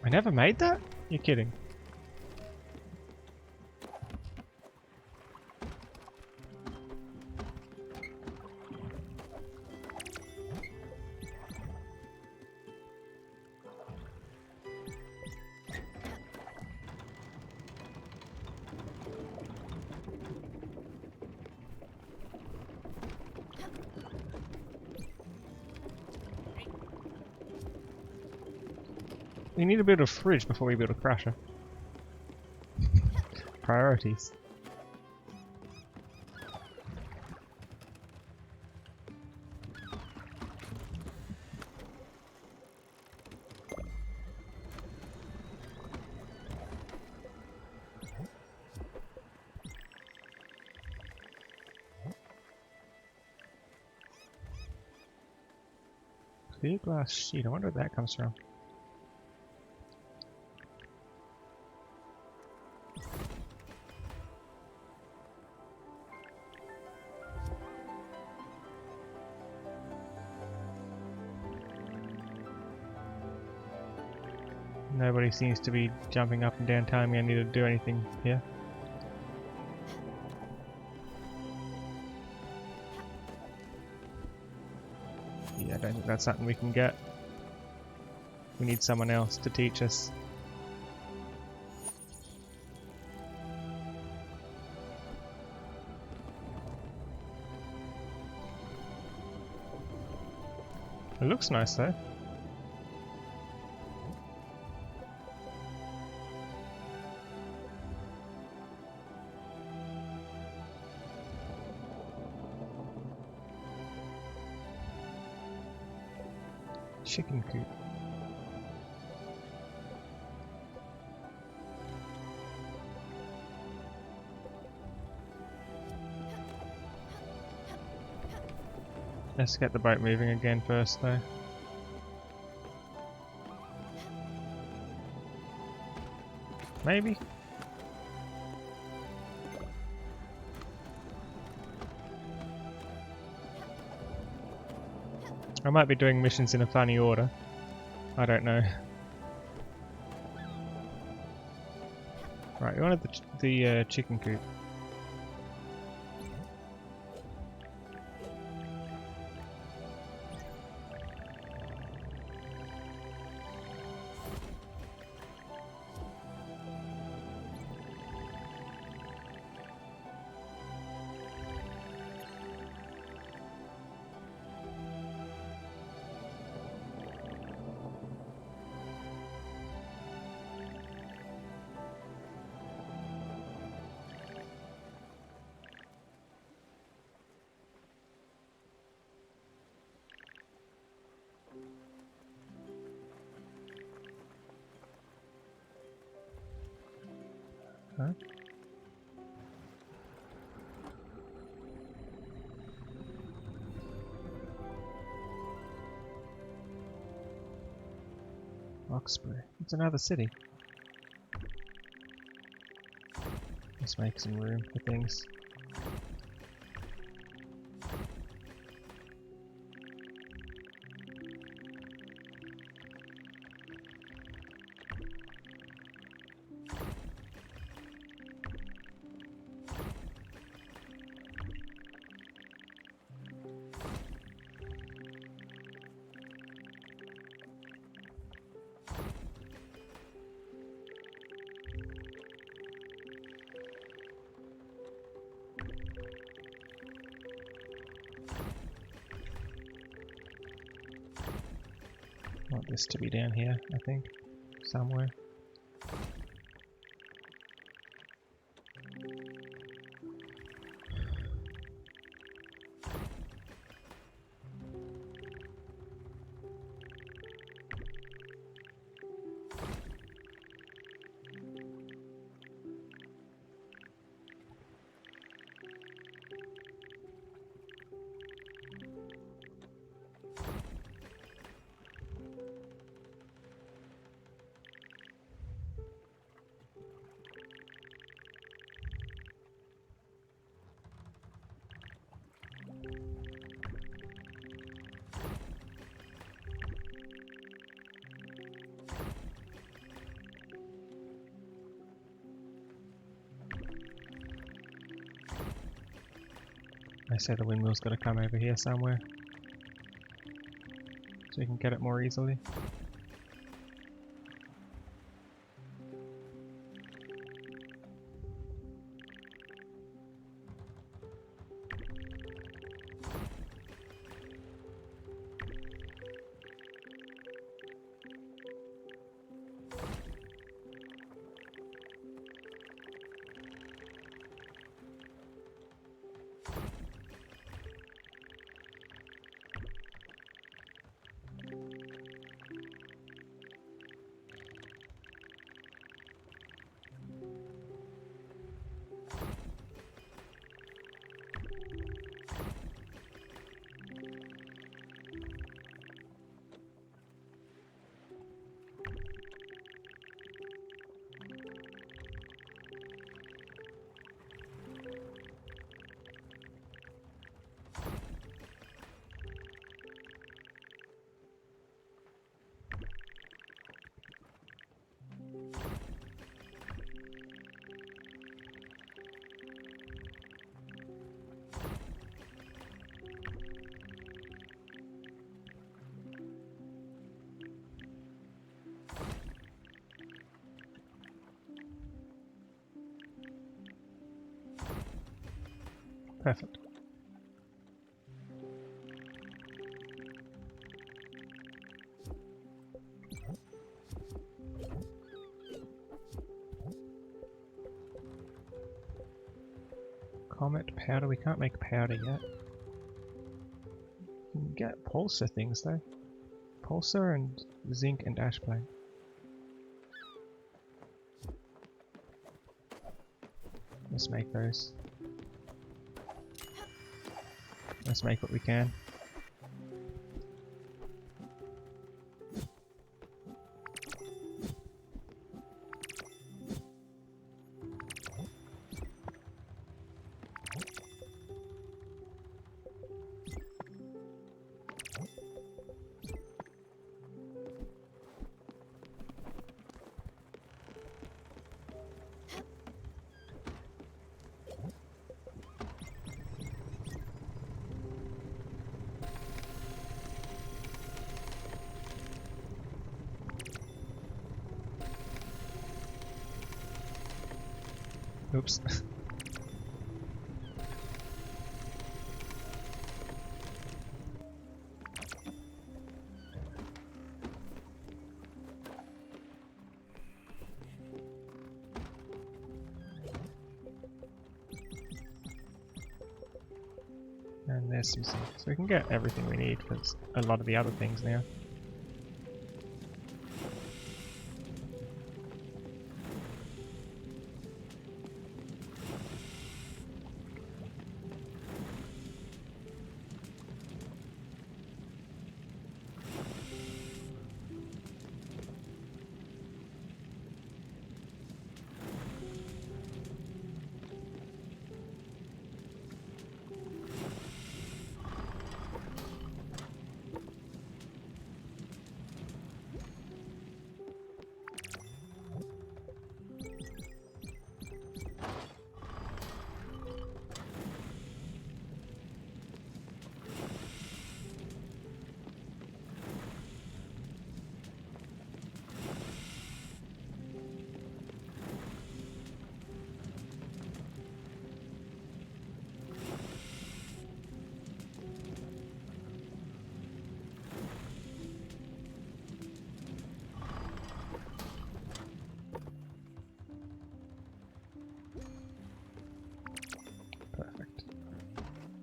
I never made that? You're kidding. We need to build a fridge before we build a crusher. Priorities. Clear glass sheet. I wonder where that comes from. Nobody seems to be jumping up and down telling me I need to do anything here. Yeah, I don't think that's something we can get. We need someone else to teach us. It looks nice though. Chicken coop. Let's get the boat moving again first though. Maybe? I might be doing missions in a funny order. I don't know. Right, we wanted the chicken coop. Huh? Roxbury. It's another city. Let's make some room for things. want this to be down here, I think. Somewhere. I say the windmill's got to come over here somewhere, so we can get it more easily. Perfect. Comet powder, we can't make powder yet. We can get pulsar things though. Pulsar and zinc and ash plate. Let's make those. Let's make what we can. Oops. And there's some zinc. So we can get everything we need for a lot of the other things now.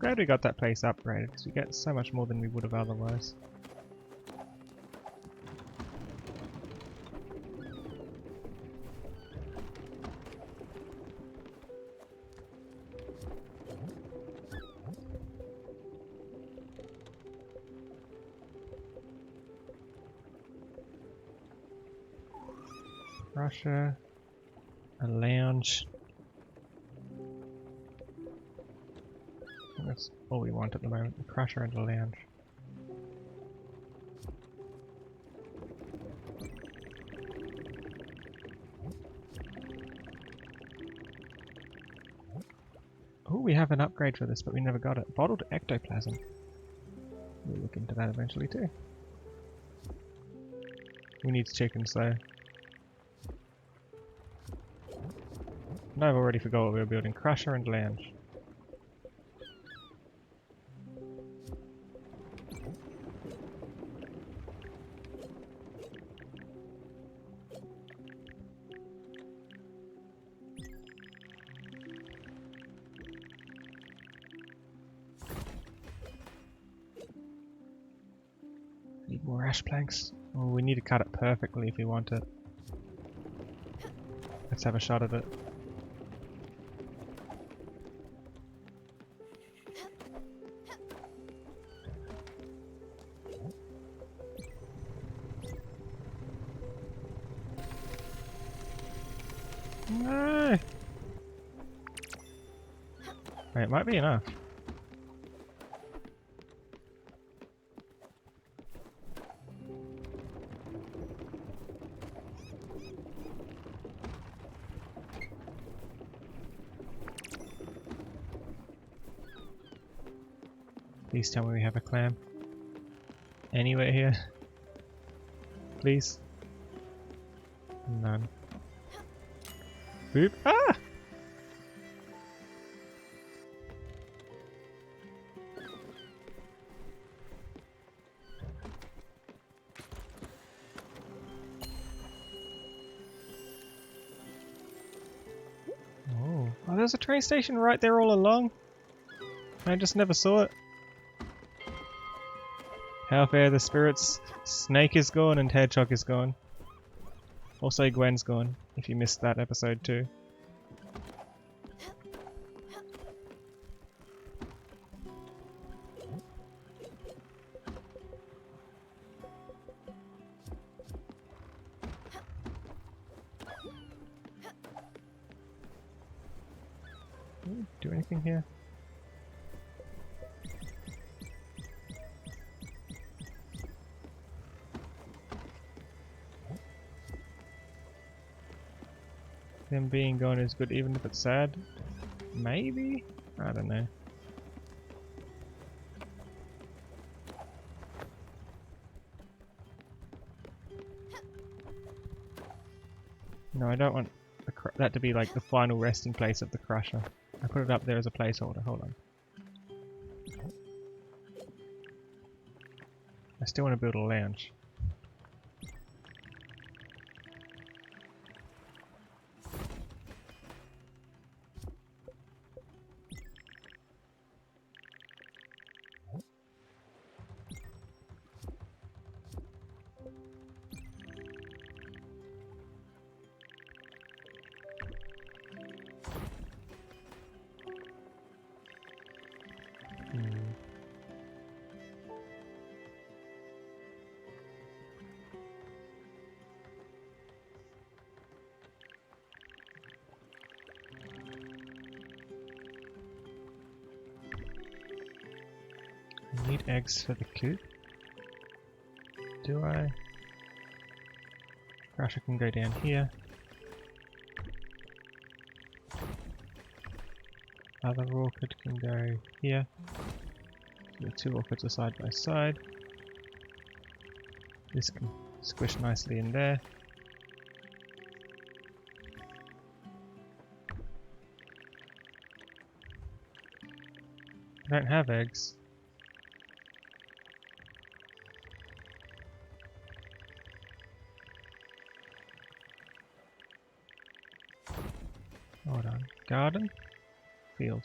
glad we got that place upgraded because we get so much more than we would have otherwise. Russia, a lounge. I think that's all we want at the moment, a crusher and a lounge. Oh, we have an upgrade for this, but we never got it. Bottled ectoplasm. We'll look into that eventually too. We need chickens though. No, I've already forgot what we were building. Crusher and lounge. Need more ash planks. Oh, we need to cut it perfectly if we want it. Let's have a shot at it. No! Wait, it might be enough. Please tell me we have a clam. Anywhere here? Please? None. Boop! Ah! Oh, there's a train station right there all along. I just never saw it. How fair the spirits. Snake is gone and Hedgehog is gone. Also Gwen's gone, if you missed that episode too. Do anything here? Them being gone is good even if it's sad? Maybe? I don't know. No, I don't want that to be like the final resting place of the crusher. I put it up there as a placeholder, hold on. I still want to build a lounge. I need eggs for the coop. Do I? Crusher can go down here. Other orchid can go here. The two orchids are side by side. This can squish nicely in there. I don't have eggs. Hold on. Garden? Field.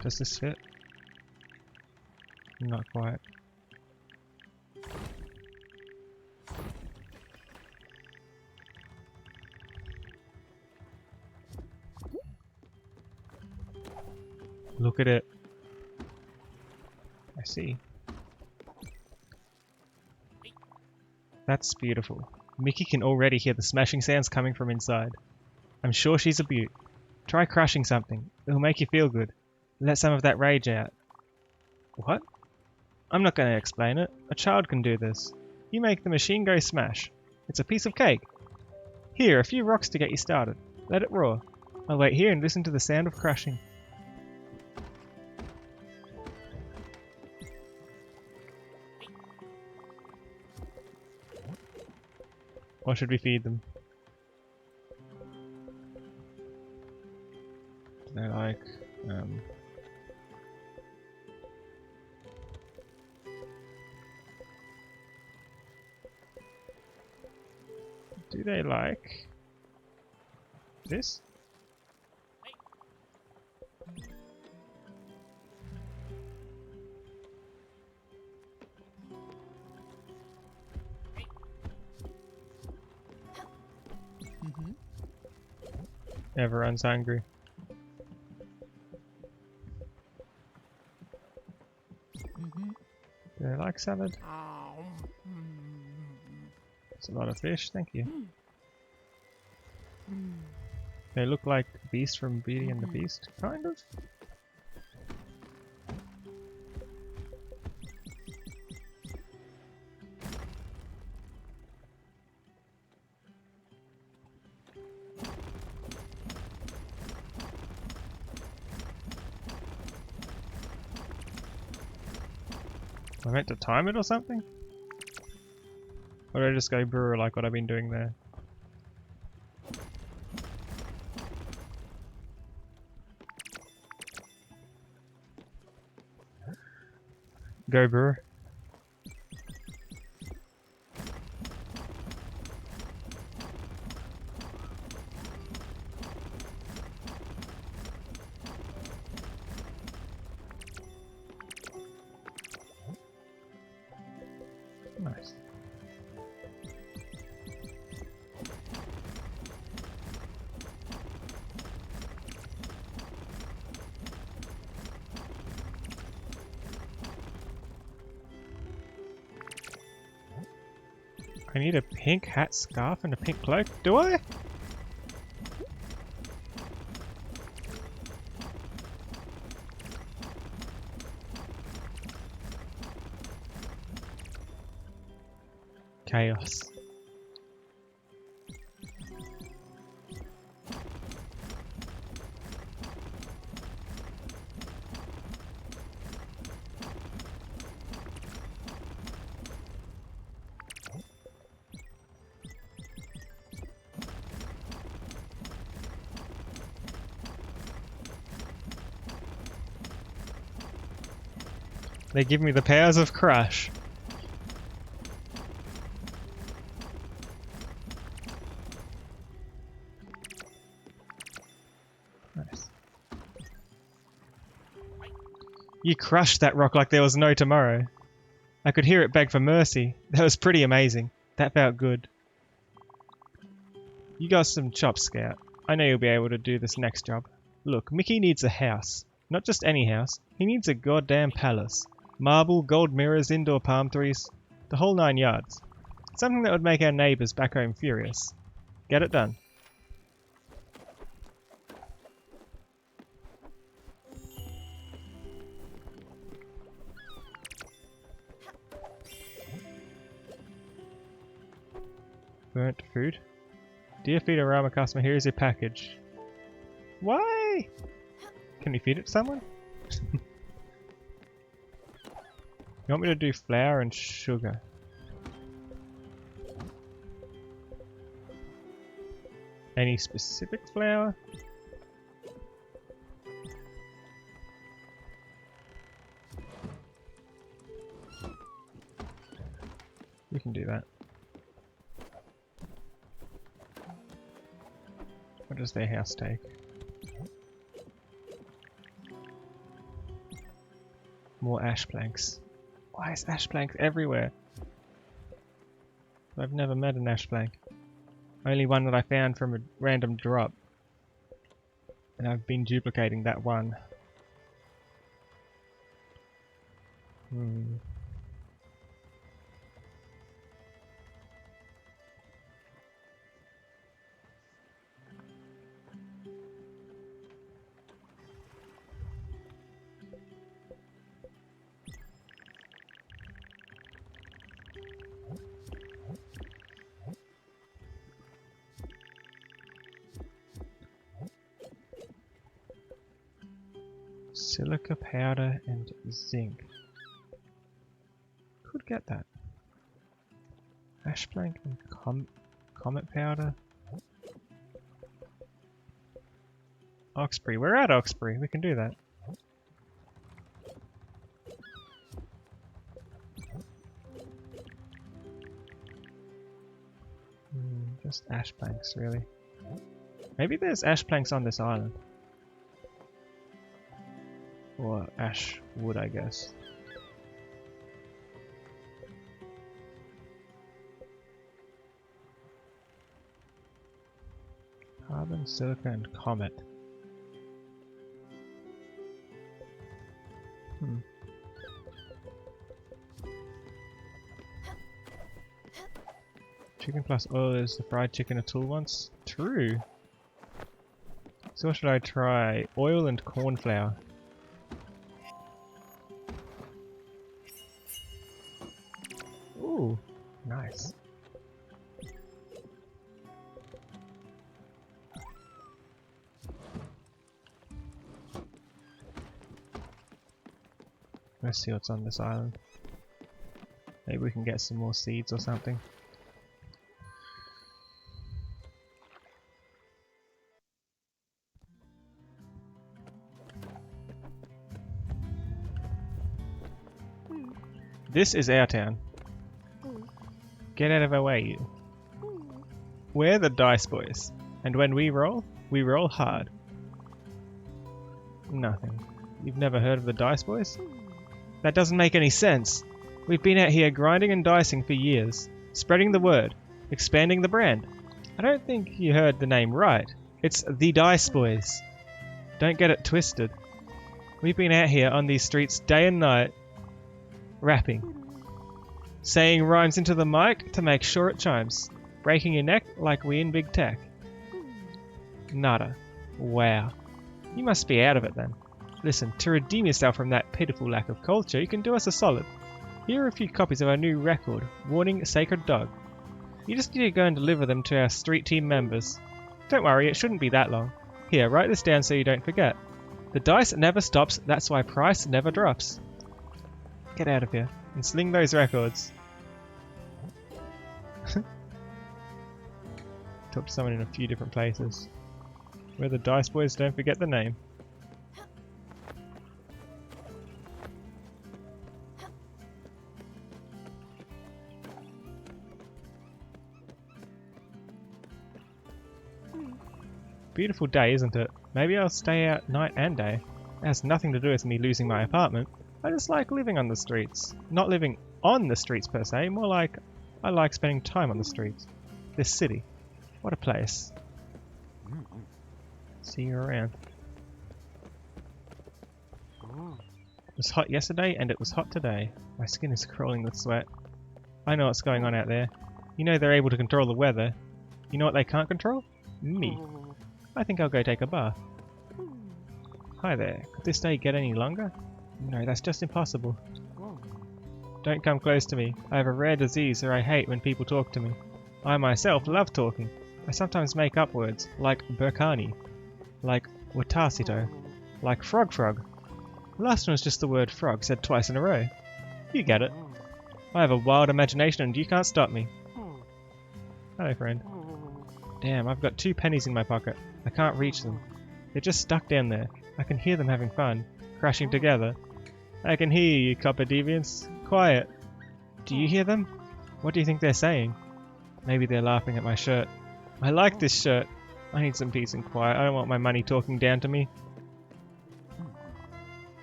Does this fit? Not quite. Look at it. I see. That's beautiful. Mickey can already hear the smashing sounds coming from inside. I'm sure she's a beaut. Try crushing something. It'll make you feel good. Let some of that rage out. What? I'm not going to explain it. A child can do this. You make the machine go smash. It's a piece of cake. Here, a few rocks to get you started. Let it roar. I'll wait here and listen to the sound of crushing. What should we feed them? Do they like, do they like this? Everyone's hungry. Do they like salad? It's a lot of fish, thank you. They look like the Beast from Beauty and the Beast, kind of. I meant to time it or something? Or did I just go brewer like what I've been doing there? Go brewer. Nice. I need a pink hat, scarf, and a pink cloak. Do I? Chaos. They give me the powers of Crush. Nice. You crushed that rock like there was no tomorrow. I could hear it beg for mercy. That was pretty amazing. That felt good. You got some chops, Scout. I know you'll be able to do this next job. Look, Mickey needs a house. Not just any house. He needs a goddamn palace. Marble, gold mirrors, indoor palm trees. The whole 9 yards. Something that would make our neighbours back home furious. Get it done. Burnt food. Dear Feedorama customer, here is your package. Why? Can we feed it to someone? You want me to do flour and sugar? Any specific flour? We can do that. What does their house take? More ash planks. Why is ash planks everywhere? I've never met an ash plank. Only one that I found from a random drop. And I've been duplicating that one. Silica powder and zinc. Could get that. Ash plank and comet powder. Oxbury. We're at Oxbury. We can do that. Just ash planks, really. Maybe there's ash planks on this island. Or ash wood, I guess. Carbon, silica, and comet. Chicken plus oil is the fried chicken a tool wants? True. So what should I try? Oil and corn flour. Ooh, nice. Let's see what's on this island. Maybe we can get some more seeds or something. This is our town. Get out of our way, you. We're the Dice Boys, and when we roll hard. Nothing. You've never heard of the Dice Boys? That doesn't make any sense. We've been out here grinding and dicing for years, spreading the word, expanding the brand. I don't think you heard the name right. It's the Dice Boys. Don't get it twisted. We've been out here on these streets day and night, rapping. Saying rhymes into the mic to make sure it chimes. Breaking your neck like we in big tech. Nada. Wow. You must be out of it then. Listen, to redeem yourself from that pitiful lack of culture, you can do us a solid. Here are a few copies of our new record, Warning Sacred Dog. You just need to go and deliver them to our street team members. Don't worry, it shouldn't be that long. Here, write this down so you don't forget. The dice never stops, that's why price never drops. Get out of here and sling those records. Talk to someone in a few different places. We're the Dice Boys, don't forget the name. Beautiful day, isn't it? Maybe I'll stay out night and day. It has nothing to do with me losing my apartment. I just like living on the streets. Not living on the streets per se, more like I like spending time on the streets. This city. What a place. See you around. It was hot yesterday and it was hot today. My skin is crawling with sweat. I know what's going on out there. You know they're able to control the weather. You know what they can't control? Me. I think I'll go take a bath. Hi there. Could this day get any longer? No, that's just impossible. Don't come close to me. I have a rare disease where I hate when people talk to me. I myself love talking. I sometimes make up words, like Burkani, like Watasito, like frog. The last one was just the word frog said twice in a row. You get it. I have a wild imagination and you can't stop me. Hello, friend. Damn, I've got 2 pennies in my pocket. I can't reach them. They're just stuck down there. I can hear them having fun, crashing together. I can hear you, copper deviants. Quiet. Do you hear them? What do you think they're saying? Maybe they're laughing at my shirt. I like this shirt. I need some peace and quiet. I don't want my money talking down to me.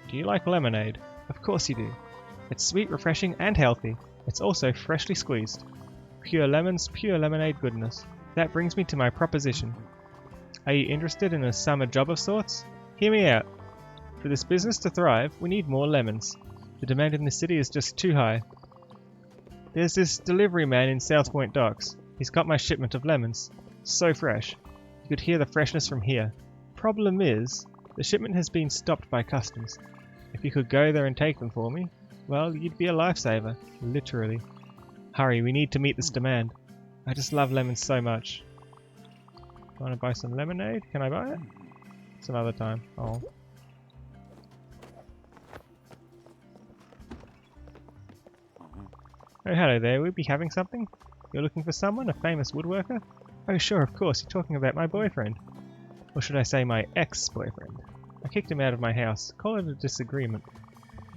Do you like lemonade? Of course you do. It's sweet, refreshing, and healthy. It's also freshly squeezed. Pure lemons, pure lemonade goodness. That brings me to my proposition. Are you interested in a summer job of sorts? Hear me out. For this business to thrive, we need more lemons. The demand in the city is just too high. There's this delivery man in South Point Docks. He's got my shipment of lemons. So fresh. You could hear the freshness from here. Problem is, the shipment has been stopped by customs. If you could go there and take them for me, well, you'd be a lifesaver. Literally. Hurry, we need to meet this demand. I just love lemons so much. Want to buy some lemonade? Can I buy it? It's another time. Oh. Oh, hello there. We'll be having something? You're looking for someone? A famous woodworker? Oh, sure, of course. You're talking about my boyfriend. Or should I say my ex-boyfriend? I kicked him out of my house. Call it a disagreement.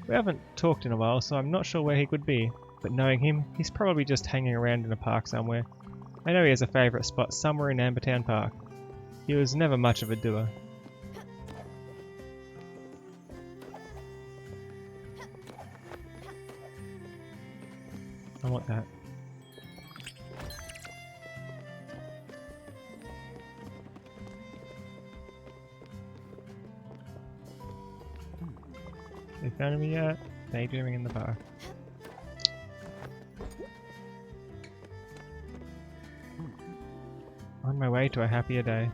We haven't talked in a while, so I'm not sure where he could be. But knowing him, he's probably just hanging around in a park somewhere. I know he has a favourite spot somewhere in Ambertown Park. He was never much of a doer. I want that. They found me yet? Daydreaming in the bar. On my way to a happier day.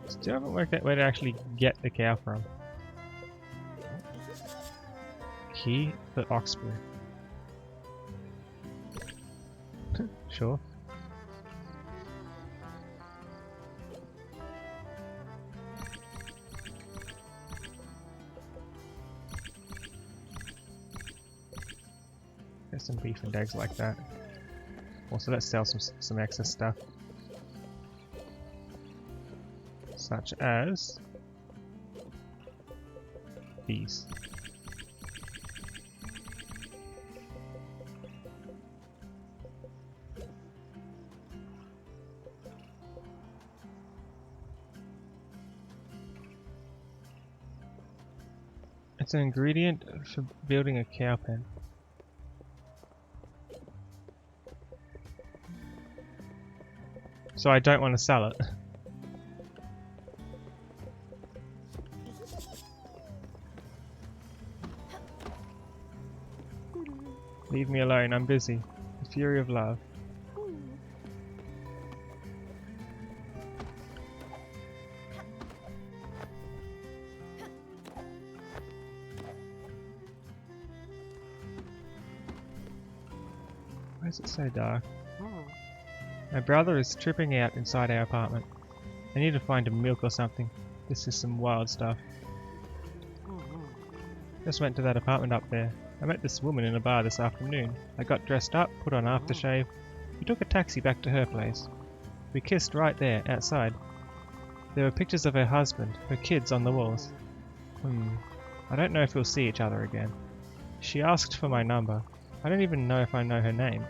Still haven't worked out where to actually get the cow from. Key for Oxbury. Sure. There's some beef and eggs like that. Also, let's sell some excess stuff. Such as these. It's an ingredient for building a cow pen. So I don't want to sell it. Leave me alone, I'm busy. The fury of love. Why is it so dark? My brother is tripping out inside our apartment. I need to find him milk or something. This is some wild stuff. Just went to that apartment up there. I met this woman in a bar this afternoon. I got dressed up, put on aftershave. We took a taxi back to her place. We kissed right there, outside. There were pictures of her husband, her kids on the walls. I don't know if we'll see each other again. She asked for my number. I don't even know if I know her name.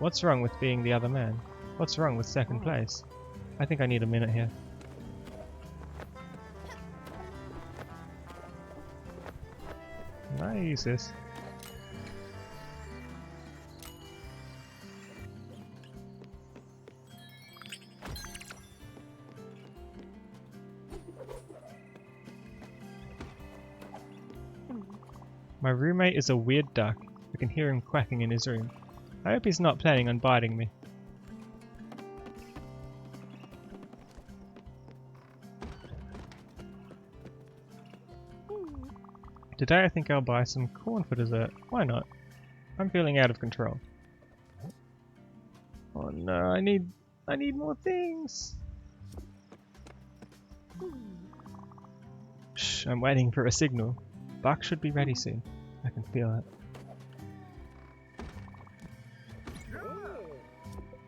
What's wrong with being the other man? What's wrong with second place? I think I need a minute here. Can I use this? My roommate is a weird duck. I can hear him quacking in his room. I hope he's not planning on biting me. Today I think I'll buy some corn for dessert. Why not? I'm feeling out of control. Oh no, I need more things. Shh, I'm waiting for a signal. Buck should be ready soon. I can feel it.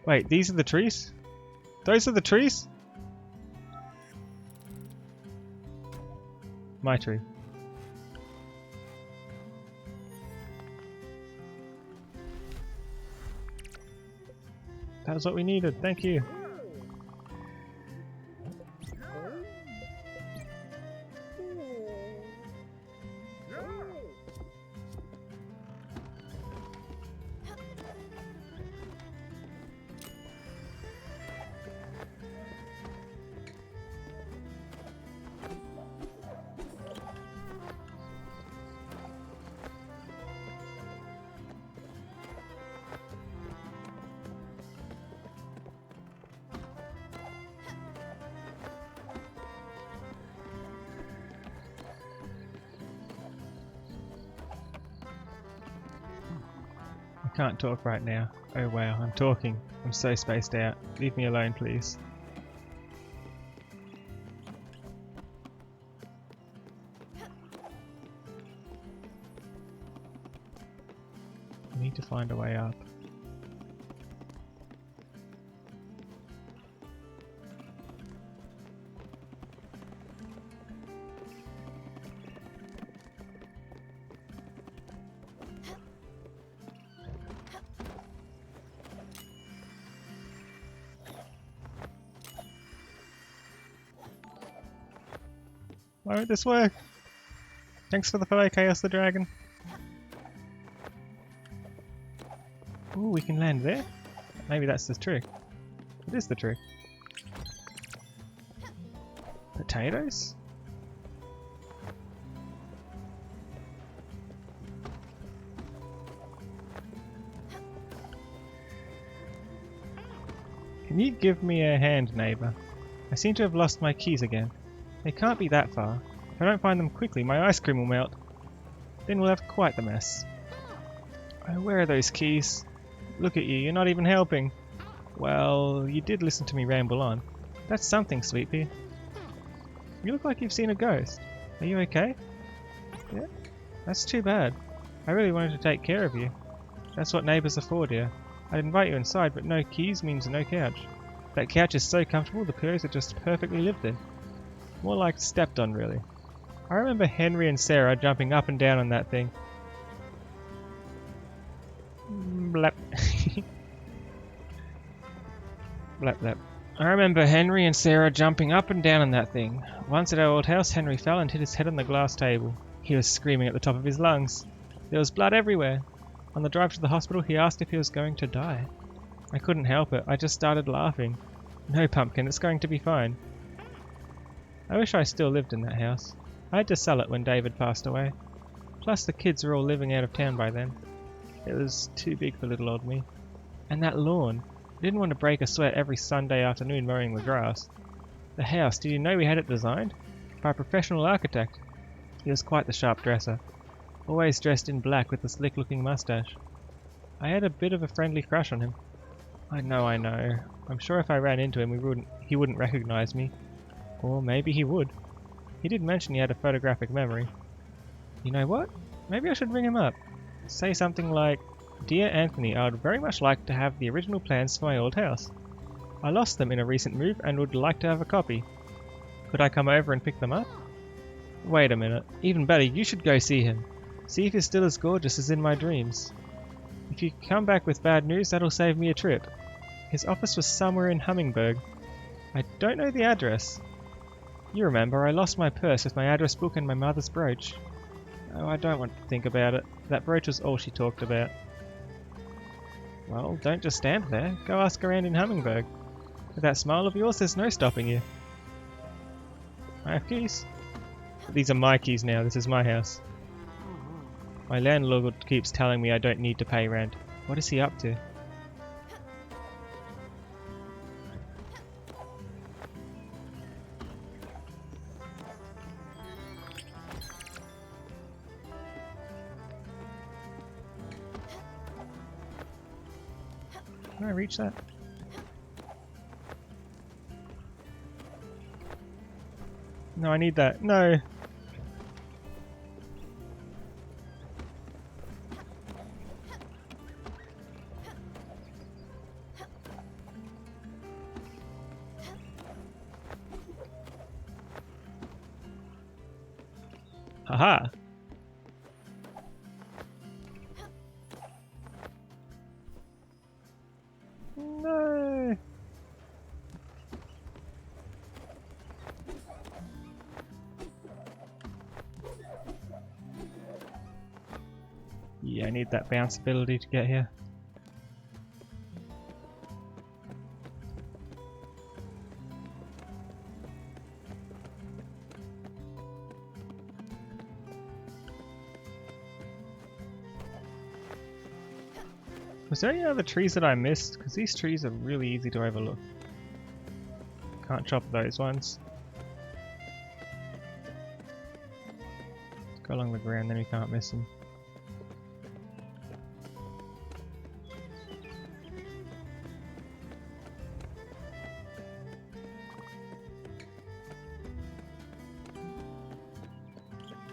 Wait, these are the trees? Those are the trees? My tree. That was what we needed, thank you. I can't talk right now. Oh wow, I'm talking. I'm so spaced out. Leave me alone, please. I need to find a way up. Why won't this work? Thanks for the follow, Chaos the Dragon. Ooh, we can land there? Maybe that's the trick. It is the trick. Potatoes? Can you give me a hand, neighbour? I seem to have lost my keys again. They can't be that far. If I don't find them quickly, my ice cream will melt. Then we'll have quite the mess. Oh, where are those keys? Look at you, you're not even helping. Well, you did listen to me ramble on. That's something, Sweet Pea. You look like you've seen a ghost. Are you okay? Yeah? That's too bad. I really wanted to take care of you. That's what neighbours are for, dear. I'd invite you inside, but no keys means no couch. That couch is so comfortable, the pillows are just perfectly lived in. More like stepped on, really. I remember Henry and Sarah jumping up and down on that thing. Blap. Blap blap. I remember Henry and Sarah jumping up and down on that thing. Once at our old house, Henry fell and hit his head on the glass table. He was screaming at the top of his lungs. There was blood everywhere. On the drive to the hospital, he asked if he was going to die. I couldn't help it. I just started laughing. No, Pumpkin, it's going to be fine. I wish I still lived in that house. I had to sell it when David passed away. Plus the kids were all living out of town by then. It was too big for little old me. And that lawn. I didn't want to break a sweat every Sunday afternoon mowing the grass. The house, did you know we had it designed? By a professional architect. He was quite the sharp dresser. Always dressed in black with a slick looking mustache. I had a bit of a friendly crush on him. I know. I'm sure if I ran into him he wouldn't recognize me. Or maybe he would. He did mention he had a photographic memory. You know what? Maybe I should ring him up. Say something like, Dear Anthony, I would very much like to have the original plans for my old house. I lost them in a recent move and would like to have a copy. Could I come over and pick them up? Wait a minute. Even better, you should go see him. See if he's still as gorgeous as in my dreams. If you come back with bad news, that'll save me a trip. His office was somewhere in Hummingberg. I don't know the address. You remember, I lost my purse with my address book and my mother's brooch. Oh, I don't want to think about it. That brooch was all she talked about. Well, don't just stand there. Go ask around in Hummingberg. With that smile of yours, there's no stopping you. I have keys. These are my keys now. This is my house. My landlord keeps telling me I don't need to pay rent. What is he up to? Can I reach that? No, I need that. No! Haha! No! Yeah, I need that bounce ability to get here. Was there any other trees that I missed? Because these trees are really easy to overlook. Can't chop those ones. Go along the ground, then we can't miss them.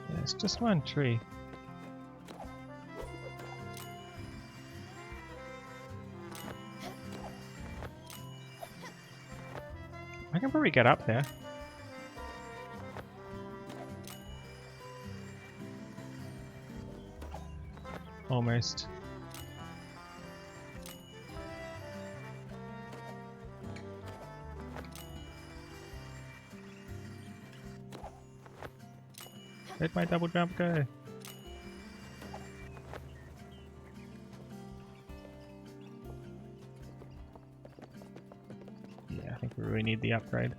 Yeah, it's just one tree. I can probably get up there. Almost. Where'd my double jump go? Yeah, I think we really need the upgrade.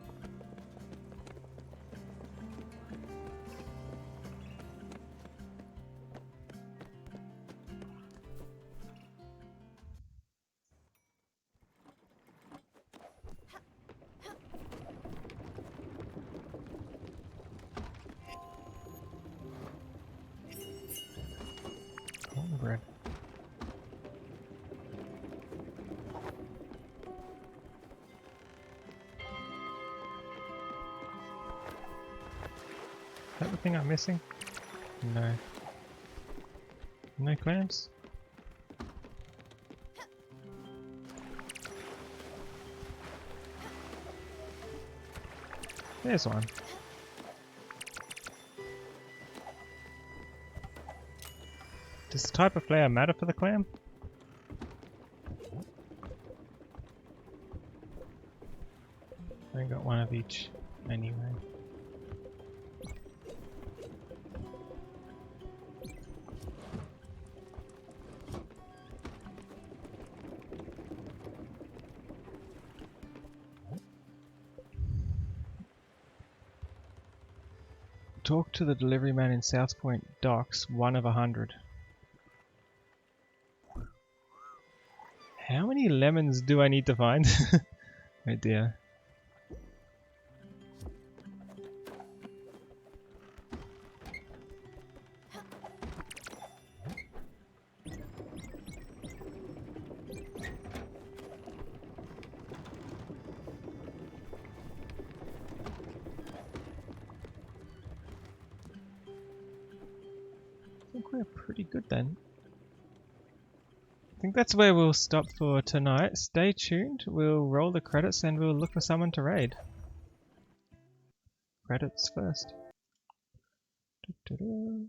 Cornbread. Is that the thing I'm missing? No. No clams? There's one. Does the type of flare matter for the clam? I got one of each anyway. Talk to the delivery man in South Point Docks, 1 of 100. How many lemons do I need to find? Oh dear. I think we're pretty good then. I think that's where we'll stop for tonight. Stay tuned, we'll roll the credits and we'll look for someone to raid. Credits first. Doo-doo-doo.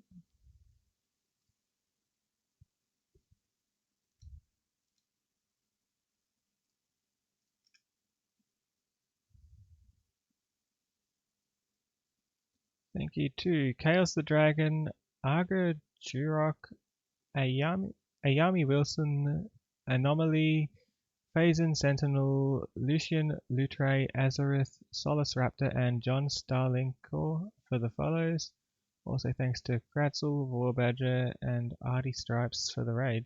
Thank you to Chaos the Dragon, Arga Jurok, Ayami Wilson, Anomaly, Phazon Sentinel, Lucian Lutre, Azareth, Solus Raptor, and John Starlinkor for the follows. Also thanks to Kratzel, Warbadger, and Artie Stripes for the raid.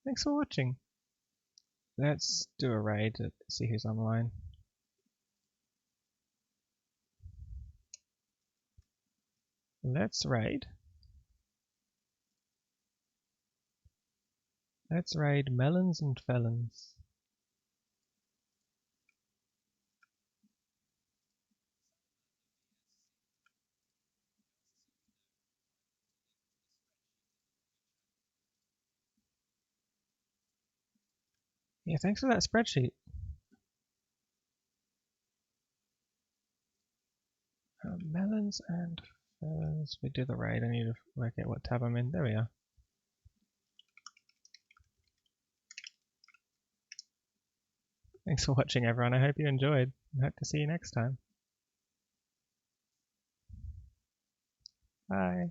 Thanks for watching. Let's do a raid to see who's online. Let's raid. Let's raid Melons and Felons. Yeah, thanks for that spreadsheet. Melons and As we do the raid, I need to work out what tab I'm in. There we are. Thanks for watching, everyone. I hope you enjoyed. I hope to see you next time. Bye.